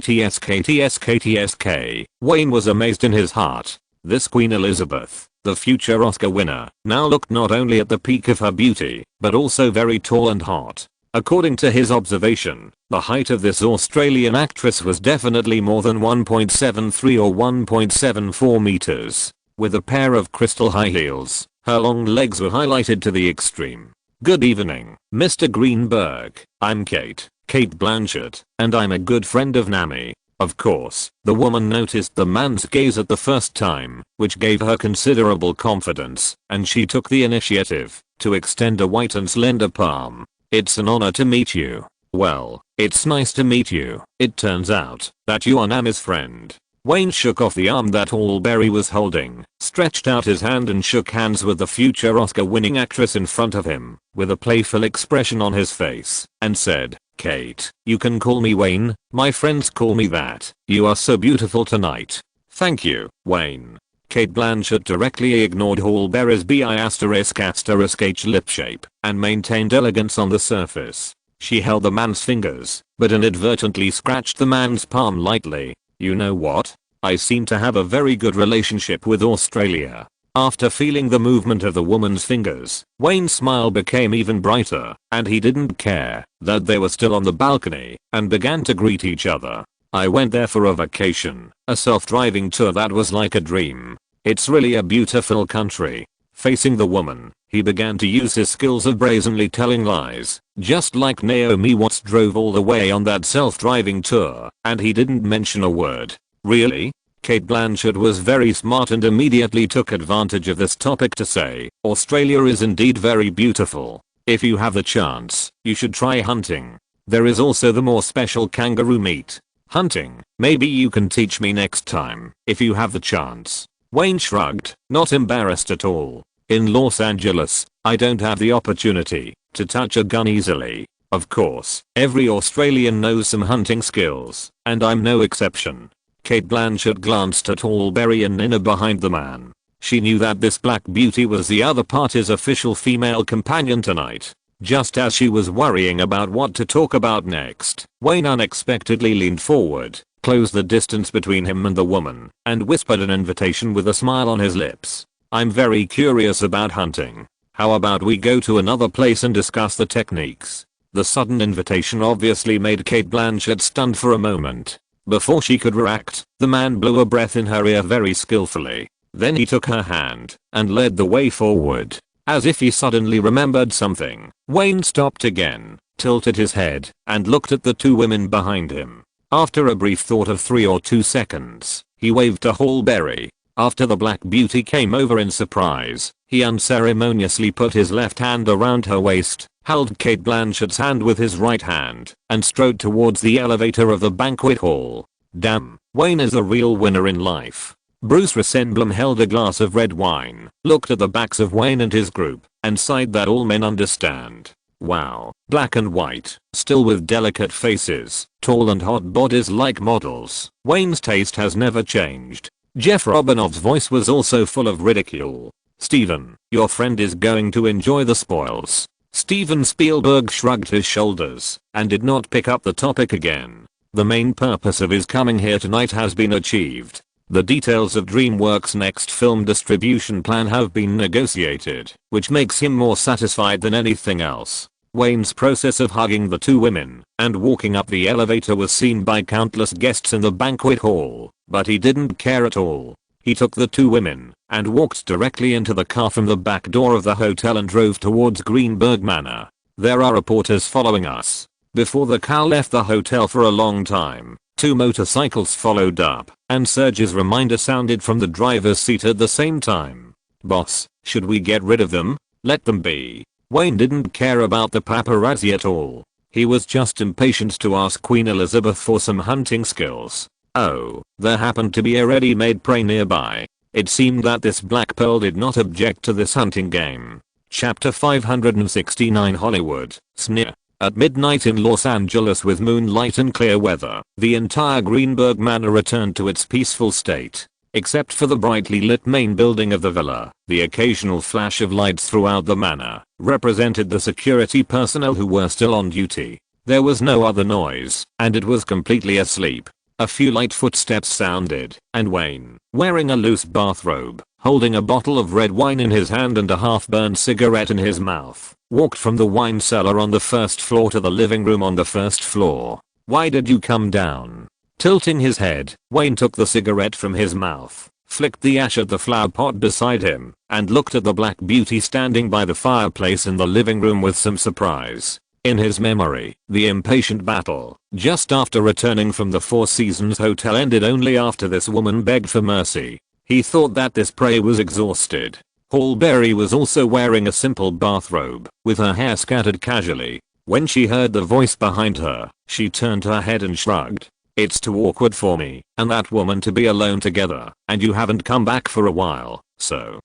Wayne was amazed in his heart. This Queen Elizabeth, the future Oscar winner, now looked not only at the peak of her beauty, but also very tall and hot. According to his observation, the height of this Australian actress was definitely more than 1.73 or 1.74 meters. With a pair of crystal high heels, her long legs were highlighted to the extreme. Good evening, Mr. Greenberg. I'm Cate Blanchett, and I'm a good friend of Nami. Of course, the woman noticed the man's gaze at the first time, which gave her considerable confidence, and she took the initiative to extend a white and slender palm. It's an honor to meet you. Well, it's nice to meet you. It turns out that you are Nami's friend. Wayne shook off the arm that Hallberry was holding, stretched out his hand and shook hands with the future Oscar-winning actress in front of him, with a playful expression on his face, and said, Cate, you can call me Wayne, my friends call me that. You are so beautiful tonight. Thank you, Wayne. Cate Blanchett directly ignored Hallberry's B****H lip shape and maintained elegance on the surface. She held the man's fingers, but inadvertently scratched the man's palm lightly. You know what? I seem to have a very good relationship with Australia. After feeling the movement of the woman's fingers, Wayne's smile became even brighter, and he didn't care that they were still on the balcony and began to greet each other. I went there for a vacation, a self-driving tour that was like a dream. It's really a beautiful country. Facing the woman, he began to use his skills of brazenly telling lies, just like Naomi Watts drove all the way on that self-driving tour, and he didn't mention a word. Really? Cate Blanchett was very smart and immediately took advantage of this topic to say, Australia is indeed very beautiful. If you have the chance, you should try hunting. There is also the more special kangaroo meat. Hunting, maybe you can teach me next time, if you have the chance. Wayne shrugged, not embarrassed at all. In Los Angeles, I don't have the opportunity to touch a gun easily. Of course, every Australian knows some hunting skills, and I'm no exception. Cate Blanchett glanced at Hallberry and Nina behind the man. She knew that this black beauty was the other party's official female companion tonight. Just as she was worrying about what to talk about next, Wayne unexpectedly leaned forward, closed the distance between him and the woman, and whispered an invitation with a smile on his lips. I'm very curious about hunting. How about we go to another place and discuss the techniques? The sudden invitation obviously made Cate Blanchett stunned for a moment. Before she could react, the man blew a breath in her ear very skillfully. Then he took her hand and led the way forward. As if he suddenly remembered something, Wayne stopped again, tilted his head, and looked at the two women behind him. After a brief thought of 3 or 2 seconds, he waved to Hallberry. After the black beauty came over in surprise, he unceremoniously put his left hand around her waist, held Cate Blanchett's hand with his right hand, and strode towards the elevator of the banquet hall. Damn, Wayne is a real winner in life. Bruce Rosenblum held a glass of red wine, looked at the backs of Wayne and his group, and sighed that all men understand. Wow, black and white, still with delicate faces, tall and hot bodies like models. Wayne's taste has never changed. Jeff Robinov's voice was also full of ridicule. Steven, your friend is going to enjoy the spoils. Steven Spielberg shrugged his shoulders and did not pick up the topic again. The main purpose of his coming here tonight has been achieved. The details of DreamWorks' next film distribution plan have been negotiated, which makes him more satisfied than anything else. Wayne's process of hugging the two women and walking up the elevator was seen by countless guests in the banquet hall, but he didn't care at all. He took the two women and walked directly into the car from the back door of the hotel and drove towards Greenberg Manor. There are reporters following us. Before the car left the hotel for a long time, 2 motorcycles followed up, and Serge's reminder sounded from the driver's seat at the same time. Boss, should we get rid of them? Let them be. Wayne didn't care about the paparazzi at all. He was just impatient to ask Queen Elizabeth for some hunting skills. Oh, there happened to be a ready-made prey nearby. It seemed that this Black Pearl did not object to this hunting game. Chapter 569 Hollywood, Sneer. At midnight in Los Angeles with moonlight and clear weather, the entire Greenberg Manor returned to its peaceful state. Except for the brightly lit main building of the villa, the occasional flash of lights throughout the manor represented the security personnel who were still on duty. There was no other noise, and it was completely asleep. A few light footsteps sounded, and Wayne, wearing a loose bathrobe, holding a bottle of red wine in his hand and a half-burned cigarette in his mouth, walked from the wine cellar on the first floor to the living room on the first floor. Why did you come down? Tilting his head, Wayne took the cigarette from his mouth, flicked the ash at the flower pot beside him, and looked at the black beauty standing by the fireplace in the living room with some surprise. In his memory, the impatient battle, just after returning from the Four Seasons Hotel, ended only after this woman begged for mercy. He thought that this prey was exhausted. Hallberry was also wearing a simple bathrobe, with her hair scattered casually. When she heard the voice behind her, she turned her head and shrugged. It's too awkward for me and that woman to be alone together, and you haven't come back for a while, so.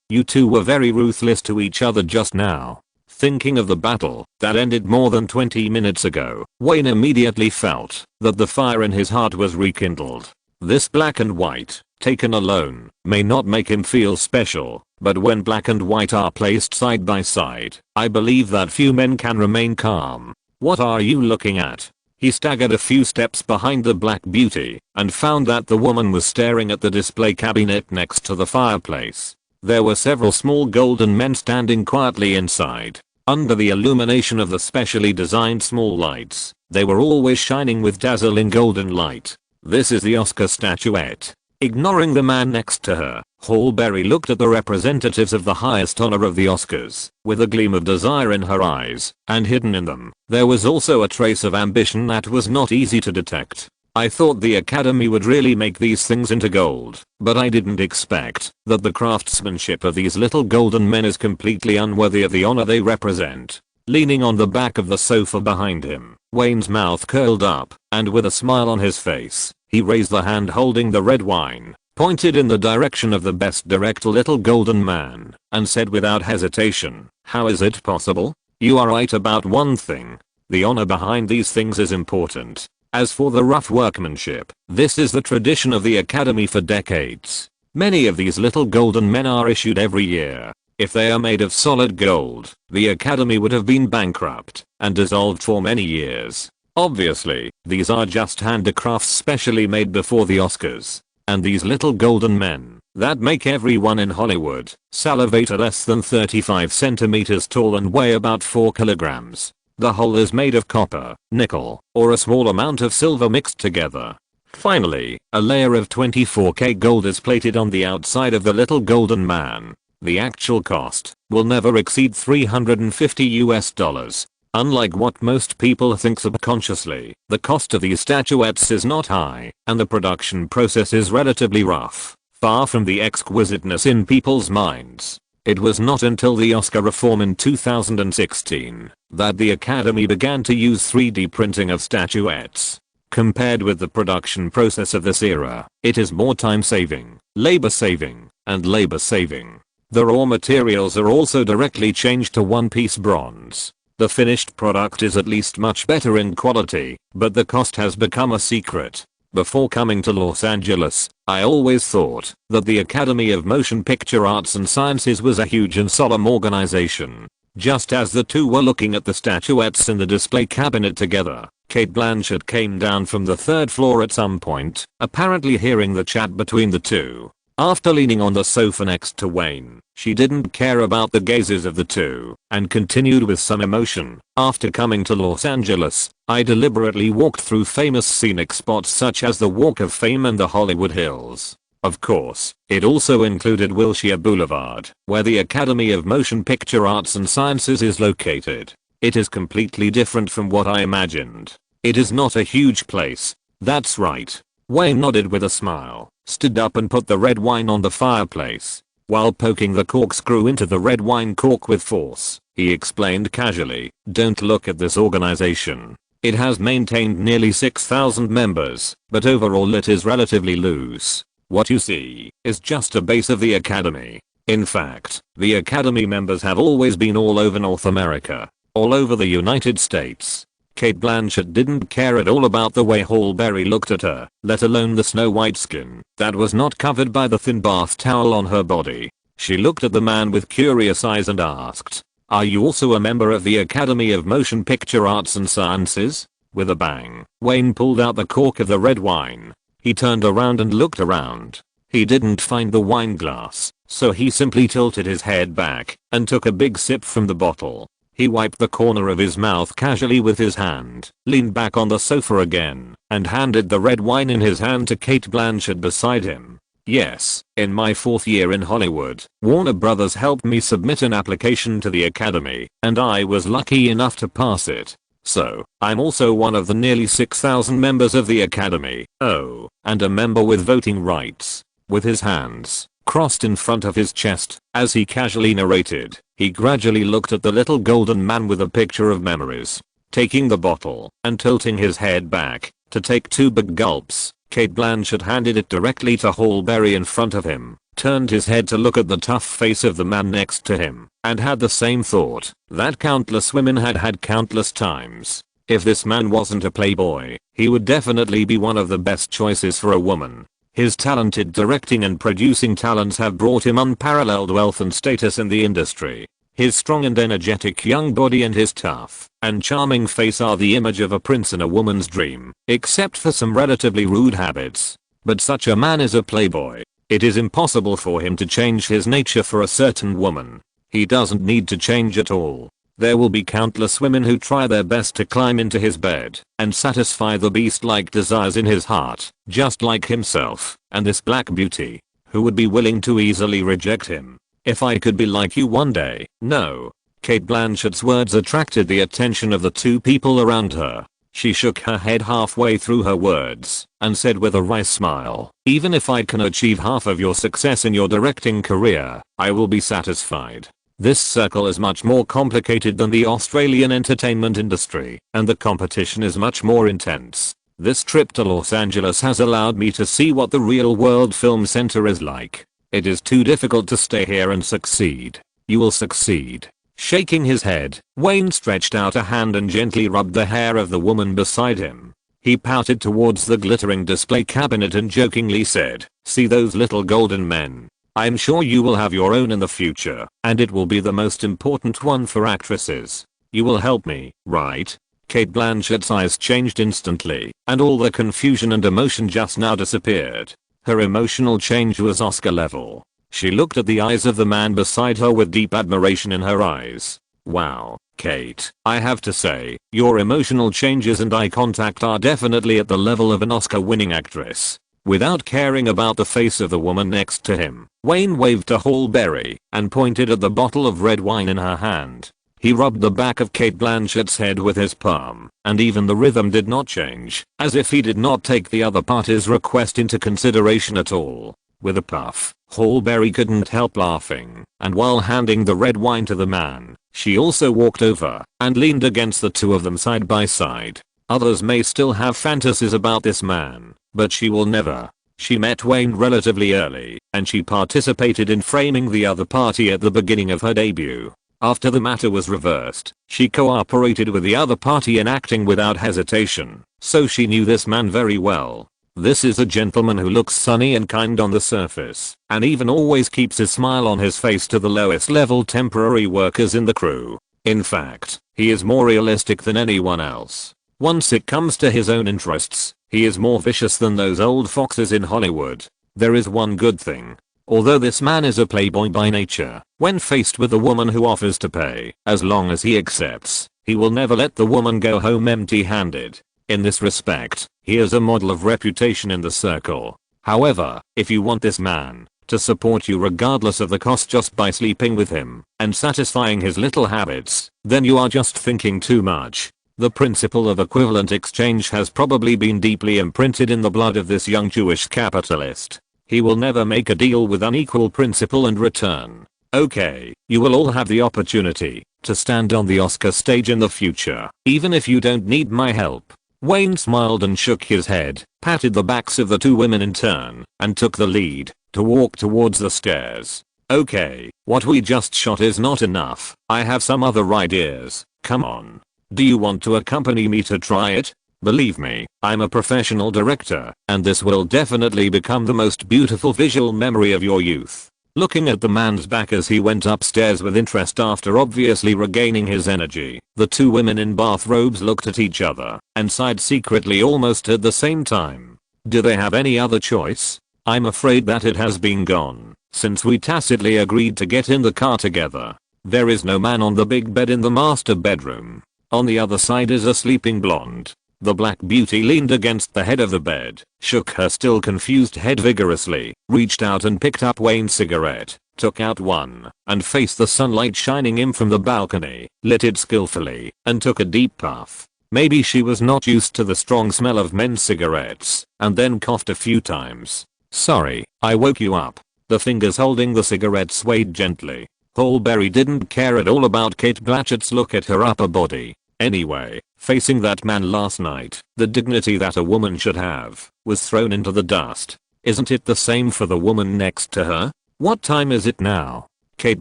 You two were very ruthless to each other just now. Thinking of the battle that ended more than 20 minutes ago, Wayne immediately felt that the fire in his heart was rekindled. This black and white, taken alone, may not make him feel special, but when black and white are placed side by side, I believe that few men can remain calm. What are you looking at? He staggered a few steps behind the black beauty and found that the woman was staring at the display cabinet next to the fireplace. There were several small golden men standing quietly inside. Under the illumination of the specially designed small lights, they were always shining with dazzling golden light. This is the Oscar statuette. Ignoring the man next to her, Hallberry looked at the representatives of the highest honor of the Oscars, with a gleam of desire in her eyes, and hidden in them, there was also a trace of ambition that was not easy to detect. I thought the Academy would really make these things into gold, but I didn't expect that the craftsmanship of these little golden men is completely unworthy of the honor they represent. Leaning on the back of the sofa behind him, Wayne's mouth curled up, and with a smile on his face, he raised the hand holding the red wine, pointed in the direction of the best direct little golden man, and said without hesitation, "How is it possible? You are right about one thing. The honor behind these things is important. As for the rough workmanship, this is the tradition of the Academy for decades. Many of these little golden men are issued every year. If they are made of solid gold, the Academy would have been bankrupt and dissolved for many years. Obviously, these are just handicrafts specially made before the Oscars. And these little golden men, that make everyone in Hollywood, salivate, are less than 35 centimeters tall and weigh about 4 kilograms. The whole is made of copper, nickel, or a small amount of silver mixed together. Finally, a layer of 24K gold is plated on the outside of the little golden man. The actual cost will never exceed $350 US. Unlike what most people think subconsciously, the cost of these statuettes is not high, and the production process is relatively rough, far from the exquisiteness in people's minds. It was not until the Oscar reform in 2016 that the Academy began to use 3D printing of statuettes. Compared with the production process of this era, it is more time-saving, labor-saving, and labor-saving. The raw materials are also directly changed to one-piece bronze. The finished product is at least much better in quality, but the cost has become a secret. Before coming to Los Angeles, I always thought that the Academy of Motion Picture Arts and Sciences was a huge and solemn organization. Just as the two were looking at the statuettes in the display cabinet together, Cate Blanchett came down from the third floor at some point, apparently hearing the chat between the two. After leaning on the sofa next to Wayne, she didn't care about the gazes of the two, and continued with some emotion. After coming to Los Angeles, I deliberately walked through famous scenic spots such as the Walk of Fame and the Hollywood Hills. Of course, it also included Wilshire Boulevard, where the Academy of Motion Picture Arts and Sciences is located. It is completely different from what I imagined. It is not a huge place. That's right. Wayne nodded with a smile, stood up and put the red wine on the fireplace. While poking the corkscrew into the red wine cork with force, he explained casually, "Don't look at this organization. It has maintained nearly 6,000 members, but overall it is relatively loose. What you see is just a base of the Academy. In fact, the Academy members have always been all over North America, all over the United States." Cate Blanchett didn't care at all about the way Halle Berry looked at her, let alone the snow-white skin that was not covered by the thin bath towel on her body. She looked at the man with curious eyes and asked, "Are you also a member of the Academy of Motion Picture Arts and Sciences?" With a bang, Wayne pulled out the cork of the red wine. He turned around and looked around. He didn't find the wine glass, so he simply tilted his head back and took a big sip from the bottle. He wiped the corner of his mouth casually with his hand, leaned back on the sofa again, and handed the red wine in his hand to Cate Blanchett beside him. "Yes, in my 4th year in Hollywood, Warner Brothers helped me submit an application to the Academy, and I was lucky enough to pass it. So, I'm also one of the nearly 6,000 members of the Academy. Oh, and a member with voting rights." With his hands crossed in front of his chest, as he casually narrated, he gradually looked at the little golden man with a picture of memories. Taking the bottle and tilting his head back to take 2 big gulps, Cate Blanchett handed it directly to Halle Berry in front of him, turned his head to look at the tough face of the man next to him, and had the same thought that countless women had had countless times. If this man wasn't a playboy, he would definitely be one of the best choices for a woman. His talented directing and producing talents have brought him unparalleled wealth and status in the industry. His strong and energetic young body and his tough and charming face are the image of a prince in a woman's dream, except for some relatively rude habits. But such a man is a playboy. It is impossible for him to change his nature for a certain woman. He doesn't need to change at all. There will be countless women who try their best to climb into his bed and satisfy the beast-like desires in his heart, just like himself, and this black beauty, who would be willing to easily reject him. "If I could be like you one day, no." Cate Blanchett's words attracted the attention of the 2 people around her. She shook her head halfway through her words and said with a wry smile, "Even if I can achieve half of your success in your directing career, I will be satisfied. This circle is much more complicated than the Australian entertainment industry, and the competition is much more intense. This trip to Los Angeles has allowed me to see what the real world film center is like. It is too difficult to stay here and succeed. You will succeed." Shaking his head, Wayne stretched out a hand and gently rubbed the hair of the woman beside him. He pouted towards the glittering display cabinet and jokingly said, "See those little golden men? I'm sure you will have your own in the future, and it will be the most important one for actresses. You will help me, right?" Cate Blanchett's eyes changed instantly, and all the confusion and emotion just now disappeared. Her emotional change was Oscar level. She looked at the eyes of the man beside her with deep admiration in her eyes. "Wow, Cate, I have to say, your emotional changes and eye contact are definitely at the level of an Oscar-winning actress." Without caring about the face of the woman next to him, Wayne waved to Halle Berry and pointed at the bottle of red wine in her hand. He rubbed the back of Cate Blanchett's head with his palm, and even the rhythm did not change, as if he did not take the other party's request into consideration at all. With a puff, Hallberry couldn't help laughing, and while handing the red wine to the man, she also walked over and leaned against the two of them side by side. Others may still have fantasies about this man, but she will never. She met Wayne relatively early, and she participated in framing the other party at the beginning of her debut. After the matter was reversed, she cooperated with the other party in acting without hesitation, so she knew this man very well. This is a gentleman who looks sunny and kind on the surface, and even always keeps his smile on his face to the lowest level temporary workers in the crew. In fact, he is more realistic than anyone else. Once it comes to his own interests, he is more vicious than those old foxes in Hollywood. There is one good thing. Although this man is a playboy by nature, when faced with a woman who offers to pay, as long as he accepts, he will never let the woman go home empty-handed. In this respect, he is a model of reputation in the circle. However, if you want this man to support you regardless of the cost just by sleeping with him and satisfying his little habits, then you are just thinking too much. The principle of equivalent exchange has probably been deeply imprinted in the blood of this young Jewish capitalist. He will never make a deal with unequal principle and return. Okay, you will all have the opportunity to stand on the Oscar stage in the future, even if you don't need my help. Wayne smiled and shook his head, patted the backs of the two women in turn, and took the lead to walk towards the stairs. Okay, what we just shot is not enough. I have some other ideas. Come on. Do you want to accompany me to try it? Believe me, I'm a professional director, and this will definitely become the most beautiful visual memory of your youth. Looking at the man's back as he went upstairs with interest after obviously regaining his energy, the two women in bathrobes looked at each other and sighed secretly almost at the same time. Do they have any other choice? I'm afraid that it has been gone, since we tacitly agreed to get in the car together. There is no man on the big bed in the master bedroom. On the other side is a sleeping blonde. The black beauty leaned against the head of the bed, shook her still confused head vigorously, reached out and picked up Wayne's cigarette, took out one, and faced the sunlight shining in from the balcony, lit it skillfully, and took a deep puff. Maybe she was not used to the strong smell of men's cigarettes, and then coughed a few times. Sorry, I woke you up. The fingers holding the cigarette swayed gently. Hallberry didn't care at all about Cate Blanchett's look at her upper body. Anyway, facing that man last night, the dignity that a woman should have, was thrown into the dust. Isn't it the same for the woman next to her? What time is it now? Cate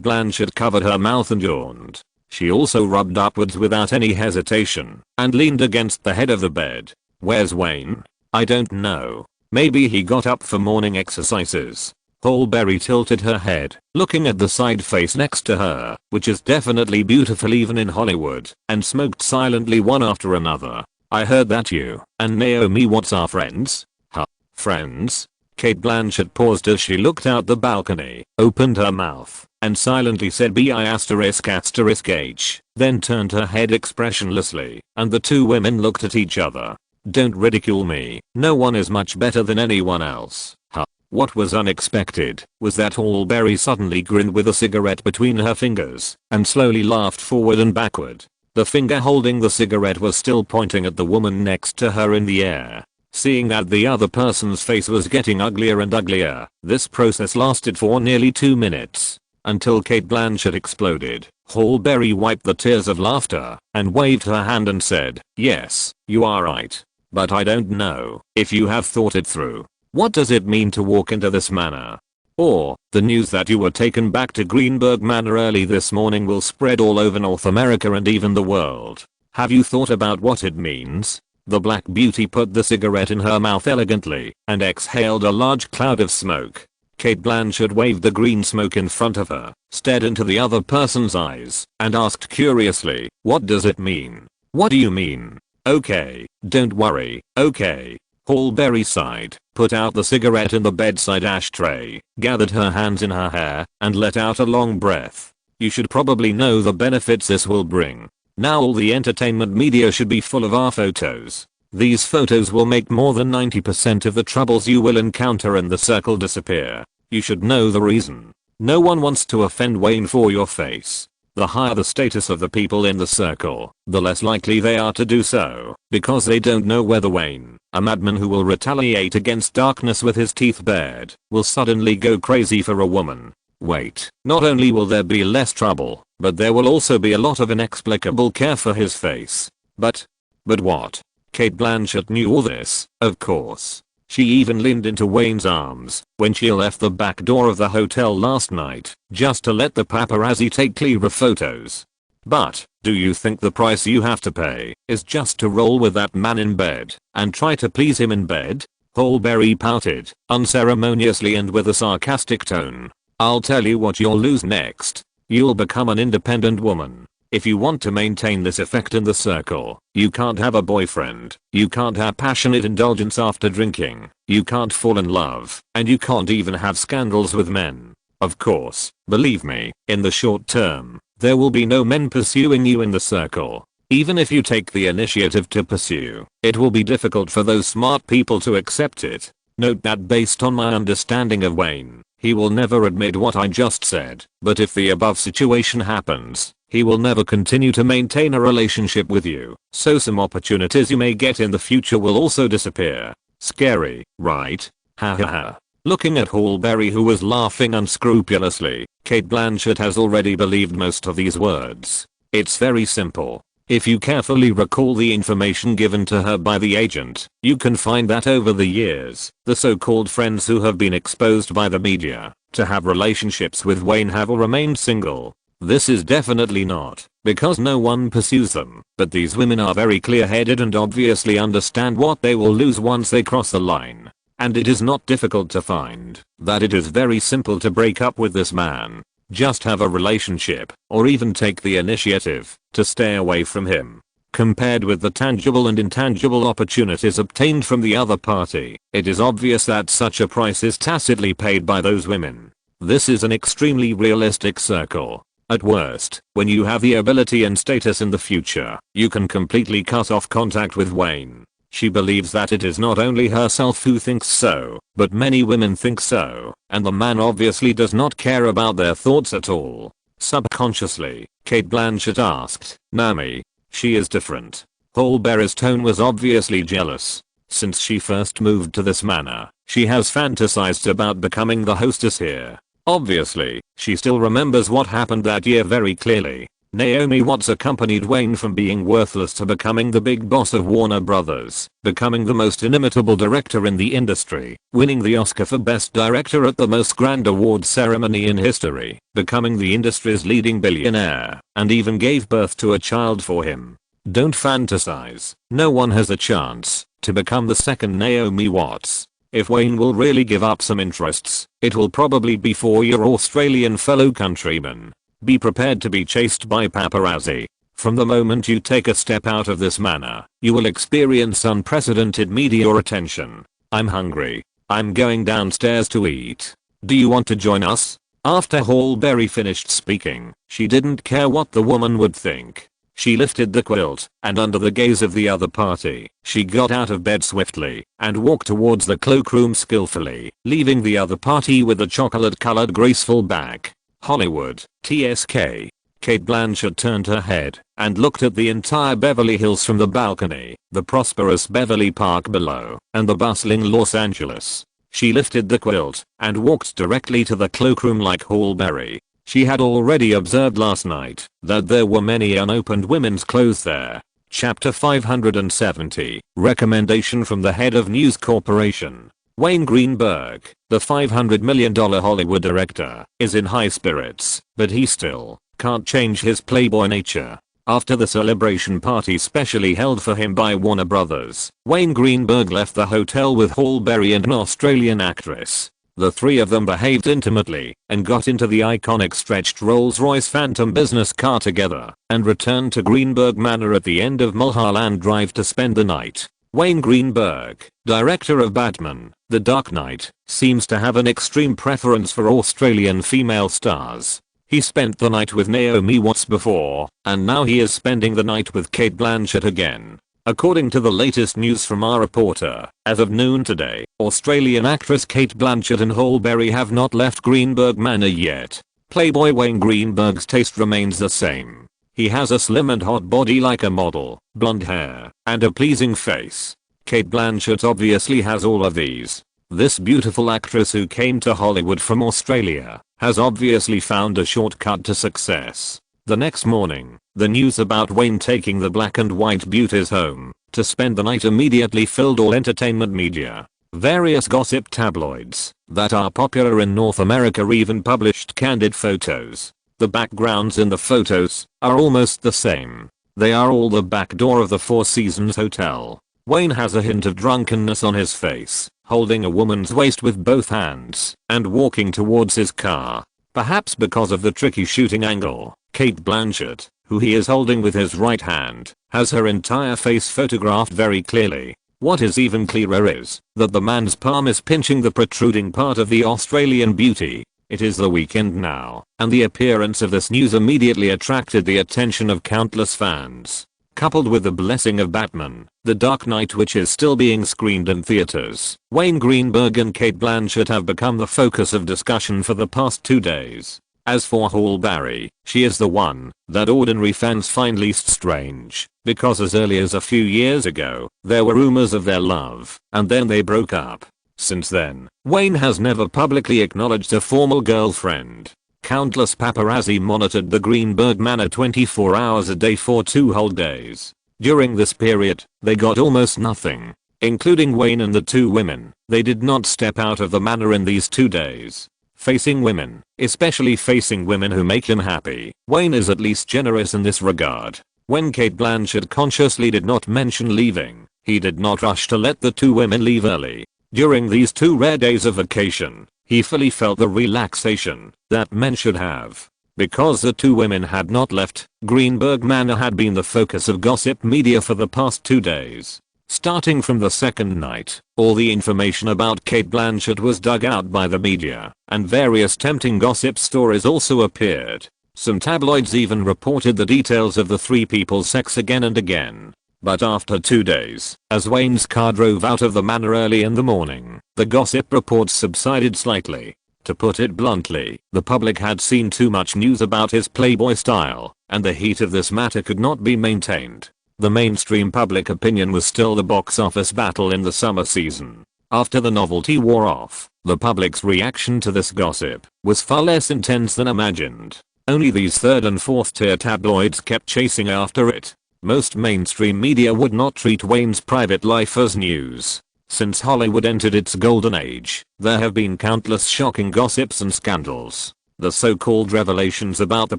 Blanchett covered her mouth and yawned. She also rubbed upwards without any hesitation, and leaned against the head of the bed. Where's Wayne? I don't know. Maybe he got up for morning exercises. Hallberry tilted her head, looking at the side face next to her, which is definitely beautiful even in Hollywood, and smoked silently one after another. I heard that you and Naomi Watts are friends? Huh? Friends? Cate Blanchett paused as she looked out the balcony, opened her mouth, and silently said B***H, then turned her head expressionlessly, and the two women looked at each other. Don't ridicule me, no one is much better than anyone else. Huh? What was unexpected was that Hallberry suddenly grinned with a cigarette between her fingers and slowly laughed forward and backward. The finger holding the cigarette was still pointing at the woman next to her in the air. Seeing that the other person's face was getting uglier and uglier, this process lasted for nearly 2 minutes. Until Cate Blanchett exploded. Hallberry wiped the tears of laughter and waved her hand and said, yes, you are right. But I don't know if you have thought it through. What does it mean to walk into this manor? Or, the news that you were taken back to Greenberg Manor early this morning will spread all over North America and even the world. Have you thought about what it means? The black beauty put the cigarette in her mouth elegantly and exhaled a large cloud of smoke. Cate Blanchett waved the green smoke in front of her, stared into the other person's eyes, and asked curiously, what does it mean? What do you mean? Okay, don't worry, okay. Hallberry sighed, put out the cigarette in the bedside ashtray, gathered her hands in her hair, and let out a long breath. You should probably know the benefits this will bring. Now all the entertainment media should be full of our photos. These photos will make more than 90% of the troubles you will encounter in the circle disappear. You should know the reason. No one wants to offend Wayne for your face. The higher the status of the people in the circle, the less likely they are to do so, because they don't know whether Wayne, a madman who will retaliate against darkness with his teeth bared, will suddenly go crazy for a woman. Wait, not only will there be less trouble, but there will also be a lot of inexplicable care for his face. But what? Cate Blanchett knew all this, of course. She even leaned into Wayne's arms when she left the back door of the hotel last night, just to let the paparazzi take clearer photos. But, do you think the price you have to pay is just to roll with that man in bed and try to please him in bed? Holberry pouted, unceremoniously and with a sarcastic tone. I'll tell you what you'll lose next. You'll become an independent woman. If you want to maintain this effect in the circle, you can't have a boyfriend, you can't have passionate indulgence after drinking, you can't fall in love, and you can't even have scandals with men. Of course, believe me, in the short term, there will be no men pursuing you in the circle. Even if you take the initiative to pursue, it will be difficult for those smart people to accept it. Note that based on my understanding of Wayne, he will never admit what I just said, but if the above situation happens, he will never continue to maintain a relationship with you, so some opportunities you may get in the future will also disappear. Scary, right? Ha ha ha. Looking at Holberry, who was laughing unscrupulously, Cate Blanchett has already believed most of these words. It's very simple. If you carefully recall the information given to her by the agent, you can find that over the years, the so-called friends who have been exposed by the media to have relationships with Wayne have all remained single. This is definitely not because no one pursues them, but these women are very clear-headed and obviously understand what they will lose once they cross the line. And it is not difficult to find that it is very simple to break up with this man. Just have a relationship, or even take the initiative to stay away from him. Compared with the tangible and intangible opportunities obtained from the other party, it is obvious that such a price is tacitly paid by those women. This is an extremely realistic circle. At worst, when you have the ability and status in the future, you can completely cut off contact with Wayne. She believes that it is not only herself who thinks so, but many women think so, and the man obviously does not care about their thoughts at all. Subconsciously, Cate Blanchett asked, Nami. She is different. Holberry's tone was obviously jealous. Since she first moved to this manor, she has fantasized about becoming the hostess here. Obviously, she still remembers what happened that year very clearly. Naomi Watts accompanied Wayne from being worthless to becoming the big boss of Warner Brothers, becoming the most inimitable director in the industry, winning the Oscar for Best Director at the most grand award ceremony in history, becoming the industry's leading billionaire, and even gave birth to a child for him. Don't fantasize. No one has a chance to become the second Naomi Watts. If Wayne will really give up some interests, it will probably be for your Australian fellow countrymen. Be prepared to be chased by paparazzi. From the moment you take a step out of this manor, you will experience unprecedented media attention. I'm hungry. I'm going downstairs to eat. Do you want to join us? After Holberry finished speaking, she didn't care what the woman would think. She lifted the quilt, and under the gaze of the other party, she got out of bed swiftly and walked towards the cloakroom skillfully, leaving the other party with a chocolate-colored graceful back. Hollywood, TSK. Cate Blanchett turned her head and looked at the entire Beverly Hills from the balcony, the prosperous Beverly Park below, and the bustling Los Angeles. She lifted the quilt and walked directly to the cloakroom like Holberry. She had already observed last night that there were many unopened women's clothes there. Chapter 570, Recommendation from the head of News Corporation. Wayne Greenberg, the $500 million Hollywood director, is in high spirits, but he still can't change his playboy nature. After the celebration party specially held for him by Warner Brothers, Wayne Greenberg left the hotel with Holberry and an Australian actress. The three of them behaved intimately and got into the iconic stretched Rolls-Royce Phantom business car together and returned to Greenberg Manor at the end of Mulholland Drive to spend the night. Wayne Greenberg, director of Batman, The Dark Knight, seems to have an extreme preference for Australian female stars. He spent the night with Naomi Watts before, and now he is spending the night with Cate Blanchett again. According to the latest news from our reporter, as of noon today, Australian actress Cate Blanchett and Holberry have not left Greenberg Manor yet. Playboy Wayne Greenberg's taste remains the same. He has a slim and hot body like a model, blonde hair, and a pleasing face. Cate Blanchett obviously has all of these. This beautiful actress who came to Hollywood from Australia has obviously found a shortcut to success. The next morning, the news about Wayne taking the black and white beauties home to spend the night immediately filled all entertainment media. Various gossip tabloids that are popular in North America even published candid photos. The backgrounds in the photos are almost the same. They are all the back door of the Four Seasons Hotel. Wayne has a hint of drunkenness on his face, holding a woman's waist with both hands and walking towards his car. Perhaps because of the tricky shooting angle, Cate Blanchett, who he is holding with his right hand, has her entire face photographed very clearly. What is even clearer is that the man's palm is pinching the protruding part of the Australian beauty. It is the weekend now, and the appearance of this news immediately attracted the attention of countless fans. Coupled with the blessing of Batman, The Dark Knight, which is still being screened in theaters, Wayne Greenberg and Cate Blanchett have become the focus of discussion for the past 2 days. As for Halle Berry, she is the one that ordinary fans find least strange, because as early as a few years ago, there were rumors of their love, and then they broke up. Since then, Wayne has never publicly acknowledged a formal girlfriend. Countless paparazzi monitored the Greenberg manor 24 hours a day for 2 whole days. During this period, they got almost nothing. Including Wayne and the 2 women, they did not step out of the manor in these 2 days. Facing women, especially facing women who make him happy, Wayne is at least generous in this regard. When Cate Blanchett consciously did not mention leaving, he did not rush to let the 2 women leave early. During these 2 rare days of vacation, he fully felt the relaxation that men should have. Because the 2 women had not left, Greenberg Manor had been the focus of gossip media for the past 2 days. Starting from the second night, all the information about Cate Blanchett was dug out by the media, and various tempting gossip stories also appeared. Some tabloids even reported the details of the 3 people's sex again and again. But after 2 days, as Wayne's car drove out of the manor early in the morning, the gossip reports subsided slightly. To put it bluntly, the public had seen too much news about his Playboy style, and the heat of this matter could not be maintained. The mainstream public opinion was still the box office battle in the summer season. After the novelty wore off, the public's reaction to this gossip was far less intense than imagined. Only these 3rd and 4th tier tabloids kept chasing after it. Most mainstream media would not treat Wayne's private life as news. Since Hollywood entered its golden age, there have been countless shocking gossips and scandals. The so-called revelations about the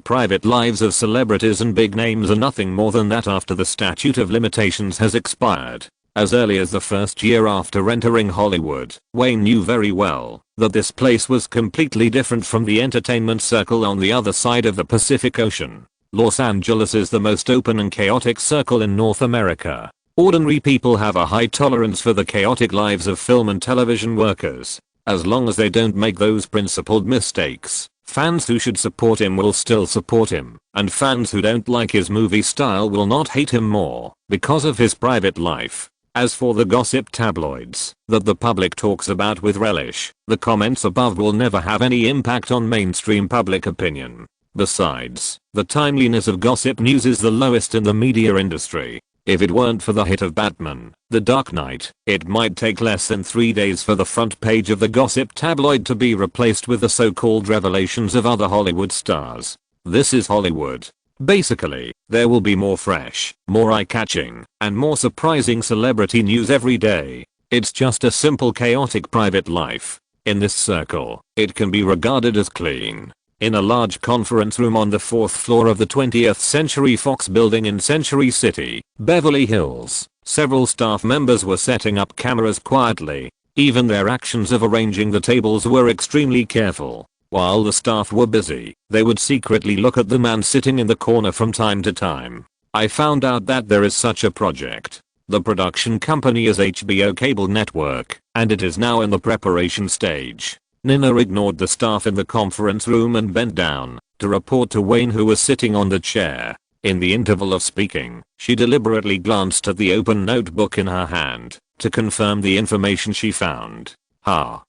private lives of celebrities and big names are nothing more than that after the statute of limitations has expired. As early as the first year after entering Hollywood, Wayne knew very well that this place was completely different from the entertainment circle on the other side of the Pacific Ocean. Los Angeles is the most open and chaotic circle in North America. Ordinary people have a high tolerance for the chaotic lives of film and television workers. As long as they don't make those principled mistakes, fans who should support him will still support him, and fans who don't like his movie style will not hate him more because of his private life. As for the gossip tabloids that the public talks about with relish, the comments above will never have any impact on mainstream public opinion. Besides, the timeliness of gossip news is the lowest in the media industry. If it weren't for the hit of Batman, The Dark Knight, it might take less than 3 days for the front page of the gossip tabloid to be replaced with the so-called revelations of other Hollywood stars. This is Hollywood. Basically, there will be more fresh, more eye-catching, and more surprising celebrity news every day. It's just a simple chaotic private life. In this circle, it can be regarded as clean. In a large conference room on the 4th floor of the 20th Century Fox building in Century City, Beverly Hills, several staff members were setting up cameras quietly. Even their actions of arranging the tables were extremely careful. While the staff were busy, they would secretly look at the man sitting in the corner from time to time. I found out that there is such a project. The production company is HBO Cable Network, and it is now in the preparation stage. Nina ignored the staff in the conference room and bent down to report to Wayne, who was sitting on the chair. In the interval of speaking, she deliberately glanced at the open notebook in her hand to confirm the information she found.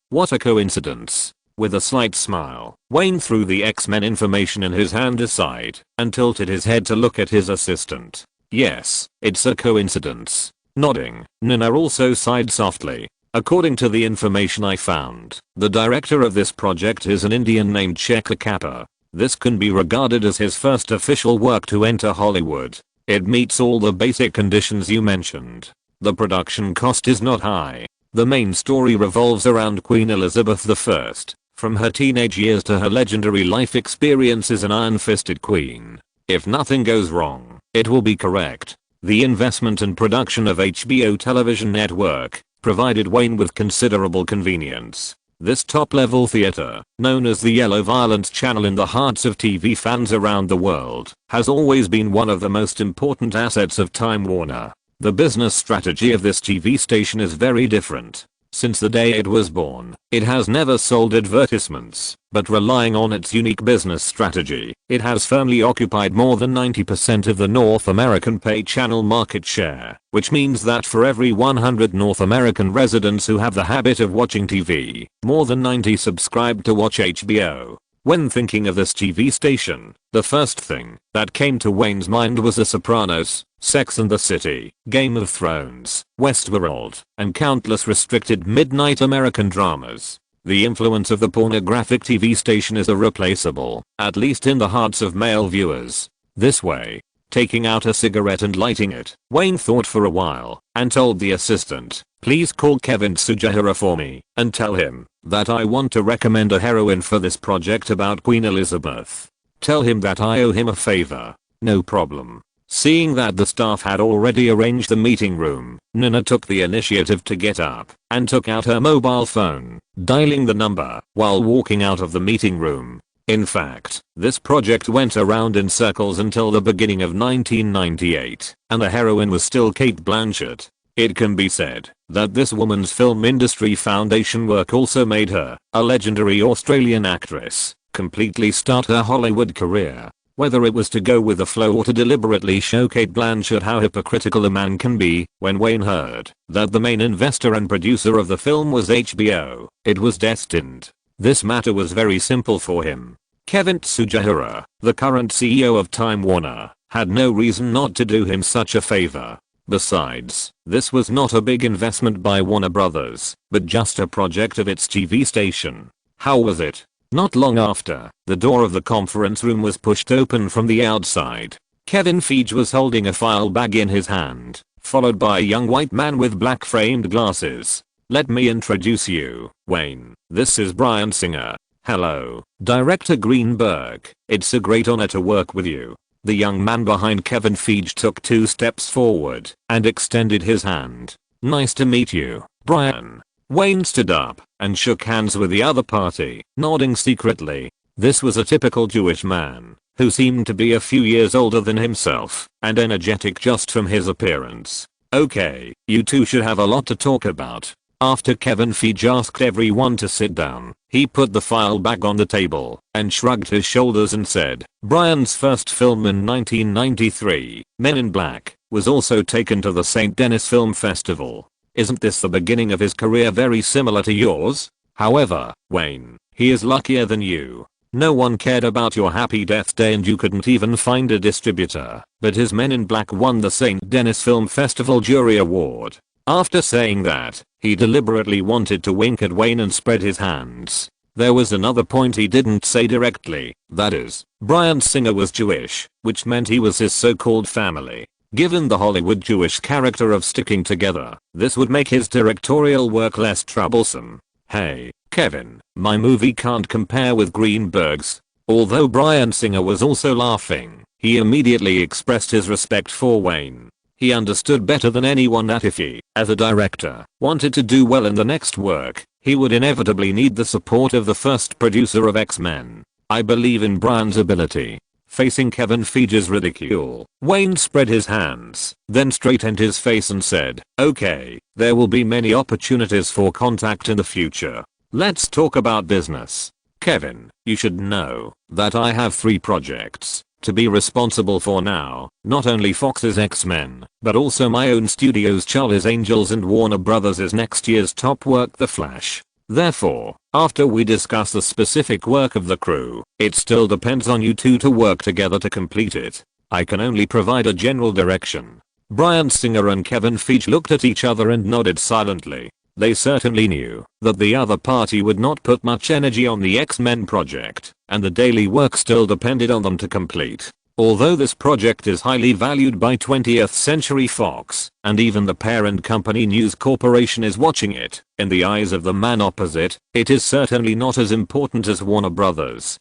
What a coincidence. With a slight smile, Wayne threw the X-Men information in his hand aside and tilted his head to look at his assistant. Yes, it's a coincidence. Nodding, Nina also sighed softly. According to the information I found, the director of this project is an Indian named Shekhar Kapur. This can be regarded as his first official work to enter Hollywood. It meets all the basic conditions you mentioned. The production cost is not high. The main story revolves around Queen Elizabeth I, from her teenage years to her legendary life experience as an iron-fisted queen. If nothing goes wrong, it will be correct. The investment and production of HBO television network provided Wayne with considerable convenience. This top-level theater, known as the Yellow Violence Channel in the hearts of TV fans around the world, has always been one of the most important assets of Time Warner. The business strategy of this TV station is very different. Since the day it was born, it has never sold advertisements, but relying on its unique business strategy, it has firmly occupied more than 90% of the North American pay channel market share, which means that for every 100 North American residents who have the habit of watching TV, more than 90 subscribe to watch HBO. When thinking of this TV station, the first thing that came to Wayne's mind was The Sopranos, Sex and the City, Game of Thrones, Westworld, and countless restricted midnight American dramas. The influence of the pornographic TV station is irreplaceable, at least in the hearts of male viewers. This way, taking out a cigarette and lighting it, Wayne thought for a while and told the assistant, "Please call Kevin Tsujihara for me and tell him that I want to recommend a heroine for this project about Queen Elizabeth. Tell him that I owe him a favor." "No problem." Seeing that the staff had already arranged the meeting room, Nina took the initiative to get up and took out her mobile phone, dialing the number while walking out of the meeting room. In fact, this project went around in circles until the beginning of 1998, and the heroine was still Cate Blanchett. It can be said that this woman's film industry foundation work also made her, a legendary Australian actress, completely start her Hollywood career. Whether it was to go with the flow or to deliberately show Cate Blanchett how hypocritical a man can be, when Wayne heard that the main investor and producer of the film was HBO, it was destined. This matter was very simple for him. Kevin Tsujihara, the current CEO of Time Warner, had no reason not to do him such a favor. Besides, this was not a big investment by Warner Brothers, but just a project of its TV station. How was it? Not long after, the door of the conference room was pushed open from the outside. Kevin Feige was holding a file bag in his hand, followed by a young white man with black framed glasses. "Let me introduce you, Wayne. This is Bryan Singer." "Hello, Director Greenberg. It's a great honor to work with you." The young man behind Kevin Feige took 2 steps forward and extended his hand. "Nice to meet you, Bryan." Wayne stood up and shook hands with the other party, nodding secretly. This was a typical Jewish man, who seemed to be a few years older than himself, and energetic just from his appearance. "Okay, you two should have a lot to talk about." After Kevin Feige asked everyone to sit down, he put the file back on the table and shrugged his shoulders and said, "Bryan's first film in 1993, Men in Black, was also taken to the St. Denis Film Festival. Isn't this the beginning of his career very similar to yours? However, Wayne, he is luckier than you. No one cared about your Happy Death Day and you couldn't even find a distributor, but his Men in Black won the St. Denis Film Festival Jury Award." After saying that, he deliberately wanted to wink at Wayne and spread his hands. There was another point he didn't say directly, that is, Bryan Singer was Jewish, which meant he was his so-called family. Given the Hollywood Jewish character of sticking together, this would make his directorial work less troublesome. "Hey, Kevin, my movie can't compare with Greenberg's." Although Bryan Singer was also laughing, he immediately expressed his respect for Wayne. He understood better than anyone that if he, as a director, wanted to do well in the next work, he would inevitably need the support of the first producer of X-Men. "I believe in Bryan's ability." Facing Kevin Feige's ridicule, Wayne spread his hands, then straightened his face and said, "Okay, there will be many opportunities for contact in the future. Let's talk about business. Kevin, you should know that I have 3 projects to be responsible for now, not only Fox's X-Men, but also my own studio's Charlie's Angels and Warner Brothers' next year's top work The Flash. Therefore, after we discuss the specific work of the crew, it still depends on you two to work together to complete it. I can only provide a general direction." Bryan Singer and Kevin Feige looked at each other and nodded silently. They certainly knew that the other party would not put much energy on the X-Men project, and the daily work still depended on them to complete. Although this project is highly valued by 20th Century Fox, and even the parent company News Corporation is watching it, in the eyes of the man opposite, it is certainly not as important as Warner Brothers.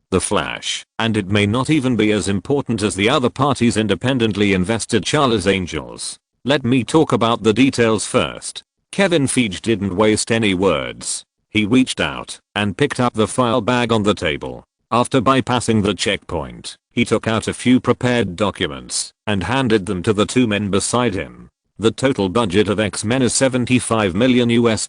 The Flash, and it may not even be as important as the other party's independently invested Charlie's Angels. Let me talk about the details first. Kevin Feige didn't waste any words. He reached out and picked up the file bag on the table. After bypassing the checkpoint, he took out a few prepared documents and handed them to the two men beside him. The total budget of X-Men is $75 million US.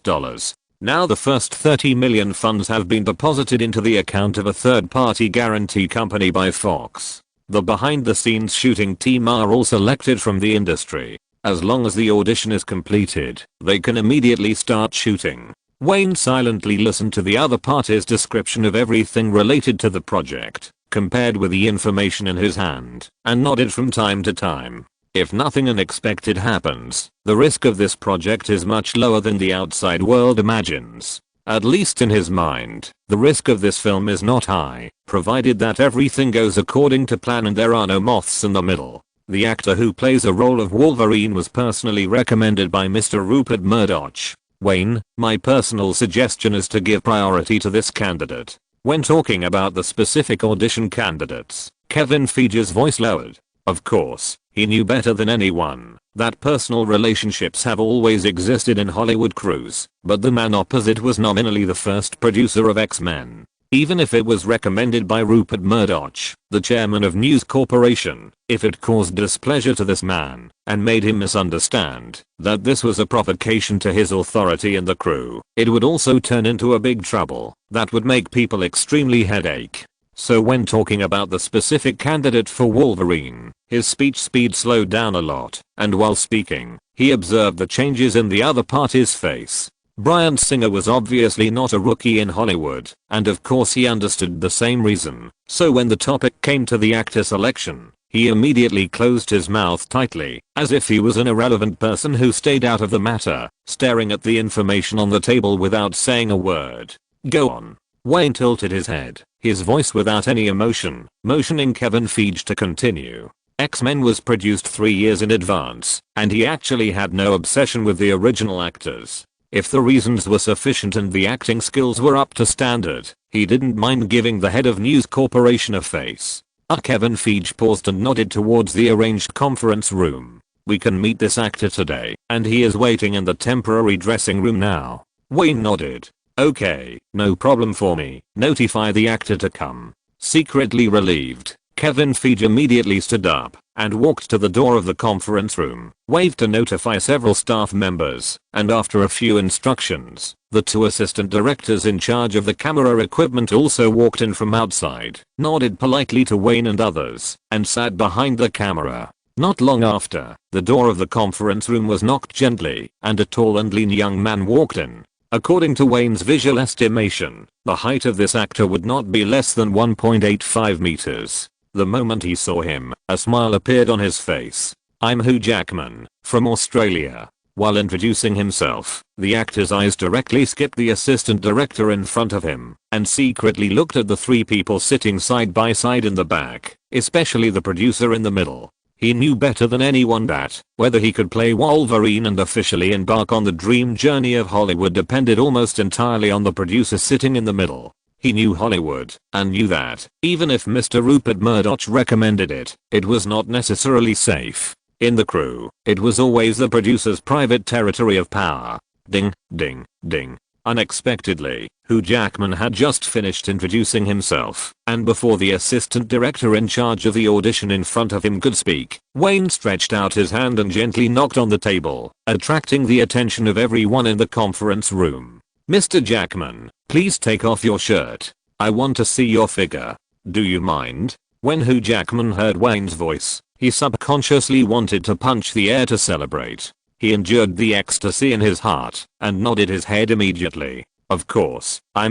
Now the first 30 million funds have been deposited into the account of a third-party guarantee company by Fox. The behind-the-scenes shooting team are all selected from the industry. As long as the audition is completed, they can immediately start shooting. Wayne silently listened to the other party's description of everything related to the project, compared with the information in his hand, and nodded from time to time. If nothing unexpected happens, the risk of this project is much lower than the outside world imagines. At least in his mind, the risk of this film is not high, provided that everything goes according to plan and there are no moths in the middle. The actor who plays a role of Wolverine was personally recommended by Mr. Rupert Murdoch. Wayne, my personal suggestion is to give priority to this candidate. When talking about the specific audition candidates, Kevin Feige's voice lowered. Of course, he knew better than anyone that personal relationships have always existed in Hollywood crews, but the man opposite was nominally the first producer of X-Men. Even if it was recommended by Rupert Murdoch, the chairman of News Corporation, if it caused displeasure to this man and made him misunderstand that this was a provocation to his authority and the crew, it would also turn into a big trouble that would make people extremely headache. So when talking about the specific candidate for Wolverine, his speech speed slowed down a lot, and while speaking, he observed the changes in the other party's face. Bryan Singer was obviously not a rookie in Hollywood, and of course he understood the same reason. So when the topic came to the actor selection, he immediately closed his mouth tightly, as if he was an irrelevant person who stayed out of the matter, staring at the information on the table without saying a word. "Go on." Wayne tilted his head, his voice without any emotion, motioning Kevin Feige to continue. X-Men was produced 3 years in advance, and he actually had no obsession with the original actors. If the reasons were sufficient and the acting skills were up to standard, he didn't mind giving the head of News Corporation a face. Kevin Feige paused and nodded towards the arranged conference room. "We can meet this actor today, and he is waiting in the temporary dressing room now." Wayne nodded. "Okay, no problem for me. Notify the actor to come." Secretly relieved, Kevin Feige immediately stood up and walked to the door of the conference room, waved to notify several staff members, and after a few instructions, the two assistant directors in charge of the camera equipment also walked in from outside, nodded politely to Wayne and others, and sat behind the camera. Not long after, the door of the conference room was knocked gently, and a tall and lean young man walked in. According to Wayne's visual estimation, the height of this actor would not be less than 1.85 meters. The moment he saw him, a smile appeared on his face. "I'm Hugh Jackman, from Australia." While introducing himself, the actor's eyes directly skipped the assistant director in front of him, and secretly looked at the three people sitting side by side in the back, especially the producer in the middle. He knew better than anyone that whether he could play Wolverine and officially embark on the dream journey of Hollywood depended almost entirely on the producer sitting in the middle. He knew Hollywood, and knew that, even if Mr. Rupert Murdoch recommended it, it was not necessarily safe. In the crew, it was always the producer's private territory of power. Ding, ding, ding. Unexpectedly, Hugh Jackman had just finished introducing himself, and before the assistant director in charge of the audition in front of him could speak, Wayne stretched out his hand and gently knocked on the table, attracting the attention of everyone in the conference room. "Mr. Jackman, please take off your shirt. I want to see your figure. Do you mind?" When Hugh Jackman heard Wayne's voice, he subconsciously wanted to punch the air to celebrate. He endured the ecstasy in his heart and nodded his head immediately. Of course I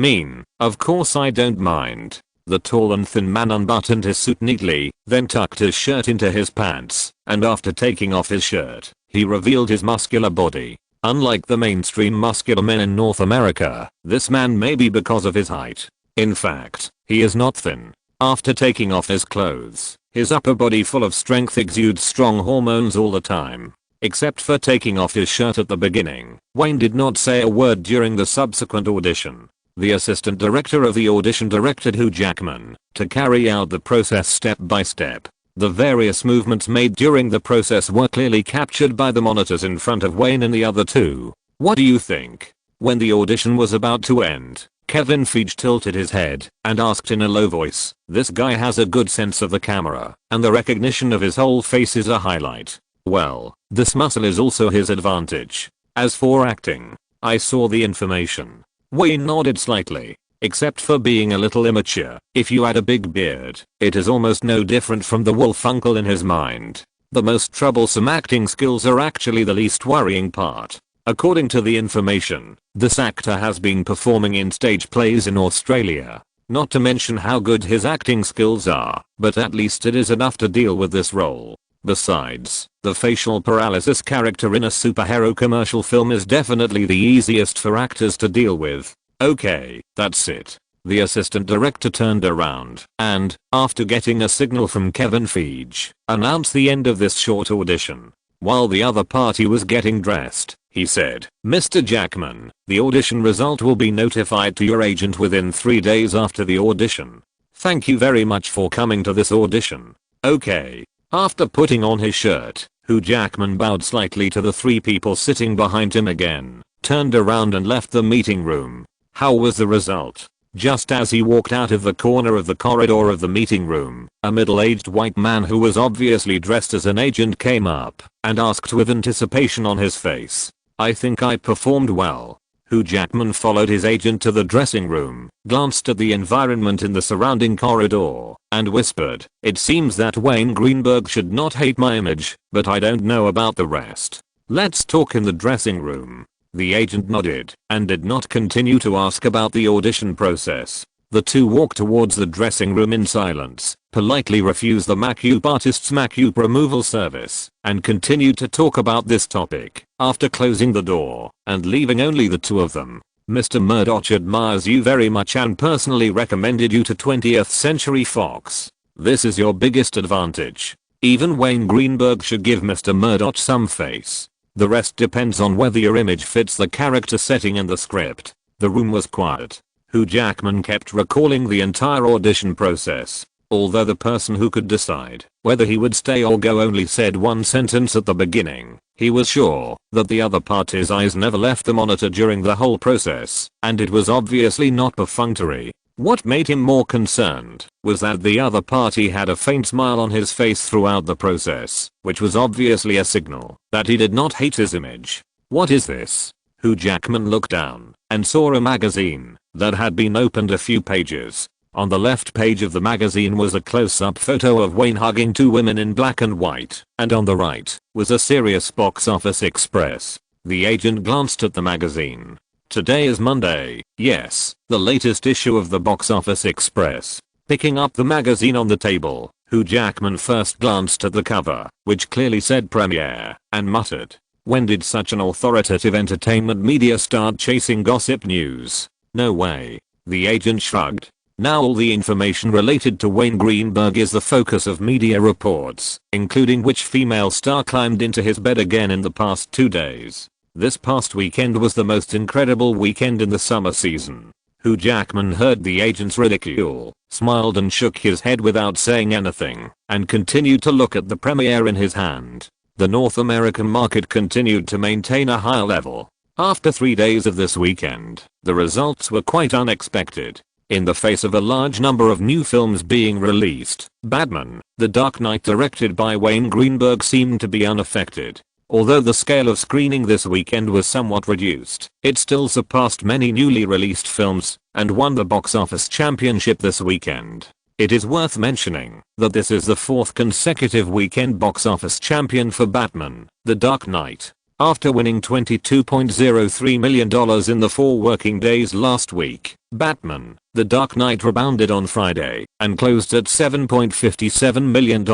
don't mind. The tall and thin man unbuttoned his suit neatly, then tucked his shirt into his pants, and after taking off his shirt, he revealed his muscular body. Unlike the mainstream muscular men in North America, this man may be because of his height. In fact, he is not thin. After taking off his clothes, his upper body full of strength exudes strong hormones all the time. Except for taking off his shirt at the beginning, Wayne did not say a word during the subsequent audition. The assistant director of the audition directed Hugh Jackman to carry out the process step by step. The various movements made during the process were clearly captured by the monitors in front of Wayne and the other two. What do you think? When the audition was about to end, Kevin Feige tilted his head and asked in a low voice, "This guy has a good sense of the camera, and the recognition of his whole face is a highlight. Well, this muscle is also his advantage. As for acting, I saw the information." Wayne nodded slightly. Except for being a little immature, if you had a big beard, it is almost no different from the wolf uncle in his mind. The most troublesome acting skills are actually the least worrying part. According to the information, this actor has been performing in stage plays in Australia. Not to mention how good his acting skills are, but at least it is enough to deal with this role. Besides, the facial paralysis character in a superhero commercial film is definitely the easiest for actors to deal with. Okay, that's it. The assistant director turned around and, after getting a signal from Kevin Feige, announced the end of this short audition. While the other party was getting dressed, he said, "Mr. Jackman, the audition result will be notified to your agent within 3 days after the audition. Thank you very much for coming to this audition." Okay. After putting on his shirt, Hugh Jackman bowed slightly to the 3 people sitting behind him again, turned around and left the meeting room. How was the result? Just as he walked out of the corner of the corridor of the meeting room, a middle-aged white man who was obviously dressed as an agent came up and asked with anticipation on his face, "I think I performed well." Hugh Jackman followed his agent to the dressing room, glanced at the environment in the surrounding corridor, and whispered, "It seems that Wayne Greenberg should not hate my image, but I don't know about the rest. Let's talk in the dressing room." The agent nodded and did not continue to ask about the audition process. The two walked towards the dressing room in silence, politely refused the makeup artist's makeup removal service, and continued to talk about this topic. After closing the door and leaving only the two of them, "Mr. Murdoch admires you very much and personally recommended you to 20th Century Fox. This is your biggest advantage. Even Wayne Greenberg should give Mr. Murdoch some face. The rest depends on whether your image fits the character setting in the script." The room was quiet. Hugh Jackman kept recalling the entire audition process. Although the person who could decide whether he would stay or go only said one sentence at the beginning, he was sure that the other party's eyes never left the monitor during the whole process, and it was obviously not perfunctory. What made him more concerned was that the other party had a faint smile on his face throughout the process, which was obviously a signal that he did not hate his image. "What is this?" Hugh Jackman looked down and saw a magazine that had been opened a few pages. On the left page of the magazine was a close-up photo of Wayne hugging 2 women in black and white, and on the right was a serious Box Office Express. The agent glanced at the magazine. "Today is Monday, yes, the latest issue of the Box Office Express." Picking up the magazine on the table, Hugh Jackman first glanced at the cover, which clearly said premiere, and muttered, "When did such an authoritative entertainment media start chasing gossip news? No way." The agent shrugged. Now all the information related to Wayne Greenberg is the focus of media reports, including which female star climbed into his bed again in the past 2 days. This past weekend was the most incredible weekend in the summer season. Hugh Jackman heard the agent's ridicule, smiled and shook his head without saying anything, and continued to look at the premiere in his hand. The North American market continued to maintain a high level. After 3 days of this weekend, the results were quite unexpected. In the face of a large number of new films being released, Batman: The Dark Knight directed by Wayne Greenberg seemed to be unaffected. Although the scale of screening this weekend was somewhat reduced, it still surpassed many newly released films and won the box office championship this weekend. It is worth mentioning that this is the 4th consecutive weekend box office champion for Batman: The Dark Knight. After winning $22.03 million in the 4 working days last week, Batman: The Dark Knight rebounded on Friday and closed at $7.57 million,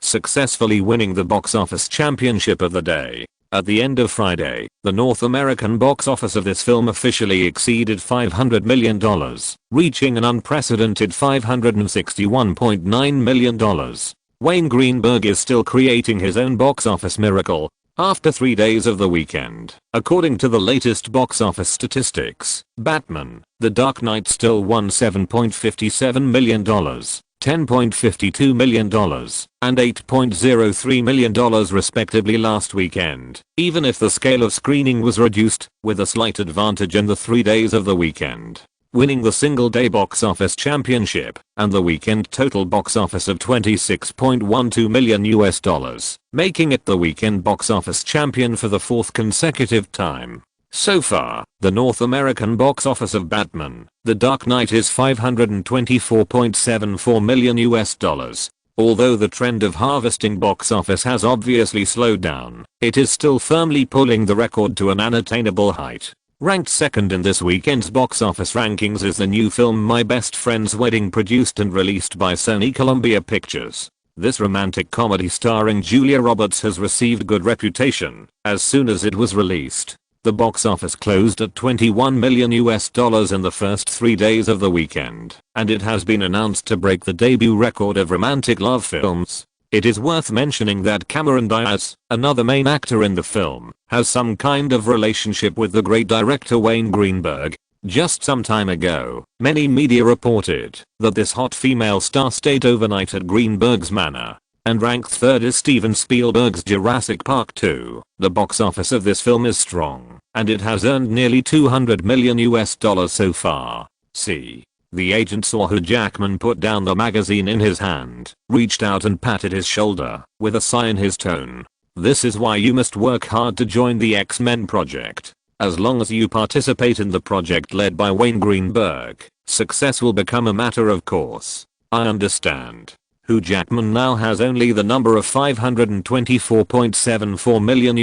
successfully winning the box office championship of the day. At the end of Friday, the North American box office of this film officially exceeded $500 million, reaching an unprecedented $561.9 million. Wayne Greenberg is still creating his own box office miracle after 3 days of the weekend. According to the latest box office statistics, Batman: The Dark Knight still won $7.57 million, $10.52 million, and $8.03 million respectively last weekend, even if the scale of screening was reduced, with a slight advantage in the 3 days of the weekend, winning the single-day box office championship and the weekend total box office of $26.12 million, making it the weekend box office champion for the 4th consecutive time. So far, the North American box office of Batman: The Dark Knight is $524.74 million. Although the trend of harvesting box office has obviously slowed down, it is still firmly pulling the record to an unattainable height. Ranked second in this weekend's box office rankings is the new film My Best Friend's Wedding, produced and released by Sony Columbia Pictures. This romantic comedy starring Julia Roberts has received good reputation as soon as it was released. The box office closed at $21 million in the first 3 days of the weekend, and it has been announced to break the debut record of romantic love films. It is worth mentioning that Cameron Diaz, another main actor in the film, has some kind of relationship with the great director Wayne Greenberg. Just some time ago, many media reported that this hot female star stayed overnight at Greenberg's manor. And ranked third is Steven Spielberg's Jurassic Park 2. The box office of this film is strong, and it has earned nearly $200 million so far. See. The agent saw Hugh Jackman put down the magazine in his hand, reached out and patted his shoulder, with a sigh in his tone. This is why you must work hard to join the X-Men project. As long as you participate in the project led by Wayne Greenberg, success will become a matter of course. I understand. Hugh Jackman now has only the number of $524.74 million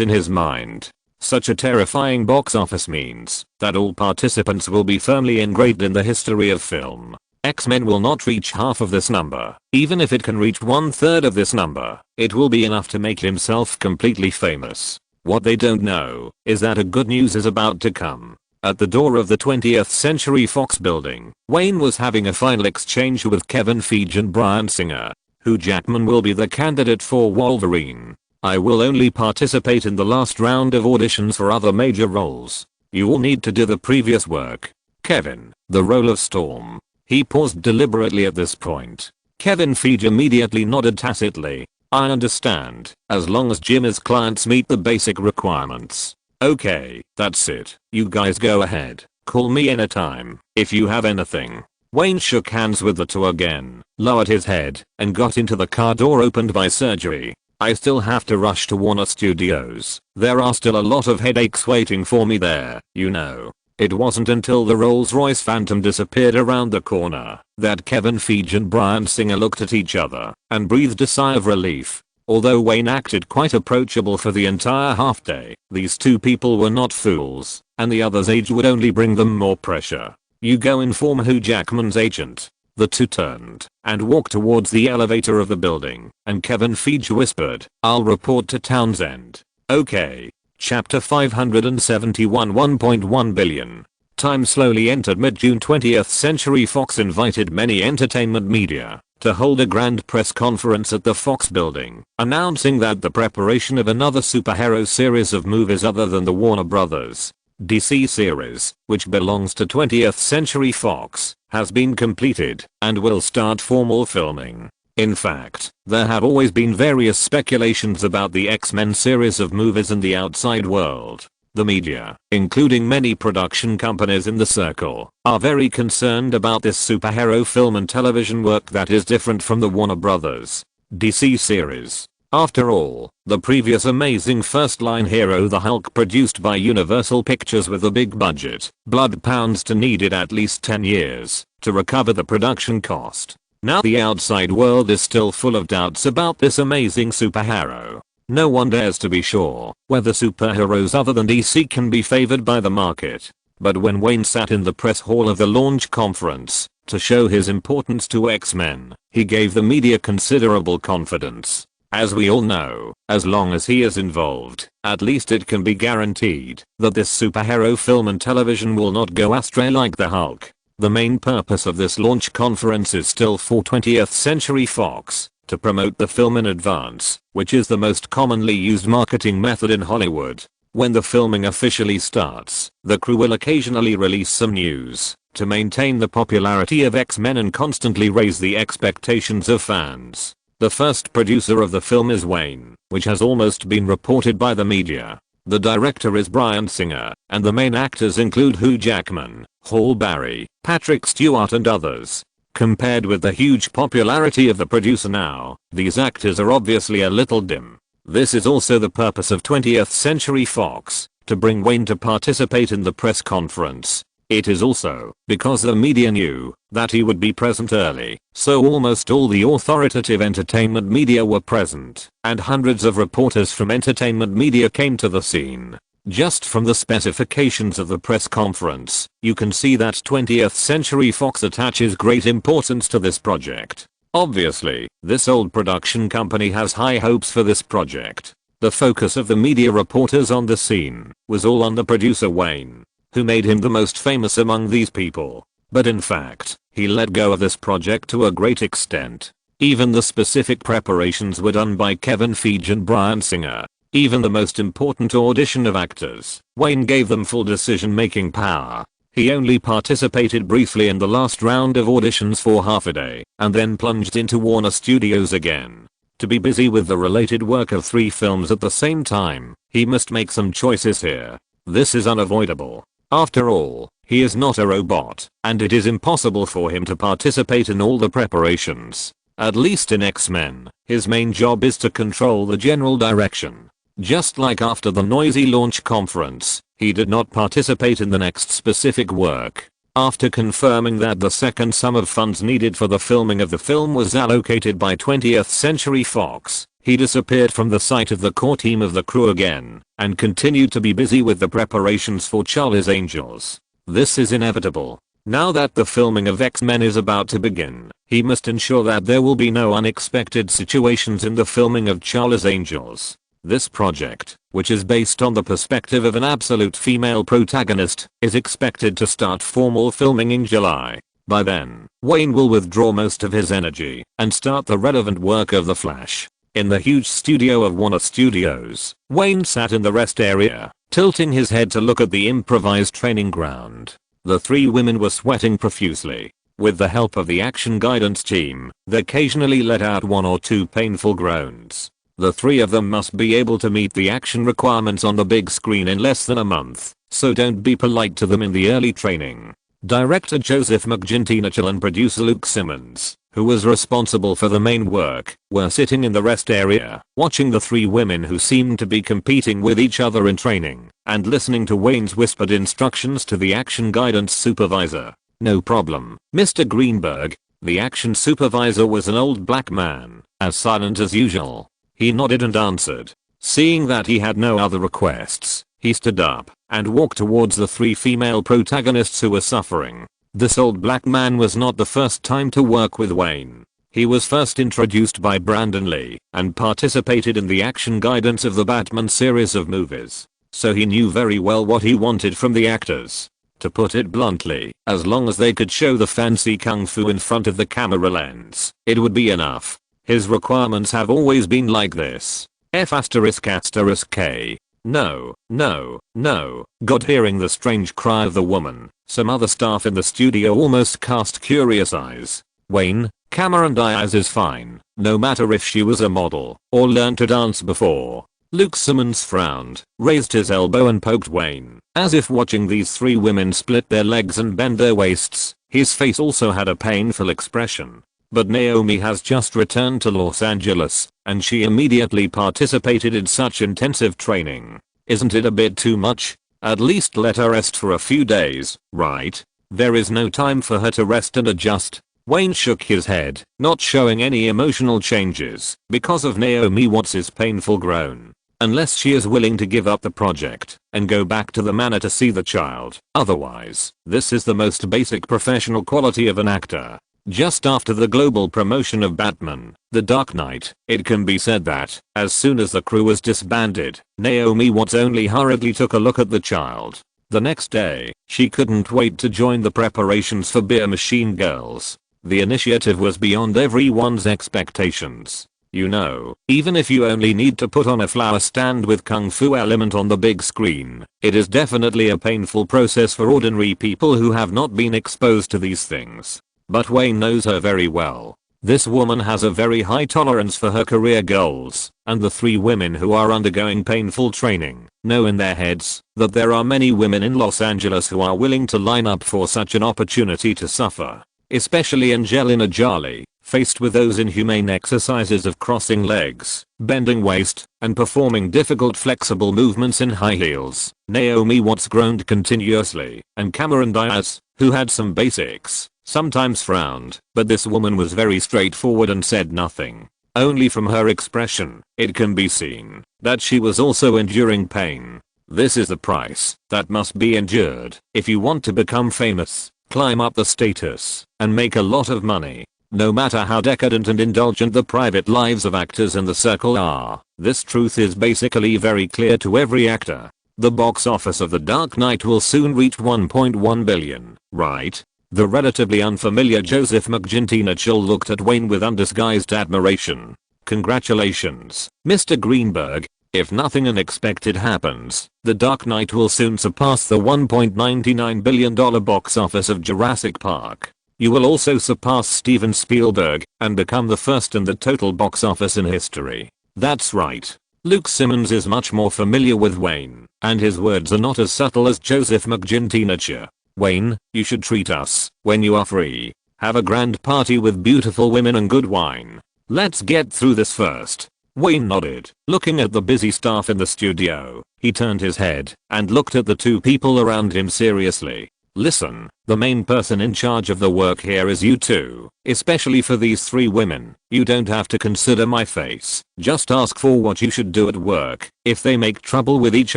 in his mind. Such a terrifying box office means that all participants will be firmly engraved in the history of film. X-Men will not reach half of this number. Even if it can reach 1/3 of this number, it will be enough to make himself completely famous. What they don't know is that a good news is about to come. At the door of the 20th Century Fox building, Wayne was having a final exchange with Kevin Feige and Bryan Singer. Hugh Jackman will be the candidate for Wolverine. I will only participate in the last round of auditions for other major roles. You will need to do the previous work. Kevin, the role of Storm. He paused deliberately at this point. Kevin Feige immediately nodded tacitly. I understand, as long as Jim's clients meet the basic requirements. Okay, that's it. You guys go ahead. Call me anytime if you have anything. Wayne shook hands with the two again, lowered his head, and got into the car door opened by surgery. I still have to rush to Warner Studios. There are still a lot of headaches waiting for me there, you know. It wasn't until the Rolls-Royce Phantom disappeared around the corner that Kevin Feige and Bryan Singer looked at each other and breathed a sigh of relief. Although Wayne acted quite approachable for the entire half day, these two people were not fools, and the other's age would only bring them more pressure. You go inform Hugh Jackman's agent. The two turned and walked towards the elevator of the building, and Kevin Feige whispered, I'll report to Townsend. Okay. Chapter 571 $1.1 billion. Time slowly entered mid-June. 20th Century Fox invited many entertainment media to hold a grand press conference at the Fox building, announcing that the preparation of another superhero series of movies other than the Warner Bros. DC series, which belongs to 20th Century Fox, has been completed and will start formal filming. In fact, there have always been various speculations about the X-Men series of movies in the outside world. The media, including many production companies in the circle, are very concerned about this superhero film and television work that is different from the Warner Bros. DC series. After all, the previous amazing first-line hero the Hulk, produced by Universal Pictures with a big budget, blood pounds to, needed at least 10 years to recover the production cost. Now the outside world is still full of doubts about this amazing superhero. No one dares to be sure whether superheroes other than DC can be favored by the market. But when Wayne sat in the press hall of the launch conference to show his importance to X-Men, he gave the media considerable confidence. As we all know, as long as he is involved, at least it can be guaranteed that this superhero film and television will not go astray like the Hulk. The main purpose of this launch conference is still for 20th Century Fox to promote the film in advance, which is the most commonly used marketing method in Hollywood. When the filming officially starts, the crew will occasionally release some news to maintain the popularity of X-Men and constantly raise the expectations of fans. The first producer of the film is Wayne, which has almost been reported by the media. The director is Bryan Singer, and the main actors include Hugh Jackman, Halle Berry, Patrick Stewart and others. Compared with the huge popularity of the producer now, these actors are obviously a little dim. This is also the purpose of 20th Century Fox, to bring Wayne to participate in the press conference. It is also because the media knew that he would be present early, so almost all the authoritative entertainment media were present, and hundreds of reporters from entertainment media came to the scene. Just from the specifications of the press conference, you can see that 20th Century Fox attaches great importance to this project. Obviously, this old production company has high hopes for this project. The focus of the media reporters on the scene was all on the producer Wayne, who made him the most famous among these people. But in fact, he let go of this project to a great extent. Even the specific preparations were done by Kevin Feige and Bryan Singer. Even the most important audition of actors, Wayne gave them full decision-making power. He only participated briefly in the last round of auditions for half a day, and then plunged into Warner Studios again. To be busy with the related work of 3 films at the same time, he must make some choices here. This is unavoidable. After all, he is not a robot, and it is impossible for him to participate in all the preparations. At least in X-Men, his main job is to control the general direction. Just like after the noisy launch conference, he did not participate in the next specific work. After confirming that the second sum of funds needed for the filming of the film was allocated by 20th Century Fox, he disappeared from the sight of the core team of the crew again, and continued to be busy with the preparations for Charlie's Angels. This is inevitable. Now that the filming of X-Men is about to begin, he must ensure that there will be no unexpected situations in the filming of Charlie's Angels. This project, which is based on the perspective of an absolute female protagonist, is expected to start formal filming in July. By then, Wayne will withdraw most of his energy and start the relevant work of The Flash. In the huge studio of Warner Studios, Wayne sat in the rest area, tilting his head to look at the improvised training ground. The 3 women were sweating profusely. With the help of the action guidance team, they occasionally let out 1 or 2 painful groans. The 3 of them must be able to meet the action requirements on the big screen in less than a month, so don't be polite to them in the early training. Director Joseph McGinty and producer Luke Simmons, who was responsible for the main work, were sitting in the rest area, watching the 3 women who seemed to be competing with each other in training, and listening to Wayne's whispered instructions to the action guidance supervisor. "No problem, Mr. Greenberg." The action supervisor was an old black man, as silent as usual. He nodded and answered. Seeing that he had no other requests, he stood up and walked towards the 3 female protagonists who were suffering. This old black man was not the first time to work with Wayne. He was first introduced by Brandon Lee and participated in the action guidance of the Batman series of movies, so he knew very well what he wanted from the actors. To put it bluntly, as long as they could show the fancy kung fu in front of the camera lens, it would be enough. His requirements have always been like this. F***K. No, no, no. God. Hearing the strange cry of the woman, some other staff in the studio almost cast curious eyes. Wayne, Cameron Diaz is fine, no matter if she was a model or learned to dance before. Luke Simmons frowned, raised his elbow and poked Wayne, as if watching these 3 women split their legs and bend their waists. His face also had a painful expression. But Naomi has just returned to Los Angeles, and she immediately participated in such intensive training. Isn't it a bit too much? At least let her rest for a few days, right? There is no time for her to rest and adjust. Wayne shook his head, not showing any emotional changes because of Naomi Watts' painful groan. Unless she is willing to give up the project and go back to the manor to see the child. Otherwise, this is the most basic professional quality of an actor. Just after the global promotion of Batman, The Dark Knight, it can be said that, as soon as the crew was disbanded, Naomi Watts only hurriedly took a look at the child. The next day, she couldn't wait to join the preparations for Beer Machine Girls. The initiative was beyond everyone's expectations. You know, even if you only need to put on a flower stand with kung fu element on the big screen, it is definitely a painful process for ordinary people who have not been exposed to these things. But Wayne knows her very well. This woman has a very high tolerance for her career goals, and the 3 women who are undergoing painful training know in their heads that there are many women in Los Angeles who are willing to line up for such an opportunity to suffer. Especially Angelina Jolie, faced with those inhumane exercises of crossing legs, bending waist, and performing difficult flexible movements in high heels. Naomi Watts groaned continuously, and Cameron Diaz, who had some basics, sometimes frowned, but this woman was very straightforward and said nothing. Only from her expression, it can be seen that she was also enduring pain. This is the price that must be endured if you want to become famous, climb up the status, and make a lot of money. No matter how decadent and indulgent the private lives of actors in the circle are, this truth is basically very clear to every actor. The box office of The Dark Knight will soon reach $1.1 billion, right? The relatively unfamiliar Joseph McGinty Mitchell looked at Wayne with undisguised admiration. Congratulations, Mr. Greenberg. If nothing unexpected happens, The Dark Knight will soon surpass the $1.99 billion box office of Jurassic Park. You will also surpass Steven Spielberg and become the first in the total box office in history. That's right. Luke Simmons is much more familiar with Wayne, and his words are not as subtle as Joseph McGinty Mitchell. Wayne, you should treat us when you are free. Have a grand party with beautiful women and good wine. Let's get through this first. Wayne nodded, looking at the busy staff in the studio. He turned his head and looked at the 2 people around him seriously. Listen, the main person in charge of the work here is you 2, especially for these 3 women. You don't have to consider my face. Just ask for what you should do at work. If they make trouble with each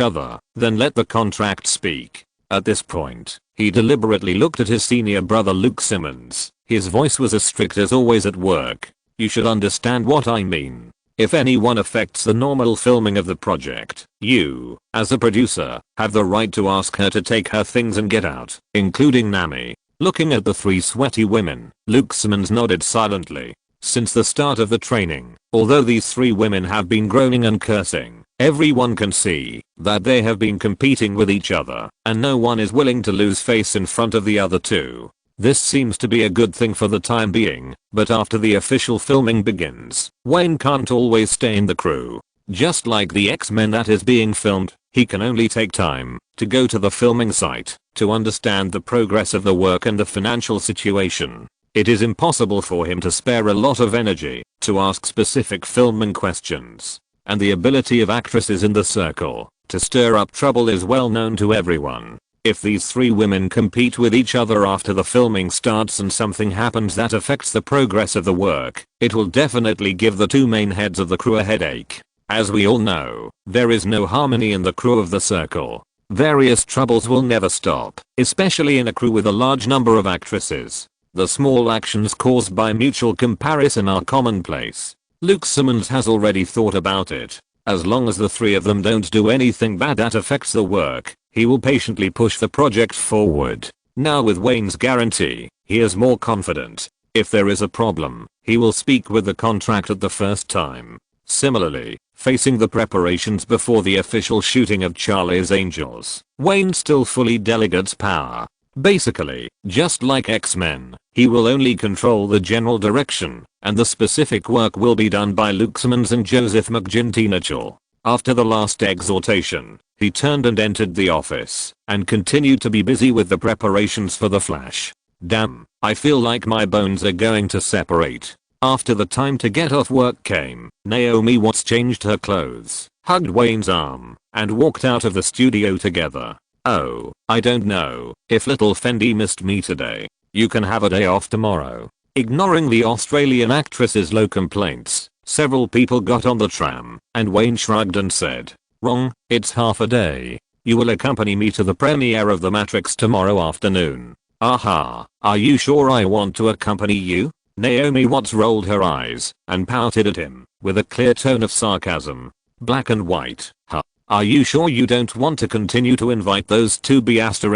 other, then let the contract speak. At this point, he deliberately looked at his senior brother Luke Simmons. His voice was as strict as always at work. You should understand what I mean. If anyone affects the normal filming of the project, you, as a producer, have the right to ask her to take her things and get out, including Nami. Looking at the 3 sweaty women, Luke Simmons nodded silently. Since the start of the training, although these 3 women have been groaning and cursing, everyone can see that they have been competing with each other, and no one is willing to lose face in front of the other 2. This seems to be a good thing for the time being, but after the official filming begins, Wayne can't always stay in the crew. Just like the X-Men that is being filmed, he can only take time to go to the filming site to understand the progress of the work and the financial situation. It is impossible for him to spare a lot of energy to ask specific filming questions. And the ability of actresses in the circle to stir up trouble is well known to everyone. If these 3 women compete with each other after the filming starts and something happens that affects the progress of the work, it will definitely give the 2 main heads of the crew a headache. As we all know, there is no harmony in the crew of the circle. Various troubles will never stop, especially in a crew with a large number of actresses. The small actions caused by mutual comparison are commonplace. Luke Simmons has already thought about it. As long as the 3 of them don't do anything bad that affects the work, he will patiently push the project forward. Now with Wayne's guarantee, he is more confident. If there is a problem, he will speak with the contract at the first time. Similarly, facing the preparations before the official shooting of Charlie's Angels, Wayne still fully delegates power. Basically, just like X-Men, he will only control the general direction, and the specific work will be done by Luke Simmons and Joseph McGinty Mitchell. After the last exhortation, he turned and entered the office, and continued to be busy with the preparations for the Flash. Damn, I feel like my bones are going to separate. After the time to get off work came, Naomi Watts changed her clothes, hugged Wayne's arm, and walked out of the studio together. Oh, I don't know if little Fendi missed me today. You can have a day off tomorrow. Ignoring the Australian actress's low complaints, several people got on the tram, and Wayne shrugged and said, "Wrong, it's half a day. You will accompany me to the premiere of The Matrix tomorrow afternoon." "Aha, are you sure I want to accompany you?" Naomi Watts rolled her eyes and pouted at him with a clear tone of sarcasm. "Black and white, huh? Are you sure you don't want to continue to invite those two B** H to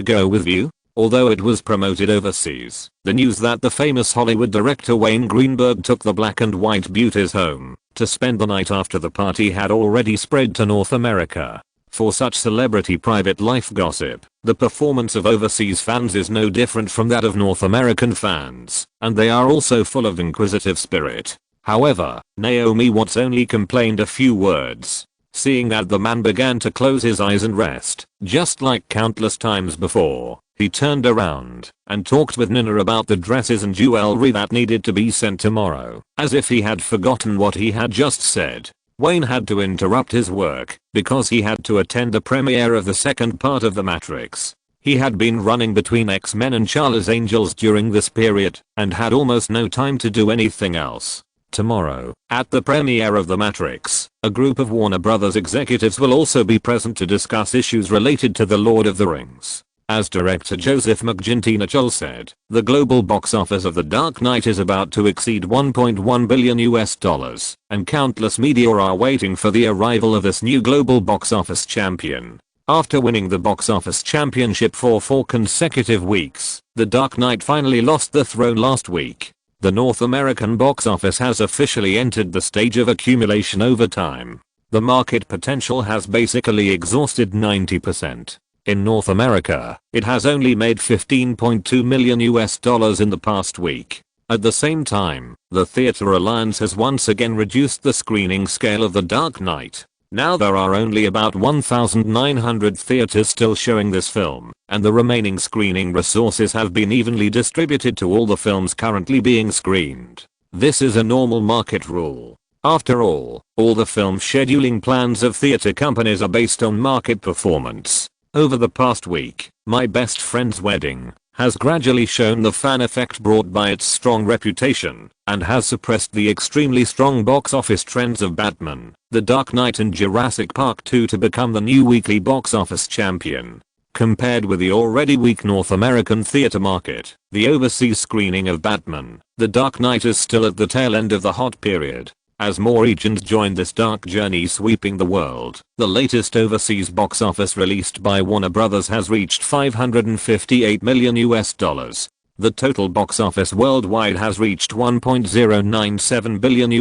go with you?" Although it was promoted overseas, the news that the famous Hollywood director Wayne Greenberg took the black and white beauties home to spend the night after the party had already spread to North America. For such celebrity private life gossip, the performance of overseas fans is no different from that of North American fans, and they are also full of inquisitive spirit. However, Naomi Watts only complained a few words. Seeing that the man began to close his eyes and rest, just like countless times before, he turned around and talked with Nina about the dresses and jewelry that needed to be sent tomorrow, as if he had forgotten what he had just said. Wayne had to interrupt his work because he had to attend the premiere of the second part of The Matrix. He had been running between X-Men and Charlie's Angels during this period and had almost no time to do anything else. Tomorrow, at the premiere of The Matrix, a group of Warner Bros. Executives will also be present to discuss issues related to The Lord of the Rings. As director Joseph McGinty said, the global box office of The Dark Knight is about to exceed $1.1 billion, and countless media are waiting for the arrival of this new global box office champion. After winning the box office championship for 4 consecutive weeks, The Dark Knight finally lost the throne last week. The North American box office has officially entered the stage of accumulation over time. The market potential has basically exhausted 90%. In North America, it has only made $15.2 million in the past week. At the same time, the Theatre Alliance has once again reduced the screening scale of The Dark Knight. Now there are only about 1,900 theaters still showing this film, and the remaining screening resources have been evenly distributed to all the films currently being screened. This is a normal market rule. After all the film scheduling plans of theater companies are based on market performance. Over the past week, My Best Friend's Wedding has gradually shown the fan effect brought by its strong reputation, and has suppressed the extremely strong box office trends of Batman, The Dark Knight and Jurassic Park 2 to become the new weekly box office champion. Compared with the already weak North American theater market, the overseas screening of Batman, The Dark Knight is still at the tail end of the hot period. As more regions join this dark journey sweeping the world, the latest overseas box office released by Warner Bros. Has reached $558 million. The total box office worldwide has reached $1.097 billion.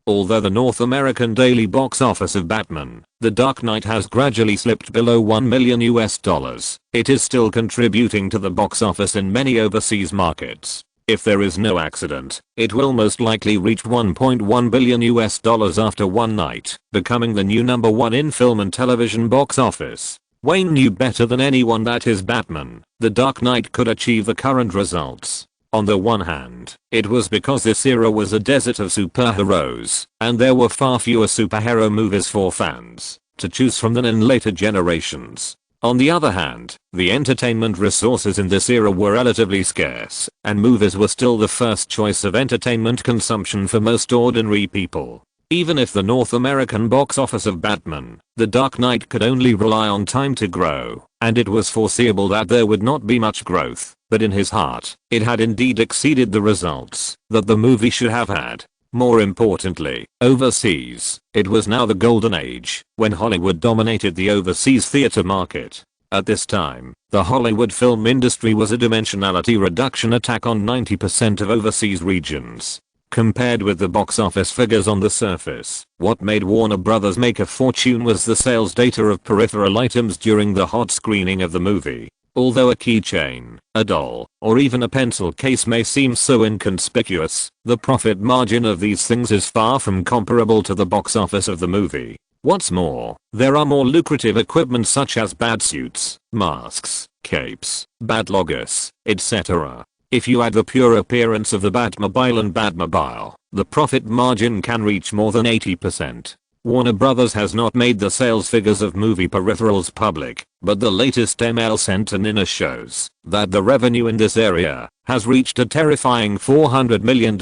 Although the North American daily box office of Batman, The Dark Knight has gradually slipped below $1 million, it is still contributing to the box office in many overseas markets. If there is no accident, it will most likely reach $1.1 billion after one night, becoming the new number 1 in film and television box office. Wayne knew better than anyone that his Batman, The Dark Knight could achieve the current results. On the one hand, it was because this era was a desert of superheroes, and there were far fewer superhero movies for fans to choose from than in later generations. On the other hand, the entertainment resources in this era were relatively scarce, and movies were still the first choice of entertainment consumption for most ordinary people. Even if the North American box office of Batman, The Dark Knight could only rely on time to grow, and it was foreseeable that there would not be much growth, but in his heart, it had indeed exceeded the results that the movie should have had. More importantly, overseas, it was now the golden age, when Hollywood dominated the overseas theater market. At this time, the Hollywood film industry was a dimensionality reduction attack on 90% of overseas regions. Compared with the box office figures on the surface, what made Warner Bros. Make a fortune was the sales data of peripheral items during the hot screening of the movie. Although a keychain, a doll, or even a pencil case may seem so inconspicuous, the profit margin of these things is far from comparable to the box office of the movie. What's more, there are more lucrative equipment such as batsuits, masks, capes, batlogos, etc. If you add the pure appearance of the Batmobile and Batmobile, the profit margin can reach more than 80%. Warner Brothers has not made the sales figures of movie peripherals public, but the latest email sent to Nina shows that the revenue in this area has reached a terrifying $400 million,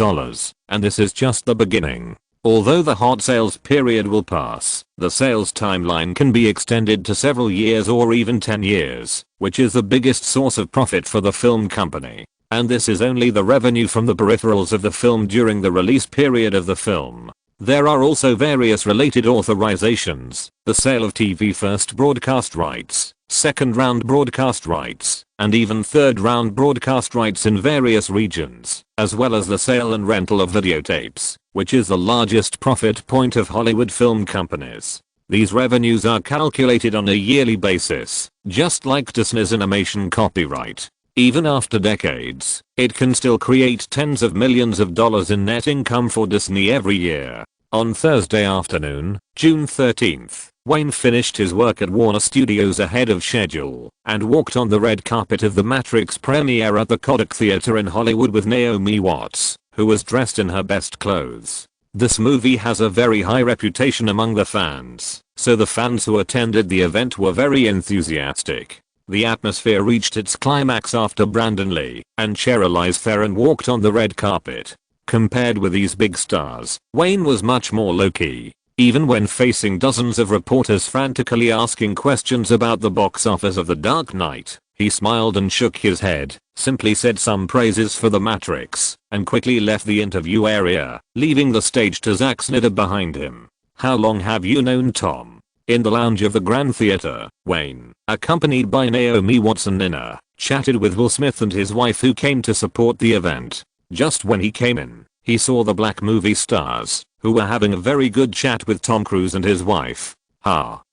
and this is just the beginning. Although the hot sales period will pass, the sales timeline can be extended to several years or even 10 years, which is the biggest source of profit for the film company. And this is only the revenue from the peripherals of the film during the release period of the film. There are also various related authorizations, the sale of TV first broadcast rights, second round broadcast rights, and even third round broadcast rights in various regions, as well as the sale and rental of videotapes, which is the largest profit point of Hollywood film companies. These revenues are calculated on a yearly basis, just like Disney's animation copyright. Even after decades, it can still create tens of millions of dollars in net income for Disney every year. On Thursday afternoon, June 13th, Wayne finished his work at Warner Studios ahead of schedule and walked on the red carpet of the Matrix premiere at the Kodak Theater in Hollywood with Naomi Watts, who was dressed in her best clothes. This movie has a very high reputation among the fans, so the fans who attended the event were very enthusiastic. The atmosphere reached its climax after Brandon Lee and Charlize Theron walked on the red carpet. Compared with these big stars, Wayne was much more low-key. Even when facing dozens of reporters frantically asking questions about the box office of The Dark Knight, he smiled and shook his head, simply said some praises for The Matrix, and quickly left the interview area, leaving the stage to Zack Snyder behind him. How long have you known Tom? In the lounge of the Grand Theater, Wayne, accompanied by Naomi Watts and Nina, chatted with Will Smith and his wife who came to support the event. Just when he came in, he saw the black movie stars, who were having a very good chat with Tom Cruise and his wife.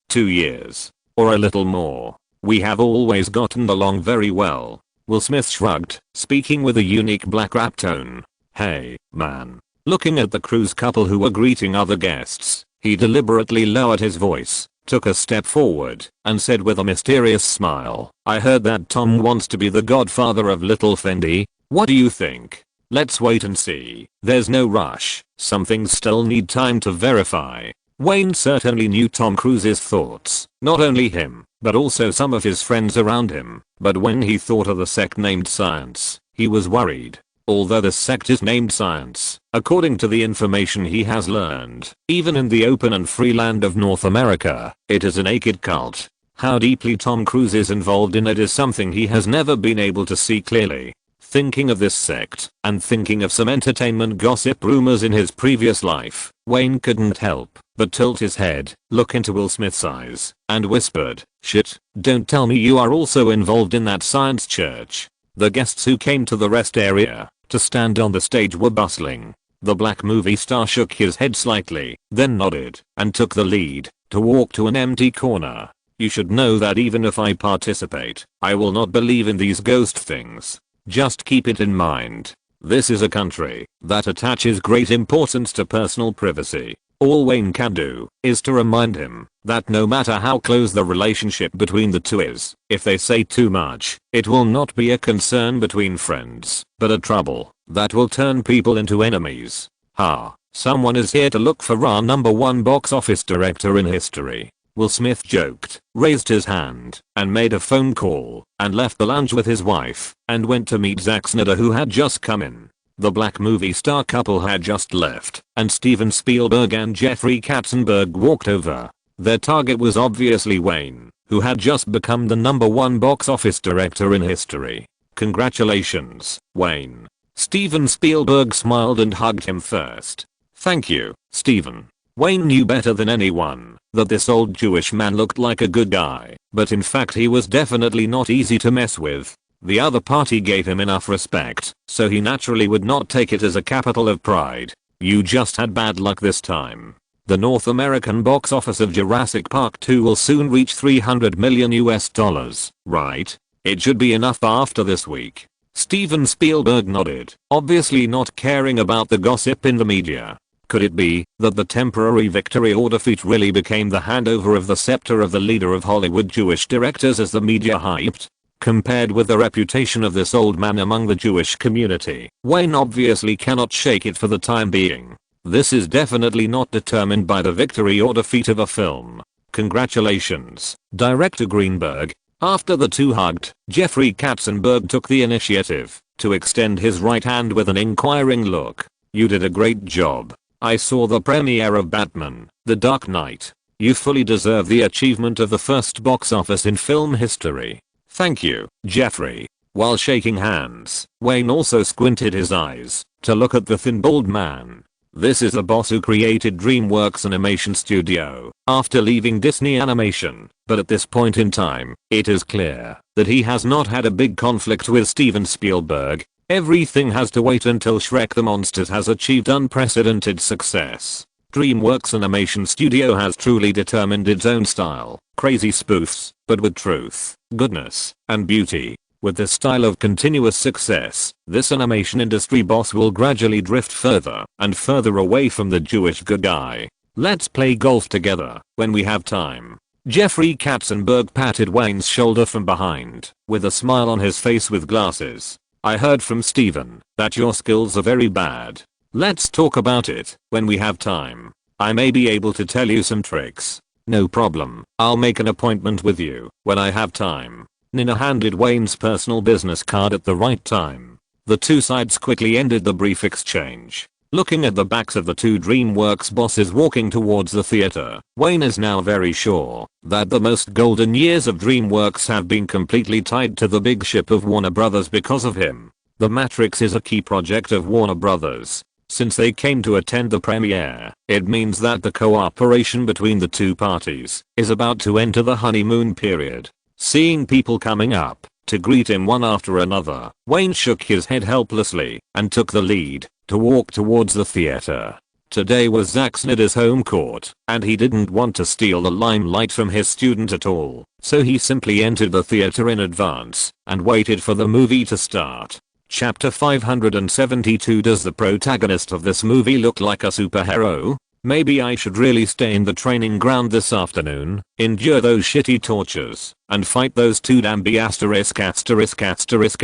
2 years. Or a little more. We have always gotten along very well. Will Smith shrugged, speaking with a unique black rap tone. Hey, man. Looking at the Cruise couple who were greeting other guests, he deliberately lowered his voice, took a step forward, and said with a mysterious smile, I heard that Tom wants to be the godfather of Little Fendi. What do you think? Let's wait and see. There's no rush. Some things still need time to verify. Wayne certainly knew Tom Cruise's thoughts, not only him, but also some of his friends around him. But when he thought of the sect named Science, he was worried. Although the sect is named Science, according to the information he has learned, even in the open and free land of North America, it is a naked cult. How deeply Tom Cruise is involved in it is something he has never been able to see clearly. Thinking of this sect, and thinking of some entertainment gossip rumors in his previous life, Wayne couldn't help but tilt his head, look into Will Smith's eyes, and whispered, shit, don't tell me you are also involved in that Science church. The guests who came to the rest area to stand on the stage were bustling. The black movie star shook his head slightly, then nodded, and took the lead to walk to an empty corner. You should know that even if I participate, I will not believe in these ghost things. Just keep it in mind. This is a country that attaches great importance to personal privacy. All Wayne can do is to remind him that no matter how close the relationship between the two is, if they say too much, it will not be a concern between friends, but a trouble that will turn people into enemies. Someone is here to look for our #1 box office director in history. Will Smith joked, raised his hand, and made a phone call, and left the lounge with his wife, and went to meet Zack Snyder who had just come in. The black movie star couple had just left, and Steven Spielberg and Jeffrey Katzenberg walked over. Their target was obviously Wayne, who had just become the #1 box office director in history. Congratulations, Wayne. Steven Spielberg smiled and hugged him first. Thank you, Steven. Wayne knew better than anyone that this old Jewish man looked like a good guy, but in fact he was definitely not easy to mess with. The other party gave him enough respect, so he naturally would not take it as a capital of pride. You just had bad luck this time. The North American box office of Jurassic Park 2 will soon reach $300 million, right? It should be enough after this week. Steven Spielberg nodded, obviously not caring about the gossip in the media. Could it be that the temporary victory or defeat really became the handover of the scepter of the leader of Hollywood Jewish directors as the media hyped? Compared with the reputation of this old man among the Jewish community, Wayne obviously cannot shake it for the time being. This is definitely not determined by the victory or defeat of a film. Congratulations, Director Greenberg. After the two hugged, Jeffrey Katzenberg took the initiative to extend his right hand with an inquiring look. You did a great job. I saw the premiere of Batman, The Dark Knight. You fully deserve the achievement of the first box office in film history. Thank you, Jeffrey. While shaking hands, Wayne also squinted his eyes to look at the thin bald man. This is the boss who created DreamWorks Animation Studio after leaving Disney Animation, but at this point in time, it is clear that he has not had a big conflict with Steven Spielberg. Everything has to wait until Shrek the Monsters has achieved unprecedented success. DreamWorks Animation Studio has truly determined its own style, crazy spoofs, but with truth, goodness, and beauty. With this style of continuous success, this animation industry boss will gradually drift further and further away from the Jewish good guy. Let's play golf together when we have time. Jeffrey Katzenberg patted Wayne's shoulder from behind, with a smile on his face with glasses. I heard from Steven that your skills are very bad. Let's talk about it when we have time. I may be able to tell you some tricks. No problem. I'll make an appointment with you when I have time. Nina handed Wayne's personal business card at the right time. The two sides quickly ended the brief exchange. Looking at the backs of the two DreamWorks bosses walking towards the theater, Wayne is now very sure that the most golden years of DreamWorks have been completely tied to the big ship of Warner Brothers because of him. The Matrix is a key project of Warner Brothers. Since they came to attend the premiere, it means that the cooperation between the two parties is about to enter the honeymoon period. Seeing people coming up to greet him one after another, Wayne shook his head helplessly and took the lead to walk towards the theater. Today was Zack Snyder's home court, and he didn't want to steal the limelight from his student at all, so he simply entered the theater in advance and waited for the movie to start. Chapter 572. Does the protagonist of this movie look like a superhero? Maybe I should really stay in the training ground this afternoon, endure those shitty tortures, and fight those two damn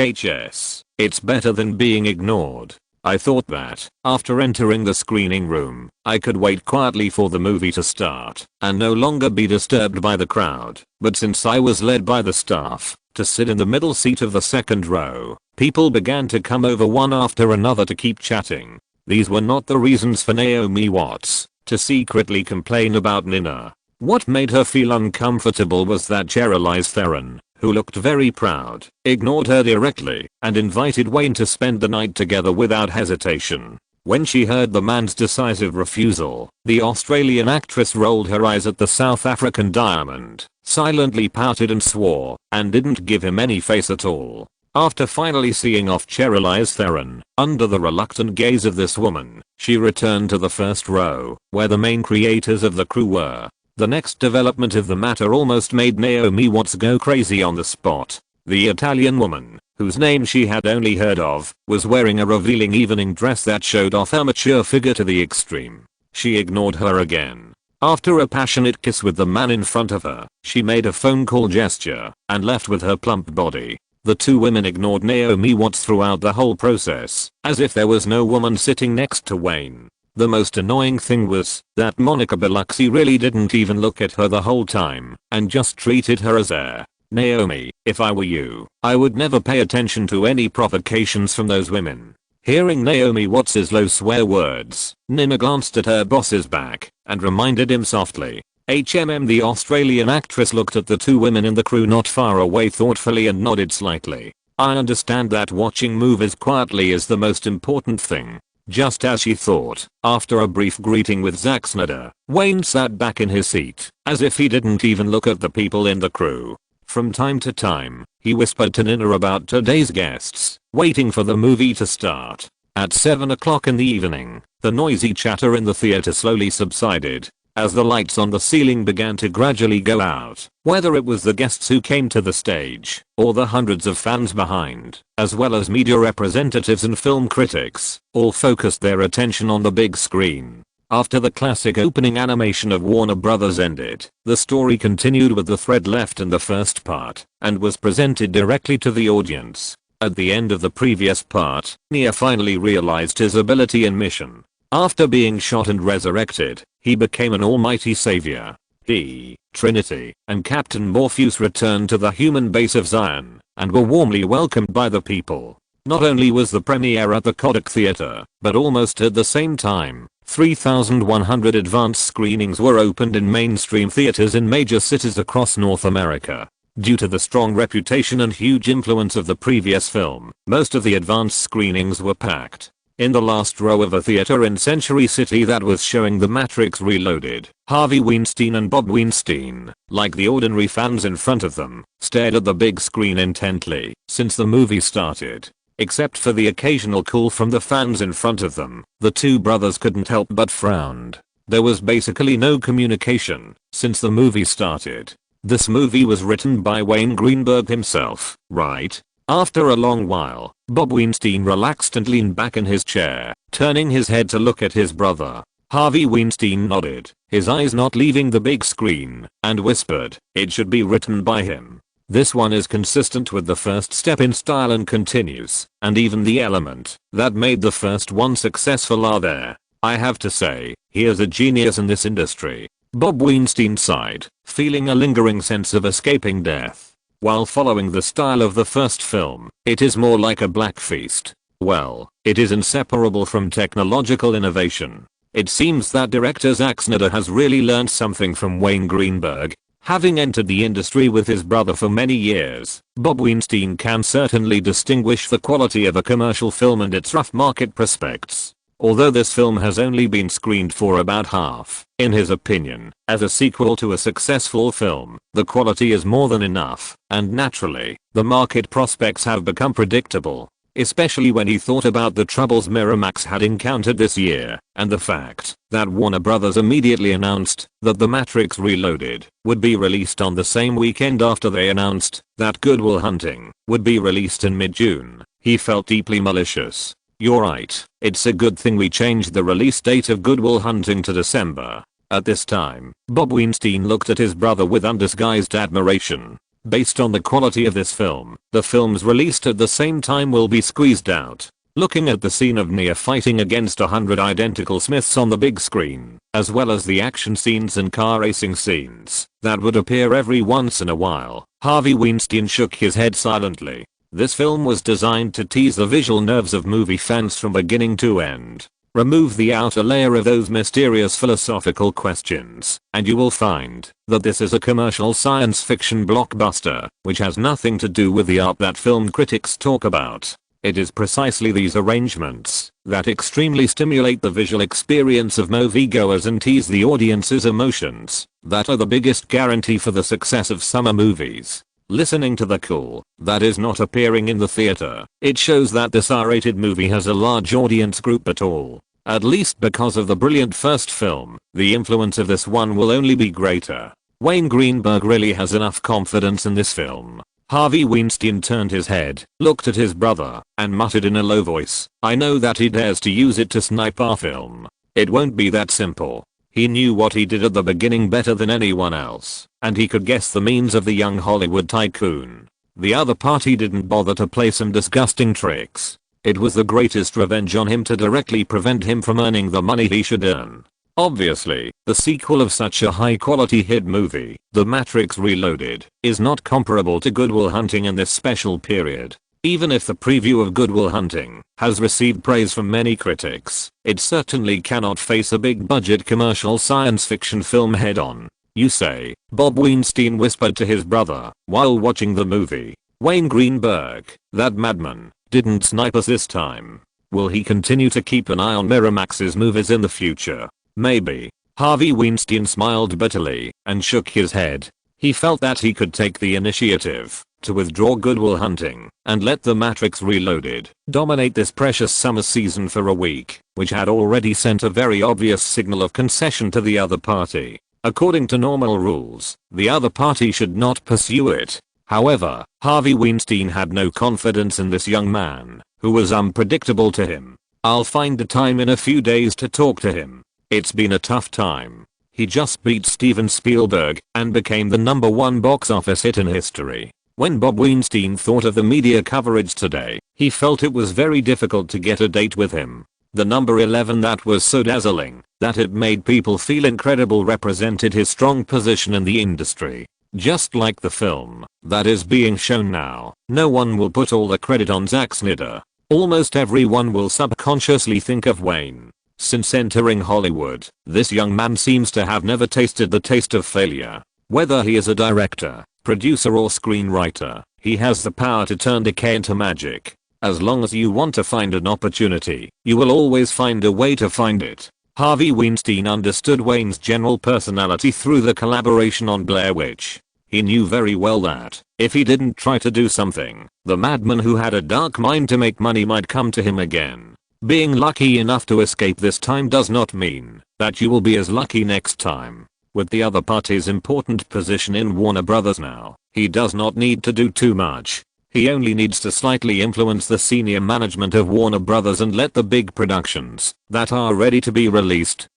HS. It's better than being ignored. I thought that, after entering the screening room, I could wait quietly for the movie to start and no longer be disturbed by the crowd. But since I was led by the staff to sit in the middle seat of the second row, people began to come over one after another to keep chatting. These were not the reasons for Naomi Watts to secretly complain about Nina. What made her feel uncomfortable was that Charlize Theron, who looked very proud, ignored her directly and invited Wayne to spend the night together without hesitation. When she heard the man's decisive refusal, the Australian actress rolled her eyes at the South African diamond, silently pouted and swore, and didn't give him any face at all. After finally seeing off Charlize Theron, under the reluctant gaze of this woman, she returned to the first row, where the main creators of the crew were. The next development of the matter almost made Naomi Watts go crazy on the spot. The Italian woman, whose name she had only heard of, was wearing a revealing evening dress that showed off her mature figure to the extreme. She ignored her again. After a passionate kiss with the man in front of her, she made a phone call gesture and left with her plump body. The two women ignored Naomi Watts throughout the whole process, as if there was no woman sitting next to Wayne. The most annoying thing was that Monica Bellucci really didn't even look at her the whole time and just treated her as air. Naomi, if I were you, I would never pay attention to any provocations from those women. Hearing Naomi Watts' low swear words, Nina glanced at her boss's back and reminded him softly. The Australian actress looked at the two women in the crew not far away thoughtfully and nodded slightly. I understand that watching movies quietly is the most important thing. Just as she thought, after a brief greeting with Zack Snyder, Wayne sat back in his seat, as if he didn't even look at the people in the crew. From time to time, he whispered to Nina about today's guests, waiting for the movie to start. At 7 o'clock in the evening, the noisy chatter in the theater slowly subsided, as the lights on the ceiling began to gradually go out. Whether it was the guests who came to the stage, or the hundreds of fans behind, as well as media representatives and film critics, all focused their attention on the big screen. After the classic opening animation of Warner Brothers ended, the story continued with the thread left in the first part, and was presented directly to the audience. At the end of the previous part, Nia finally realized his ability and mission. After being shot and resurrected, he became an almighty savior. He, Trinity, and Captain Morpheus returned to the human base of Zion and were warmly welcomed by the people. Not only was the premiere at the Kodak Theater, but almost at the same time, 3,100 advanced screenings were opened in mainstream theaters in major cities across North America. Due to the strong reputation and huge influence of the previous film, most of the advanced screenings were packed. In the last row of a theater in Century City that was showing The Matrix Reloaded, Harvey Weinstein and Bob Weinstein, like the ordinary fans in front of them, stared at the big screen intently since the movie started. Except for the occasional call from the fans in front of them, the two brothers couldn't help but frown. There was basically no communication since the movie started. This movie was written by Wayne Greenberg himself, right? After a long while, Bob Weinstein relaxed and leaned back in his chair, turning his head to look at his brother. Harvey Weinstein nodded, his eyes not leaving the big screen, and whispered, "It should be written by him. This one is consistent with the first step in style and continues, and even the element that made the first one successful are there. I have to say, he is a genius in this industry." Bob Weinstein sighed, feeling a lingering sense of escaping death. While following the style of the first film, it is more like a black feast. Well, it is inseparable from technological innovation. It seems that director Zack Snyder has really learned something from Wayne Greenberg. Having entered the industry with his brother for many years, Bob Weinstein can certainly distinguish the quality of a commercial film and its rough market prospects. Although this film has only been screened for about half, in his opinion, as a sequel to a successful film, the quality is more than enough, and naturally, the market prospects have become predictable. Especially when he thought about the troubles Miramax had encountered this year, and the fact that Warner Bros. Immediately announced that The Matrix Reloaded would be released on the same weekend after they announced that Good Will Hunting would be released in mid-June. He felt deeply malicious. "You're right, it's a good thing we changed the release date of Good Will Hunting to December." At this time, Bob Weinstein looked at his brother with undisguised admiration. Based on the quality of this film, the films released at the same time will be squeezed out. Looking at the scene of Neo fighting against 100 identical Smiths on the big screen, as well as the action scenes and car racing scenes that would appear every once in a while, Harvey Weinstein shook his head silently. This film was designed to tease the visual nerves of movie fans from beginning to end. Remove the outer layer of those mysterious philosophical questions, and you will find that this is a commercial science fiction blockbuster, which has nothing to do with the art that film critics talk about. It is precisely these arrangements that extremely stimulate the visual experience of moviegoers and tease the audience's emotions that are the biggest guarantee for the success of summer movies. Listening to the call that is not appearing in the theater, it shows that this R-rated movie has a large audience group at all. At least because of the brilliant first film, the influence of this one will only be greater. Wayne Greenberg really has enough confidence in this film. Harvey Weinstein turned his head, looked at his brother, and muttered in a low voice, "I know that he dares to use it to snipe our film. It won't be that simple." He knew what he did at the beginning better than anyone else, and he could guess the means of the young Hollywood tycoon. The other party didn't bother to play some disgusting tricks. It was the greatest revenge on him to directly prevent him from earning the money he should earn. Obviously, the sequel of such a high-quality hit movie, The Matrix Reloaded, is not comparable to Good Will Hunting in this special period. Even if the preview of Good Will Hunting has received praise from many critics, it certainly cannot face a big-budget commercial science fiction film head-on. "You say," Bob Weinstein whispered to his brother while watching the movie. "Wayne Greenberg, that madman, didn't snipe us this time. Will he continue to keep an eye on Miramax's movies in the future?" "Maybe." Harvey Weinstein smiled bitterly and shook his head. He felt that he could take the initiative to withdraw Good Will Hunting and let The Matrix Reloaded dominate this precious summer season for a week, which had already sent a very obvious signal of concession to the other party. According to normal rules, the other party should not pursue it. However, Harvey Weinstein had no confidence in this young man, who was unpredictable to him. "I'll find a time in a few days to talk to him. It's been a tough time. He just beat Steven Spielberg and became the #1 box office hit in history." When Bob Weinstein thought of the media coverage today, he felt it was very difficult to get a date with him. The number 11 that was so dazzling that it made people feel incredible represented his strong position in the industry. Just like the film that is being shown now, no one will put all the credit on Zack Snyder. Almost everyone will subconsciously think of Wayne. Since entering Hollywood, this young man seems to have never tasted the taste of failure. Whether he is a director, producer or screenwriter, he has the power to turn decay into magic. As long as you want to find an opportunity, you will always find a way to find it. Harvey Weinstein understood Wayne's general personality through the collaboration on Blair Witch. He knew very well that, if he didn't try to do something, the madman who had a dark mind to make money might come to him again. Being lucky enough to escape this time does not mean that you will be as lucky next time. With the other party's important position in Warner Brothers now, he does not need to do too much. He only needs to slightly influence the senior management of Warner Brothers and let the big productions that are ready to be released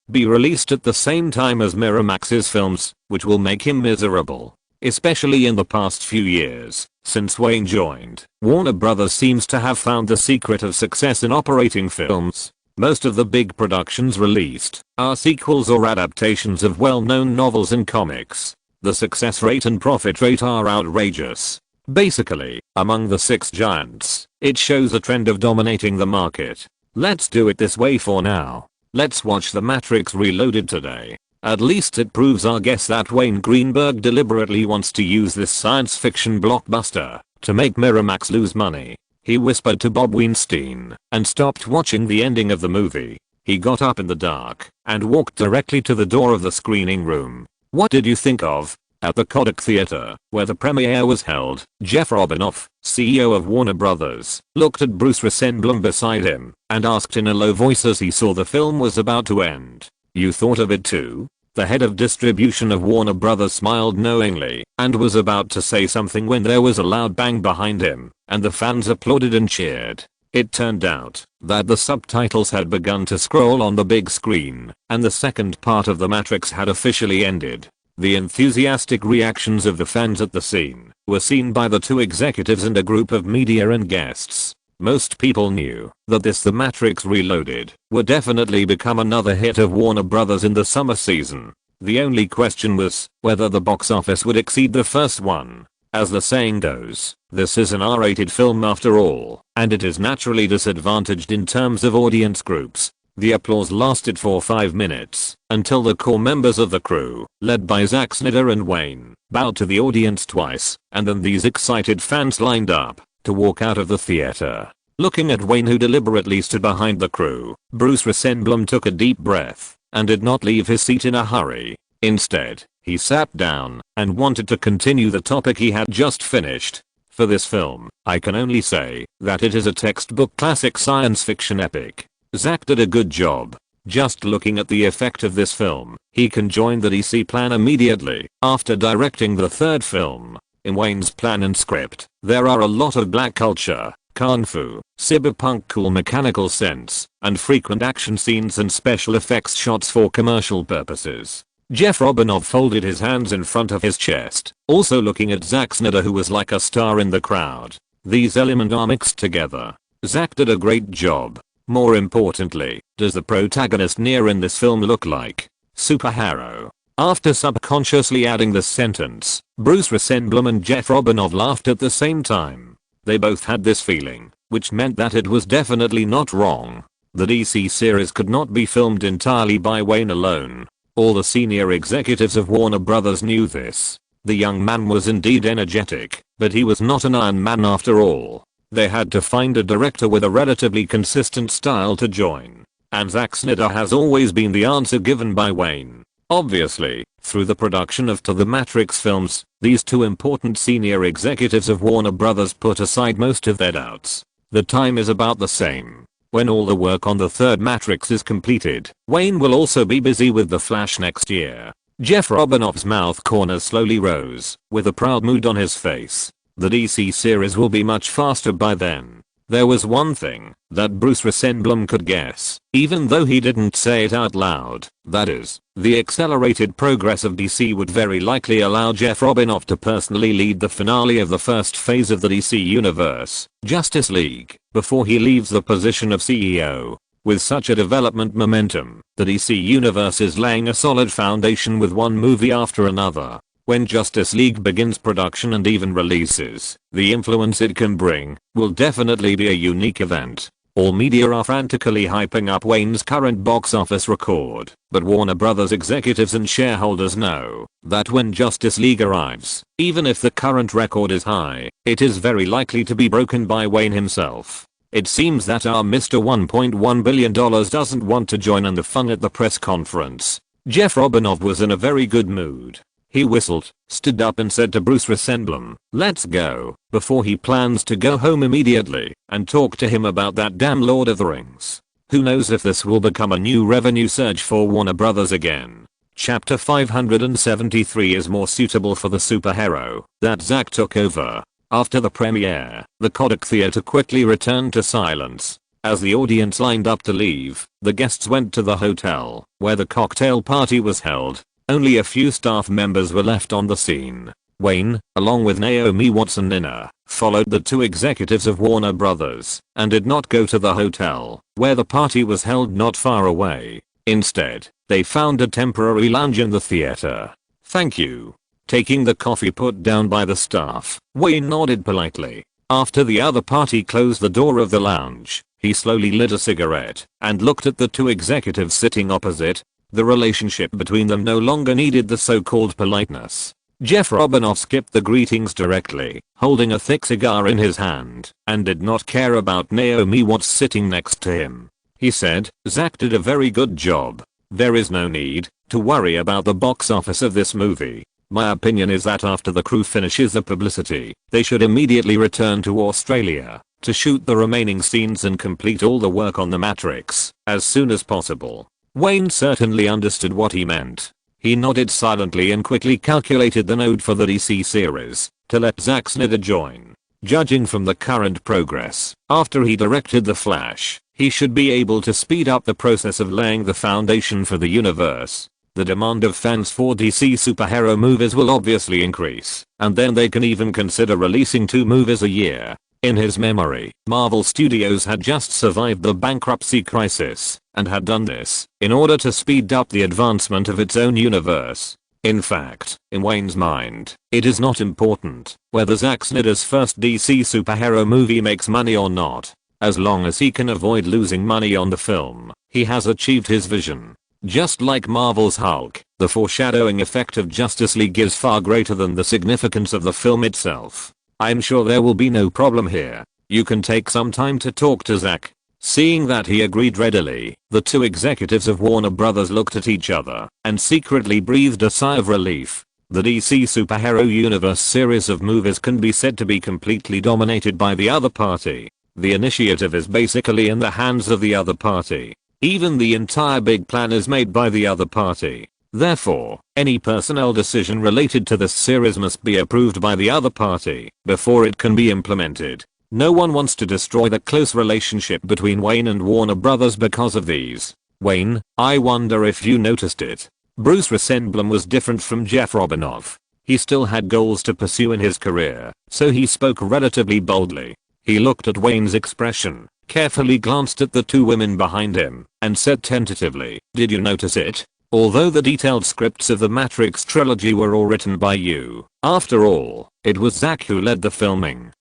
at the same time as Miramax's films, which will make him miserable. Especially in the past few years, since Wayne joined, Warner Brothers seems to have found the secret of success in operating films. Most of the big productions released are sequels or adaptations of well-known novels and comics. The success rate and profit rate are outrageous. Basically, among the 6 giants, it shows a trend of dominating the market. Let's do it this way for now. Let's watch The Matrix Reloaded today. At least it proves our guess that Wayne Greenberg deliberately wants to use this science fiction blockbuster to make Miramax lose money. He whispered to Bob Weinstein and stopped watching the ending of the movie. He got up in the dark and walked directly to the door of the screening room. What did you think of? At the Kodak Theater, where the premiere was held, Jeff Robinoff, CEO of Warner Brothers, looked at Bruce Rosenblum beside him and asked in a low voice as he saw the film was about to end, "You thought of it too?" The head of distribution of Warner Brothers smiled knowingly and was about to say something when there was a loud bang behind him and the fans applauded and cheered. It turned out that the subtitles had begun to scroll on the big screen and the second part of The Matrix had officially ended. The enthusiastic reactions of the fans at the scene were seen by the 2 executives and a group of media and guests. Most people knew that The Matrix Reloaded would definitely become another hit of Warner Brothers in the summer season. The only question was whether the box office would exceed the first one. As the saying goes, this is an R-rated film after all, and it is naturally disadvantaged in terms of audience groups. The applause lasted for 5 minutes until the core members of the crew, led by Zack Snyder and Wayne, bowed to the audience twice, and then these excited fans lined up to walk out of the theater. Looking at Wayne, who deliberately stood behind the crew, Bruce Rosenblum took a deep breath and did not leave his seat in a hurry. Instead, he sat down and wanted to continue the topic he had just finished. For this film, I can only say that it is a textbook classic science fiction epic. Zack did a good job. Just looking at the effect of this film, he can join the DC plan immediately after directing the 3rd film. In Wayne's plan and script, there are a lot of black culture, kung fu, cyberpunk cool mechanical sense, and frequent action scenes and special effects shots for commercial purposes. Jeff Robinoff folded his hands in front of his chest, also looking at Zack Snyder, who was like a star in the crowd. These elements are mixed together. Zack did a great job. More importantly, does the protagonist Neo in this film look like superhero? After subconsciously adding this sentence, Bruce Rosenblum and Jeff Robinoff laughed at the same time. They both had this feeling, which meant that it was definitely not wrong. The DC series could not be filmed entirely by Wayne alone. All the senior executives of Warner Brothers knew this. The young man was indeed energetic, but he was not an Iron Man after all. They had to find a director with a relatively consistent style to join. And Zack Snyder has always been the answer given by Wayne. Obviously, through the production of The Matrix films, these 2 important senior executives of Warner Brothers put aside most of their doubts. The time is about the same. When all the work on the 3rd Matrix is completed, Wayne will also be busy with The Flash next year. Jeff Robinoff's mouth corners slowly rose, with a proud mood on his face. The DC series will be much faster by then. There was one thing that Bruce Rosenblum could guess, even though he didn't say it out loud. That is, the accelerated progress of DC would very likely allow Jeff Robinoff to personally lead the finale of the first phase of the DC universe, Justice League, before he leaves the position of CEO. With such a development momentum, the DC universe is laying a solid foundation with one movie after another. When Justice League begins production and even releases, the influence it can bring will definitely be a unique event. All media are frantically hyping up Wayne's current box office record, but Warner Brothers executives and shareholders know that when Justice League arrives, even if the current record is high, it is very likely to be broken by Wayne himself. It seems that our Mr. $1.1 billion doesn't want to join in the fun at the press conference. Jeff Robinov was in a very good mood. He whistled, stood up and said to Bruce Rosenblum, "Let's go," before he plans to go home immediately and talk to him about that damn Lord of the Rings. Who knows if this will become a new revenue surge for Warner Brothers again. Chapter 573 is more suitable for the superhero that Zack took over. After the premiere, the Kodak Theater quickly returned to silence. As the audience lined up to leave, the guests went to the hotel where the cocktail party was held. Only a few staff members were left on the scene. Wayne, along with Naomi Watts and Nina, followed the two executives of Warner Brothers and did not go to the hotel where the party was held not far away. Instead, they found a temporary lounge in the theater. "Thank you." Taking the coffee put down by the staff, Wayne nodded politely. After the other party closed the door of the lounge, he slowly lit a cigarette and looked at the two executives sitting opposite. The relationship between them no longer needed the so-called politeness. Jeff Robinov skipped the greetings directly, holding a thick cigar in his hand, and did not care about Naomi Watts sitting next to him. He said, "Zack did a very good job. There is no need to worry about the box office of this movie. My opinion is that after the crew finishes the publicity, they should immediately return to Australia to shoot the remaining scenes and complete all the work on the Matrix as soon as possible." Wayne certainly understood what he meant. He nodded silently and quickly calculated the node for the DC series to let Zack Snyder join. Judging from the current progress, after he directed The Flash, he should be able to speed up the process of laying the foundation for the universe. The demand of fans for DC superhero movies will obviously increase, and then they can even consider releasing 2 movies a year. In his memory, Marvel Studios had just survived the bankruptcy crisis and had done this in order to speed up the advancement of its own universe. In fact, in Wayne's mind, it is not important whether Zack Snyder's first DC superhero movie makes money or not. As long as he can avoid losing money on the film, he has achieved his vision. Just like Marvel's Hulk, the foreshadowing effect of Justice League is far greater than the significance of the film itself. I'm sure there will be no problem here. You can take some time to talk to Zack. Seeing that he agreed readily, the two executives of Warner Brothers looked at each other and secretly breathed a sigh of relief. The DC superhero universe series of movies can be said to be completely dominated by the other party. The initiative is basically in the hands of the other party. Even the entire big plan is made by the other party. Therefore, any personnel decision related to this series must be approved by the other party before it can be implemented. No one wants to destroy the close relationship between Wayne and Warner Brothers because of these. Wayne, I wonder if you noticed it. Bruce Rosenblum was different from Jeff Robinov. He still had goals to pursue in his career, so he spoke relatively boldly. He looked at Wayne's expression, carefully glanced at the two women behind him, and said tentatively, "Did you notice it? Although the detailed scripts of the Matrix trilogy were all written by you, after all, it was Zack who led the filming."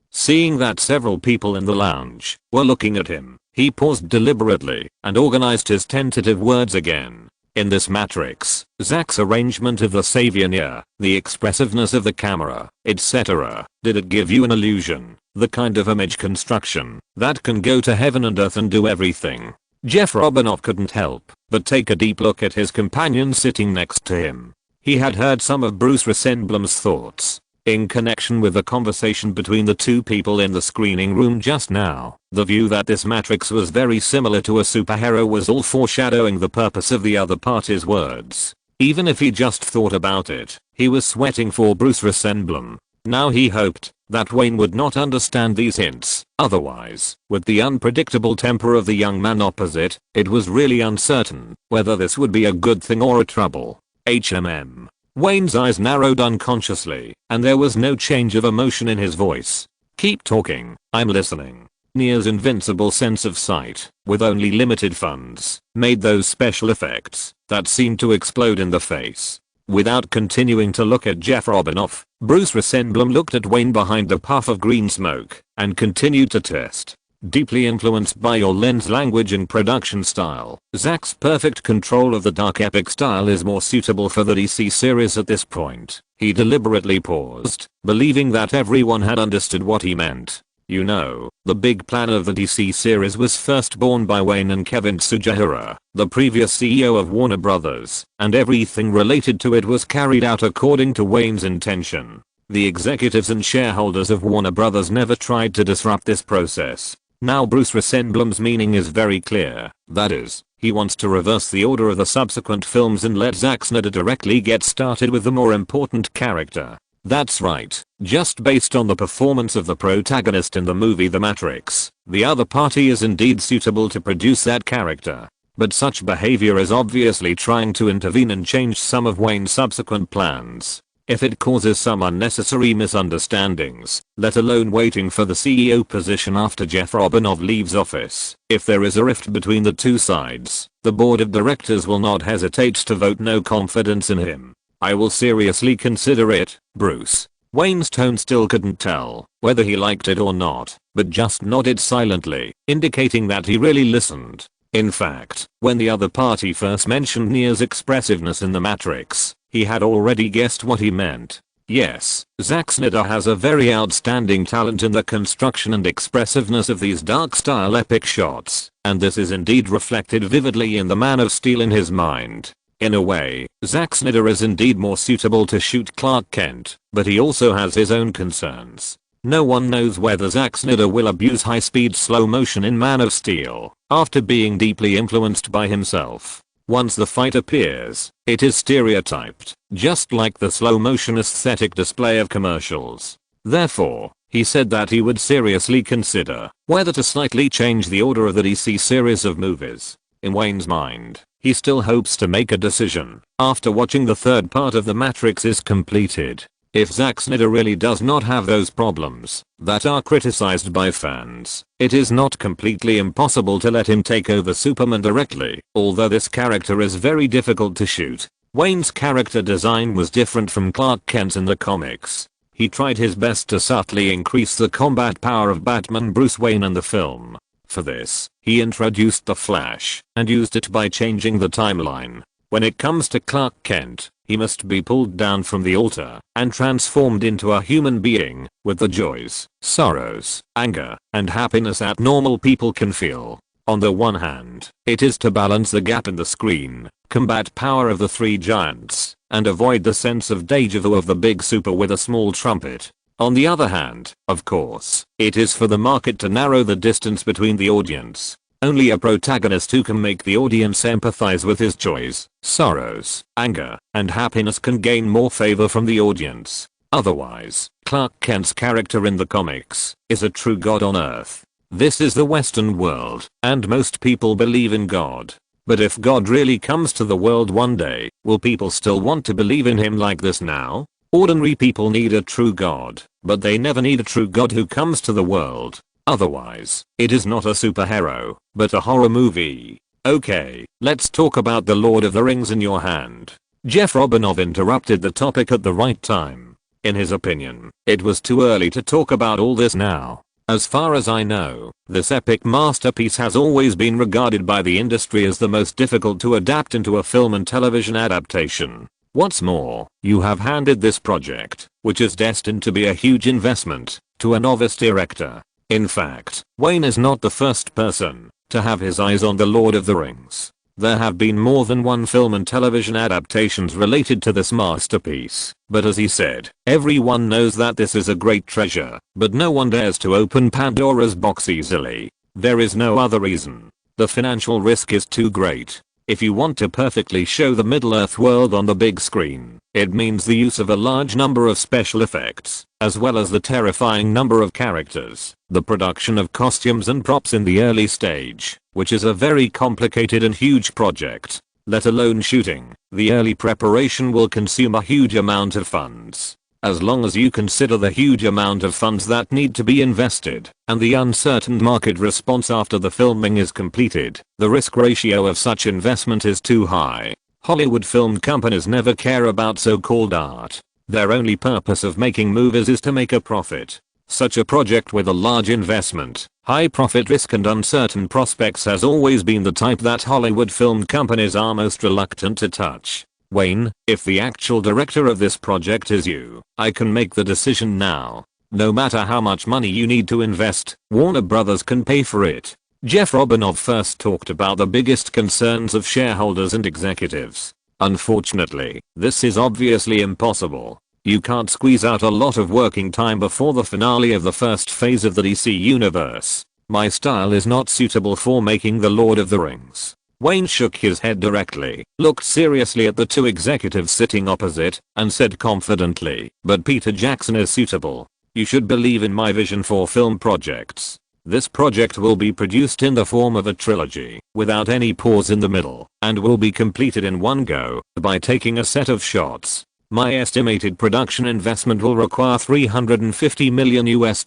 Seeing that several people in the lounge were looking at him, he paused deliberately and organized his tentative words again. In this Matrix, Zack's arrangement of the savior near, the expressiveness of the camera, etc., did it give you an illusion, the kind of image construction that can go to heaven and earth and do everything? Jeff Robinov couldn't help but take a deep look at his companion sitting next to him. He had heard some of Bruce Rosenblum's thoughts in connection with the conversation between the two people in the screening room just now. The view that this Matrix was very similar to a superhero was all foreshadowing the purpose of the other party's words. Even if he just thought about it, he was sweating for Bruce Rosenblum. Now he hoped that Wayne would not understand these hints. Otherwise, with the unpredictable temper of the young man opposite, it was really uncertain whether this would be a good thing or a trouble. HMM. Wayne's eyes narrowed unconsciously, and there was no change of emotion in his voice. "Keep talking, I'm listening." Near's invincible sense of sight, with only limited funds, made those special effects that seemed to explode in the face. Without continuing to look at Jeff Robinoff, Bruce Rosenblum looked at Wayne behind the puff of green smoke and continued to test. Deeply influenced by your lens language and production style, Zack's perfect control of the dark epic style is more suitable for the DC series at this point. He deliberately paused, believing that everyone had understood what he meant. You know, the big plan of the DC series was first born by Wayne and Kevin Tsujihara, the previous CEO of Warner Brothers, and everything related to it was carried out according to Wayne's intention. The executives and shareholders of Warner Brothers never tried to disrupt this process. Now Bruce Rosenblum's meaning is very clear. That is, he wants to reverse the order of the subsequent films and let Zack Snyder directly get started with the more important character. That's right, just based on the performance of the protagonist in the movie The Matrix, the other party is indeed suitable to produce that character. But such behavior is obviously trying to intervene and change some of Wayne's subsequent plans. If it causes some unnecessary misunderstandings, let alone waiting for the CEO position after Jeff Robinoff leaves office, if there is a rift between the two sides, the board of directors will not hesitate to vote no confidence in him. I will seriously consider it, Bruce. Wayne's tone still couldn't tell whether he liked it or not, but just nodded silently, indicating that he really listened. In fact, when the other party first mentioned Near's expressiveness in The Matrix, he had already guessed what he meant. Yes, Zack Snyder has a very outstanding talent in the construction and expressiveness of these dark style epic shots, and this is indeed reflected vividly in the Man of Steel in his mind. In a way, Zack Snyder is indeed more suitable to shoot Clark Kent, but he also has his own concerns. No one knows whether Zack Snyder will abuse high-speed slow motion in Man of Steel, after being deeply influenced by himself. Once the fight appears, it is stereotyped, just like the slow motion aesthetic display of commercials. Therefore, he said that he would seriously consider whether to slightly change the order of the DC series of movies. In Wayne's mind, he still hopes to make a decision after watching the third part of The Matrix is completed. If Zack Snyder really does not have those problems that are criticized by fans, it is not completely impossible to let him take over Superman directly, although this character is very difficult to shoot. Wayne's character design was different from Clark Kent's in the comics. He tried his best to subtly increase the combat power of Batman Bruce Wayne in the film. For this, he introduced the Flash and used it by changing the timeline. When it comes to Clark Kent, he must be pulled down from the altar and transformed into a human being with the joys, sorrows, anger, and happiness that normal people can feel. On the one hand, it is to balance the gap in the screen, combat power of the three giants, and avoid the sense of deja vu of the big super with a small trumpet. On the other hand, of course, it is for the market to narrow the distance between the audience. Only a protagonist who can make the audience empathize with his joys, sorrows, anger, and happiness can gain more favor from the audience. Otherwise, Clark Kent's character in the comics is a true god on Earth. This is the Western world, and most people believe in God. But if God really comes to the world one day, will people still want to believe in him like this now? Ordinary people need a true God, but they never need a true God who comes to the world. Otherwise, it is not a superhero, but a horror movie. Okay, let's talk about The Lord of the Rings in your hand. Jeff Robinoff interrupted the topic at the right time. In his opinion, it was too early to talk about all this now. As far as I know, this epic masterpiece has always been regarded by the industry as the most difficult to adapt into a film and television adaptation. What's more, you have handed this project, which is destined to be a huge investment, to a novice director. In fact, Wayne is not the first person to have his eyes on The Lord of the Rings. There have been more than one film and television adaptations related to this masterpiece, but as he said, everyone knows that this is a great treasure, but no one dares to open Pandora's box easily. There is no other reason. The financial risk is too great. If you want to perfectly show the Middle-earth world on the big screen, it means the use of a large number of special effects, as well as the terrifying number of characters, the production of costumes and props in the early stage, which is a very complicated and huge project. Let alone shooting, the early preparation will consume a huge amount of funds. As long as you consider the huge amount of funds that need to be invested and the uncertain market response after the filming is completed, the risk ratio of such investment is too high. Hollywood film companies never care about so-called art. Their only purpose of making movies is to make a profit. Such a project with a large investment, high profit risk and uncertain prospects has always been the type that Hollywood film companies are most reluctant to touch. Wayne, if the actual director of this project is you, I can make the decision now. No matter how much money you need to invest, Warner Brothers can pay for it. Jeff Robinov first talked about the biggest concerns of shareholders and executives. Unfortunately, this is obviously impossible. You can't squeeze out a lot of working time before the finale of the first phase of the DC universe. My style is not suitable for making The Lord of the Rings. Wayne shook his head directly, looked seriously at the two executives sitting opposite, and said confidently, "But Peter Jackson is suitable. You should believe in my vision for film projects. This project will be produced in the form of a trilogy, without any pause in the middle, and will be completed in one go, by taking a set of shots. My estimated production investment will require $350 million US.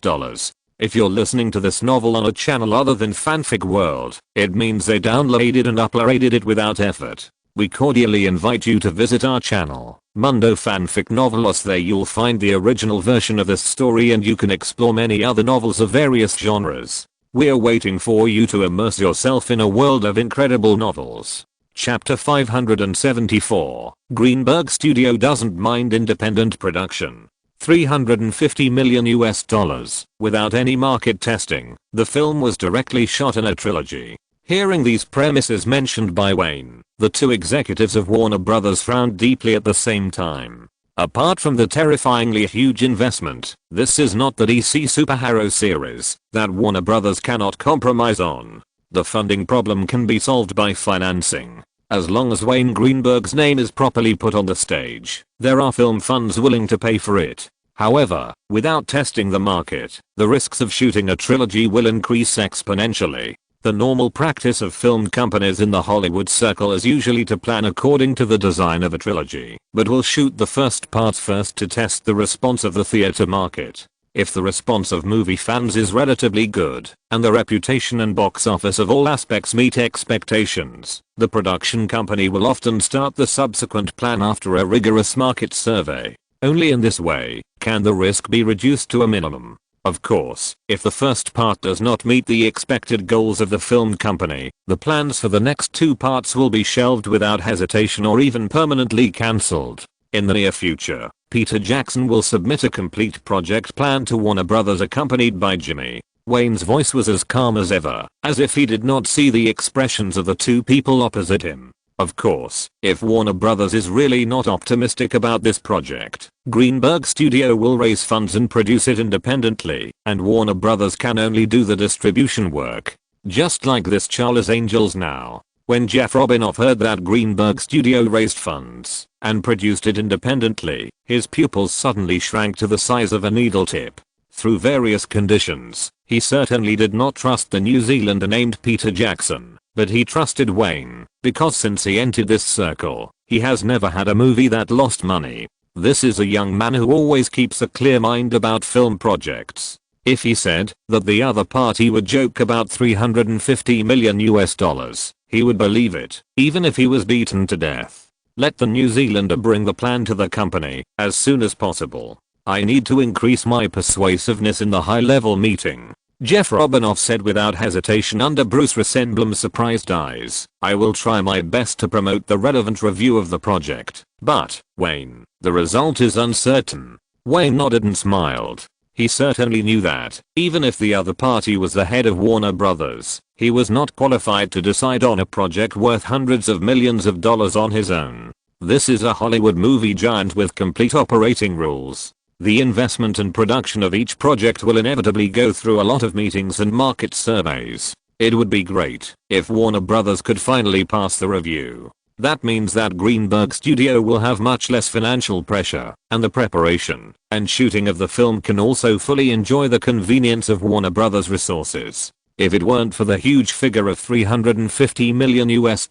If you're listening to this novel on a channel other than Fanfic World, it means they downloaded and uploaded it without effort. We cordially invite you to visit our channel, Mundo Fanfic Novelos. There you'll find the original version of this story and you can explore many other novels of various genres. We're waiting for you to immerse yourself in a world of incredible novels. Chapter 574, Greenberg Studio doesn't mind independent production. $350 million US. Without any market testing, the film was directly shot in a trilogy. Hearing these premises mentioned by Wayne, the two executives of Warner Brothers frowned deeply at the same time. Apart from the terrifyingly huge investment, this is not the DC superhero series that Warner Brothers cannot compromise on. The funding problem can be solved by financing. As long as Wayne Greenberg's name is properly put on the stage, there are film funds willing to pay for it. However, without testing the market, the risks of shooting a trilogy will increase exponentially. The normal practice of film companies in the Hollywood circle is usually to plan according to the design of a trilogy, but will shoot the first parts first to test the response of the theater market. If the response of movie fans is relatively good, and the reputation and box office of all aspects meet expectations, the production company will often start the subsequent plan after a rigorous market survey. Only in this way can the risk be reduced to a minimum. Of course, if the first part does not meet the expected goals of the film company, the plans for the next two parts will be shelved without hesitation or even permanently cancelled. In the near future, Peter Jackson will submit a complete project plan to Warner Brothers accompanied by Jimmy. Wayne's voice was as calm as ever, as if he did not see the expressions of the two people opposite him. Of course, if Warner Brothers is really not optimistic about this project, Greenberg Studio will raise funds and produce it independently, and Warner Brothers can only do the distribution work. Just like this Charlie's Angels now. When Jeff Robinov heard that Greenberg Studio raised funds and produced it independently, his pupils suddenly shrank to the size of a needle tip. Through various conditions, he certainly did not trust the New Zealander named Peter Jackson, but he trusted Wayne, because since he entered this circle, he has never had a movie that lost money. This is a young man who always keeps a clear mind about film projects. If he said that the other party would joke about $350 million US, he would believe it, even if he was beaten to death. Let the New Zealander bring the plan to the company as soon as possible. I need to increase my persuasiveness in the high-level meeting, Jeff Robinov said without hesitation under Bruce Resemblem's surprised eyes. I will try my best to promote the relevant review of the project. But, Wayne, the result is uncertain. Wayne nodded and smiled. He certainly knew that, even if the other party was the head of Warner Brothers, he was not qualified to decide on a project worth hundreds of millions of dollars on his own. This is a Hollywood movie giant with complete operating rules. The investment and production of each project will inevitably go through a lot of meetings and market surveys. It would be great if Warner Brothers could finally pass the review. That means that Greenberg Studio will have much less financial pressure, and the preparation and shooting of the film can also fully enjoy the convenience of Warner Brothers resources. If it weren't for the huge figure of $350 million US,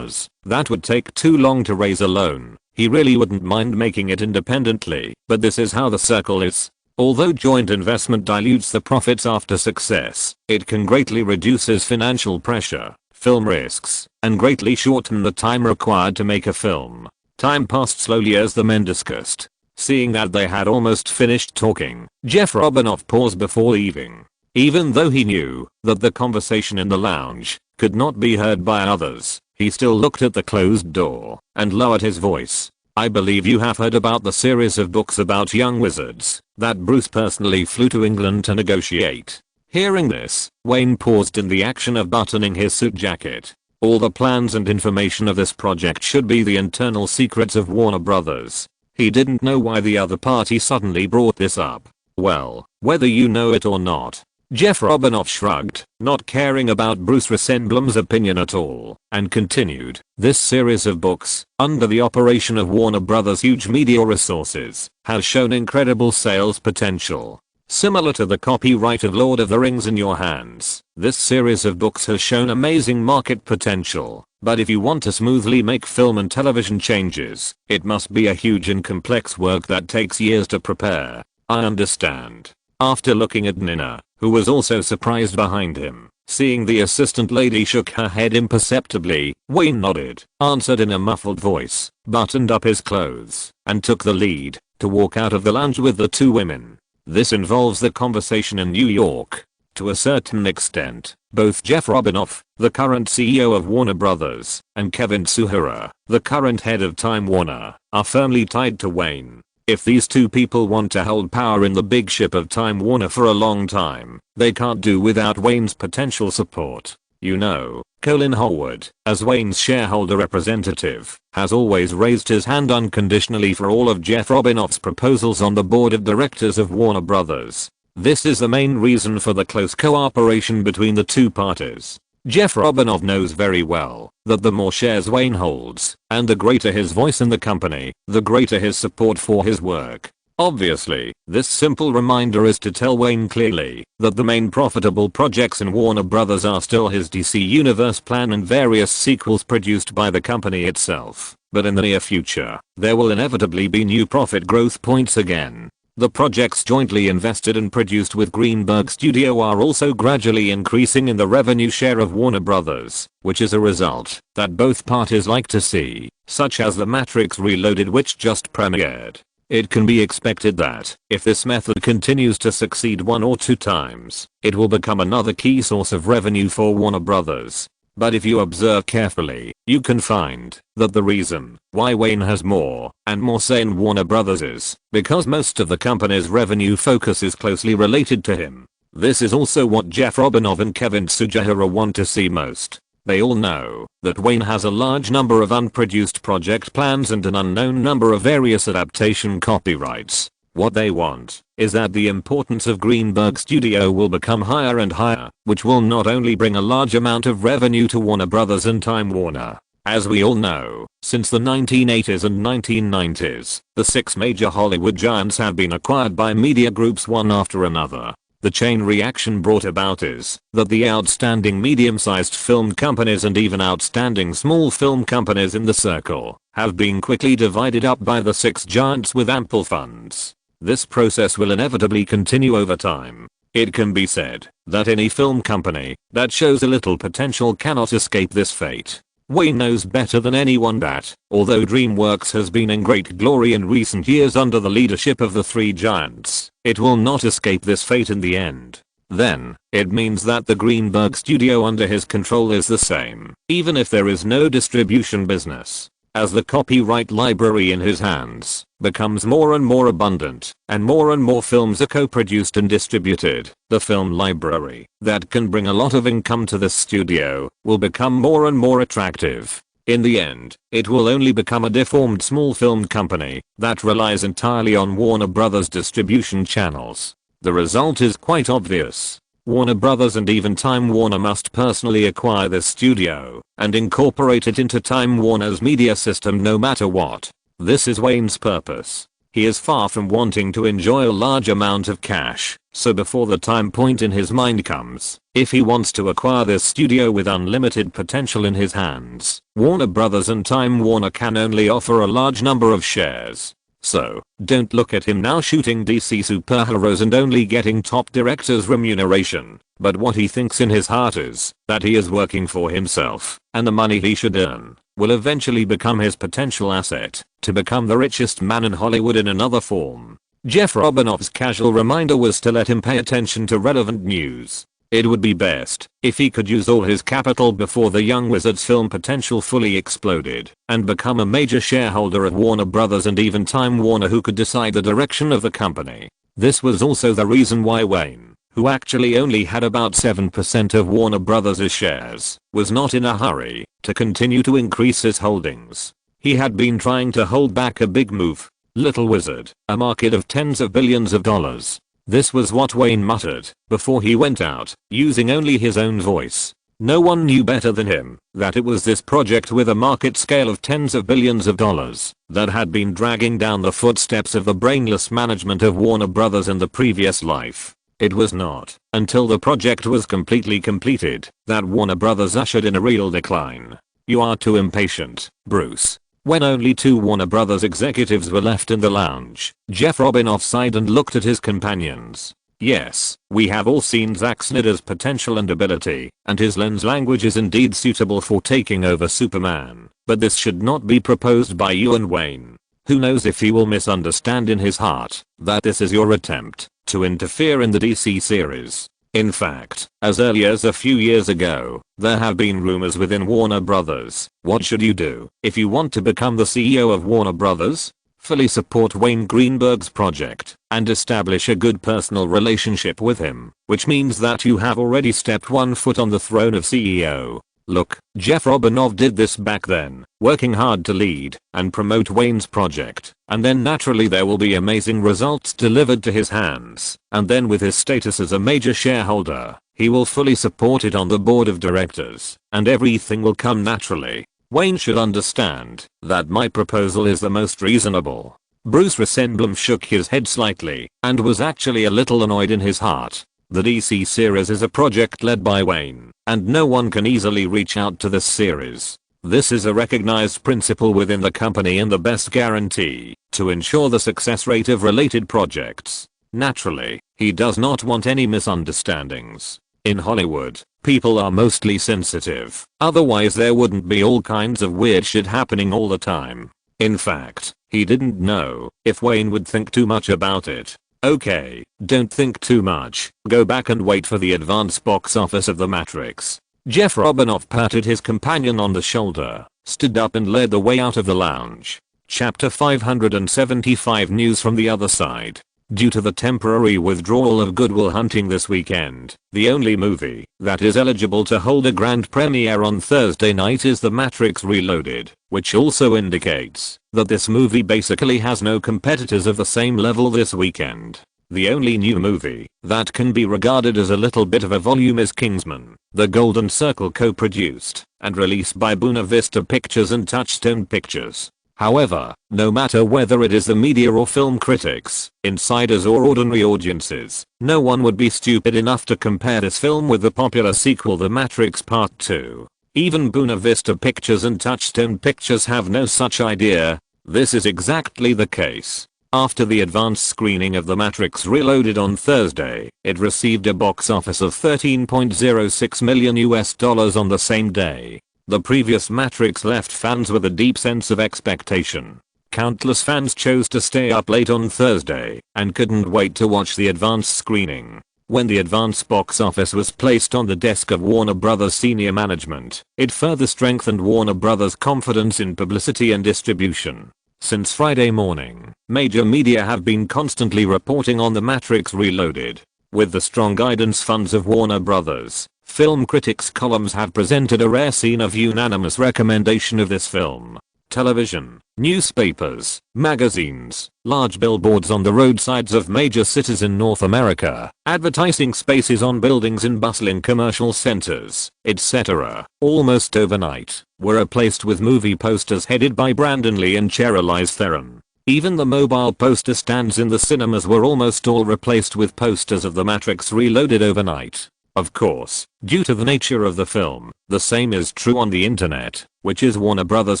that would take too long to raise alone. He really wouldn't mind making it independently, but this is how the circle is. Although joint investment dilutes the profits after success, it can greatly reduce his financial pressure, film risks, and greatly shorten the time required to make a film. Time passed slowly as the men discussed. Seeing that they had almost finished talking, Jeff Robinoff paused before leaving. Even though he knew that the conversation in the lounge could not be heard by others, he still looked at the closed door and lowered his voice. I believe you have heard about the series of books about young wizards that Bruce personally flew to England to negotiate. Hearing this, Wayne paused in the action of buttoning his suit jacket. All the plans and information of this project should be the internal secrets of Warner Brothers. He didn't know why the other party suddenly brought this up. Well, whether you know it or not. Jeff Robinoff shrugged, not caring about Bruce Resemblem's opinion at all, and continued, this series of books, under the operation of Warner Brothers' huge media resources, has shown incredible sales potential. Similar to the copyright of Lord of the Rings in your hands, this series of books has shown amazing market potential. But if you want to smoothly make film and television changes, it must be a huge and complex work that takes years to prepare. I understand. After looking at Nina, who was also surprised behind him, seeing the assistant lady shook her head imperceptibly, Wayne nodded, answered in a muffled voice, buttoned up his clothes, and took the lead to walk out of the lounge with the two women. This involves the conversation in New York. To a certain extent, both Jeff Robinoff, the current CEO of Warner Brothers, and Kevin Suhara, the current head of Time Warner, are firmly tied to Wayne. If these two people want to hold power in the big ship of Time Warner for a long time, they can't do without Wayne's potential support. You know, Colin Howard, as Wayne's shareholder representative, has always raised his hand unconditionally for all of Jeff Robinoff's proposals on the board of directors of Warner Brothers. This is the main reason for the close cooperation between the two parties. Jeff Robinoff knows very well that the more shares Wayne holds, and the greater his voice in the company, the greater his support for his work. Obviously, this simple reminder is to tell Wayne clearly that the main profitable projects in Warner Brothers are still his DC Universe plan and various sequels produced by the company itself. But in the near future, there will inevitably be new profit growth points again. The projects jointly invested and produced with Greenberg Studio are also gradually increasing in the revenue share of Warner Brothers, which is a result that both parties like to see, such as The Matrix Reloaded, which just premiered. It can be expected that, if this method continues to succeed one or two times, it will become another key source of revenue for Warner Brothers. But if you observe carefully, you can find that the reason why Wayne has more and more say in Warner Brothers is because most of the company's revenue focus is closely related to him. This is also what Jeff Robinoff and Kevin Suhara want to see most. They all know that Wayne has a large number of unproduced project plans and an unknown number of various adaptation copyrights. What they want is that the importance of Greenberg Studio will become higher and higher, which will not only bring a large amount of revenue to Warner Brothers and Time Warner. As we all know, since the 1980s and 1990s, the 6 major Hollywood giants have been acquired by media groups one after another. The chain reaction brought about is that the outstanding medium-sized film companies and even outstanding small film companies in the circle have been quickly divided up by the 6 giants with ample funds. This process will inevitably continue over time. It can be said that any film company that shows a little potential cannot escape this fate. Wayne knows better than anyone that, although DreamWorks has been in great glory in recent years under the leadership of the 3 giants, it will not escape this fate in the end. Then, it means that the Greenberg studio under his control is the same, even if there is no distribution business. As the copyright library in his hands becomes more and more abundant, and more films are co-produced and distributed, the film library that can bring a lot of income to the studio will become more and more attractive. In the end, it will only become a deformed small film company that relies entirely on Warner Brothers distribution channels. The result is quite obvious. Warner Brothers and even Time Warner must personally acquire this studio and incorporate it into Time Warner's media system no matter what. This is Wayne's purpose. He is far from wanting to enjoy a large amount of cash, so before the time point in his mind comes, if he wants to acquire this studio with unlimited potential in his hands, Warner Brothers and Time Warner can only offer a large number of shares. So, don't look at him now shooting DC superheroes and only getting top director's remuneration, but what he thinks in his heart is that he is working for himself, and the money he should earn will eventually become his potential asset to become the richest man in Hollywood in another form. Jeff Robinoff's casual reminder was to let him pay attention to relevant news. It would be best if he could use all his capital before the young wizard's film potential fully exploded and become a major shareholder of Warner Brothers and even Time Warner, who could decide the direction of the company. This was also the reason why Wayne, who actually only had about 7% of Warner Brothers' shares, was not in a hurry to continue to increase his holdings. He had been trying to hold back a big move. Little wizard, a market of tens of billions of dollars. This was what Wayne muttered before he went out, using only his own voice. No one knew better than him that it was this project with a market scale of tens of billions of dollars that had been dragging down the footsteps of the brainless management of Warner Brothers in the previous life. It was not until the project was completely completed that Warner Brothers ushered in a real decline. You are too impatient, Bruce. When only two Warner Brothers executives were left in the lounge, Jeff Robinoff sighed and looked at his companions. Yes, we have all seen Zack Snyder's potential and ability, and his lens language is indeed suitable for taking over Superman, but this should not be proposed by you and Wayne. Who knows if he will misunderstand in his heart that this is your attempt to interfere in the DC series. In fact, as early as a few years ago, there have been rumors within Warner Brothers. What should you do if you want to become the CEO of Warner Brothers? Fully support Wayne Greenberg's project and establish a good personal relationship with him, which means that you have already stepped one foot on the throne of CEO. Look, Jeff Robinoff did this back then, working hard to lead and promote Wayne's project, and then naturally there will be amazing results delivered to his hands, and then with his status as a major shareholder, he will fully support it on the board of directors, and everything will come naturally. Wayne should understand that my proposal is the most reasonable. Bruce Rosenblum shook his head slightly and was actually a little annoyed in his heart. The DC series is a project led by Wayne, and no one can easily reach out to this series. This is a recognized principle within the company and the best guarantee to ensure the success rate of related projects. Naturally, he does not want any misunderstandings. In Hollywood, people are mostly sensitive, otherwise there wouldn't be all kinds of weird shit happening all the time. In fact, he didn't know if Wayne would think too much about it. Okay, don't think too much, go back and wait for the advance box office of The Matrix. Jeff Robinoff patted his companion on the shoulder, stood up and led the way out of the lounge. Chapter 575 News from the other side. Due to the temporary withdrawal of Good Will Hunting this weekend, the only movie that is eligible to hold a grand premiere on Thursday night is The Matrix Reloaded, which also indicates that this movie basically has no competitors of the same level this weekend. The only new movie that can be regarded as a little bit of a volume is Kingsman, The Golden Circle, co-produced and released by Buena Vista Pictures and Touchstone Pictures. However, no matter whether it is the media or film critics, insiders or ordinary audiences, no one would be stupid enough to compare this film with the popular sequel The Matrix Part 2. Even Buena Vista Pictures and Touchstone Pictures have no such idea. This is exactly the case. After the advanced screening of The Matrix Reloaded on Thursday, it received a box office of $13.06 million on the same day. The previous Matrix left fans with a deep sense of expectation. Countless fans chose to stay up late on Thursday and couldn't wait to watch the advanced screening. When the advanced box office was placed on the desk of Warner Brothers senior management, it further strengthened Warner Brothers' confidence in publicity and distribution. Since Friday morning, major media have been constantly reporting on The Matrix Reloaded. With the strong guidance funds of Warner Brothers, film critics' columns have presented a rare scene of unanimous recommendation of this film. Television, newspapers, magazines, large billboards on the roadsides of major cities in North America, advertising spaces on buildings in bustling commercial centers, etc., almost overnight, were replaced with movie posters headed by Brandon Lee and Charlize Theron. Even the mobile poster stands in the cinemas were almost all replaced with posters of The Matrix Reloaded overnight. Of course, due to the nature of the film, the same is true on the internet, which is Warner Bros.'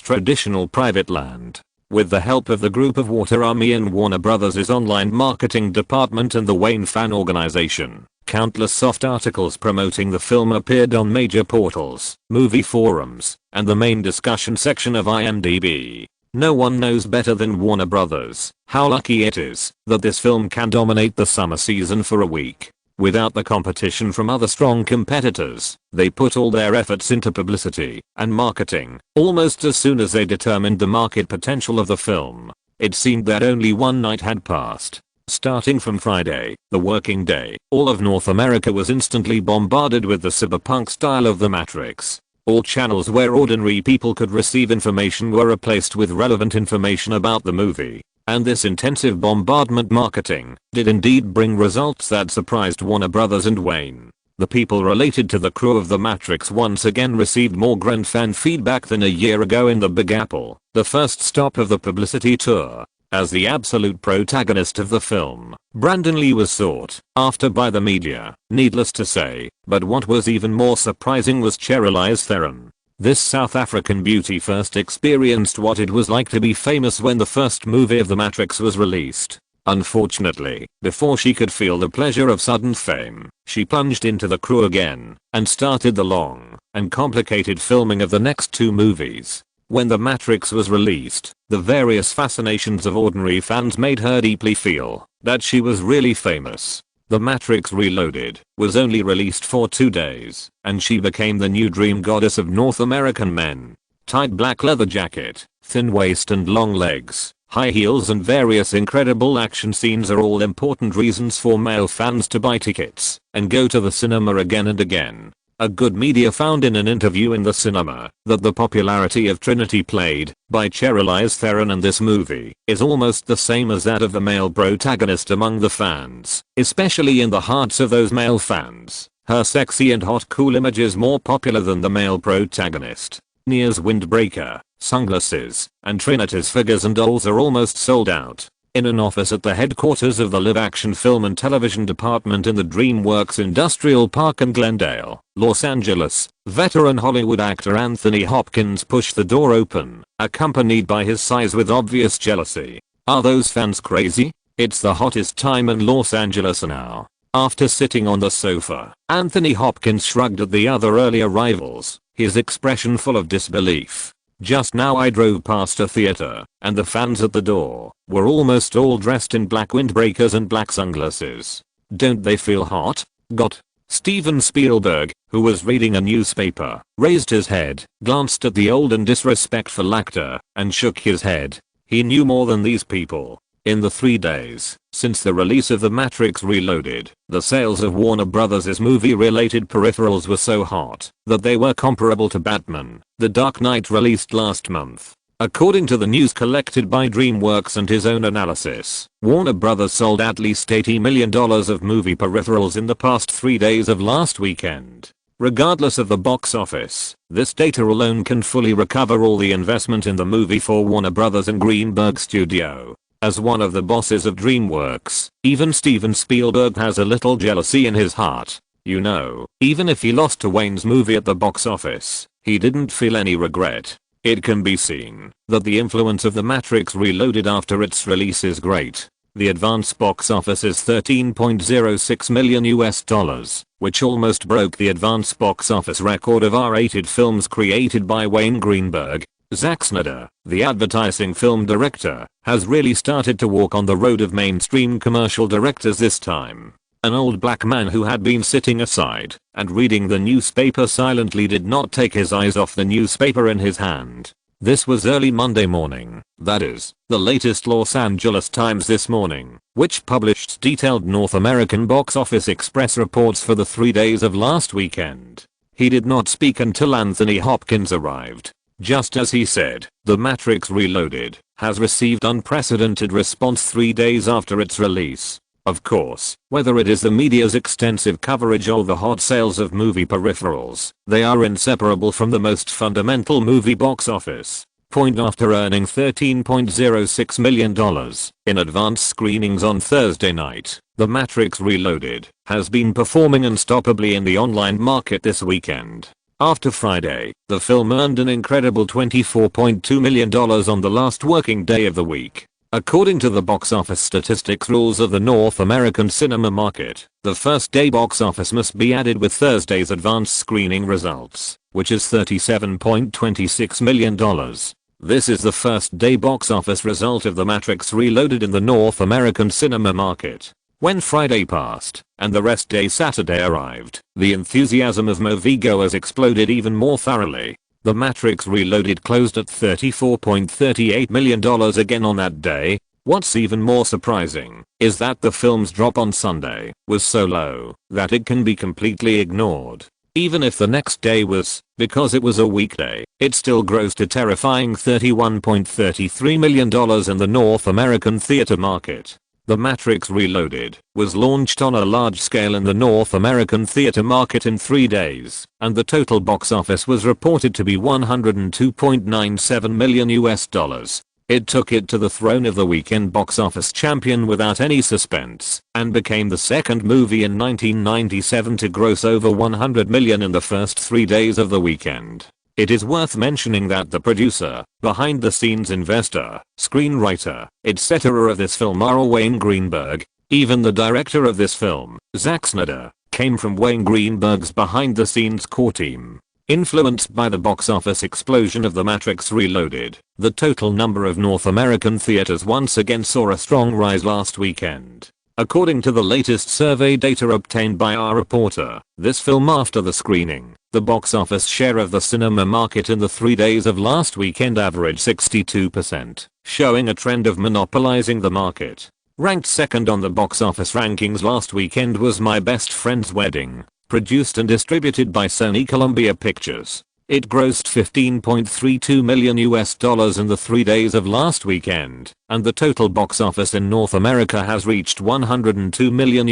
traditional private land. With the help of the group of Water Army and Warner Bros.' online marketing department and the Wayne fan organization, countless soft articles promoting the film appeared on major portals, movie forums, and the main discussion section of IMDb. No one knows better than Warner Bros. How lucky it is that this film can dominate the summer season for a week. Without the competition from other strong competitors, they put all their efforts into publicity and marketing almost as soon as they determined the market potential of the film. It seemed that only one night had passed. Starting from Friday, the working day, all of North America was instantly bombarded with the cyberpunk style of The Matrix. All channels where ordinary people could receive information were replaced with relevant information about the movie. And this intensive bombardment marketing did indeed bring results that surprised Warner Bros. And Wayne. The people related to the crew of The Matrix once again received more grand fan feedback than a year ago in the Big Apple, the first stop of the publicity tour. As the absolute protagonist of the film, Brandon Lee was sought after by the media, needless to say, but what was even more surprising was Charlize Theron. This South African beauty first experienced what it was like to be famous when the first movie of The Matrix was released. Unfortunately, before she could feel the pleasure of sudden fame, she plunged into the crew again and started the long and complicated filming of the next two movies. When The Matrix was released, the various fascinations of ordinary fans made her deeply feel that she was really famous. The Matrix Reloaded was only released for 2 days, and she became the new dream goddess of North American men. Tight black leather jacket, thin waist and long legs, high heels and various incredible action scenes are all important reasons for male fans to buy tickets and go to the cinema again and again. A good media found in an interview in the cinema that the popularity of Trinity played by Charlize Theron in this movie is almost the same as that of the male protagonist among the fans, especially in the hearts of those male fans. Her sexy and hot cool image is more popular than the male protagonist. Nia's windbreaker, sunglasses, and Trinity's figures and dolls are almost sold out. In an office at the headquarters of the live-action film and television department in the DreamWorks Industrial Park in Glendale, Los Angeles, veteran Hollywood actor Anthony Hopkins pushed the door open, accompanied by his size with obvious jealousy. Are those fans crazy? It's the hottest time in Los Angeles now. After sitting on the sofa, Anthony Hopkins shrugged at the other early arrivals, his expression full of disbelief. Just now I drove past a theater, and the fans at the door were almost all dressed in black windbreakers and black sunglasses. Don't they feel hot? Got. Steven Spielberg, who was reading a newspaper, raised his head, glanced at the old and disrespectful actor, and shook his head. He knew more than these people. In the 3 days since the release of The Matrix Reloaded, the sales of Warner Bros.' movie-related peripherals were so hot that they were comparable to Batman: The Dark Knight released last month. According to the news collected by DreamWorks and his own analysis, Warner Bros. Sold at least $80 million of movie peripherals in the past 3 days of last weekend. Regardless of the box office, this data alone can fully recover all the investment in the movie for Warner Bros. And Greenberg Studio. As one of the bosses of DreamWorks, even Steven Spielberg has a little jealousy in his heart. You know, even if he lost to Wayne's movie at the box office, he didn't feel any regret. It can be seen that the influence of The Matrix Reloaded after its release is great. The advance box office is $13.06 million, which almost broke the advance box office record of R-rated films created by Wayne Greenberg. Zack Snyder, the advertising film director, has really started to walk on the road of mainstream commercial directors this time. An old black man who had been sitting aside and reading the newspaper silently did not take his eyes off the newspaper in his hand. This was early Monday morning, that is, the latest Los Angeles Times this morning, which published detailed North American box office express reports for the 3 days of last weekend. He did not speak until Anthony Hopkins arrived. Just as he said, The Matrix Reloaded has received unprecedented response 3 days after its release. Of course, whether it is the media's extensive coverage or the hot sales of movie peripherals, they are inseparable from the most fundamental movie box office. point after earning $13.06 million in advance screenings on Thursday night. The Matrix Reloaded has been performing unstoppably in the online market this weekend. After Friday, the film earned an incredible $24.2 million on the last working day of the week. According to the box office statistics rules of the North American cinema market, the first day box office must be added with Thursday's advance screening results, which is $37.26 million. This is the first day box office result of The Matrix Reloaded in the North American cinema market. When Friday passed, and the rest day Saturday arrived, the enthusiasm of moviegoers exploded even more thoroughly. The Matrix Reloaded closed at $34.38 million again on that day. What's even more surprising is that the film's drop on Sunday was so low that it can be completely ignored. Even if the next day was, because it was a weekday, it still grossed a terrifying $31.33 million in the North American theater market. The Matrix Reloaded was launched on a large scale in the North American theater market in 3 days, and the total box office was reported to be $102.97 million. It took it to the throne of the weekend box office champion without any suspense, and became the second movie in 1997 to gross over $100 million in the first 3 days of the weekend. It is worth mentioning that the producer, behind-the-scenes investor, screenwriter, etc. of this film are Wayne Greenberg. Even the director of this film, Zack Snyder, came from Wayne Greenberg's behind-the-scenes core team. Influenced by the box office explosion of The Matrix Reloaded, the total number of North American theaters once again saw a strong rise last weekend. According to the latest survey data obtained by our reporter, this film after the screening, the box office share of the cinema market in the 3 days of last weekend averaged 62%, showing a trend of monopolizing the market. Ranked second on the box office rankings last weekend was My Best Friend's Wedding, produced and distributed by Sony Columbia Pictures. It grossed $15.32 million in the 3 days of last weekend, and the total box office in North America has reached $102 million.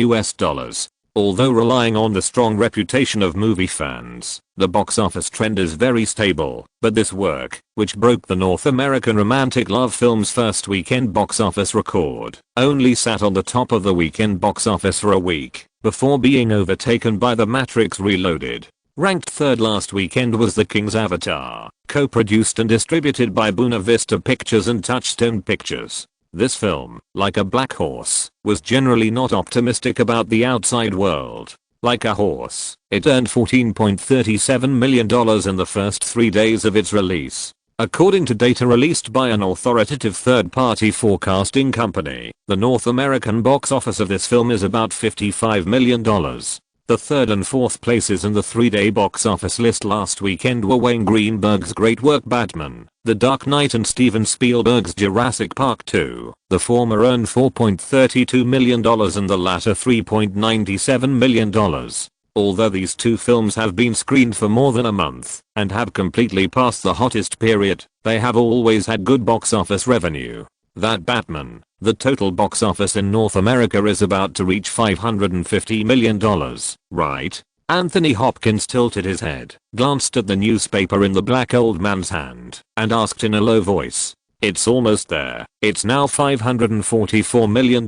Although relying on the strong reputation of movie fans, the box office trend is very stable, but this work, which broke the North American romantic love film's first weekend box office record, only sat on the top of the weekend box office for a week, before being overtaken by The Matrix Reloaded. Ranked third last weekend was The King's Avatar, co-produced and distributed by Buena Vista Pictures and Touchstone Pictures. This film, like a black horse, was generally not optimistic about the outside world. Like a horse, it earned $14.37 million in the first 3 days of its release. According to data released by an authoritative third-party forecasting company, the North American box office of this film is about $55 million. The third and fourth places in the 3-day box office list last weekend were Wayne Greenberg's great work Batman, The Dark Knight and Steven Spielberg's Jurassic Park 2. The former earned $4.32 million and the latter $3.97 million. Although these two films have been screened for more than a month and have completely passed the hottest period, they have always had good box office revenue. That Batman, the total box office in North America is about to reach $550 million, right? Anthony Hopkins tilted his head, glanced at the newspaper in the black old man's hand, and asked in a low voice, "It's almost there. It's now $544 million.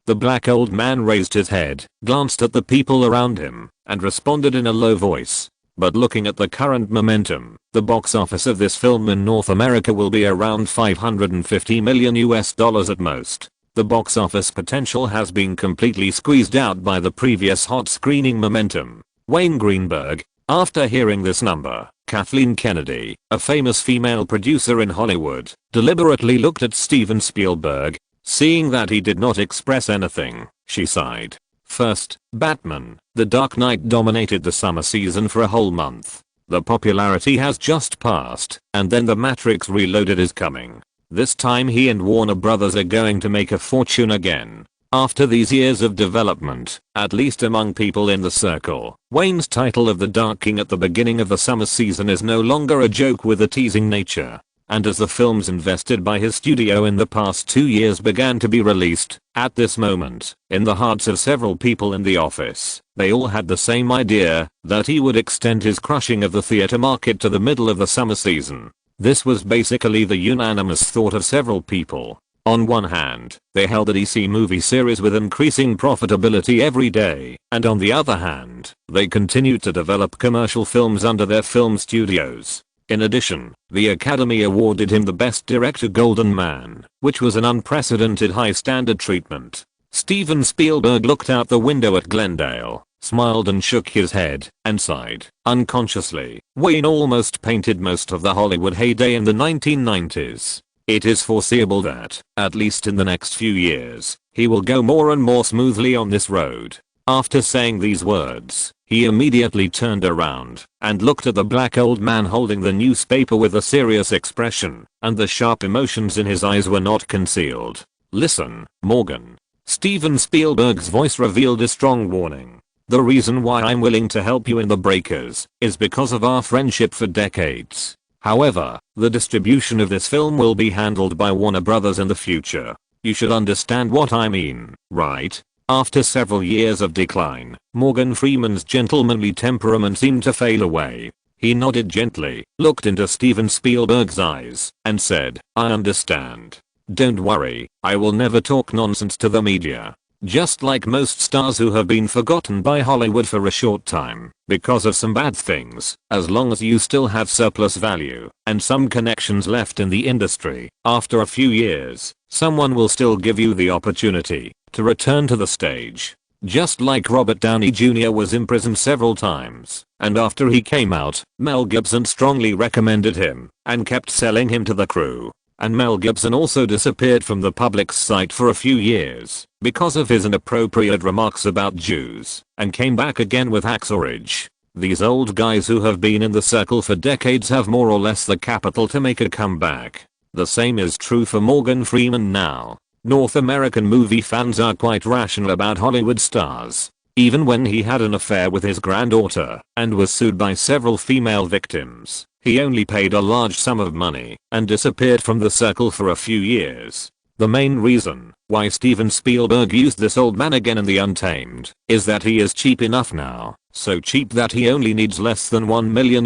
The black old man raised his head, glanced at the people around him, and responded in a low voice, "But looking at the current momentum, the box office of this film in North America will be around $550 million at most. The box office potential has been completely squeezed out by the previous hot screening momentum." Wayne Greenberg. After hearing this number, Kathleen Kennedy, a famous female producer in Hollywood, deliberately looked at Steven Spielberg. Seeing that he did not express anything, she sighed. First, Batman, The Dark Knight dominated the summer season for a whole month. The popularity has just passed, and then The Matrix Reloaded is coming. This time he and Warner Brothers are going to make a fortune again. After these years of development, at least among people in the circle, Wayne's title of The Dark King at the beginning of the summer season is no longer a joke with a teasing nature. And as the films invested by his studio in the past 2 years began to be released, at this moment, in the hearts of several people in the office, they all had the same idea, that he would extend his crushing of the theater market to the middle of the summer season. This was basically the unanimous thought of several people. On one hand, they held the DC movie series with increasing profitability every day, and on the other hand, they continued to develop commercial films under their film studios. In addition, the Academy awarded him the Best Director Golden Man, which was an unprecedented high standard treatment. Steven Spielberg looked out the window at Glendale, smiled and shook his head, and sighed. Unconsciously, Wayne almost painted most of the Hollywood heyday in the 1990s. It is foreseeable that, at least in the next few years, he will go more and more smoothly on this road. After saying these words, he immediately turned around and looked at the black old man holding the newspaper with a serious expression, and the sharp emotions in his eyes were not concealed. "Listen, Morgan." Steven Spielberg's voice revealed a strong warning. "The reason why I'm willing to help you in The Breakers is because of our friendship for decades. However, the distribution of this film will be handled by Warner Brothers in the future. You should understand what I mean, right?" After several years of decline, Morgan Freeman's gentlemanly temperament seemed to fade away. He nodded gently, looked into Steven Spielberg's eyes, and said, "I understand. Don't worry, I will never talk nonsense to the media." Just like most stars who have been forgotten by Hollywood for a short time because of some bad things, as long as you still have surplus value and some connections left in the industry, after a few years, someone will still give you the opportunity to return to the stage. Just like Robert Downey Jr. was imprisoned several times, and after he came out, Mel Gibson strongly recommended him and kept selling him to the crew. And Mel Gibson also disappeared from the public's sight for a few years because of his inappropriate remarks about Jews, and came back again with Hacksaw Ridge. These old guys who have been in the circle for decades have more or less the capital to make a comeback. The same is true for Morgan Freeman now. North American movie fans are quite rational about Hollywood stars. Even when he had an affair with his granddaughter and was sued by several female victims, he only paid a large sum of money and disappeared from the circle for a few years. The main reason why Steven Spielberg used this old man again in The Untamed is that he is cheap enough now, so cheap that he only needs less than $1 million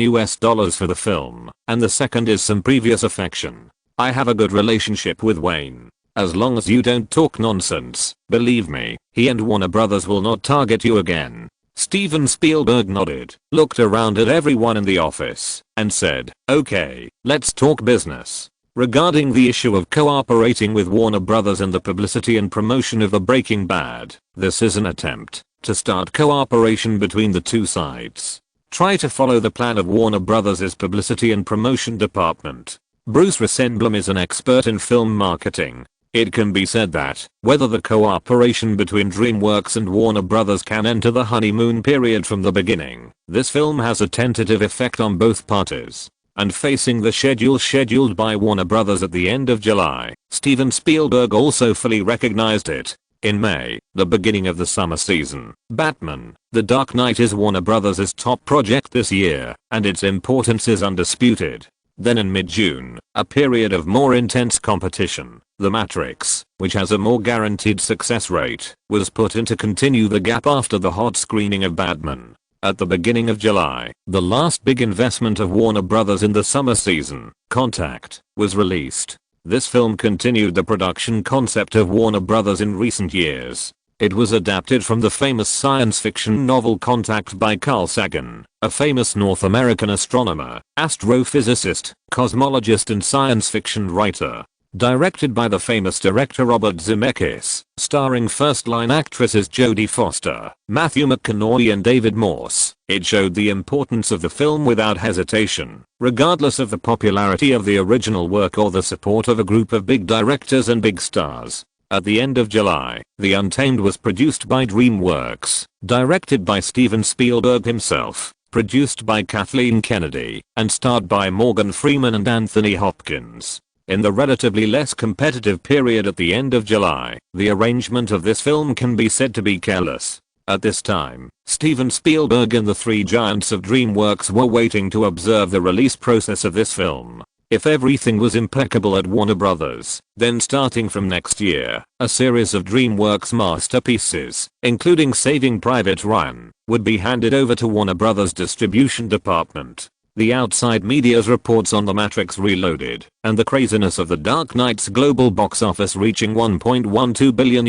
for the film, and the second is some previous affection. "I have a good relationship with Wayne. As long as you don't talk nonsense, believe me, he and Warner Brothers will not target you again." Steven Spielberg nodded, looked around at everyone in the office, and said, "Okay, let's talk business." Regarding the issue of cooperating with Warner Brothers in the publicity and promotion of the Breaking Bad, this is an attempt to start cooperation between the two sides. Try to follow the plan of Warner Brothers' publicity and promotion department. Bruce Rosenblum is an expert in film marketing. It can be said that, whether the cooperation between DreamWorks and Warner Brothers can enter the honeymoon period from the beginning, this film has a tentative effect on both parties. And facing the schedule scheduled by Warner Brothers at the end of July, Steven Spielberg also fully recognized it. In May, the beginning of the summer season, Batman: The Dark Knight is Warner Brothers' top project this year, and its importance is undisputed. Then in mid-June, a period of more intense competition, The Matrix, which has a more guaranteed success rate, was put in to continue the gap after the hot screening of Batman. At the beginning of July, the last big investment of Warner Brothers in the summer season, Contact, was released. This film continued the production concept of Warner Brothers in recent years. It was adapted from the famous science fiction novel Contact by Carl Sagan, a famous North American astronomer, astrophysicist, cosmologist and science fiction writer. Directed by the famous director Robert Zemeckis, starring first-line actresses Jodie Foster, Matthew McConaughey and David Morse, it showed the importance of the film without hesitation, regardless of the popularity of the original work or the support of a group of big directors and big stars. At the end of July, The Untamed was produced by DreamWorks, directed by Steven Spielberg himself, produced by Kathleen Kennedy, and starred by Morgan Freeman and Anthony Hopkins. In the relatively less competitive period at the end of July, the arrangement of this film can be said to be careless. At this time, Steven Spielberg and the three giants of DreamWorks were waiting to observe the release process of this film. If everything was impeccable at Warner Brothers, then starting from next year, a series of DreamWorks masterpieces, including Saving Private Ryan, would be handed over to Warner Brothers distribution department. The outside media's reports on The Matrix Reloaded and the craziness of The Dark Knight's global box office reaching $1.12 billion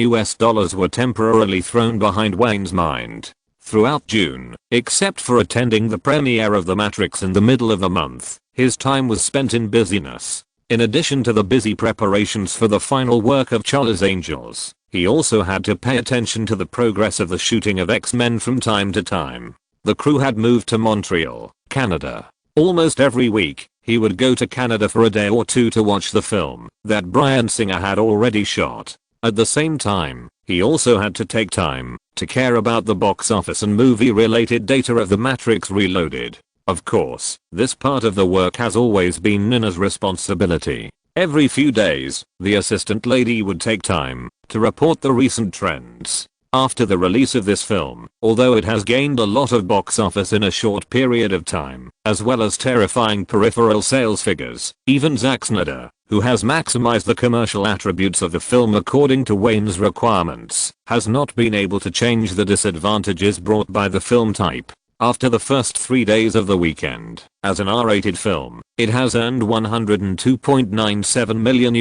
were temporarily thrown behind Wayne's mind. Throughout June, except for attending the premiere of The Matrix in the middle of the month, his time was spent in busyness. In addition to the busy preparations for the final work of Charlie's Angels, he also had to pay attention to the progress of the shooting of X-Men from time to time. The crew had moved to Montreal, Canada. Almost every week, he would go to Canada for a day or two to watch the film that Bryan Singer had already shot. At the same time, he also had to take time to care about the box office and movie-related data of The Matrix Reloaded. Of course, this part of the work has always been Nina's responsibility. Every few days, the assistant lady would take time to report the recent trends. After the release of this film, although it has gained a lot of box office in a short period of time, as well as terrifying peripheral sales figures, even Zack Snyder, who has maximized the commercial attributes of the film according to Wayne's requirements, has not been able to change the disadvantages brought by the film type. After the first 3 days of the weekend, as an R-rated film, it has earned $102.97 million.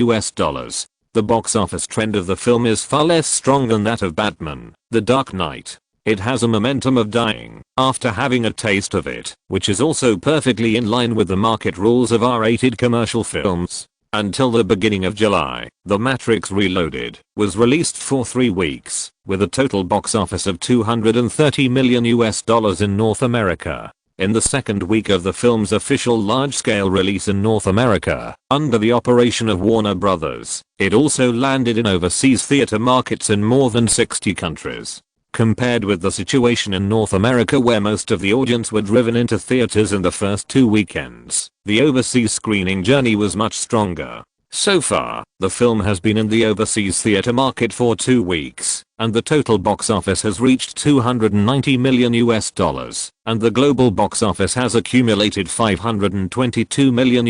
The box office trend of the film is far less strong than that of Batman, The Dark Knight. It has a momentum of dying after having a taste of it, which is also perfectly in line with the market rules of R-rated commercial films. Until the beginning of July, The Matrix Reloaded was released for 3 weeks, with a total box office of $230 million in North America. In the second week of the film's official large-scale release in North America, under the operation of Warner Bros., it also landed in overseas theater markets in more than 60 countries. Compared with the situation in North America where most of the audience were driven into theaters in the first 2 weekends, the overseas screening journey was much stronger. So far, the film has been in the overseas theater market for 2 weeks, and the total box office has reached $290 million, and the global box office has accumulated $522 million.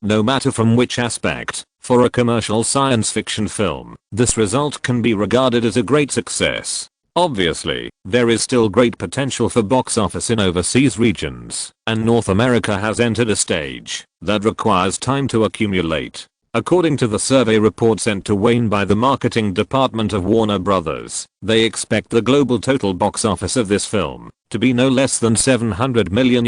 No matter from which aspect, for a commercial science fiction film, this result can be regarded as a great success. Obviously, there is still great potential for box office in overseas regions, and North America has entered a stage that requires time to accumulate. According to the survey report sent to Wayne by the marketing department of Warner Bros., they expect the global total box office of this film to be no less than $700 million.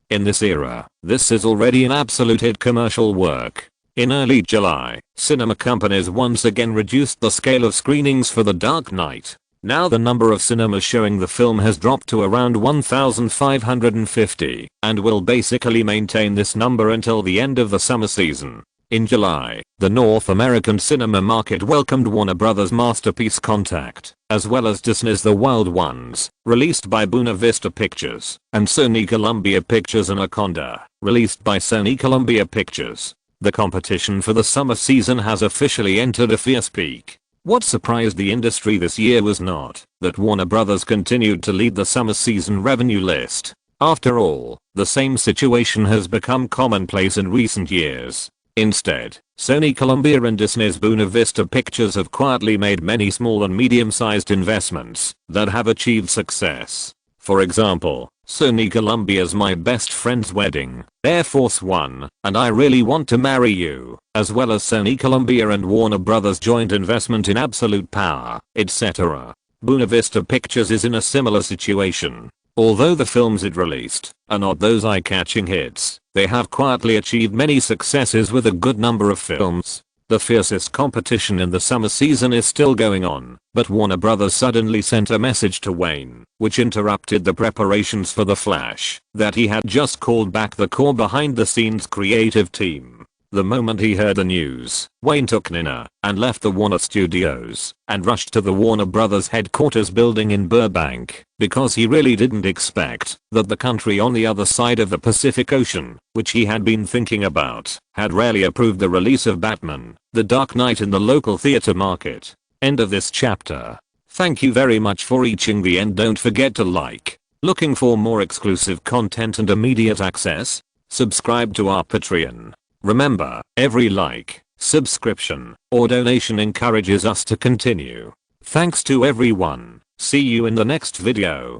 In this era, this is already an absolute hit commercial work. In early July, cinema companies once again reduced the scale of screenings for The Dark Knight. Now the number of cinemas showing the film has dropped to around 1,550 and will basically maintain this number until the end of the summer season. In July, the North American cinema market welcomed Warner Bros. Masterpiece Contact, as well as Disney's The Wild Ones, released by Buena Vista Pictures, and Sony Columbia Pictures Anaconda, released by Sony Columbia Pictures. The competition for the summer season has officially entered a fierce peak. What surprised the industry this year was not that Warner Bros. Continued to lead the summer season revenue list. After all, the same situation has become commonplace in recent years. Instead, Sony Columbia and Disney's Buena Vista Pictures have quietly made many small and medium-sized investments that have achieved success. For example, Sony Columbia's My Best Friend's Wedding, Air Force One, and I Really Want to Marry You, as well as Sony Columbia and Warner Bros. Joint investment in Absolute Power, etc. Buena Vista Pictures is in a similar situation. Although the films it released are not those eye-catching hits, they have quietly achieved many successes with a good number of films. The fiercest competition in the summer season is still going on, but Warner Bros. Suddenly sent a message to Wayne, which interrupted the preparations for The Flash, that he had just called back the core behind-the-scenes creative team. The moment he heard the news, Wayne took Nina and left the Warner Studios and rushed to the Warner Bros. Headquarters building in Burbank, because he really didn't expect that the country on the other side of the Pacific Ocean, which he had been thinking about, had rarely approved the release of Batman, The Dark Knight in the local theater market. End of this chapter. Thank you very much for reaching the end. Don't forget to like. Looking for more exclusive content and immediate access? Subscribe to our Patreon. Remember, every like, subscription, or donation encourages us to continue. Thanks to everyone. See you in the next video.